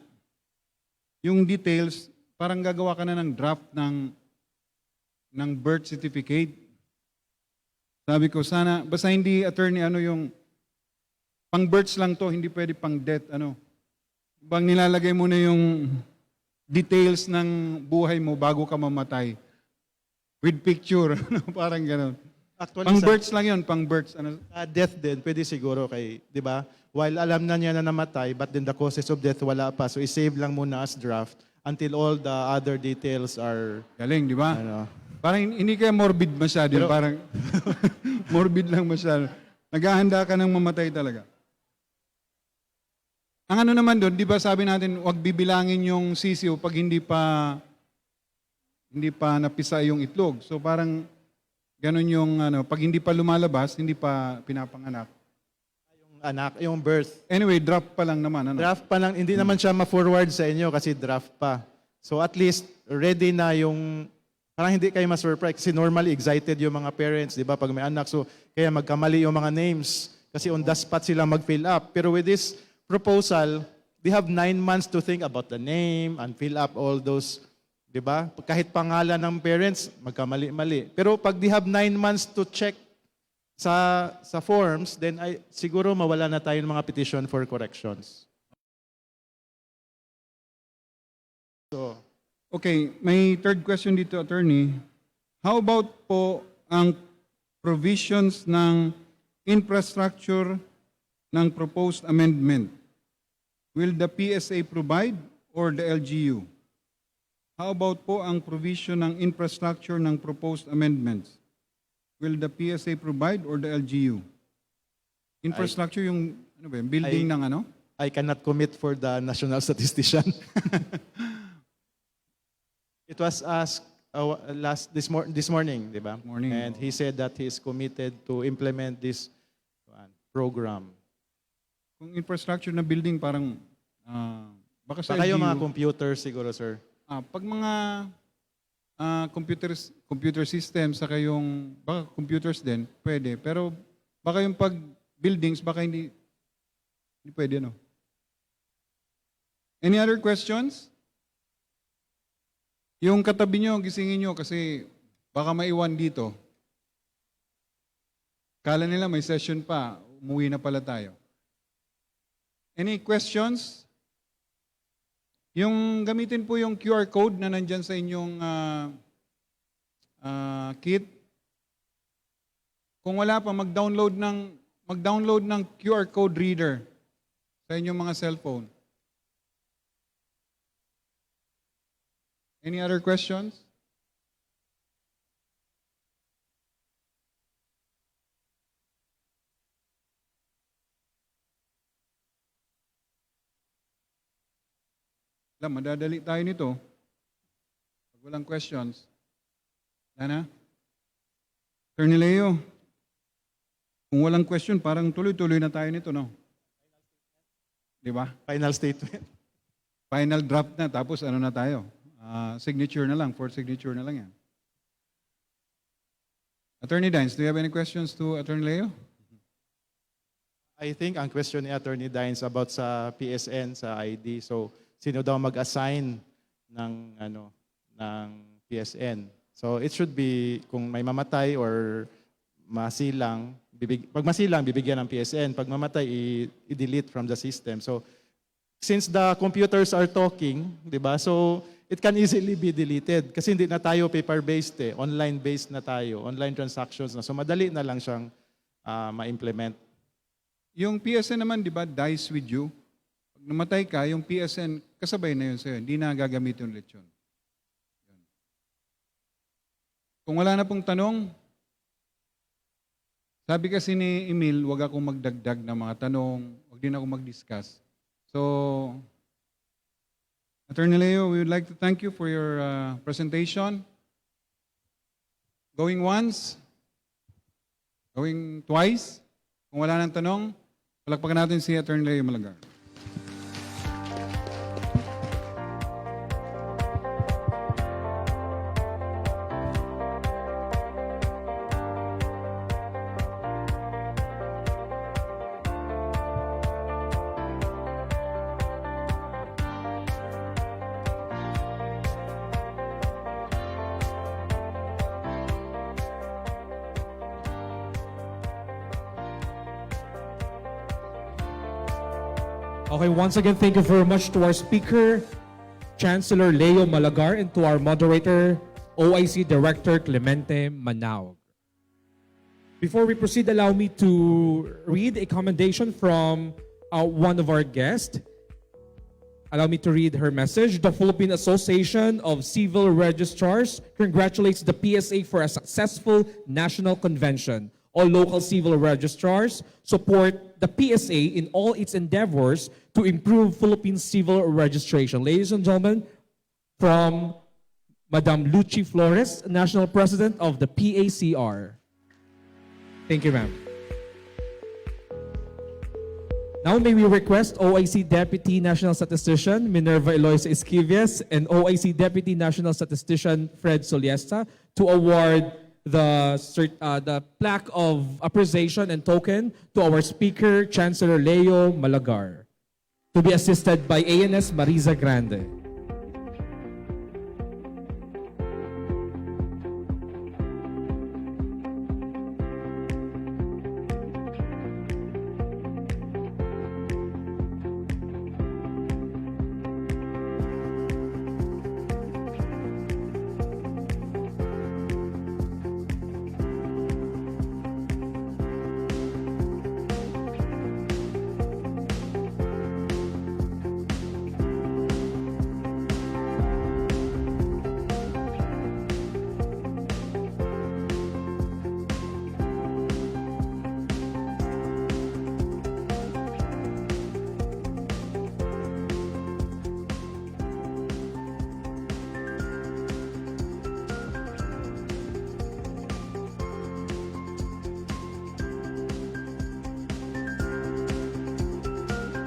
yung details, parang gagawa ka na ng draft ng birth certificate. Sabi ko, sana, basta hindi attorney, yung pang births lang to, hindi pwede pang death, Bang nilalagay mo na yung details ng buhay mo bago ka mamatay. With picture, parang gano'n. Actually, pang births lang yun, pang births. Death din, pwede siguro kay, di ba? While alam na niya na namatay, but then the causes of death wala pa. So i-save lang muna as draft until all the other details are... Galing, di ba? Parang hindi kaya morbid masyado. Pero, parang morbid lang masyado. Naghahanda ka ng mamatay talaga. Ang naman doon, di ba sabi natin, wag bibilangin yung sisiw pag hindi pa napisa yung itlog. So parang ganun yung pag hindi pa lumalabas, hindi pa pinapanganak. Yung birth. Anyway, draft pa lang naman. Draft pa lang, hindi naman siya ma-forward sa inyo kasi draft pa. So at least ready na yung, parang hindi kayo ma-surprise kasi normally excited yung mga parents, di ba, pag may anak. So kaya magkamali yung mga names kasi on the spot sila mag-fill up. Pero with this proposal, they have 9 months to think about the name and fill up all those, di ba? Kahit pangalan ng parents, magkamali-mali. Pero pag they have 9 months to check sa forms, then siguro mawala na tayo ng mga petition for corrections. So, okay, may third question dito, attorney. How about po ang provisions ng infrastructure ng proposed amendment? Will the PSA provide or the LGU? How about po ang provision ng infrastructure ng proposed amendments? Will the PSA provide or the LGU? Infrastructure yung ano ba, yun? Building ng ano? I cannot commit for the national statistician. It was asked this morning, di ba? And he said that he is committed to implement this program. Kung infrastructure na building parang baka sa Baka yung LGU, mga computers siguro, sir. pag mga computer system saka yung baka computers din pwede, pero baka yung pag buildings baka hindi pwede, no? Any other questions? Yung katabi nyo, gisingin nyo kasi baka maiwan dito. Kala nila may session pa, umuwi na pala tayo. Any questions? Yung gamitin po yung QR code na nandyan sa inyong kit. Kung wala pa, mag-download ng QR code reader sa inyong mga cellphone. Any other questions? Madadali tayo nito. Pag walang questions. Lana? Attorney Leo, kung walang question, parang tuloy-tuloy na tayo nito, no? Di ba? Final statement. Final draft na, tapos ano na tayo? Signature na lang, for signature na lang yan. Attorney Dines, do you have any questions to Attorney Leo? I think ang question ni Attorney Dines about sa PSN, sa ID. So, sino daw mag-assign ng PSN? So, it should be kung may mamatay or masilang, pag masilang, bibigyan ng PSN. Pag mamatay, i-delete from the system. So, since the computers are talking, di ba? So, it can easily be deleted. Kasi hindi na tayo paper-based online-based na tayo, online transactions na. So, madali na lang siyang ma-implement. Yung PSN naman, di ba, dies with you. Pag namatay ka, yung PSN, kasabay na yun sa'yo. Hindi na gagamitin ulit yun. Kung wala na pong tanong, sabi kasi ni Emil, wag akong magdagdag ng mga tanong, wag din ako mag-discuss. So, Attorney Leo, we would like to thank you for your presentation. Going once, going twice. Kung wala nang tanong, palakpakan natin si Attorney Leo Malagar. Okay, once again, thank you very much to our speaker, Chancellor Leo Malagar, and to our moderator, OIC Director Clemente Manaug. Before we proceed, allow me to read a commendation from one of our guests. Allow me to read her message. The Philippine Association of Civil Registrars congratulates the PSA for a successful national convention. All local civil registrars support the PSA in all its endeavors to improve Philippine civil registration. Ladies and gentlemen, from Madam Lucy Flores, National President of the PACR. Thank you, ma'am. Now may we request OIC Deputy National Statistician Minerva Eloisa Esquivias and OIC Deputy National Statistician Fred Soliesta to award the plaque of appreciation and token to our speaker, Chancellor Leo Malagar, to be assisted by ANS Marisa Grande.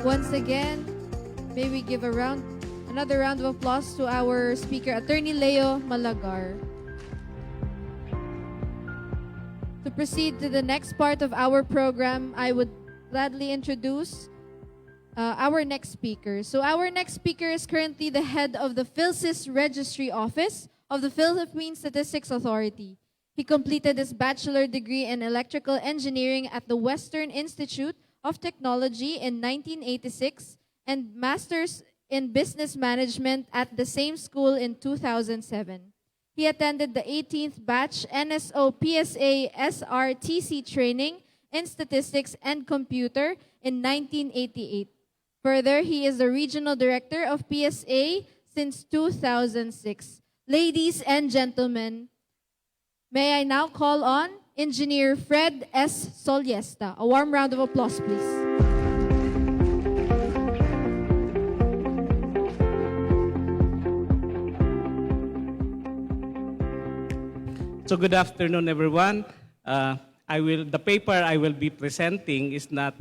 Once again, may we give another round of applause to our speaker, Attorney Leo Malagar. To proceed to the next part of our program, I would gladly introduce our next speaker. So our next speaker is currently the head of the PhilSys Registry Office of the Philippine Statistics Authority. He completed his bachelor degree in electrical engineering at the Western Institute of Technology in 1986 and master's in business management at the same school in 2007. He attended the 18th batch NSO PSA SRTC training in statistics and computer in 1988. Further, he is the regional director of PSA since 2006. Ladies and gentlemen, may I now call on Engineer Fred S. Soliesta. A warm round of applause, please. So good afternoon, everyone. The paper I will be presenting is not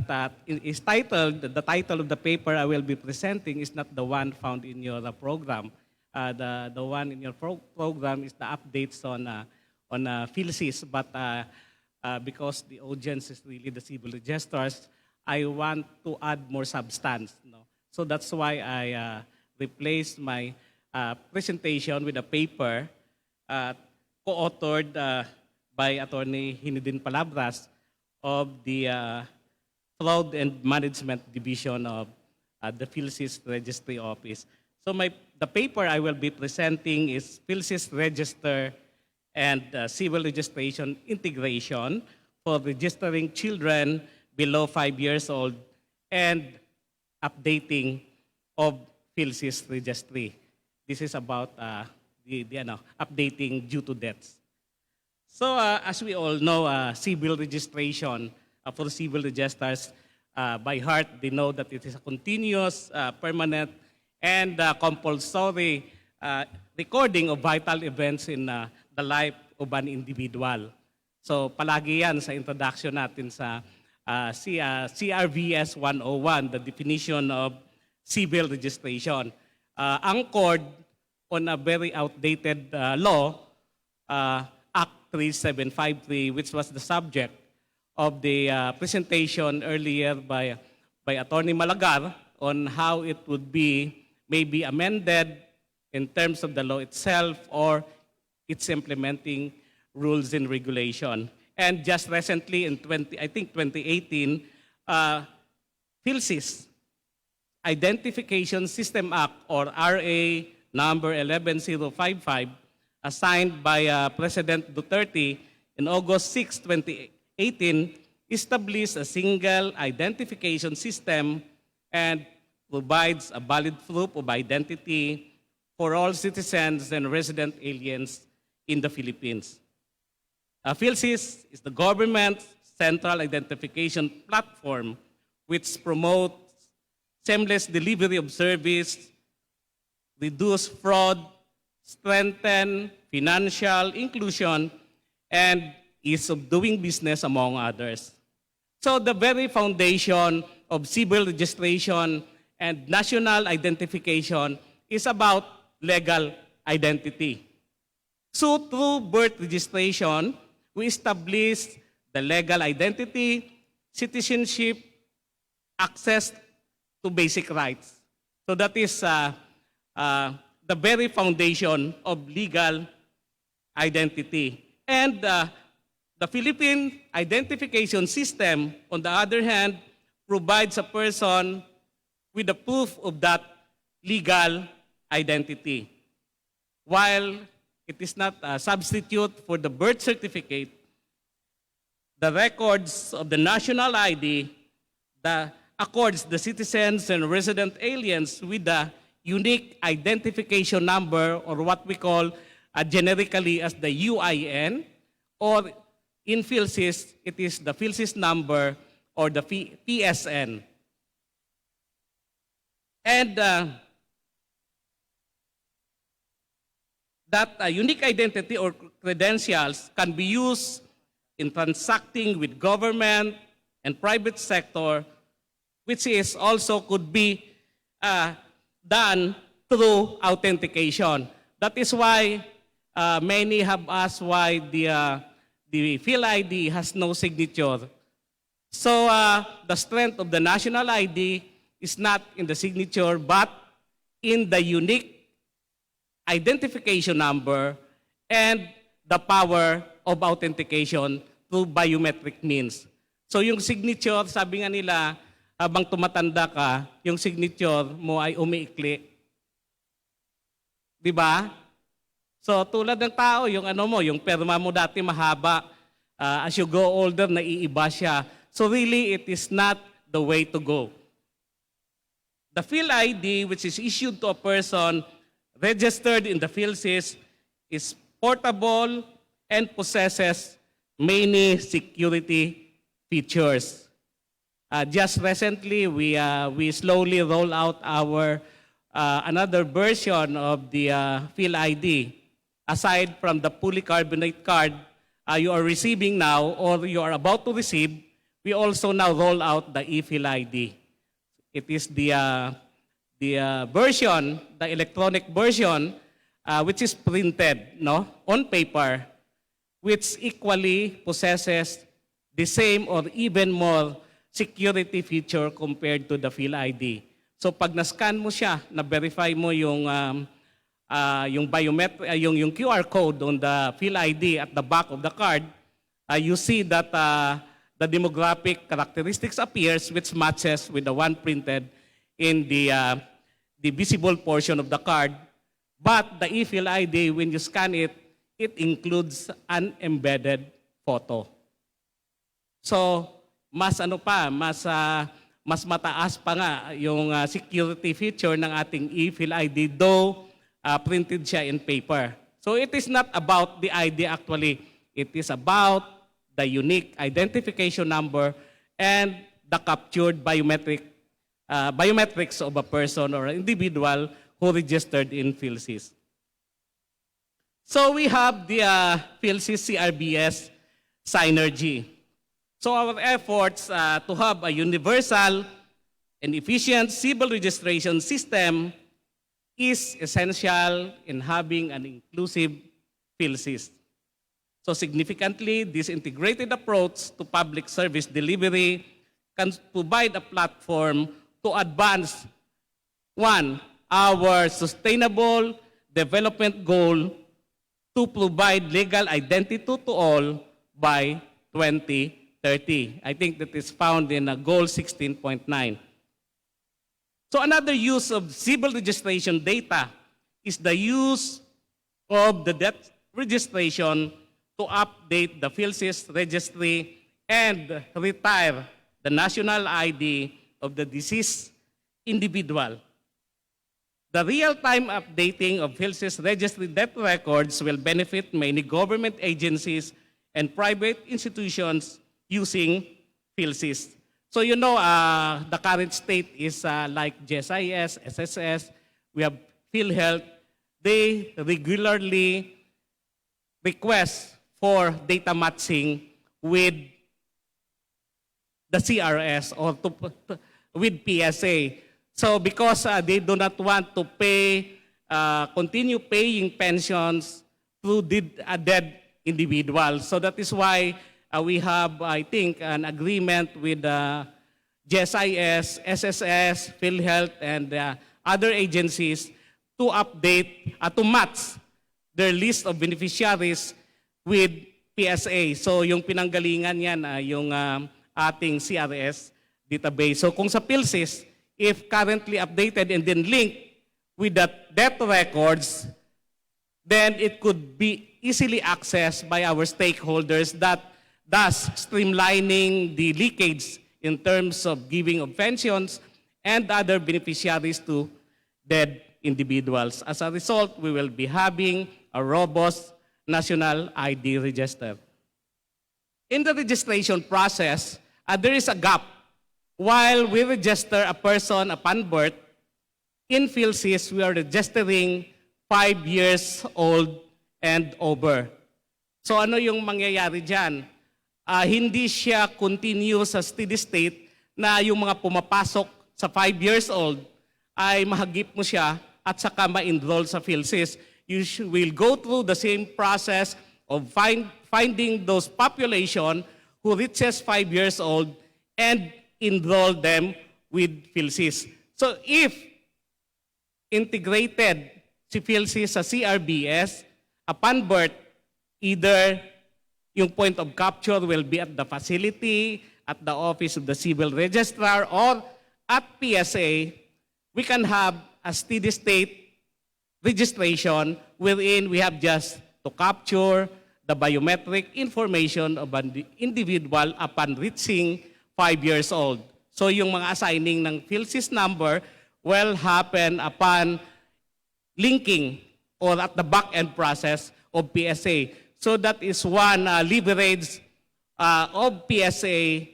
is titled. The title of the paper I will be presenting is not the one found in your program. The one in your program is the updates on PhilSys, but because the audience is really the civil registrars, I want to add more substance. No? So that's why I replaced my presentation with a paper co-authored by Attorney Hinidin Palabras of the Fraud and Management Division of the PhilSys Registry Office. So the paper I will be presenting is PhilSys Register and Civil Registration Integration for registering children below 5 years old and updating of PhilSys Registry. This is about updating due to deaths. So as we all know, civil registration for civil registrars, by heart, they know that it is a continuous, permanent, and compulsory recording of vital events in the life of an individual. So palagi yan sa introduction natin sa CRVS 101, the definition of civil registration. Anchored on a very outdated law, Act 3753, which was the subject of the presentation earlier by Attorney Malagar on how it would be maybe amended in terms of the law itself or its implementing rules and regulation. And just recently in 2018, PhilSys Identification System Act, or RA number 11055, assigned by President Duterte in August 6, 2018, established a single identification system and provides a valid proof of identity for all citizens and resident aliens in the Philippines. PhilSys is the government's central identification platform which promotes seamless delivery of service, reduce fraud, strengthen financial inclusion, and ease of doing business, among others. So the very foundation of civil registration and national identification is about legal identity. So through birth registration, we establish the legal identity, citizenship, access to basic rights. So that is the very foundation of legal identity. And the Philippine identification system, on the other hand, provides a person with the proof of that legal identity. While it is not a substitute for the birth certificate, the records of the national ID accords the citizens and resident aliens with the unique identification number, or what we call generically as the UIN, or in PhilSys, it is the PhilSys number or the PSN. And that unique identity or credentials can be used in transacting with government and private sector which is also could be done through authentication. That is why many have asked why the PhilID has no signature. So the strength of the national ID is not in the signature, but in the unique identification number and the power of authentication through biometric means. So yung signature, sabi nga nila, habang tumatanda ka, yung signature mo ay umiikli. Di ba? So tulad ng tao, yung ano mo, yung perma mo dati mahaba, as you go older, naiiba siya. So really, it is not the way to go. The PhilID, which is issued to a person registered in the PhilSys, is portable and possesses many security features. Just recently, we slowly roll out our another version of the PhilID. Aside from the polycarbonate card you are receiving now or you are about to receive, we also now roll out the ePhilID. It is the version, the electronic version, which is printed on paper, which equally possesses the same or even more security feature compared to the PhilID. So pag na-scan mo siya, na-verify mo yung biometric, yung QR code on the PhilID at the back of the card, you see that the demographic characteristics appears, which matches with the one printed in the visible portion of the card. But the ePhilID, when you scan it, it includes an embedded photo. So, mas mataas pa nga yung security feature ng ating ePhilID, though printed siya in paper. So, it is not about the ID actually. It is about the unique identification number and the captured biometrics of a person or an individual who registered in PhilSys. So we have the PhilSys CRBS Synergy. So our efforts to have a universal and efficient civil registration system is essential in having an inclusive PhilSys. So significantly, this integrated approach to public service delivery can provide a platform to advance, one, our sustainable development goal to provide legal identity to all by 2030. I think that is found in Goal 16.9. So another use of civil registration data is the use of the death registration to update the PhilSys registry and retire the national ID of the deceased individual. The real-time updating of PhilSys registry death records will benefit many government agencies and private institutions using PhilSys. So you know, the current state is like GSIS, SSS, we have PhilHealth. They regularly request for data matching with the CRS or with PSA. So because they do not want to pay, continue paying pensions through dead individuals. So that is why we have, I think, an agreement with GSIS, SSS, PhilHealth, and other agencies to update, to match their list of beneficiaries with PSA. So yung pinanggalingan yan, yung ating CRS database. So kung sa PhilSys, if currently updated and then linked with the death records, then it could be easily accessed by our stakeholders, that thus streamlining the leakage in terms of giving of pensions and other beneficiaries to dead individuals. As a result, we will be having a robust national ID register. In the registration process, there is a gap. While we register a person upon birth, in PhilSys, we are registering 5 years old and over. So ano yung mangyayari dyan? Hindi siya continue sa steady state na yung mga pumapasok sa 5 years old ay mahagip mo siya at saka ma-enroll sa PhilSys. You will go through the same process of finding those population who reaches 5 years old and enroll them with PhilSys. So if integrated si PhilSys sa CRBS, upon birth, either yung point of capture will be at the facility, at the office of the civil registrar, or at PSA, we can have a steady state registration wherein we have just to capture the biometric information of an individual upon reaching 5 years old. So yung mga assigning ng PhilSys number will happen upon linking or at the back-end process of PSA. So that is one leverage of PSA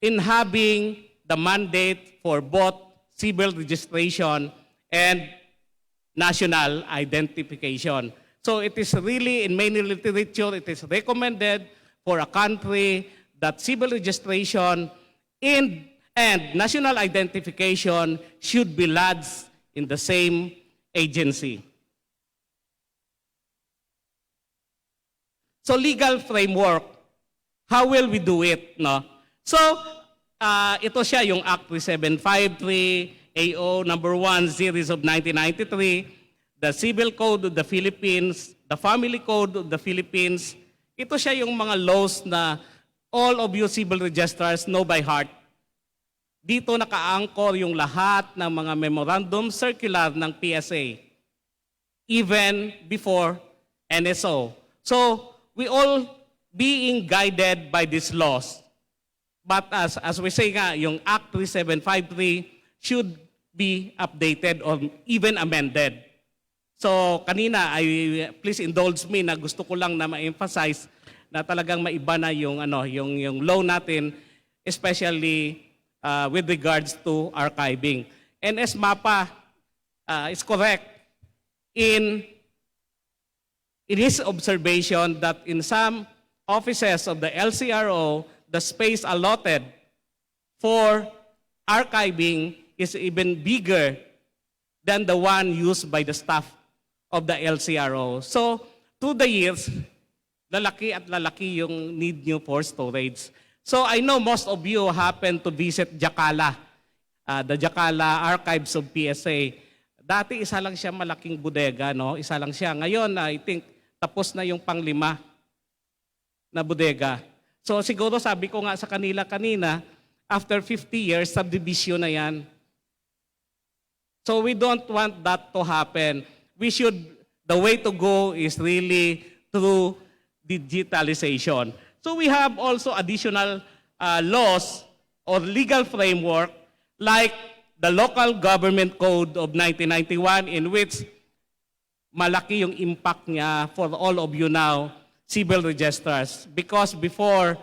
in having the mandate for both civil registration and national identification. So it is really, in many literature, it is recommended for a country that civil registration and national identification should be lodged in the same agency. So legal framework, how will we do it? No? So ito siya yung Act 3753, AO number 1, series of 1993, the Civil Code of the Philippines, the Family Code of the Philippines. Ito siya yung mga laws na all of you civil registrars know by heart. Dito naka-anchor yung lahat ng mga memorandum circular ng PSA, even before NSO. So we all being guided by these laws. But as we say nga, yung Act 3753 should be updated or even amended. So kanina, please indulge me na gusto ko lang na ma-emphasize na talagang maiba na yung law natin, especially with regards to archiving. And as MAPA is correct in his observation that in some offices of the LCRO, the space allotted for archiving is even bigger than the one used by the staff of the LCRO. So, through the years, lalaki at lalaki yung need nyo for storage. So, I know most of you happen to visit Jakala, the Jakala Archives of PSA. Dati isa lang siya malaking bodega, no? Isa lang siya. Ngayon, I think, tapos na yung pang-5 na bodega. So siguro sabi ko nga sa kanila kanina, after 50 years, subdivision na yan. So we don't want that to happen. The way to go is really through digitalization. So we have also additional laws or legal framework like the Local Government Code of 1991 in which malaki yung impact niya for all of you now, civil registrars. Because before,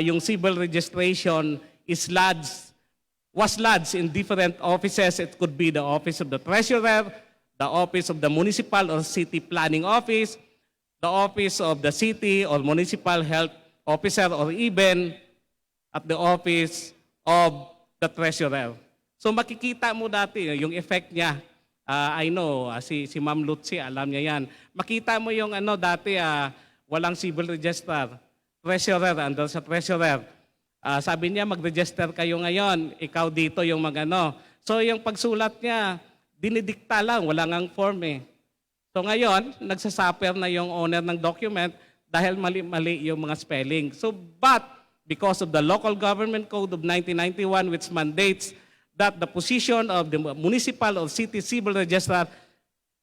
yung civil registration was lodged in different offices. It could be the Office of the Treasurer, the Office of the Municipal or City Planning Office, the Office of the City or Municipal Health Officer, or even at the Office of the Treasurer. So makikita mo dati yung effect niya. I know, si Ma'am Lutzi, alam niya yan. Makita mo yung dati, walang civil registrar, treasurer, andun sa treasurer. Sabi niya, mag-register kayo ngayon, ikaw dito yung So yung pagsulat niya, dinidikta lang, wala ngang form eh. So ngayon, nagsasuffer na yung owner ng document dahil mali-mali yung mga spelling. So but, because of the Local Government Code of 1991 which mandates that the position of the municipal or city civil registrar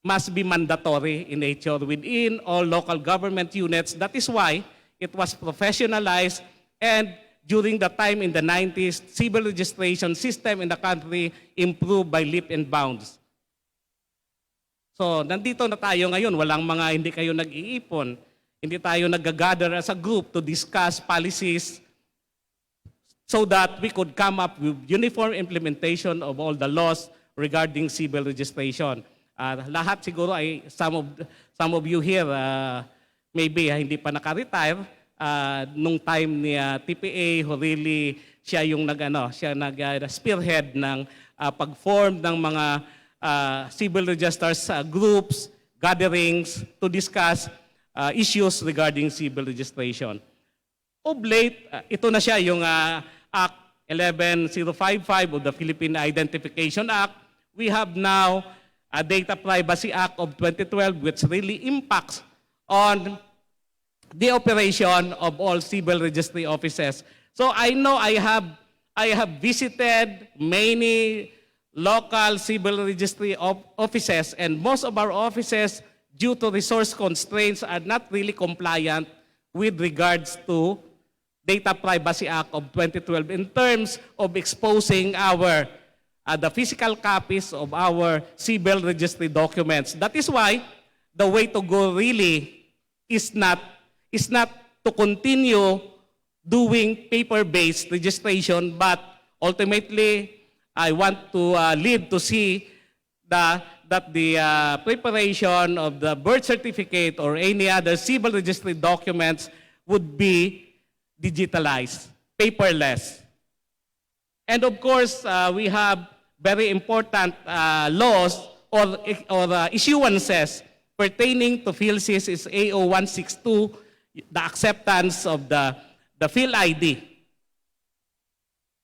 must be mandatory in nature within all local government units. That is why it was professionalized, and during the time in the 90s, civil registration system in the country improved by leap and bounds. So, nandito na tayo ngayon. Hindi kayo nag-iipon. Hindi tayo nag-gather as a group to discuss policies so that we could come up with uniform implementation of all the laws regarding civil registration. Lahat siguro ay some of you here maybe hindi pa naka-retire nung time ni TPA who really siya yung spearhead ng pag-form ng mga civil registers groups, gatherings to discuss issues regarding civil registration. Of late, ito na siya yung Act 11055 of the Philippine Identification Act. We have now a Data Privacy Act of 2012 which really impacts on the operation of all civil registry offices. So I know I have visited many local civil registry offices, and most of our offices, due to resource constraints, are not really compliant with regards to Data Privacy Act of 2012 in terms of exposing the physical copies of our civil registry documents. That is why the way to go really is not to continue doing paper-based registration, but ultimately, I want to live to see that the preparation of the birth certificate or any other civil registry documents would be digitalized, paperless. And of course, we have very important laws or issuances pertaining to PhilSys is AO 162, the acceptance of the PhilID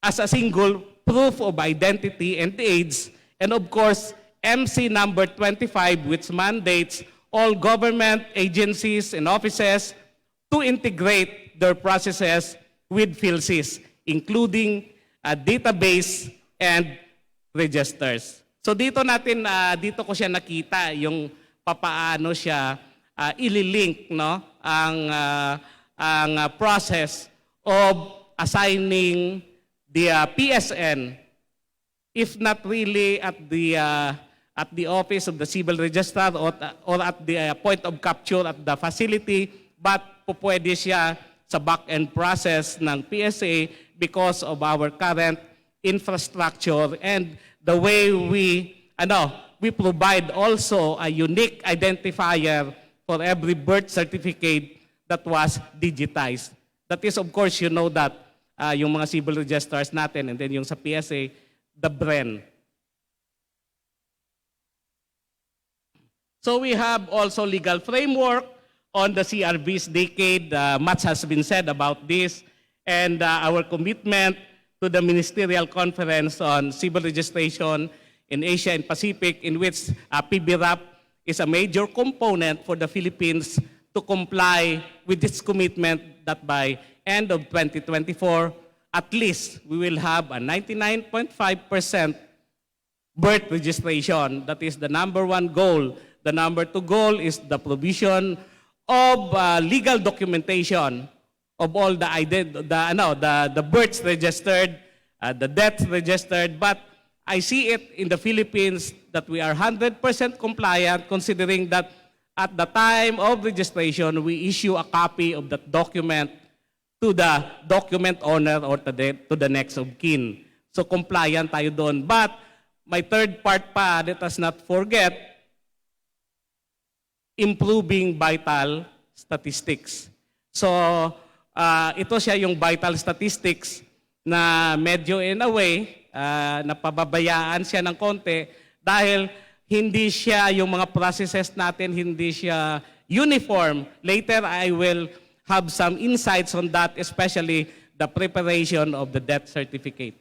as a single proof of identity and age, and of course, MC number 25, which mandates all government agencies and offices to integrate their processes with PhilSys, including a database and registers. So dito ko siya nakita yung papaano siya ililink, no, ang process of assigning the PSN, if not really at the office of the civil registrar or at the point of capture at the facility, but pwede siya sa back-end process ng PSA because of our current infrastructure and the way we provide also a unique identifier for every birth certificate that was digitized. That is, of course, you know that yung mga civil registrars natin, and then yung sa PSA, the BREN. So we have also legal framework on the CRV's decade. Much has been said about this, and our commitment to the Ministerial Conference on Civil Registration in Asia and Pacific, in which PBRAP is a major component for the Philippines to comply with its commitment that by end of 2024, at least we will have a 99.5% birth registration. That is the number one goal. The number two goal is the provision of legal documentation of all the births registered, the deaths registered. But I see it in the Philippines that we are 100% compliant, considering that at the time of registration, we issue a copy of that document to the document owner or to the next of kin. So compliant tayo doon. But my third part pa, let us not forget, improving vital statistics. So ito siya yung vital statistics na medyo in a way, napababayaan siya ng konti dahil hindi siya yung mga processes natin, hindi siya uniform. Later, I will have some insights on that, especially the preparation of the death certificate.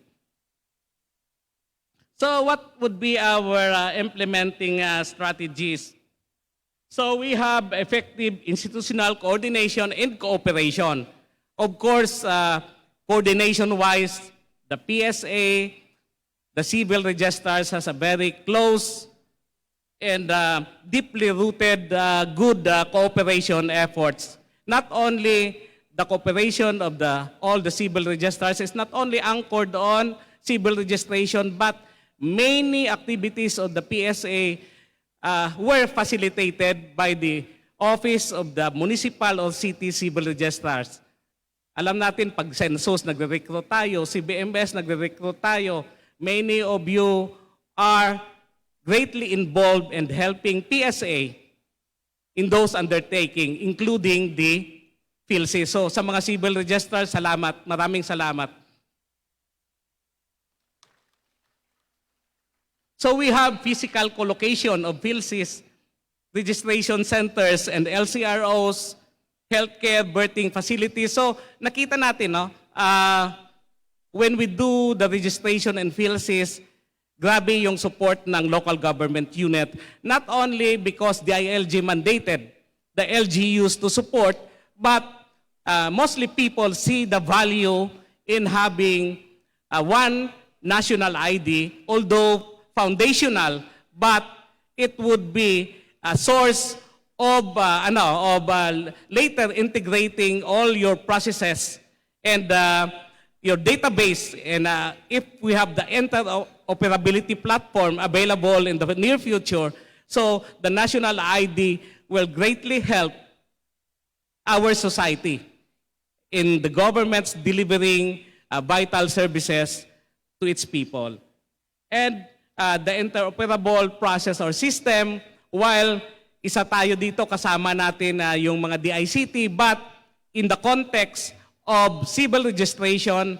So what would be our implementing strategies? So we have effective institutional coordination and cooperation. Of course, coordination-wise, the PSA, the civil registrars has a very close and deeply rooted good cooperation efforts. Not only the cooperation of all the civil registrars is not only anchored on civil registration, but many activities of the PSA were facilitated by the Office of the Municipal or City Civil Registrars. Alam natin, pag census, nagre-recruit tayo, CBMS, nagre-recruit tayo. Many of you are greatly involved in helping PSA in those undertaking, including the PhilSys. So sa mga civil registrars, salamat. Maraming salamat. So we have physical collocation of PhilSys registration centers and LCROs, healthcare, birthing facilities. So nakita natin, no, when we do the registration and PhilSys, grabe yung support ng local government unit. Not only because the ILG mandated the LGUs to support, but mostly people see the value in having one national ID, although foundational, but it would be a source of later integrating all your processes and your database. And if we have the interoperability platform available in the near future, so the national ID will greatly help our society in the government's delivering vital services to its people. And the interoperable process or system, while isa tayo dito kasama natin yung mga DICT, but in the context of civil registration,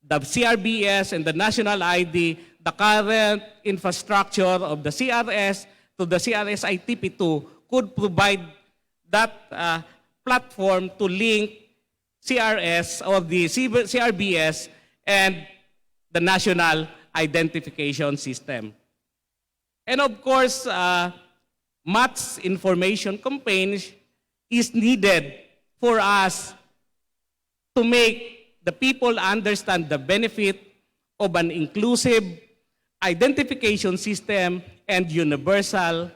the CRBS and the national ID, the current infrastructure of the CRS to the CRS ITP2 could provide that platform to link CRS or the CRBS and the national identification system. And of course, mass information campaigns is needed for us to make the people understand the benefit of an inclusive identification system and universal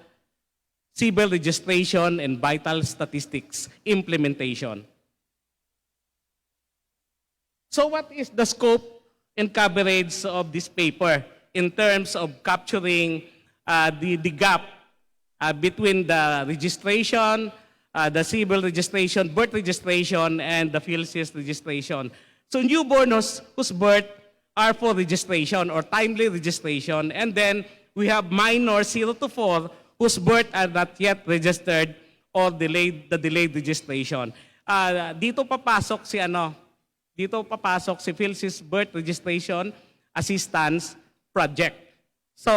civil registration and vital statistics implementation. So what is the scope and coverage of this paper in terms of capturing the gap between the registration, the civil registration, birth registration, and the PhilSys registration? So newborn whose birth are for registration or timely registration, and then we have minors 0 to 4 whose birth are not yet registered or delayed registration. Dito papasok si PhilSys Birth Registration Assistance Project. So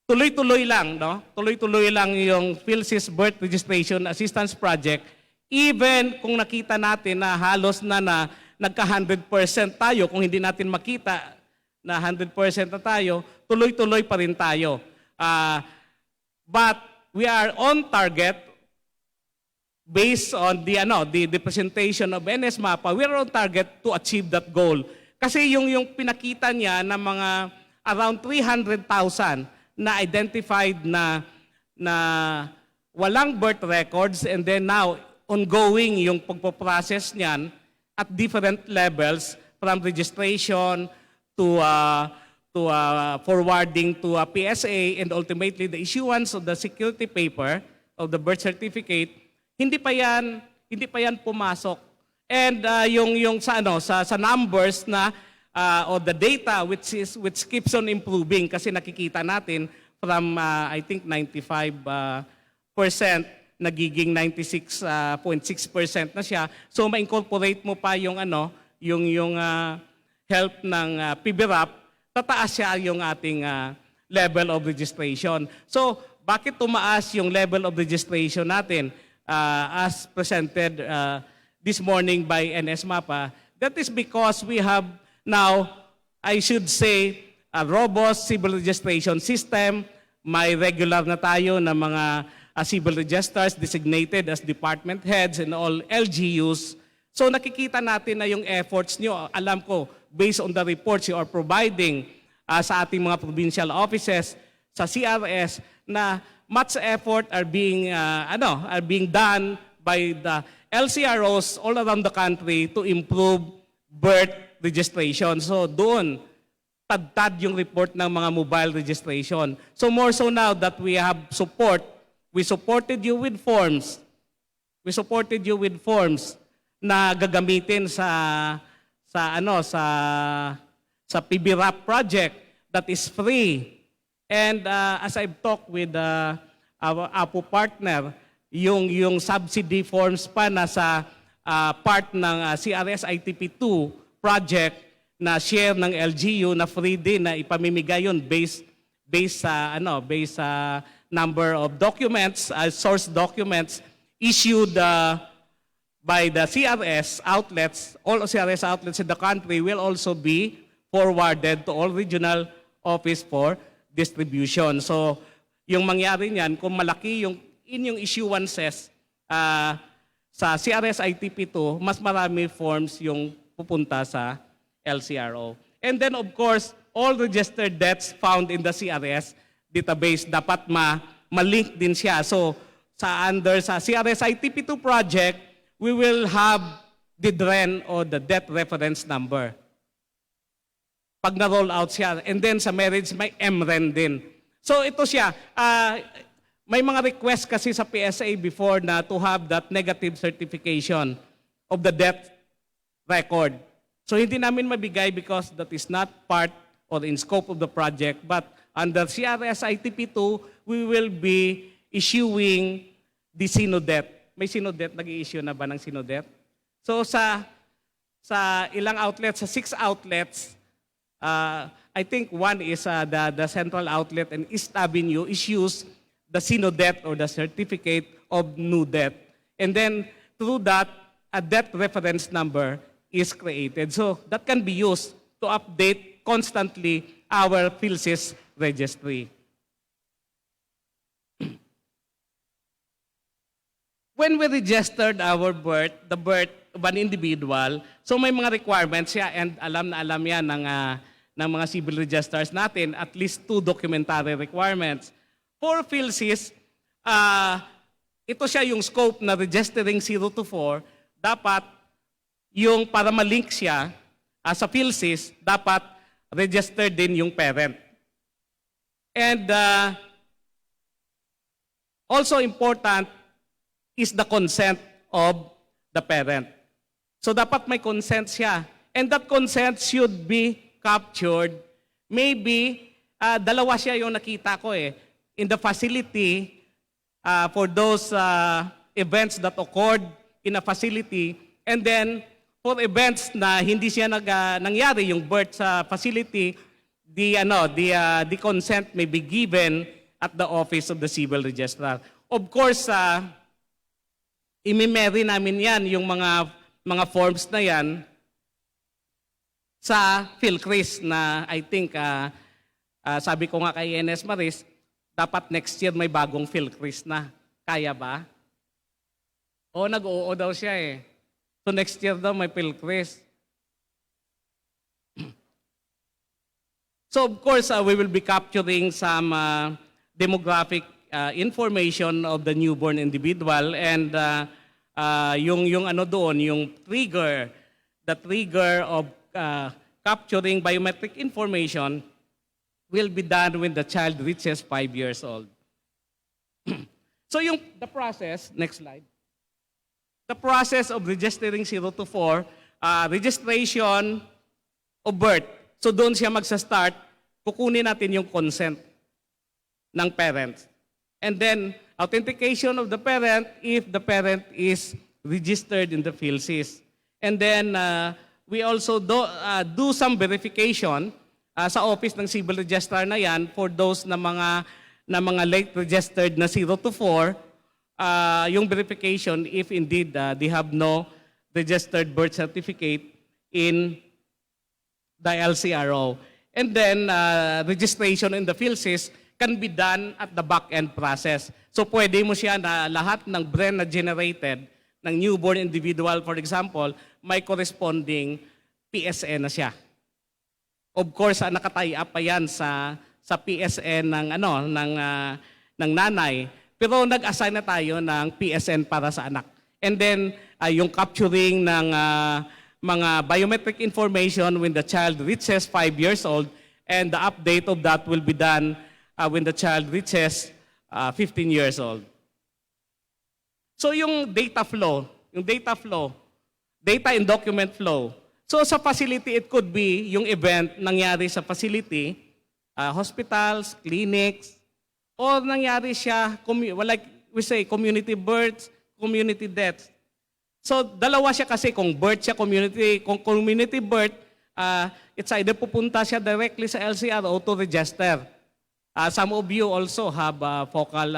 tuloy-tuloy lang, no? Tuloy-tuloy lang yung PhilSys Birth Registration Assistance Project, even kung nakita natin na halos na nagka 100% tayo, kung hindi natin makita na 100% na tayo, tuloy-tuloy pa rin tayo. But we are on target based on the presentation of NSMAPA. We are on target to achieve that goal. Kasi yung pinakita niya na mga around 300,000 na identified na walang birth records, and then now ongoing yung pagpo-process niyan at different levels from registration to forwarding to a PSA and ultimately the issuance of the security paper of the birth certificate. Hindi pa yan pumasok. And yung sa numbers na or the data which keeps on improving, kasi nakikita natin from I think 95% nagiging 96.6% na siya. So ma-incorporate mo pa yung help ng PBRAP, tataas siya yung ating level of registration. So bakit tumaas yung level of registration natin? As presented this morning by NSMAPA, that is because we have now, I should say, a robust civil registration system. May regular na tayo na mga civil registers designated as department heads and all LGUs. So nakikita natin na yung efforts nyo, alam ko, based on the reports you are providing sa ating mga provincial offices, sa CRS, na much effort are being done by the LCROs all around the country to improve birth registration. So doon, tad yung report ng mga mobile registration. So more so now that we have support, we supported you with forms. We supported you with forms na gagamitin sa PBRAP project that is free. And as I've talked with our APO partner, yung subsidy forms pa na sa part ng CRS ITP2 project na share ng LGU na free din na ipamimigay yun based sa number of documents, source documents issued by the CRS outlets. All CRS outlets in the country will also be forwarded to all regional office for distribution. So, yung mangyari niyan, kung malaki yung inyong issuances sa CRS ITP2, mas marami forms yung pupunta sa LCRO. And then, of course, all registered debts found in the CRS database dapat ma-link din siya. So, sa CRS ITP2 project, we will have the DREN or the debt reference number. Pag na-roll out siya. And then sa marriage, may MREN din. So, ito siya. May mga request kasi sa PSA before na to have that negative certification of the debt record. So hindi namin mabigay because that is not part or in scope of the project. But under CRS ITP2, we will be issuing the SINODET. May SINODET, nag-i-issue na ba ng SINODET? So sa ilang outlets, sa 6 outlets, I think one is the central outlet and East Avenue issues the SINODET or the Certificate of New Debt. And then through that, a debt reference number is created. So that can be used to update constantly our PhilSys registry. When we registered the birth of an individual, so may mga requirements siya and alam na alam yan ng mga civil registrars natin, at least 2 documentary requirements. For PhilSys, ito siya yung scope na registering 0 to 4, dapat yung para ma-link siya sa PhilSys, dapat registered din yung parent. And also important is the consent of the parent. So dapat may consent siya. And that consent should be captured. Maybe, dalawa siya yung nakita ko in the facility for those events that occurred in a facility, and then for events na hindi siya nangyari yung birth sa facility, the consent may be given at the office of the civil registrar. Of course, imimeri namin yan yung mga forms na yan sa PhilCris na I think sabi ko nga kay Ines Maris, dapat next year may bagong PhilCris na. Kaya ba? O nag-oo daw siya So next year daw may PhilCris. So of course, we will be capturing some demographic information of the newborn individual and yung ano doon, yung trigger, the trigger of capturing biometric information will be done when the child reaches 5 years old. So the process, next slide. The process of registering 0 to 4, registration of birth. So doon siya magsa-start, kukunin natin yung consent ng parents. And then, authentication of the parent if the parent is registered in the PhilSys. And then, we also do some verification sa office ng civil registrar na yan for those na mga late registered na 0 to 4, yung verification if indeed they have no registered birth certificate in the LCRO. And then, registration in the PhilSys can be done at the back-end process. So pwede mo siya na lahat ng BREN na generated ng newborn individual, for example, may corresponding PSN na siya. Of course, nakatie up pa yan sa PSN ng nanay. Pero nag-assign na tayo ng PSN para sa anak. And then, yung capturing ng mga biometric information when the child reaches 5 years old, and the update of that will be done when the child reaches 15 years old. So yung data and document flow. So sa facility, it could be yung event nangyari sa facility, hospitals, clinics, or nangyari siya, like we say, community births, community deaths. So dalawa siya kasi kung birth siya community, kung community birth, it's either pupunta siya directly sa LCR o to register. Some of you also have focals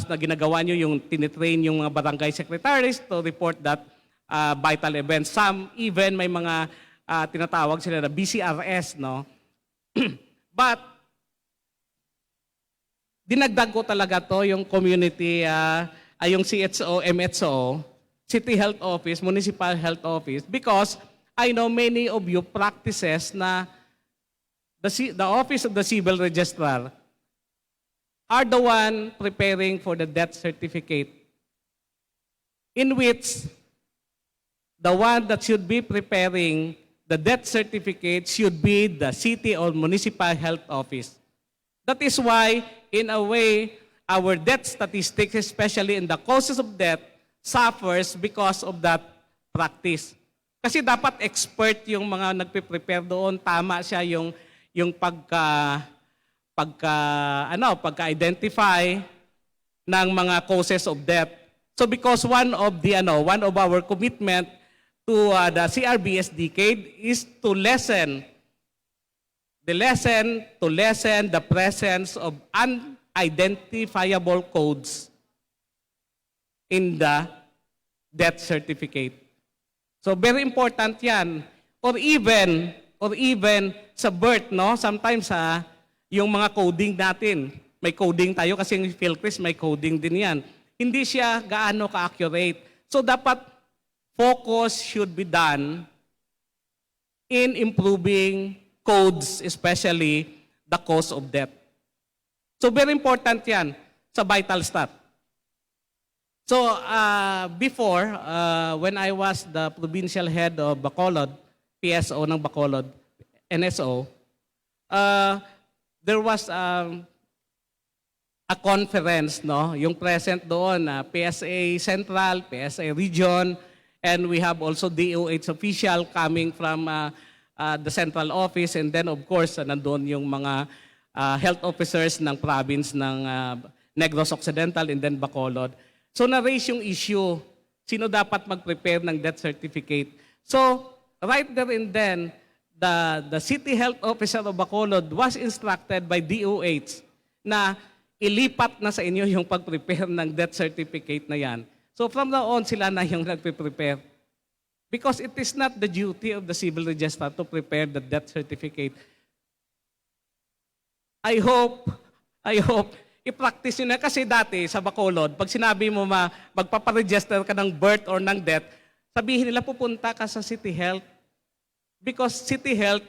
na ginagawa nyo, yung tinitrain yung mga barangay secretaries to report that vital events. Some even may mga tinatawag sila na BCRS, no? But dinagdag ko talaga to yung community, yung CHO, MHO, City Health Office, Municipal Health Office, because I know many of you practices na the Office of the Civil Registrar are the one preparing for the death certificate, in which the one that should be preparing the death certificate should be the city or municipal health office. That is why, in a way, our death statistics, especially in the causes of death, suffers because of that practice. Kasi dapat expert yung mga nagpe-prepare doon, tama siya yung pagka-identify ng mga causes of death. So because one of our commitment to the CRBS decade is to lessen the presence of unidentifiable codes in the death certificate. So very important 'yan. Or even sa birth, no? Sometimes yung mga coding natin, may coding tayo kasi yung PhilCris may coding din 'yan. Hindi siya gaano ka-accurate. So dapat focus should be done in improving codes, especially the cause of death. So very important 'yan sa vital stat. So before, when I was the provincial head of Bacolod, PSO ng Bacolod, NSO, there was a conference, no? Yung present doon, PSA Central, PSA Region, and we have also DOH official coming from the central office, and then of course, nandun yung mga health officers ng province ng Negros Occidental and then Bacolod. So na-raise yung issue, sino dapat mag-prepare ng death certificate. So right there and then, the City Health Officer of Bacolod was instructed by DOH na ilipat na sa inyo yung pag-prepare ng death certificate na yan. So from now on, sila na yung nagpe-prepare. Because it is not the duty of the civil registrar to prepare the death certificate. I hope, i-practice nyo na. Kasi dati sa Bacolod, pag sinabi mo magpaparegister ka ng birth or ng death, sabihin nila pupunta ka sa City Health. Because City Health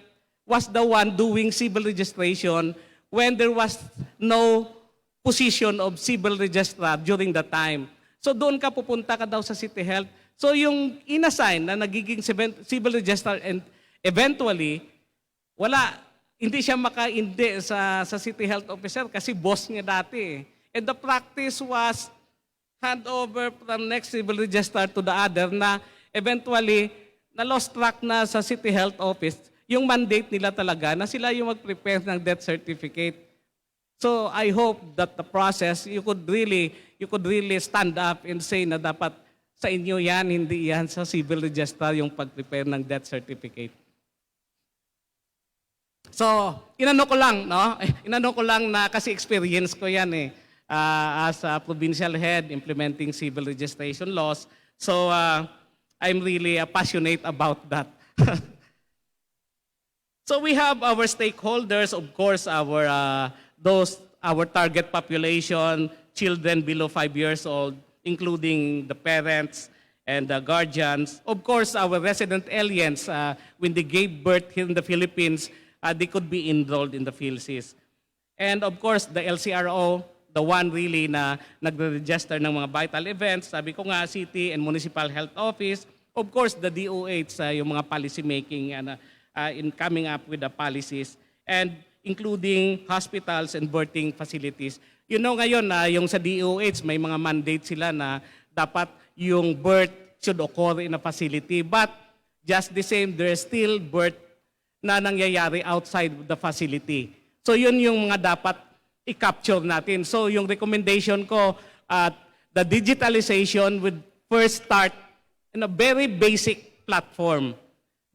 was the one doing civil registration when there was no position of civil registrar during that time. So doon ka pupunta ka daw sa City Health. So yung inassign na nagiging civil registrar and eventually, hindi siya makaindi sa City Health Officer kasi boss niya dati. And the practice was hand over from next civil registrar to the other na eventually na-lost track na sa City Health Office yung mandate nila talaga na sila yung mag-prepare ng death certificate. So I hope that the process, you could really stand up and say na dapat sa inyo yan, hindi yan sa civil registrar yung pag-prepare ng death certificate. So, inano ko lang na kasi experience ko yan as a provincial head implementing civil registration laws. So, I'm really passionate about that. So we have our stakeholders, of course, our target population, children below 5 years old, including the parents and the guardians. Of course, our resident aliens, when they gave birth here in the Philippines, they could be enrolled in the PhilSys. And of course, the LCRO, the one really na nagre-register ng mga vital events, sabi ko nga, City and Municipal Health Office. Of course, the DOH, yung mga policy making in coming up with the policies, and including hospitals and birthing facilities. You know ngayon na yung sa DOH, may mga mandate sila na dapat yung birth should occur in a facility. But just the same, there's still birth na nangyayari outside the facility. So yun yung mga dapat i-capture natin. So yung recommendation ko, the digitalization would first start in a very basic platform.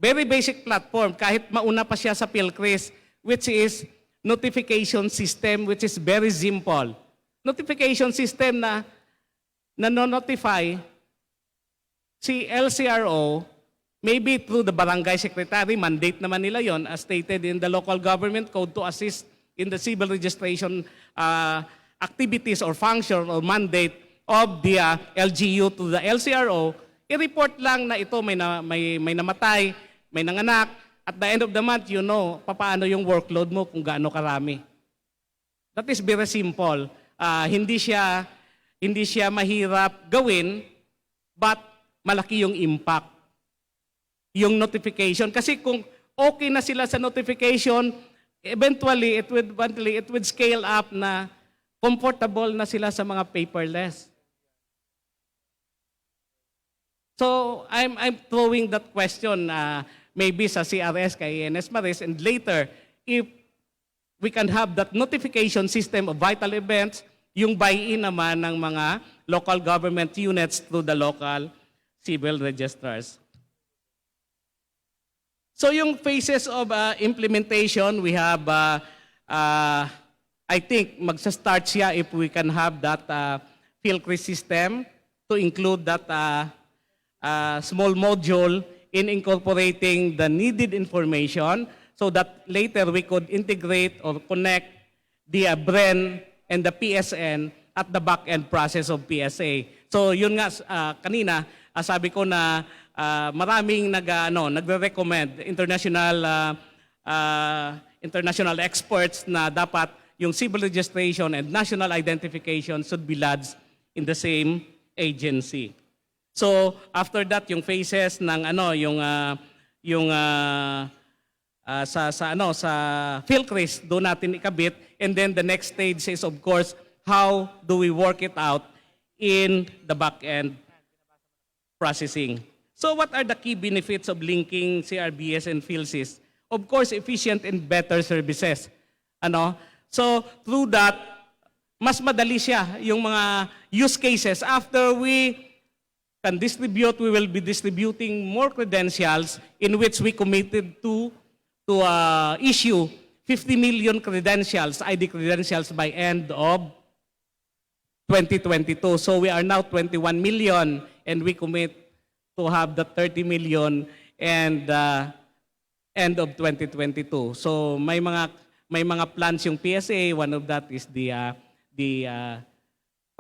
Very basic platform, kahit mauna pa siya sa PhilCris, which is notification system, which is very simple. Notification system na notify si LCRO, maybe through the barangay secretary, mandate naman nila yon as stated in the local government code to assist in the civil registration activities or function or mandate of the LGU to the LCRO, i-report lang na ito may namatay, may nanganak. At the end of the month, you know, paano yung workload mo kung gaano karami. That is very simple. Hindi siya mahirap gawin, but malaki yung impact. Yung notification. Kasi kung okay na sila sa notification, eventually, it would scale up na comfortable na sila sa mga paperless. So, I'm throwing that question maybe sa CRS kay ENS Maris, and later, if we can have that notification system of vital events, yung buy-in naman ng mga local government units through the local civil registrars. So yung phases of implementation, we have, I think, magsa-start siya if we can have that PhilCris system to include that small module in incorporating the needed information so that later we could integrate or connect the BREN and the PSN at the back-end process of PSA. So yun nga, kanina, sabi ko na maraming nagre-recommend international experts na dapat yung civil registration and national identification should be lodged in the same agency. So after that, yung phases ng sa PhilCris doon natin ikabit, and then the next stage is of course how do we work it out in the back-end processing. So what are the key benefits of linking CRBS and PhilSys? Of course, efficient and better services. So through that, mas madali siya yung mga use cases. After we can distribute, we will be distributing more credentials in which we committed to issue 50 million credentials, ID credentials by end of 2022. So we are now 21 million and we commit to have the 30 million and end of 2022. So may mga plans yung PSA. One of that is the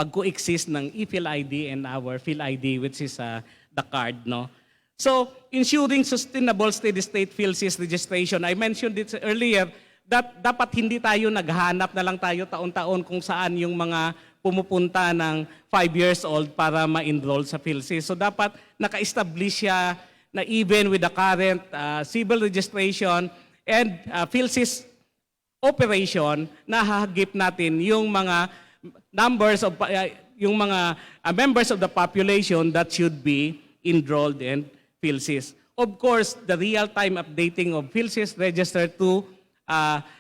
pag-coexist ng ePhilID and our PhilID, which is the card, no? So, ensuring sustainable steady-state PhilSys registration. I mentioned it earlier that dapat hindi tayo naghahanap na lang tayo taon-taon kung saan yung mga pumupunta ng 5 years old para ma-enroll sa PhilSys. So, dapat naka-establish siya na even with the current civil registration and PhilSys operation, nahahagip natin yung mga numbers of yung mga members of the population that should be enrolled in PhilSys. Of course, the real-time updating of PhilSys register to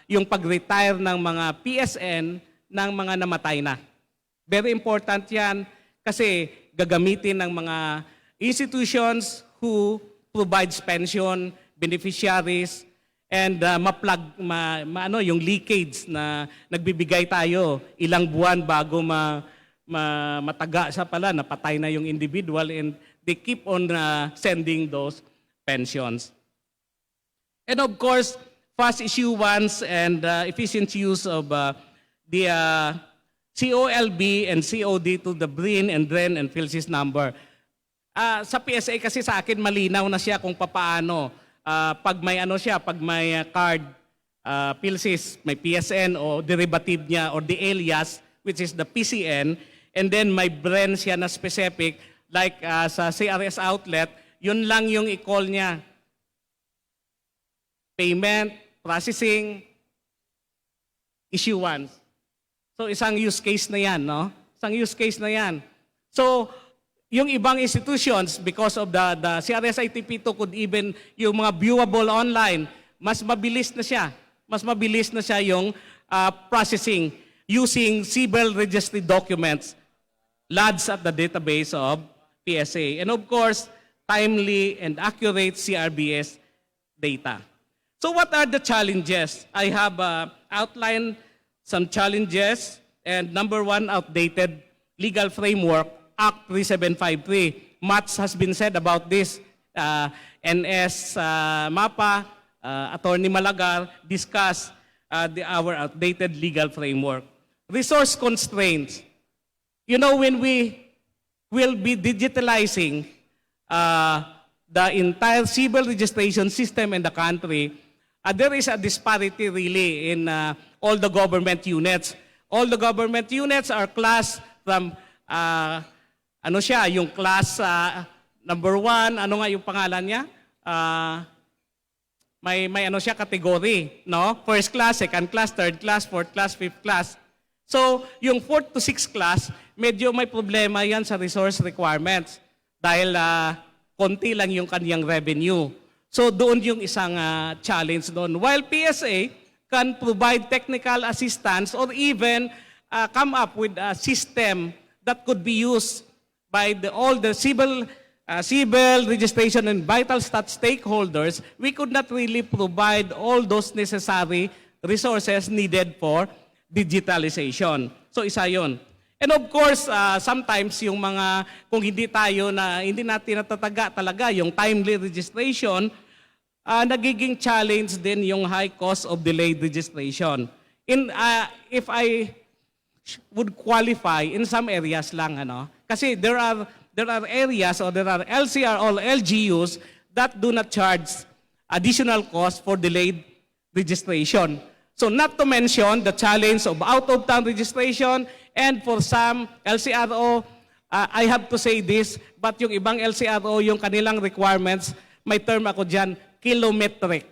yung pag-retire ng mga PSN ng mga namatay na. Very important yan kasi gagamitin ng mga institutions who provides pension, beneficiaries, and yung leakage na nagbibigay tayo ilang buwan bago mataga sa pala, napatay na yung individual, and they keep on sending those pensions. And of course, fast issuance and efficient use of the COLB and COD to the BRIN and DREN and PhilSys number. Sa PSA kasi sa akin malinaw na siya kung paano pag may pag may card, PhilSys, may PSN o derivative niya or the alias, which is the PCN, and then may brand siya na specific, like sa CRS outlet, yun lang yung i-call niya. Payment, processing, issuance. So isang use case na yan, no? Isang use case na yan. So, yung ibang institutions, because of the CRS ITP2 could even, yung mga viewable online, mas mabilis na siya. Mas mabilis na siya yung processing using civil registry documents lodged at the database of PSA. And of course, timely and accurate CRBS data. So what are the challenges? I have outlined some challenges, and number one, outdated legal framework, Act 3753. Much has been said about this. NS MAPA, Attorney Malagar discussed our outdated legal framework. Resource constraints. You know, when we will be digitalizing the entire civil registration system in the country, there is a disparity really in all the government units. All the government units are classed from, yung class number 1, ano nga yung pangalan niya? May category, no? First class, second class, third class, fourth class, fifth class. So, yung 4th to 6th class, medyo may problema yan sa resource requirements dahil konti lang yung kanyang revenue. So, doon yung isang challenge doon. While PSA can provide technical assistance or even come up with a system that could be used by all the civil registration and vital stat stakeholders, we could not really provide all those necessary resources needed for digitalization. So isa yon. And of course, sometimes yung mga, kung hindi natin natataga talaga yung timely registration, nagiging challenge din yung high cost of delayed registration. If I would qualify in some areas lang, kasi there are areas or there are LCR or LGUs that do not charge additional cost for delayed registration. So not to mention the challenge of out-of-town registration, and for some LCRO, I have to say this, but yung ibang LCRO, yung kanilang requirements, may term ako dyan, kilometric.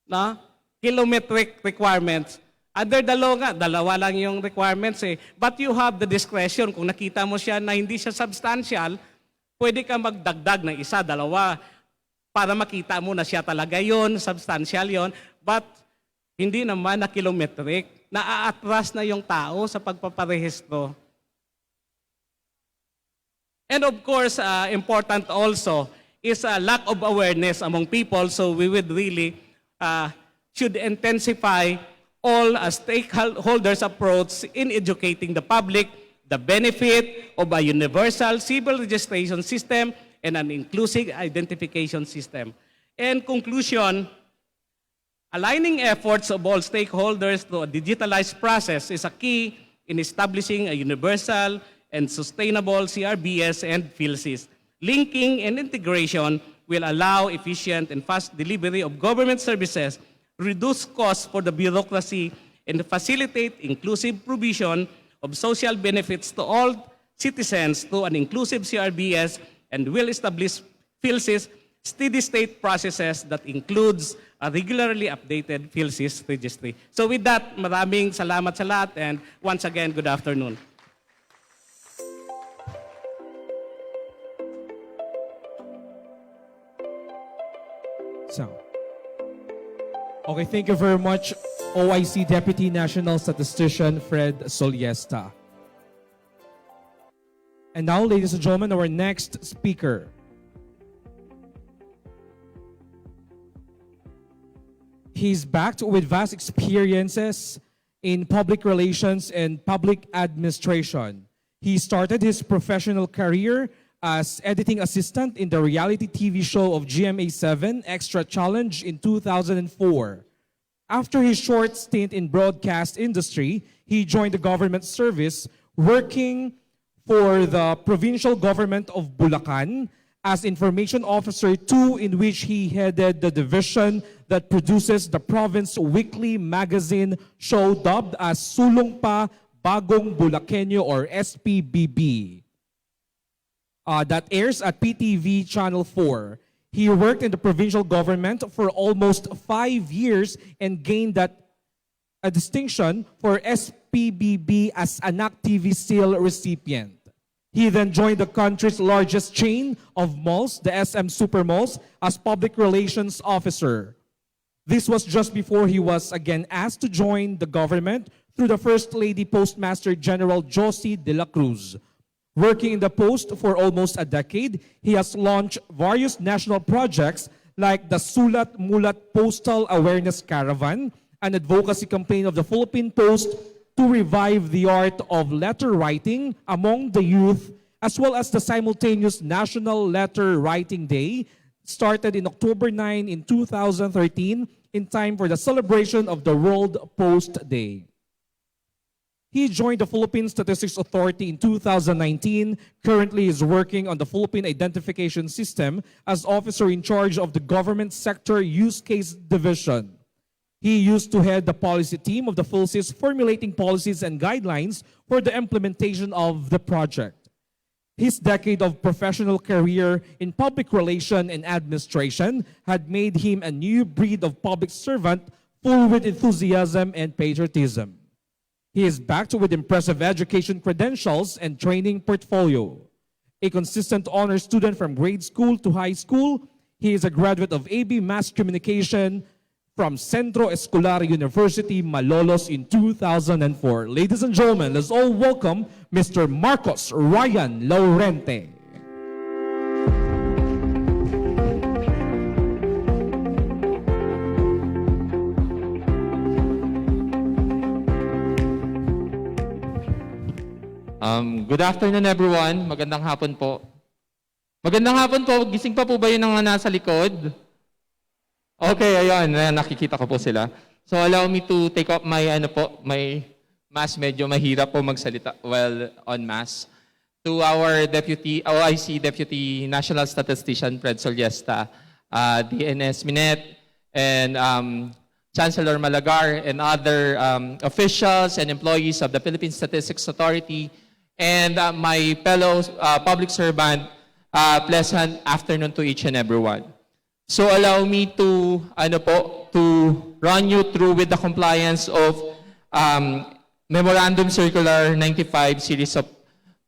No? Kilometric requirements. Under the law nga, dalawa lang yung requirements eh. But you have the discretion. Kung nakita mo siya na hindi siya substantial, pwede ka magdagdag ng isa, dalawa, para makita mo na siya talaga yon, substantial yon. But hindi naman na kilometric, na-atras na yung tao sa pagpaparehistro. And of course, important also is a lack of awareness among people, so we would really should intensify all stakeholders' approach in educating the public the benefit of a universal civil registration system and an inclusive identification system. In conclusion, aligning efforts of all stakeholders to a digitalized process is a key in establishing a universal and sustainable CRBS and PhilSys. Linking and integration will allow efficient and fast delivery of government services, reduce costs for the bureaucracy, and facilitate inclusive provision of social benefits to all citizens through an inclusive CRBS, and will establish PhilSys steady-state processes that includes a regularly updated PhilSys registry. So with that, maraming salamat sa lahat, and once again, good afternoon. So, okay, thank you very much, OIC Deputy National Statistician Fred Soliesta. And now, ladies and gentlemen, our next speaker. He's backed with vast experiences in public relations and public administration. He started his professional career as editing assistant in the reality TV show of GMA7 Extra Challenge in 2004. After his short stint in broadcast industry, he joined the government service working for the provincial government of Bulacan as Information Officer 2, in which he headed the division that produces the province weekly magazine show dubbed as Sulong Pa Bagong Bulakenyo or SPBB. That airs at PTV Channel 4. He worked in the provincial government for almost 5 years and gained a distinction for SPBB as Anak TV Seal recipient. He then joined the country's largest chain of malls, the SM Supermalls, as public relations officer. This was just before he was again asked to join the government through the First Lady Postmaster General Josie de la Cruz. Working in the post for almost a decade, he has launched various national projects like the Sulat Mulat Postal Awareness Caravan, an advocacy campaign of the Philippine Post to revive the art of letter writing among the youth, as well as the simultaneous National Letter Writing Day, started in October 9 in 2013 in time for the celebration of the World Post Day. He joined the Philippine Statistics Authority in 2019, currently is working on the Philippine Identification System as officer in charge of the Government Sector Use Case Division. He used to head the policy team of the PhilSys, formulating policies and guidelines for the implementation of the project. His decade of professional career in public relation and administration had made him a new breed of public servant full with enthusiasm and patriotism. He is backed with impressive education credentials and training portfolio. A consistent honor student from grade school to high school, he is a graduate of AB Mass Communication from Centro Escolar University, Malolos in 2004. Ladies and gentlemen, let's all welcome Mr. Marcos Ryan Laurente. Good afternoon everyone. Magandang hapon po. Magandang hapon po. Gising pa po ba yun ang nasa likod? Okay, ayun. Nakikita ko po sila. So allow me to take up my my mass. Medyo mahirap po magsalita while on mass. To our OIC Deputy National Statistician Fred Soliesta, DNS Minet, and Chancellor Malagar, and other officials and employees of the Philippine Statistics Authority, and my fellow public servant, pleasant afternoon to each and everyone. So allow me to run you through with the compliance of Memorandum Circular 95 Series of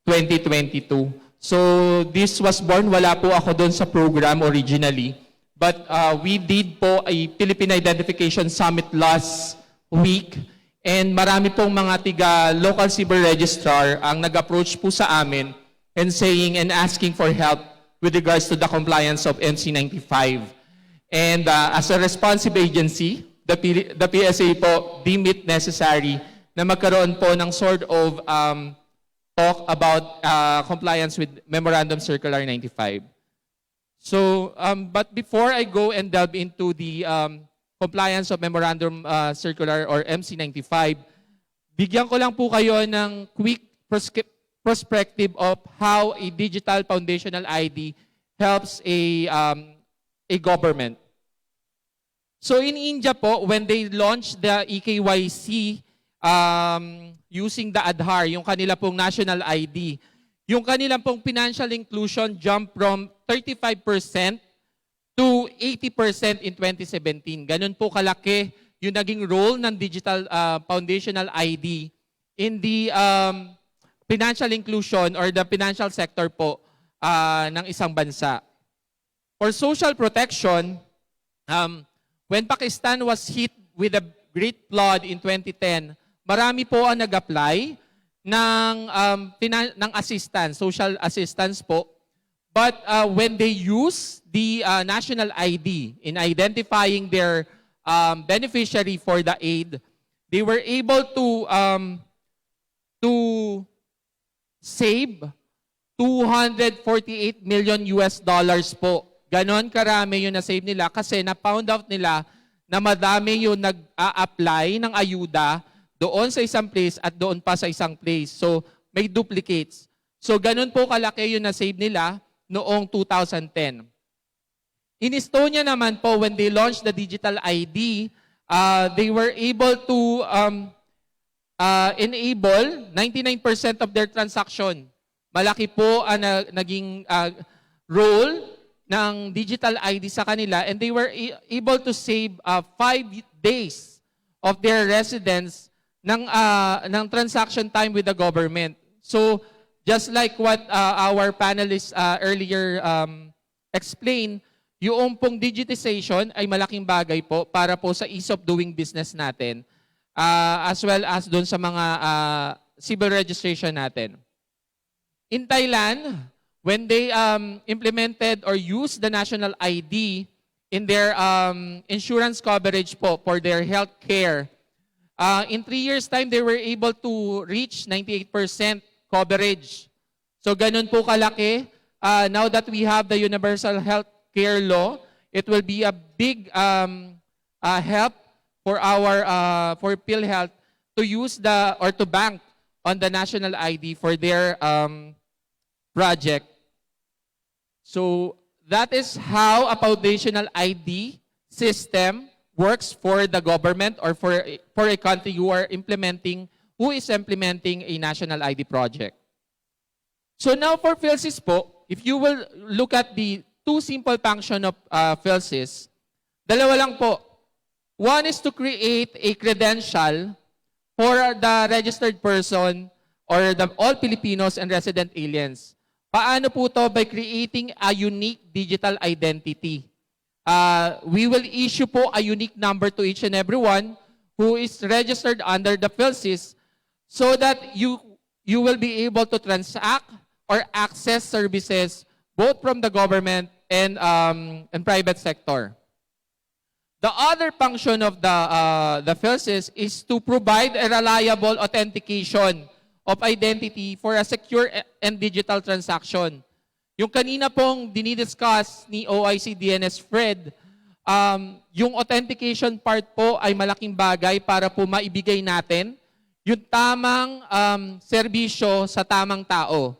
2022. So this was born, wala po ako doon sa program originally, but we did po a Philippine Identification Summit last week. And marami pong mga local civil registrar ang nag-approach po sa amin and saying and asking for help with regards to the compliance of MC95. And as a responsive agency, the PSA po deemed it necessary na magkaroon po ng sort of talk about compliance with Memorandum Circular 95. So, but before I go and delve into the compliance of Memorandum Circular or MC95, bigyan ko lang po kayo ng quick perspective of how a digital foundational ID helps a government. So in India po, when they launched the eKYC using the Aadhaar, yung kanila pong national ID, yung kanilang pong financial inclusion jumped from 35% to 80% in 2017. Ganun po kalaki yung naging role ng digital foundational ID in the financial inclusion or the financial sector po ng isang bansa. For social protection, when Pakistan was hit with a great flood in 2010, marami po ang nag-apply ng assistance, social assistance po. But when they use the national ID in identifying their beneficiary for the aid, they were able to save 248 million US dollars po. Ganon karami yung na-save nila kasi na-found out nila na madami yung nag-a-apply ng ayuda doon sa isang place at doon pa sa isang place. So may duplicates. So ganon po kalaki yung na-save nila noong 2010. In Estonia naman po, when they launched the digital ID, they were able to enable 99% of their transaction. Malaki po ang naging role ng digital ID sa kanila, and they were able to save 5 days of their residence ng transaction time with the government. So, just like what our panelists earlier explained, yung pong digitization ay malaking bagay po para po sa ease of doing business natin, as well as doon sa mga civil registration natin. In Thailand, when they implemented or used the national ID in their insurance coverage po for their health care. In 3 years' time, they were able to reach 98% coverage. So ganun po kalaki. Now that we have the Universal Health Care Law, it will be a big help for our for PhilHealth to use or to bank on the national ID for their project. So that is how a foundational ID system works for the government or for a country who is implementing a national ID project. So now for PhilSys po, if you will look at the two simple function of PhilSys, dalawa lang po. One is to create a credential for the registered person or all Filipinos and resident aliens. Paano po to? By creating a unique digital identity. We will issue po a unique number to each and every one who is registered under the PhilSys so that you will be able to transact or access services both from the government and private sector. The other function of the PhilSys is to provide a reliable authentication of identity for a secure and digital transaction. Yung kanina pong dinidiscuss ni OIC DNS Fred, yung authentication part po ay malaking bagay para po maibigay natin yung tamang serbisyo sa tamang tao.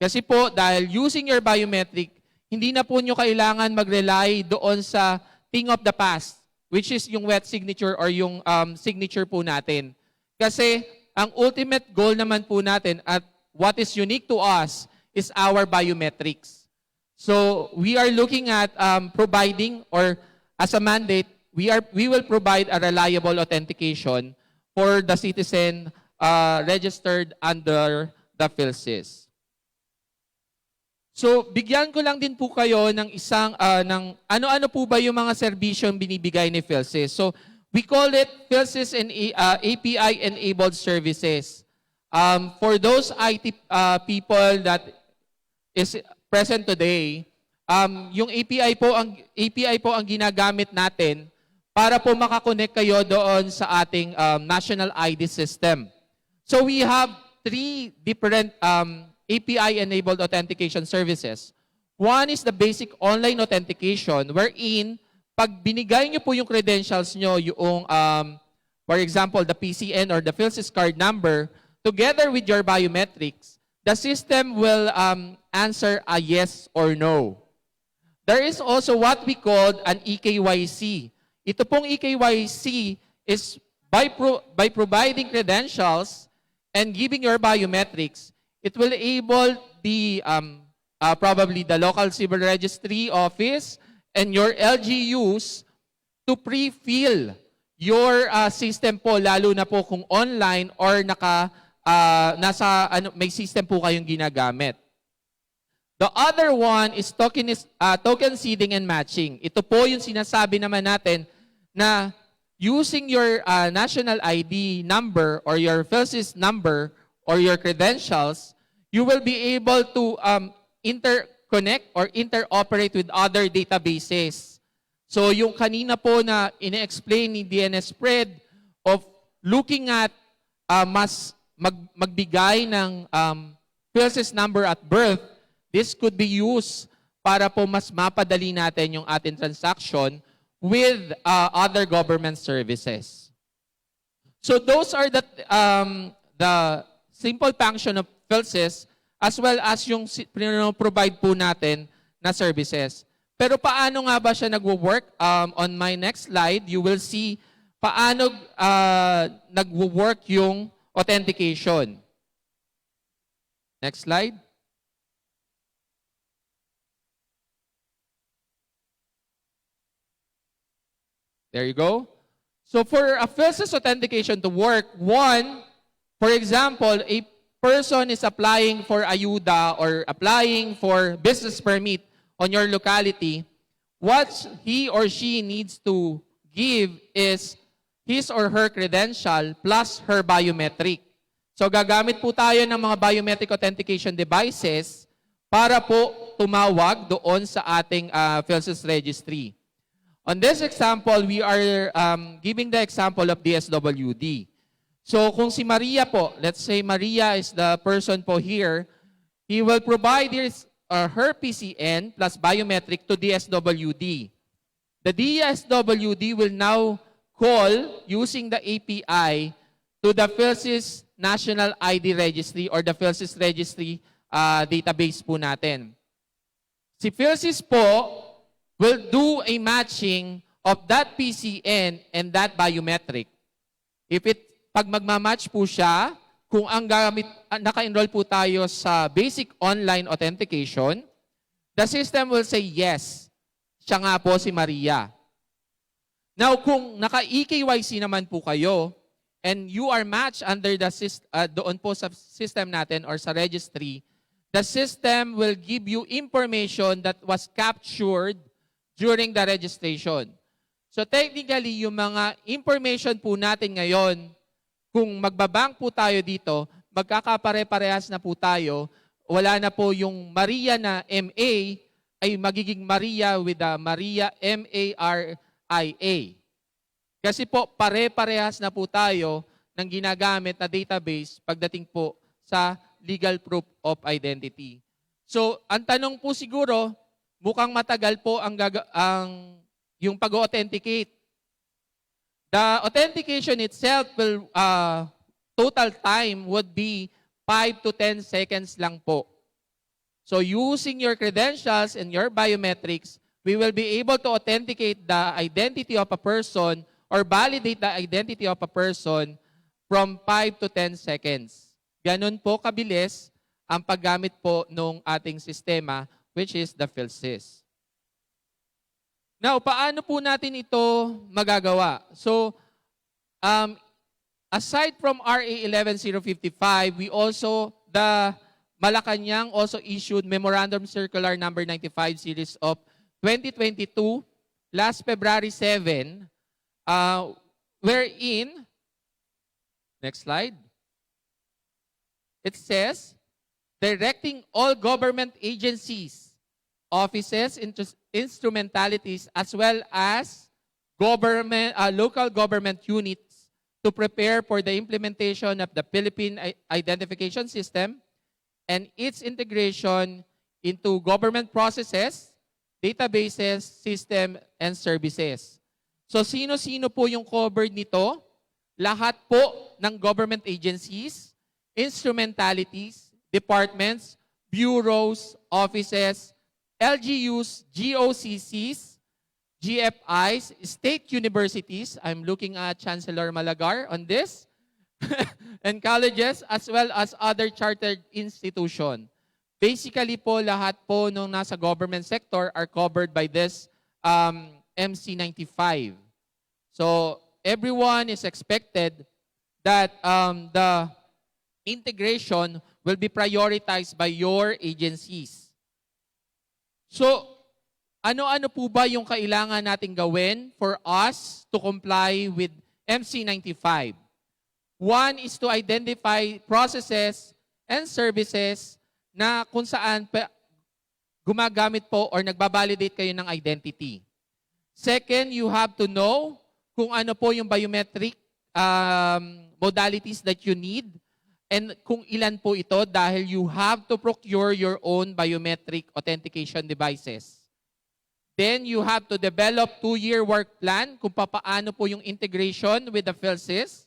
Kasi po, dahil using your biometric, hindi na po nyo kailangan mag-rely doon sa thing of the past, which is yung wet signature or yung signature po natin. Kasi ang ultimate goal naman po natin at what is unique to us is our biometrics. So we are looking at providing, or as a mandate, we will provide a reliable authentication for the citizen registered under the PhilSys. So bigyan ko lang din po kayo ng isang ng ano-ano po ba yung mga serbisyong binibigay ni PhilSys. So we call it PhilSys and API-enabled services. For those IT people that is present today, yung API po ang ginagamit natin para po makakonect kayo doon sa ating national ID system. So we have 3 different API-enabled authentication services. One is the basic online authentication wherein pag binigay nyo po yung credentials nyo, yung, for example, the PCN or the PhilSys card number, together with your biometrics, the system will answer a yes or no. There is also what we call an EKYC. Ito pong EKYC is by providing credentials and giving your biometrics, it will enable the probably the local civil registry office and your LGUs to pre-fill your system po, lalo na po kung online or may system po kayong ginagamit. The other one is token seeding and matching. Ito po yung sinasabi naman natin na using your national ID number or your PhilSys number or your credentials, you will be able to interconnect or interoperate with other databases. So yung kanina po na ine-explain ni DNS Fred of looking at magbigay ng PhilSys number at birth, this could be used para po mas mapadali natin yung ating transaction with other government services. So those are the simple function of PhilSys as well as yung provide po natin na services. Pero paano nga ba siya nagwo-work? On my next slide, you will see paano nagwo-work yung authentication. Next slide. There you go. So for a PhilSys authentication to work, one, for example, a person is applying for ayuda or applying for business permit on your locality, what he or she needs to give is his or her credential plus her biometric. So gagamit po tayo ng mga biometric authentication devices para po tumawag doon sa ating PhilSys registry. On this example, we are giving the example of DSWD. So kung si Maria po, let's say Maria is the person po here, he will provide his her PCN plus biometric to DSWD. The DSWD will now call using the API to the PhilSys National ID Registry or the PhilSys Registry database po natin. Si PhilSys po will do a matching of that PCN and that biometric. Pag magmamatch po siya, kung ang gamit, naka-enroll po tayo sa basic online authentication, the system will say yes. Siya nga po si Maria. Now, kung naka-EKYC naman po kayo, and you are matched under the doon po sa system natin or sa registry, the system will give you information that was captured during the registration. So technically, yung mga information po natin ngayon, kung magbabank po tayo dito, magkakapare-parehas na po tayo, wala na po yung Maria na MA, ay magiging Maria with a Maria MARIA. Kasi po, pare-parehas na po tayo ng ginagamit na database pagdating po sa legal proof of identity. So, ang tanong po siguro, mukhang matagal po yung pag-authenticate. The authentication itself will, total time would be 5 to 10 seconds lang po. So using your credentials and your biometrics, we will be able to authenticate the identity of a person or validate the identity of a person from 5 to 10 seconds. Ganun po kabilis ang paggamit po ng ating sistema, which is the PhilSys. Now, paano po natin ito magagawa? So, aside from RA 11055, we also, the Malacanang also issued Memorandum Circular Number 95 Series of 2022, last February 7, wherein, next slide, it says, directing all government agencies, offices, instrumentalities, as well as local government units to prepare for the implementation of the Philippine Identification System and its integration into government processes, databases, system, and services. So sino-sino po yung covered nito? Lahat po ng government agencies, instrumentalities, departments, bureaus, offices, LGUs, GOCCs, GFIs, state universities, I'm looking at Chancellor Malagar on this, and colleges, as well as other chartered institution. Basically po, lahat po nung nasa government sector are covered by this MC95. So, everyone is expected that the integration will be prioritized by your agencies. So, ano-ano po ba yung kailangan nating gawin for us to comply with MC95? One is to identify processes and services na kung saan gumagamit po or nagbabalidate kayo ng identity. Second, you have to know kung ano po yung biometric modalities that you need and kung ilan po ito dahil you have to procure your own biometric authentication devices. Then you have to develop 2-year work plan kung paano po yung integration with the PhilSys.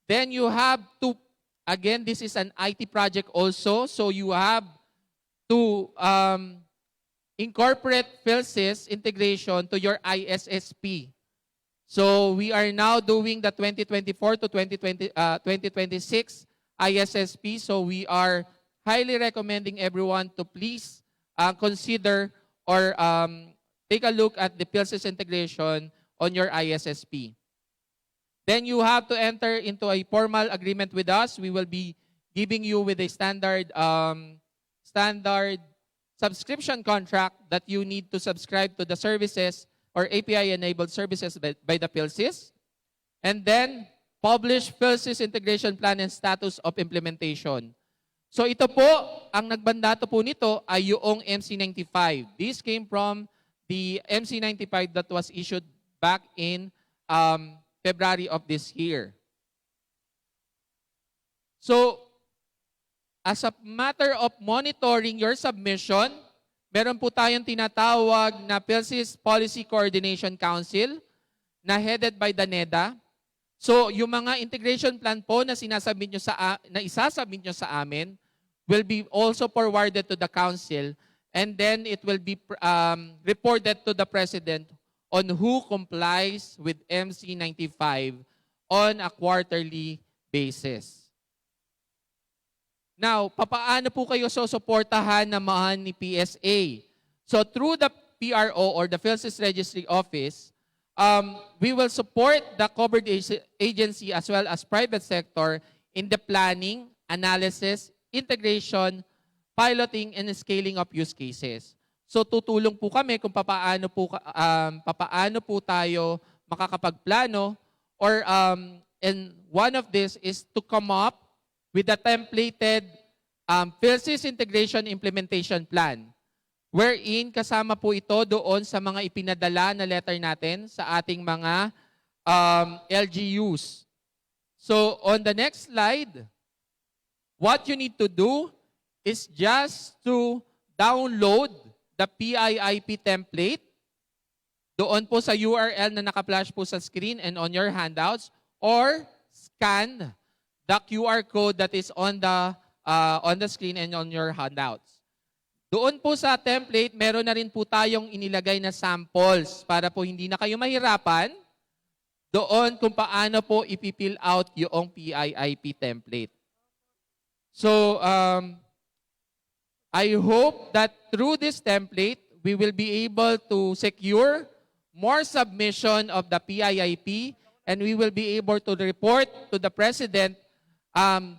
Then you have to, again, this is an IT project also, so you have to incorporate PhilSys integration to your ISSP. So we are now doing the 2024 to 2026 ISSP, so we are highly recommending everyone to please consider or take a look at the PhilSys integration on your ISSP. Then you have to enter into a formal agreement with us. We will be giving you with a standard subscription contract that you need to subscribe to the services or API-enabled services by the PhilSys. And then, publish PhilSys integration plan and status of implementation. So ito po, ang nagbandato po nito ay yung MC95. This came from the MC95 that was issued back in February of this year. So, as a matter of monitoring your submission, meron po tayong tinatawag na PhilSys Policy Coordination Council na headed by the NEDA. So, yung mga integration plan po na isasubmit nyo sa amin will be also forwarded to the council, and then it will be reported to the President on who complies with MC95 on a quarterly basis. Now, papaano po kayo susuportahan ng mga ni PSA? So, through the PRO or the PhilSys Registry Office, we will support the covered agency as well as private sector in the planning, analysis, integration, piloting, and scaling of use cases. So tutulong po kami kung papaano po tayo makakapagplano, or and one of this is to come up with a templated PhilSys Integration Implementation Plan, wherein kasama po ito doon sa mga ipinadala na letter natin sa ating mga LGUs. So on the next slide, what you need to do is just to download the PIIP template doon po sa URL na naka-flash po sa screen and on your handouts, or scan the QR code that is on the screen and on your handouts. Doon po sa template, meron na rin po tayong inilagay na samples para po hindi na kayo mahirapan doon kung paano po ipifill out yung PIIP template. So, I hope that through this template, we will be able to secure more submission of the PIIP, and we will be able to report to the President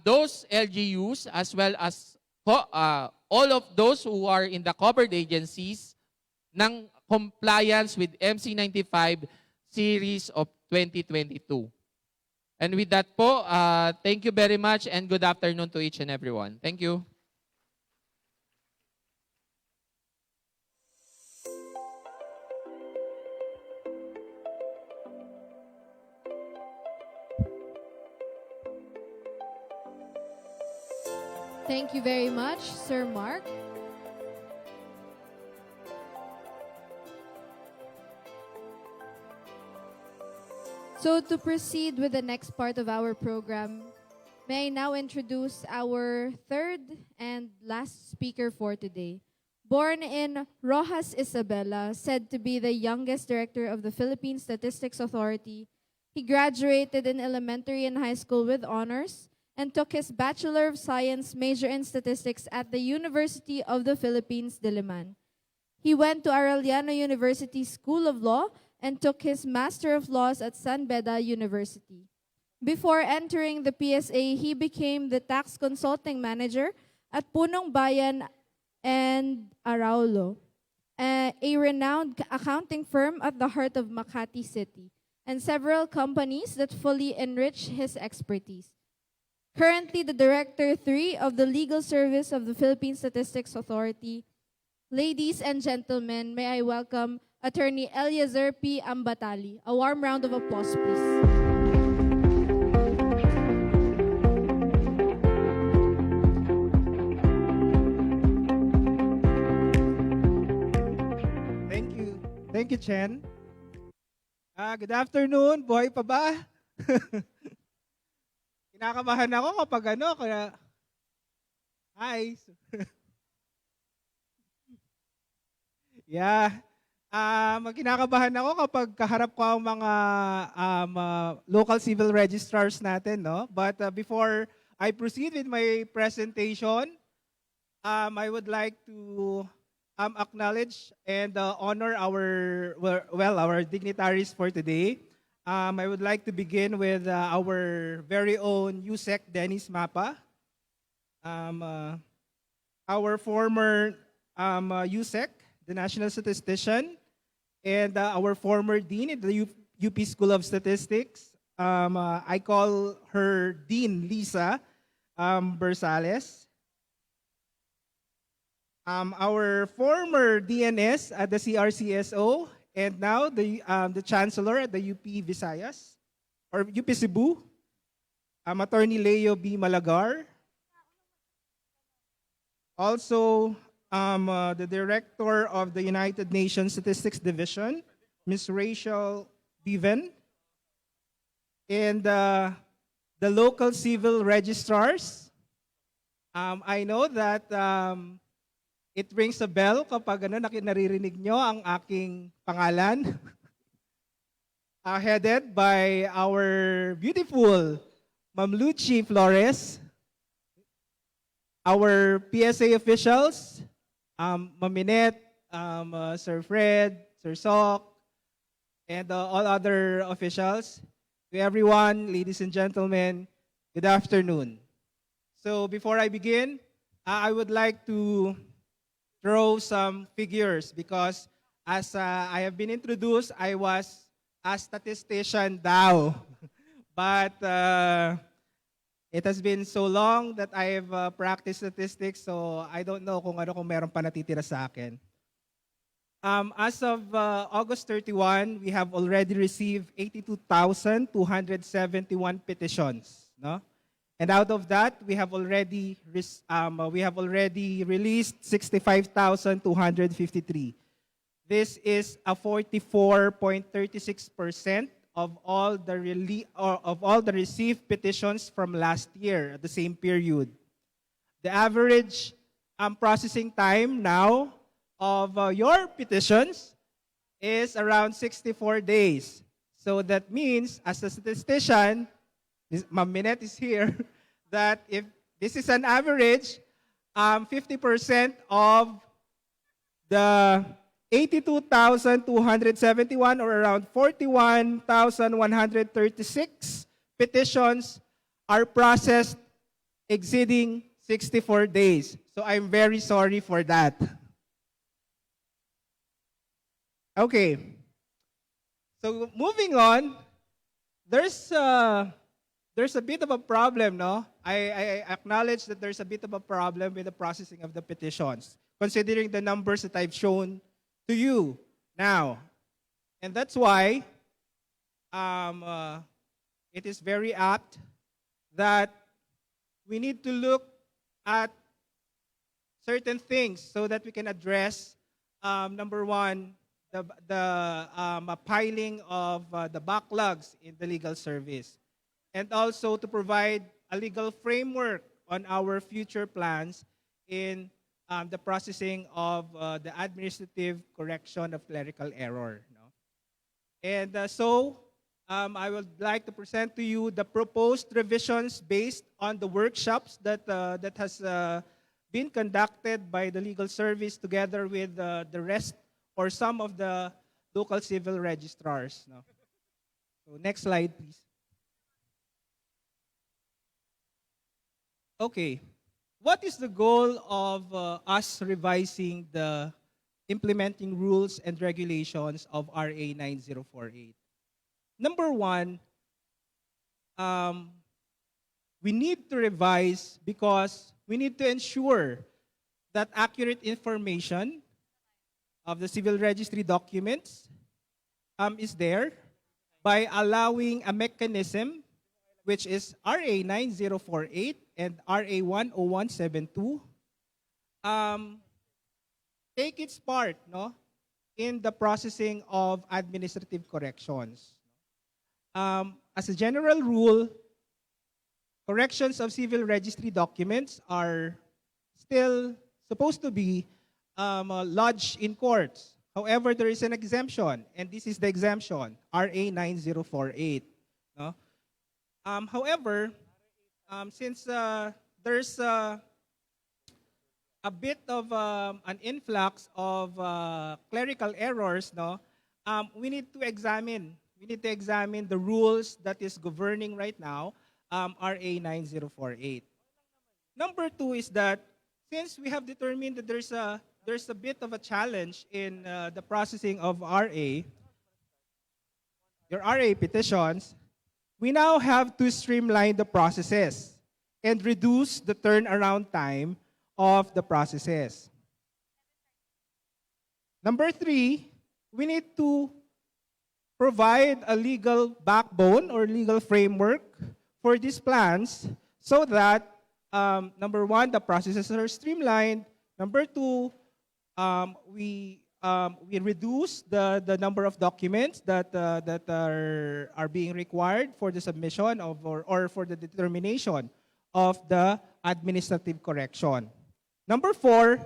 those LGUs as well as all of those who are in the covered agencies ng compliance with MC95 series of 2022. And with that po, thank you very much and good afternoon to each and everyone. Thank you. Thank you very much, Sir Mark. So to proceed with the next part of our program, may I now introduce our third and last speaker for today. Born in Rojas, Isabela, said to be the youngest director of the Philippine Statistics Authority, he graduated in elementary and high school with honors and took his Bachelor of Science major in Statistics at the University of the Philippines, Diliman. He went to Arellano University School of Law and took his Master of Laws at San Beda University. Before entering the PSA, he became the tax consulting manager at Punong Bayan and Araulo, a renowned accounting firm at the heart of Makati City, and several companies that fully enrich his expertise. Currently the Director 3 of the Legal Service of the Philippine Statistics Authority. Ladies and gentlemen, may I welcome Attorney Eliezer P. Ambatali. A warm round of applause, please. Thank you. Thank you, Chen. Good afternoon. Buhay pa ba? Kinakabahan ako kapag kaya... Hi. Yeah. Kinakabahan ako kapag kaharap ko ang mga local civil registrars natin, no? But before I proceed with my presentation, I would like to acknowledge and honor our dignitaries for today. I would like to begin with our very own USEC Dennis Mapa, our former USEC, the National Statistician, and our former Dean at the UP School of Statistics. I call her Dean Lisa Bersales. our former DNS at the CRCSO and now the Chancellor at the UP Visayas or UP Cebu, Attorney Leo B. Malagar. Also, the Director of the United Nations Statistics Division, Ms. Rachel Bevan, and the local civil registrars. I know that it rings a bell kapag naririnig nyo ang aking pangalan. Headed by our beautiful Ma'am Lucy Flores, our PSA officials, Ma'am Minette, Sir Fred, Sir Sok, and all other officials. To everyone, ladies and gentlemen, good afternoon. So before I begin, I would like to throw some figures because as I have been introduced, I was a statistician daw. But it has been so long that I have practiced statistics, so I don't know kung meron pa natitira sa akin. As of August 31, we have already received 82,271 petitions, no? And out of that, we have already released 65,253. This is a 44.36% of all the received petitions from last year at the same period. The average processing time now of your petitions is around 64 days. So that means, as a statistician, Ma'am Minette is here, that if this is an average, 50% of the 82,271 or around 41,136 petitions are processed exceeding 64 days. So I'm very sorry for that. Okay. So moving on, there's a bit of a problem, no? I acknowledge that there's a bit of a problem with the processing of the petitions, considering the numbers that I've shown to you now. And that's why it is very apt that we need to look at certain things so that we can address, number one, the piling of the backlogs in the legal service, and also to provide a legal framework on our future plans in the processing of the administrative correction of clerical error. No? And so I would like to present to you the proposed revisions based on the workshops that has been conducted by the legal service together with the rest or some of the local civil registrars. No? So next slide, please. Okay. What is the goal of us revising the implementing rules and regulations of RA 9048? Number one, we need to revise because we need to ensure that accurate information of the civil registry documents is there by allowing a mechanism which is RA 9048 and RA 10172 take its part, no, in the processing of administrative corrections. As a general rule, corrections of civil registry documents are still supposed to be lodged in courts. However, there is an exemption, and this is the exemption, RA 9048. No? However, since there's a bit of an influx of clerical errors, no, we need to examine the rules that is governing right now, RA 9048. Number two is that since we have determined that there's a bit of a challenge in the processing of your RA petitions, we now have to streamline the processes and reduce the turnaround time of the processes. Number 3, we need to provide a legal backbone or legal framework for these plans so that, number 1, the processes are streamlined. Number 2, we reduce the number of documents that are being required for the submission of or for the determination of the administrative correction. Number 4,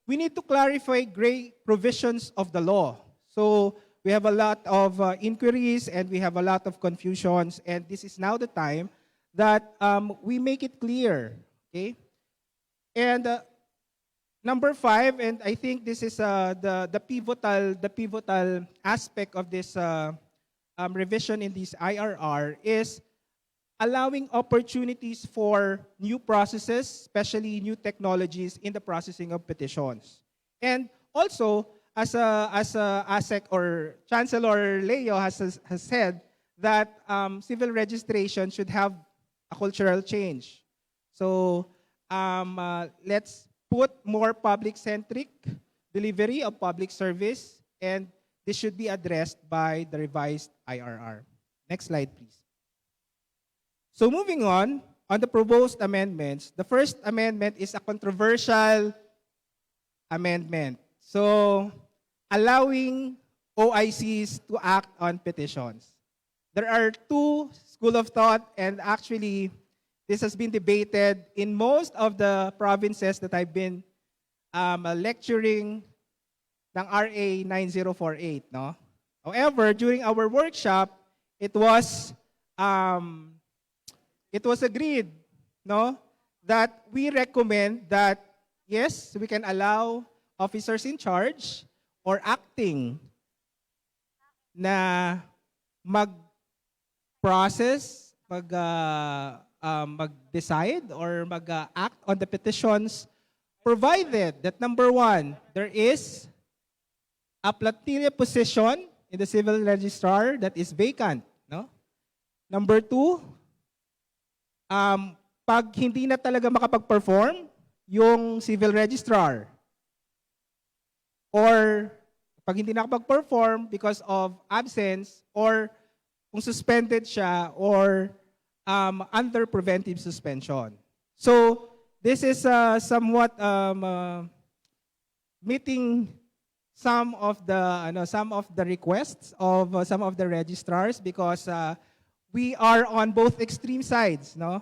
we need to clarify gray provisions of the law. So we have a lot of inquiries and we have a lot of confusions, and this is now the time that we make it clear. Okay, and number 5, and I think this is the pivotal aspect of this revision in this IRR is allowing opportunities for new processes, especially new technologies in the processing of petitions. And also, as ASEC or Chancellor Leo has said that civil registration should have a cultural change. So let's put more public-centric delivery of public service, and this should be addressed by the revised IRR. Next slide, please. So moving on the proposed amendments, the first amendment is a controversial amendment. So allowing OICs to act on petitions. There are two schools of thought, and actually this has been debated in most of the provinces that I've been lecturing ng RA 9048. No? However, during our workshop, it was agreed, no, that we recommend that, yes, we can allow officers in charge or acting na mag-process, mag-decide or mag-act on the petitions, provided that, number 1, there is a plantilla position in the civil registrar that is vacant. No? Number 2, pag hindi na talaga makapag-perform yung civil registrar, or pag hindi nakapag-perform because of absence, or kung suspended siya, or under preventive suspension. So this is somewhat meeting some of the requests of some of the registrars, because we are on both extreme sides, no?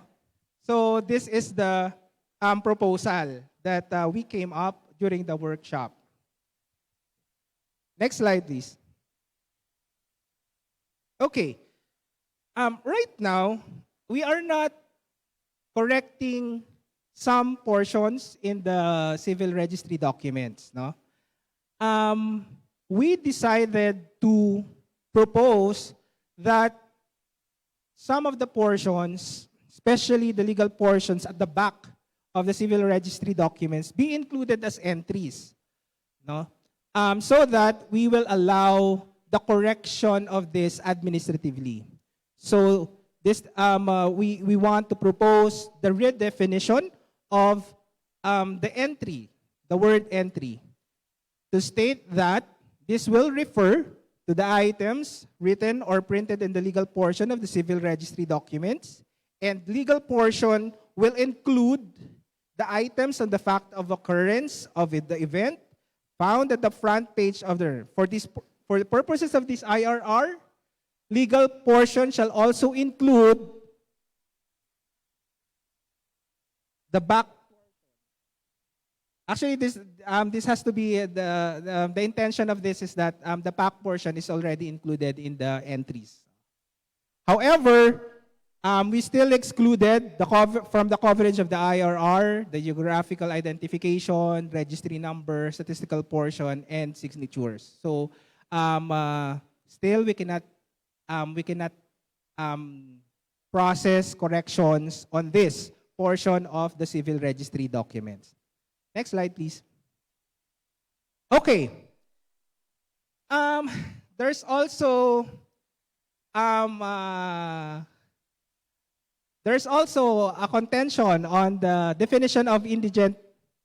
So this is the proposal that we came up during the workshop. Next slide, please. Okay. Right now, we are not correcting some portions in the civil registry documents, no? We decided to propose that some of the portions, especially the legal portions at the back of the civil registry documents, be included as entries, no? So that we will allow the correction of this administratively. So this, we want to propose the redefinition of the entry, the word entry, to state that this will refer to the items written or printed in the legal portion of the civil registry documents, and legal portion will include the items on the fact of occurrence of the event found at the front page of the, for the purposes of this IRR, legal portion shall also include the back. Actually, this has to be the intention of this is that the back portion is already included in the entries. However, we still excluded from the coverage of the IRR, the geographical identification, registry number, statistical portion, and signatures. So still we cannot process corrections on this portion of the civil registry documents. Next slide, please. Okay. There's also a contention on the definition of indigent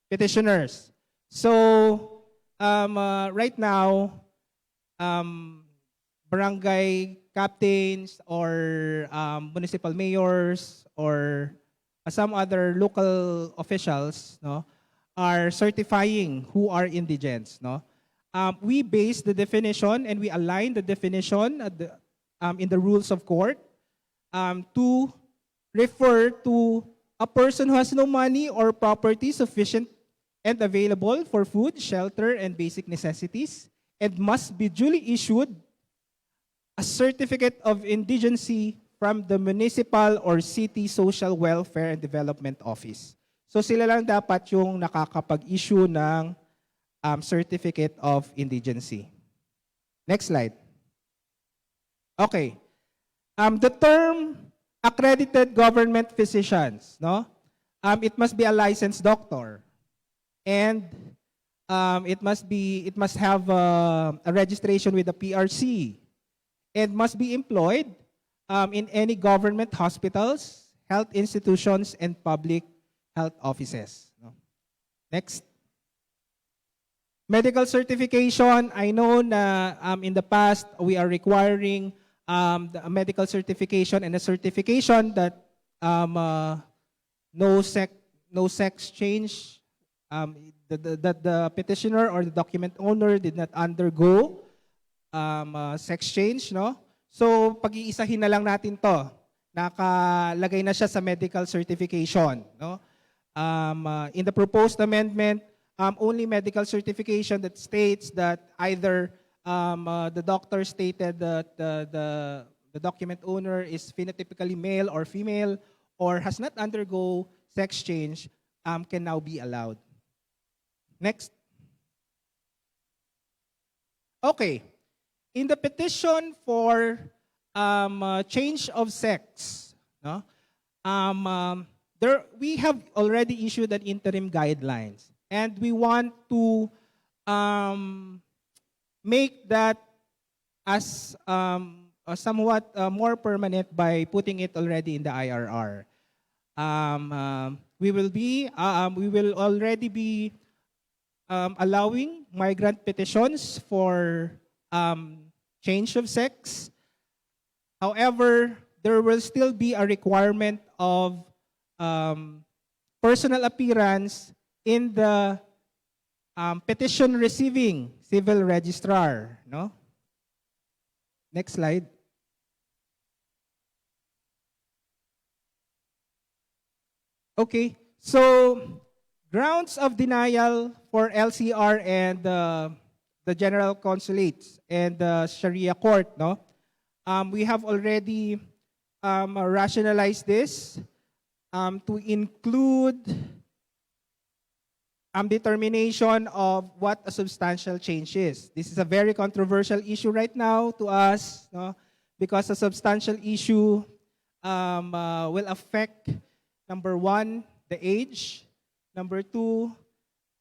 petitioners. So right now, barangay captains or municipal mayors or some other local officials, no, are certifying who are indigents, no. We base the definition and we align the definition in the rules of court to refer to a person who has no money or property sufficient and available for food, shelter, and basic necessities, and must be duly issued a certificate of indigency from the municipal or city social welfare and development office. So sila lang dapat yung nakakapag-issue ng certificate of indigency. Next slide. Okay. The term accredited government physicians, no? It must be a licensed doctor, and it must have a registration with the PRC, and must be employed in any government hospitals, health institutions, and public health offices. No? Next. Medical certification. I know na in the past we are requiring a medical certification and a certification that no sex change, that the petitioner or the document owner did not undergo sex change, no? So pag-iisahin na lang natin to. Nakalagay na siya sa medical certification, no? In the proposed amendment, only medical certification that states that either the doctor stated that the document owner is phenotypically male or female or has not undergo sex change can now be allowed. Next. Okay. In the petition for change of sex, no, we have already issued an interim guidelines. And we want to make that as somewhat more permanent by putting it already in the IRR. We will already be allowing migrant petitions for change of sex. However, there will still be a requirement of personal appearance in the petition receiving civil registrar, no? Next slide. Okay, so grounds of denial for LCR and the general consulates and the Sharia court, no? We have already rationalized this to include determination of what a substantial change is. This is a very controversial issue right now to us, no? Because a substantial issue will affect, number one, the age, number two,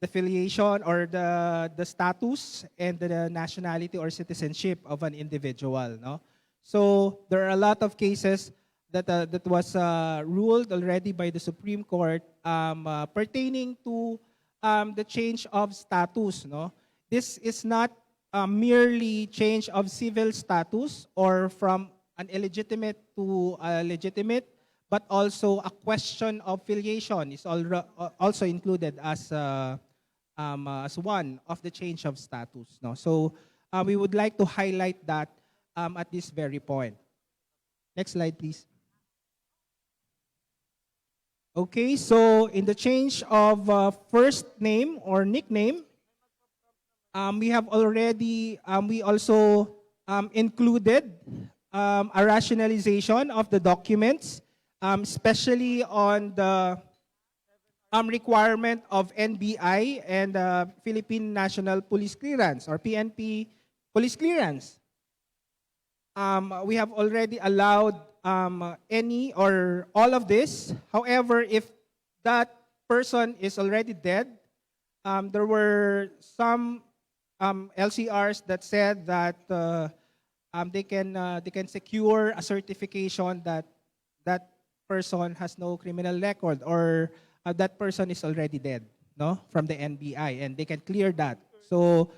the affiliation or the status and the nationality or citizenship of an individual. No? So there are a lot of cases that was ruled already by the Supreme Court pertaining to the change of status. No? This is not merely change of civil status or from an illegitimate to a legitimate, but also a question of filiation is also included as one of the change of status. No? So we would like to highlight that at this very point. Next slide, please. Okay, so in the change of first name or nickname, we have already, we also included a rationalization of the documents, especially on the requirement of NBI and Philippine National Police Clearance or PNP police clearance. We have already allowed any or all of this. However, if that person is already dead, there were some LCRs that said that they can secure a certification that that person has no criminal record or that person is already dead, no, from the NBI, and they can clear that So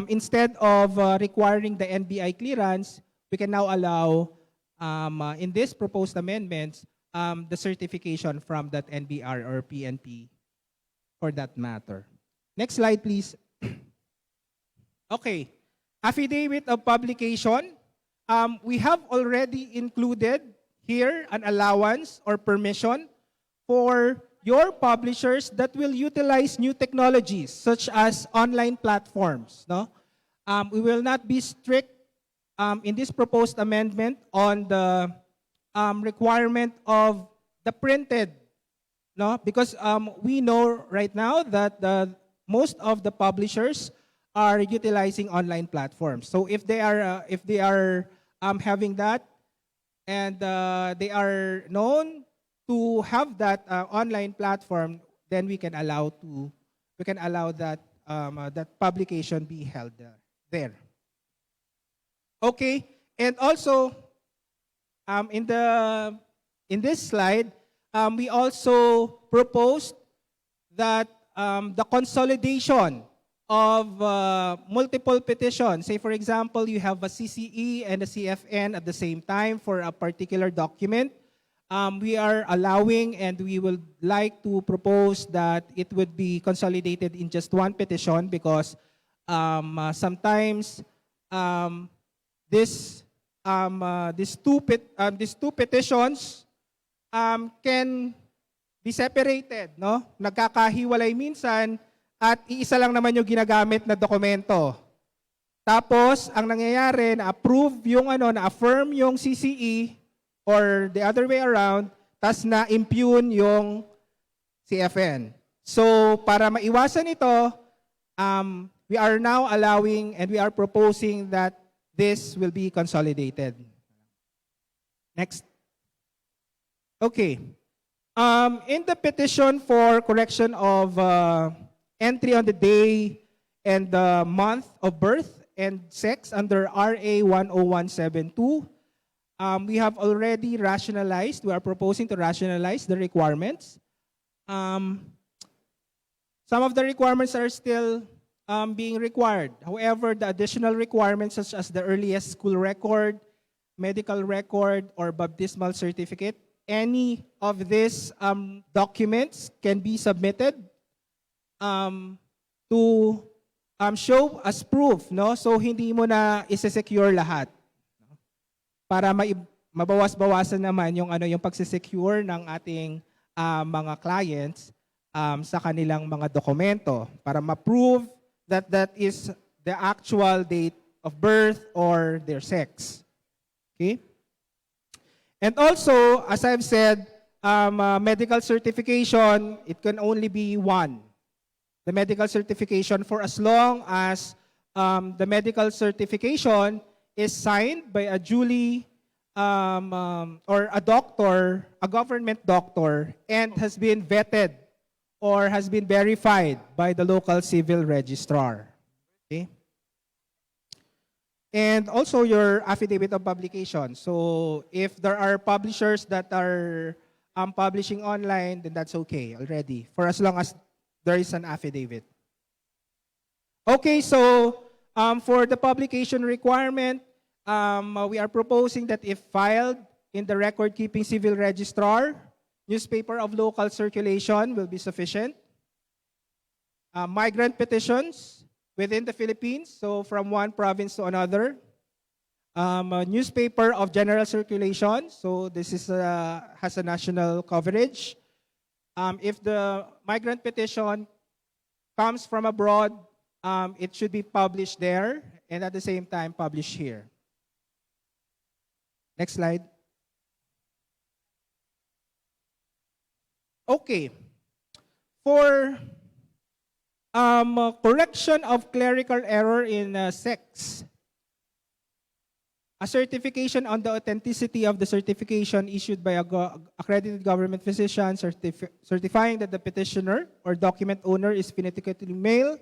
instead of requiring the NBI clearance, we can now allow, in this proposed amendments, the certification from that NBR or PNP for that matter. Next slide, please. Okay. Affidavit of publication. We have already included here an allowance or permission for your publishers that will utilize new technologies such as online platforms. No? We will not be strict in this proposed amendment on the requirement of the printed, no? Because we know right now that most of the publishers are utilizing online platforms. So if they are having that and they are known to have that online platform, then we can allow that that publication be held there. Okay, and also in this slide, we also proposed that the consolidation of multiple petitions. Say, for example, you have a CCE and a CFN at the same time for a particular document. We are allowing and we would like to propose that it would be consolidated in just one petition because sometimes these two petitions can be separated, no? Nagkakahiwalay minsan at iisa lang naman yung ginagamit na dokumento. Tapos ang nangyayari na-approve yung na-affirm yung CCE or the other way around, tas na-impugn yung CFN. So para maiwasan ito, we are now allowing and we are proposing that this will be consolidated. Next. Okay. In the petition for correction of entry on the day and the month of birth and sex under RA 10172, we have already rationalized, we are proposing to rationalize the requirements. Some of the requirements are still being required. However, the additional requirements such as the earliest school record, medical record, or baptismal certificate, any of these documents can be submitted to show as proof, no? So hindi mo na isa-secure lahat. Para mabawas-bawasan naman yung yung pagsisecure ng ating mga clients sa kanilang mga dokumento para ma-prove that that is the actual date of birth or their sex. Okay? And also, as I've said, medical certification, it can only be one. The medical certification for as long as the medical certification is signed by a duly or a doctor, a government doctor, and has been vetted or has been verified by the local civil registrar. Okay? And also your affidavit of publication. So if there are publishers that are publishing online, then that's okay already, for as long as there is an affidavit. Okay, so for the publication requirement, we are proposing that if filed in the record-keeping civil registrar, newspaper of local circulation will be sufficient. Migrant petitions within the Philippines, so from one province to another. A newspaper of general circulation, so this is has a national coverage. If the migrant petition comes from abroad, it should be published there and at the same time published here. Next slide. Okay. For correction of clerical error in sex, a certification on the authenticity of the certification issued by a accredited government physician certifying that the petitioner or document owner is phonetically male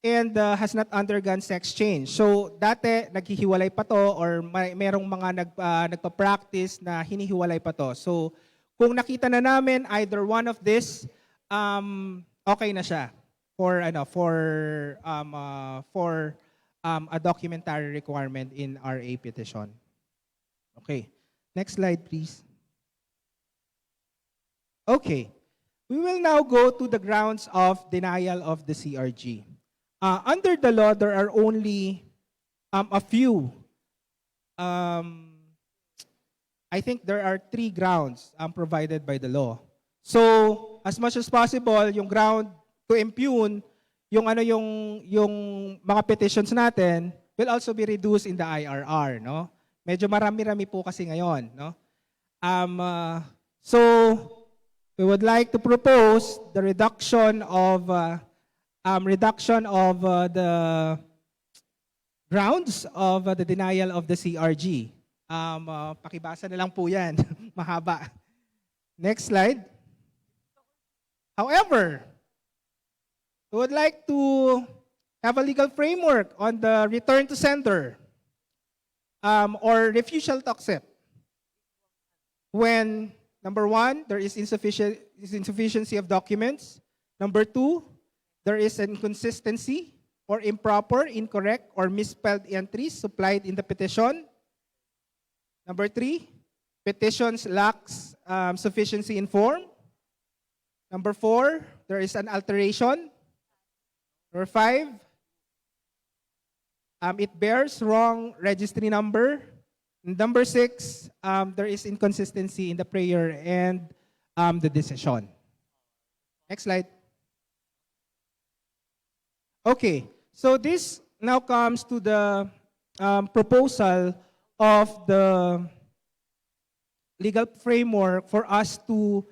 and has not undergone sex change. So, dati, naghihiwalay pa to or merong mga nagpa-practice na hinihiwalay pa to. So, kung nakita na namin either one of this, okay na siya. a documentary requirement in RA petition. Okay. Next slide, please. Okay. We will now go to the grounds of denial of the CRG. Under the law, there are only a few. I think there are 3 grounds provided by the law. So, as much as possible, yung ground to impugn, yung mga petitions natin will also be reduced in the IRR, no? Medyo marami-rami po kasi ngayon, no? So, we would like to propose the reduction of the grounds of the denial of the CRG. Pakibasa na lang po yan. Mahaba. Next slide. However, we would like to have a legal framework on the return to sender or refusal to accept. When, number 1, there is insufficiency of documents. Number 2, there is an inconsistency or improper, incorrect, or misspelled entries supplied in the petition. Number 3, petitions lacks sufficiency in form. Number 4, there is an alteration. Number 5, it bears wrong registry number. And number 6, there is inconsistency in the prayer and the decision. Next slide. Okay, so this now comes to the proposal of the legal framework for us to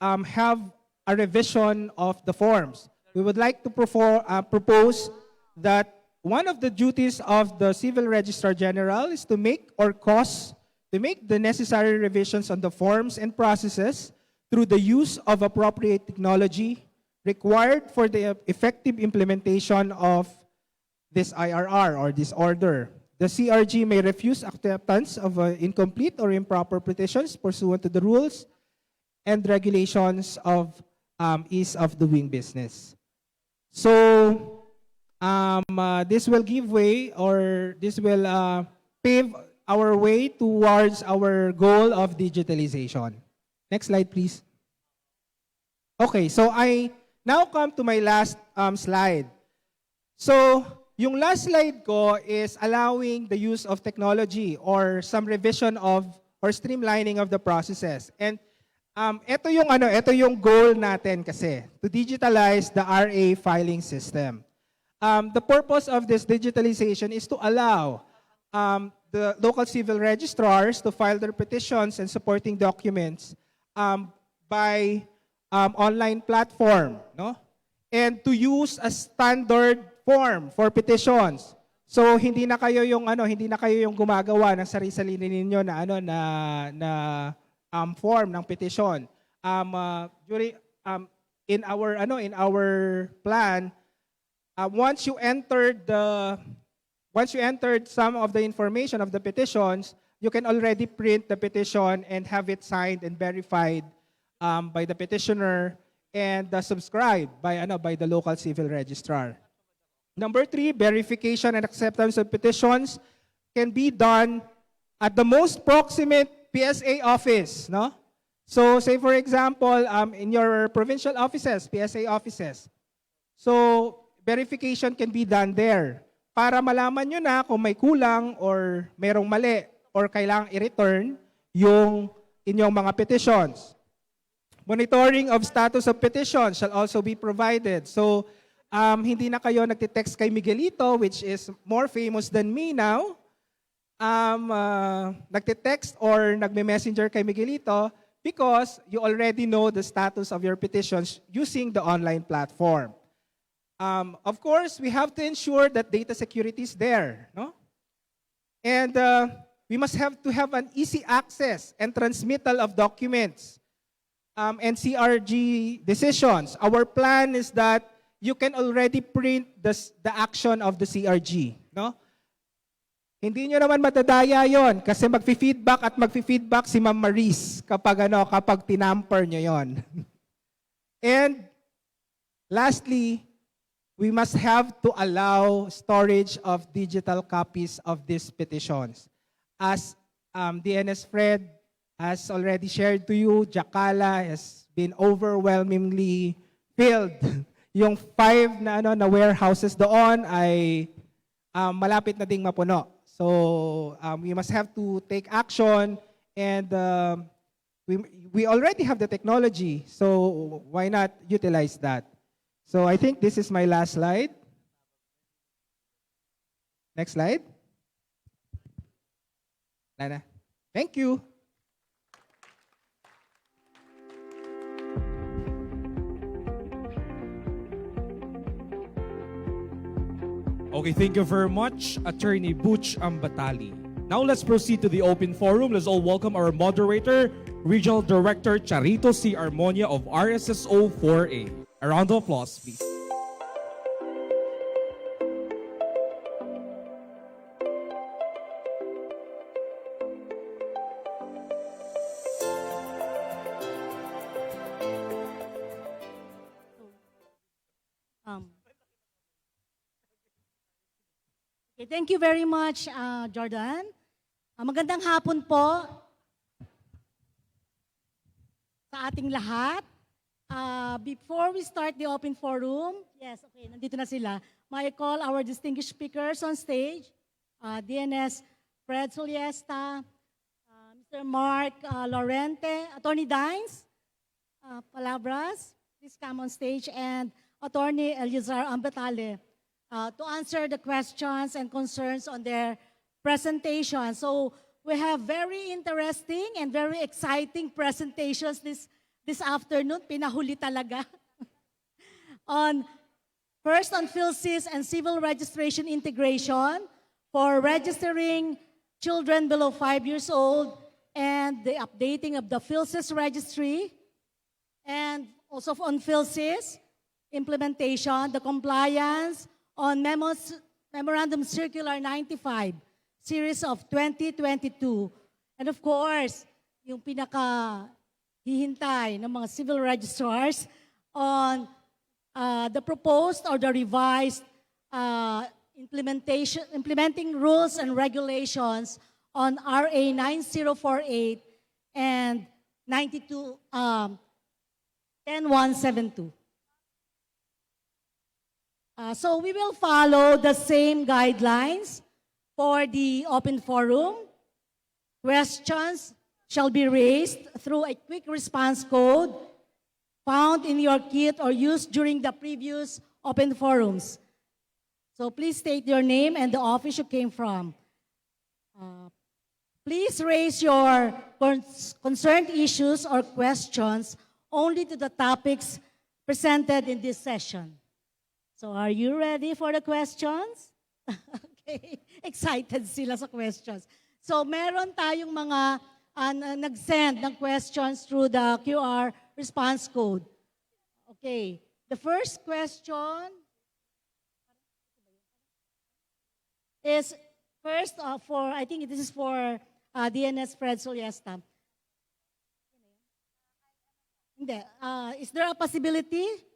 have a revision of the forms. We would like to propose that one of the duties of the Civil Registrar General is to make the necessary revisions on the forms and processes through the use of appropriate technology required for the effective implementation of this IRR or this order. The CRG may refuse acceptance of incomplete or improper petitions pursuant to the rules and regulations of ease of doing business. So, this will give way, or this will pave our way towards our goal of digitalization. Next slide, please. Okay, so I now come to my last slide. So, yung last slide ko is allowing the use of technology or some revision of or streamlining of the processes. And ito yung goal natin kasi, to digitalize the RA filing system. The purpose of this digitalization is to allow the local civil registrars to file their petitions and supporting documents by online platform, no? And to use a standard form for petitions. So hindi na kayo yung gumagawa ng sarili ninyo na form ng petition. In our plan, once you entered some of the information of the petitions, you can already print the petition and have it signed and verified by the petitioner and subscribed by the local civil registrar. Number 3, verification and acceptance of petitions can be done at the most proximate PSA office, no? So, say for example, in your provincial offices, PSA offices. So, verification can be done there para malaman nyo na kung may kulang or mayroong mali or kailangang i-return yung inyong mga petitions. Monitoring of status of petitions shall also be provided. So, hindi na kayo nagtitext kay Miguelito, which is more famous than me now. Nagtitext or nagme-messenger kay Miguelito because you already know the status of your petitions using the online platform. Of course, we have to ensure that data security is there, no? And we must have to have an easy access and transmittal of documents and CRG decisions. Our plan is that you can already print the action of the CRG, no? Hindi nyo naman matadaya yon kasi magfi-feedback si Ma'am Maris kapag tinamper nyo yon. And lastly, we must have to allow storage of digital copies of these petitions. As DNS Fred has already shared to you, Jackala has been overwhelmingly filled. Yung 5 na warehouses doon ay malapit na ding mapuno. So we must have to take action, and we already have the technology, so why not utilize that? So I think this is my last slide. Next slide. Lana. Thank you. Okay, thank you very much, Attorney Butch Ambatali. Now let's proceed to the open forum. Let's all welcome our moderator, Regional Director Charito C. Armonia of RSSO 4A. A round of applause, please. Okay, thank you very much, Jordan. Magandang hapon po sa ating lahat. Before we start the open forum, yes, okay, nandito na sila. May I call our distinguished speakers on stage, DNS Fred Soliesta, Mr. Mark Lorente, Attorney Dines, Palabras, please come on stage, and Attorney Elizar Ambatale, to answer the questions and concerns on their presentation. So we have very interesting and very exciting presentations this afternoon. Pinahuli talaga. First on PhilSys and civil registration integration for registering children below 5 years old, and the updating of the PhilSys registry, and also on PhilSys implementation, the compliance on Memorandum Circular 95, series of 2022. And of course, yung pinaka-hihintay ng mga civil registrars on the proposed or the revised implementing rules and regulations on RA 9048 and 10172. So we will follow the same guidelines for the open forum. Questions shall be raised through a quick response code found in your kit or used during the previous open forums. So please state your name and the office you came from. Please raise your concerned issues or questions only to the topics presented in this session. So are you ready for the questions? Okay. Excited sila sa questions. So meron tayong mga nag-send ng questions through the QR response code. Okay. The first question is first I think this is for DNS Fred Soliesta. Hindi. Is there a possibility?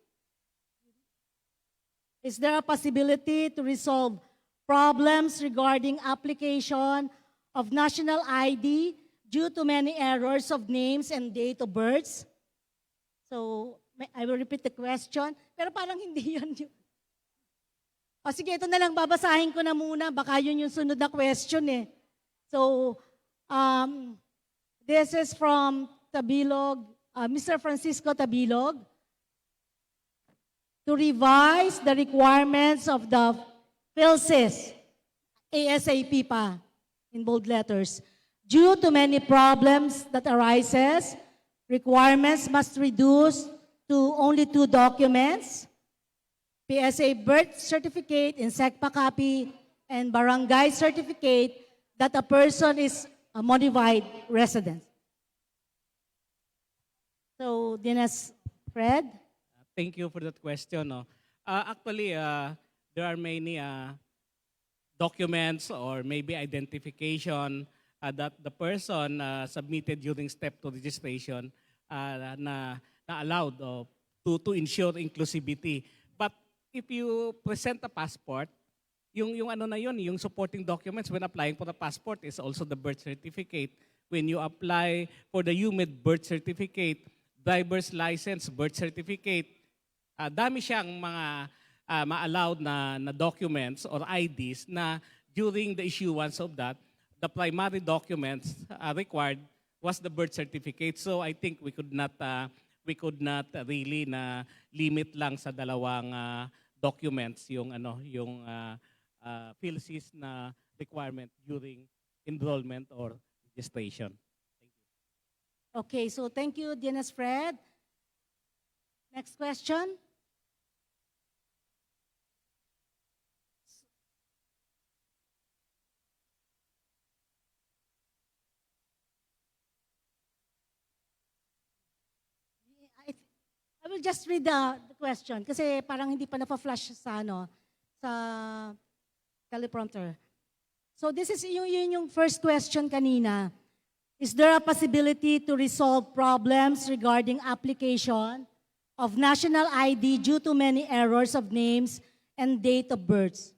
Is there a possibility to resolve problems regarding application of national ID due to many errors of names and date of births? So, I will repeat the question, pero parang hindi yun. O sige, ito na lang, babasahin ko na muna, baka yun yung sunod na question eh. So, this is from Tabilog, Mr. Francisco Tabilog. To revise the requirements of the PhilSys, ASAP pa, in bold letters. Due to many problems that arises, requirements must reduce to only 2 documents, PSA birth certificate in SECPA copy, and barangay certificate that a person is a modified resident. So, DNS Fred? Thank you for that question. No? Actually, there are many documents or maybe identification that the person submitted during step 2 registration na allowed to ensure inclusivity. But if you present a passport, yung ano na yun, yung supporting documents when applying for the passport is also the birth certificate. When you apply for the UMID birth certificate, driver's license, birth certificate, dami siyang mga ma-allowed na documents or IDs na during the issuance of that, the primary documents required was the birth certificate. So I think we could not really na limit lang sa dalawang documents yung PhilSys na requirement during enrollment or registration. Okay, so thank you, DNS Fred. Next question. I will just read the question kasi parang hindi pa na-flash sa teleprompter. So this is yung first question kanina. Is there a possibility to resolve problems regarding application of national ID due to many errors of names and date of births?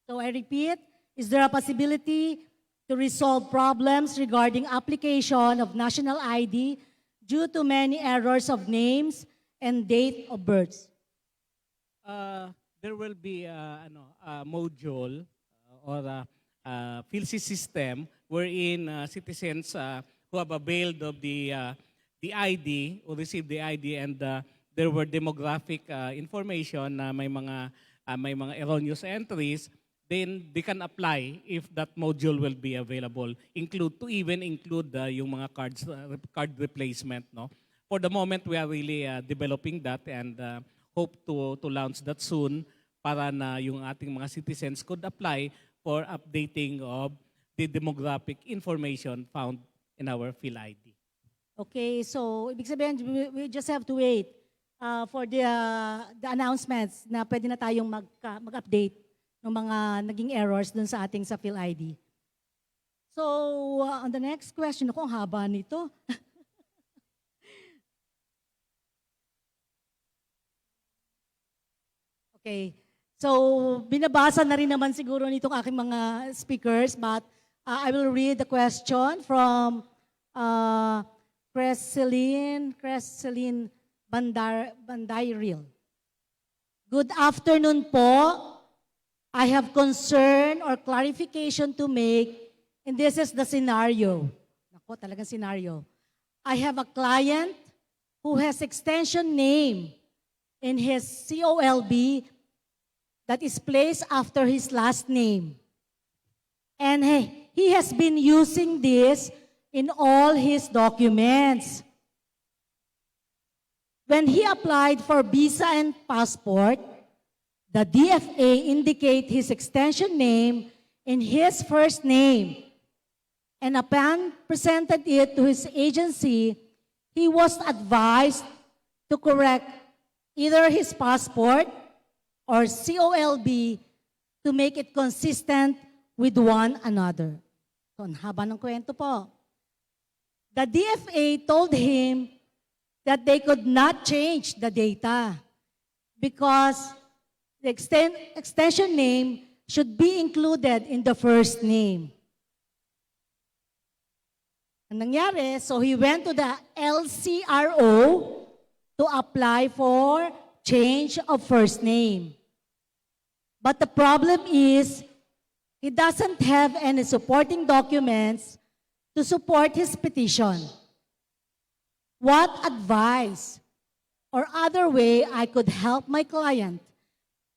So I repeat, is there a possibility to resolve problems regarding application of national ID due to many errors of names and date of births? There will be a module or a PhilSys system wherein citizens who have availed of the ID or received the ID and there were demographic information na may mga erroneous entries, then they can apply if that module will be available. Even include yung mga card replacement. No? For the moment, we are really developing that and hope to launch that soon para na yung ating mga citizens could apply for updating of the demographic information found in our PhilID. Okay, so ibig sabihin, we just have to wait for the announcements na pwede na tayong mag-update ng mga naging errors dun sa ating sa PhilID. So, on the next question, ang haba nito. Okay. So, binabasa na rin naman siguro nitong aking mga speakers, but I will read the question from Creseline Bandayril. Good afternoon po. I have concern or clarification to make, and this is the scenario. Nako, talagang scenario. I have a client who has extension name in his COLB that is placed after his last name. And he has been using this in all his documents. When he applied for visa and passport, the DFA indicate his extension name in his first name. And upon presented it to his agency, he was advised to correct either his passport or COLB to make it consistent with one another. So, ang haba ng kwento po. The DFA told him that they could not change the data because the extension name should be included in the first name. Ang nangyari, so he went to the LCRO to apply for change of first name. But the problem is, he doesn't have any supporting documents to support his petition. What advice or other way I could help my client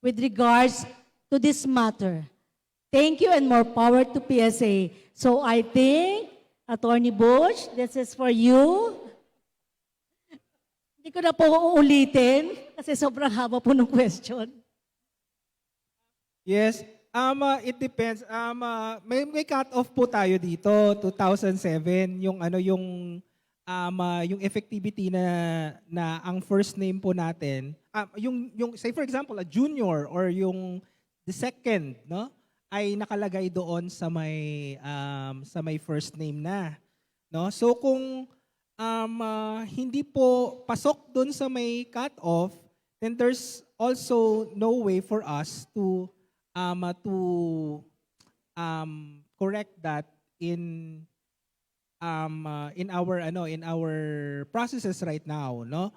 with regards to this matter? Thank you and more power to PSA. So I think, Attorney Bush, this is for you. Hindi ko na po uulitin kasi sobrang haba po ng question. Yes. It depends. May cut-off po tayo dito, 2007, yung effectivity na ang first name po natin, yung say for example, a junior or yung the second, no, ay nakalagay doon sa may first name na, no? So kung hindi po pasok doon sa may cut-off, then there's also no way for us to correct that in our processes right now, no.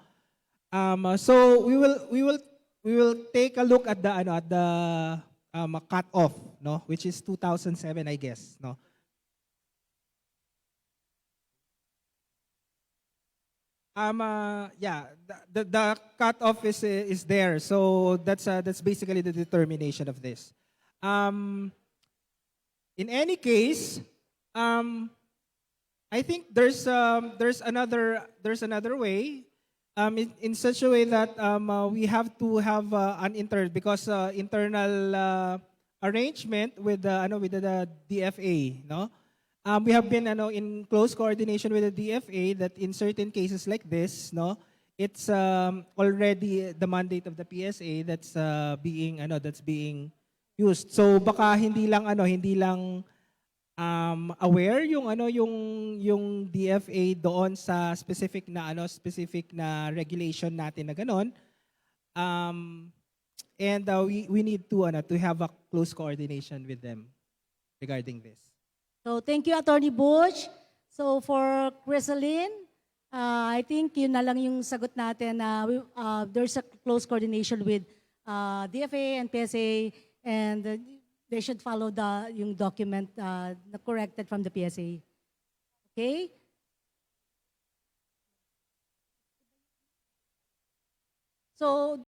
So we will take a look at the cut off, no, which is 2007, I guess, no. Yeah, the cutoff is there, so that's basically the determination of this. In any case, I think there's another way, in such a way that we have to have because internal arrangement with the DFA, no. We have been in close coordination with the DFA that in certain cases like this, no, it's already the mandate of the PSA that's being used. So baka hindi lang aware yung DFA doon sa specific na regulation natin na ganon. And we need to have a close coordination with them regarding this. So thank you, Attorney Butch. So for Crisaline, I think yun na lang yung sagot natin na there's a close coordination with DFA and PSA, and they should follow yung document corrected from the PSA. Okay? So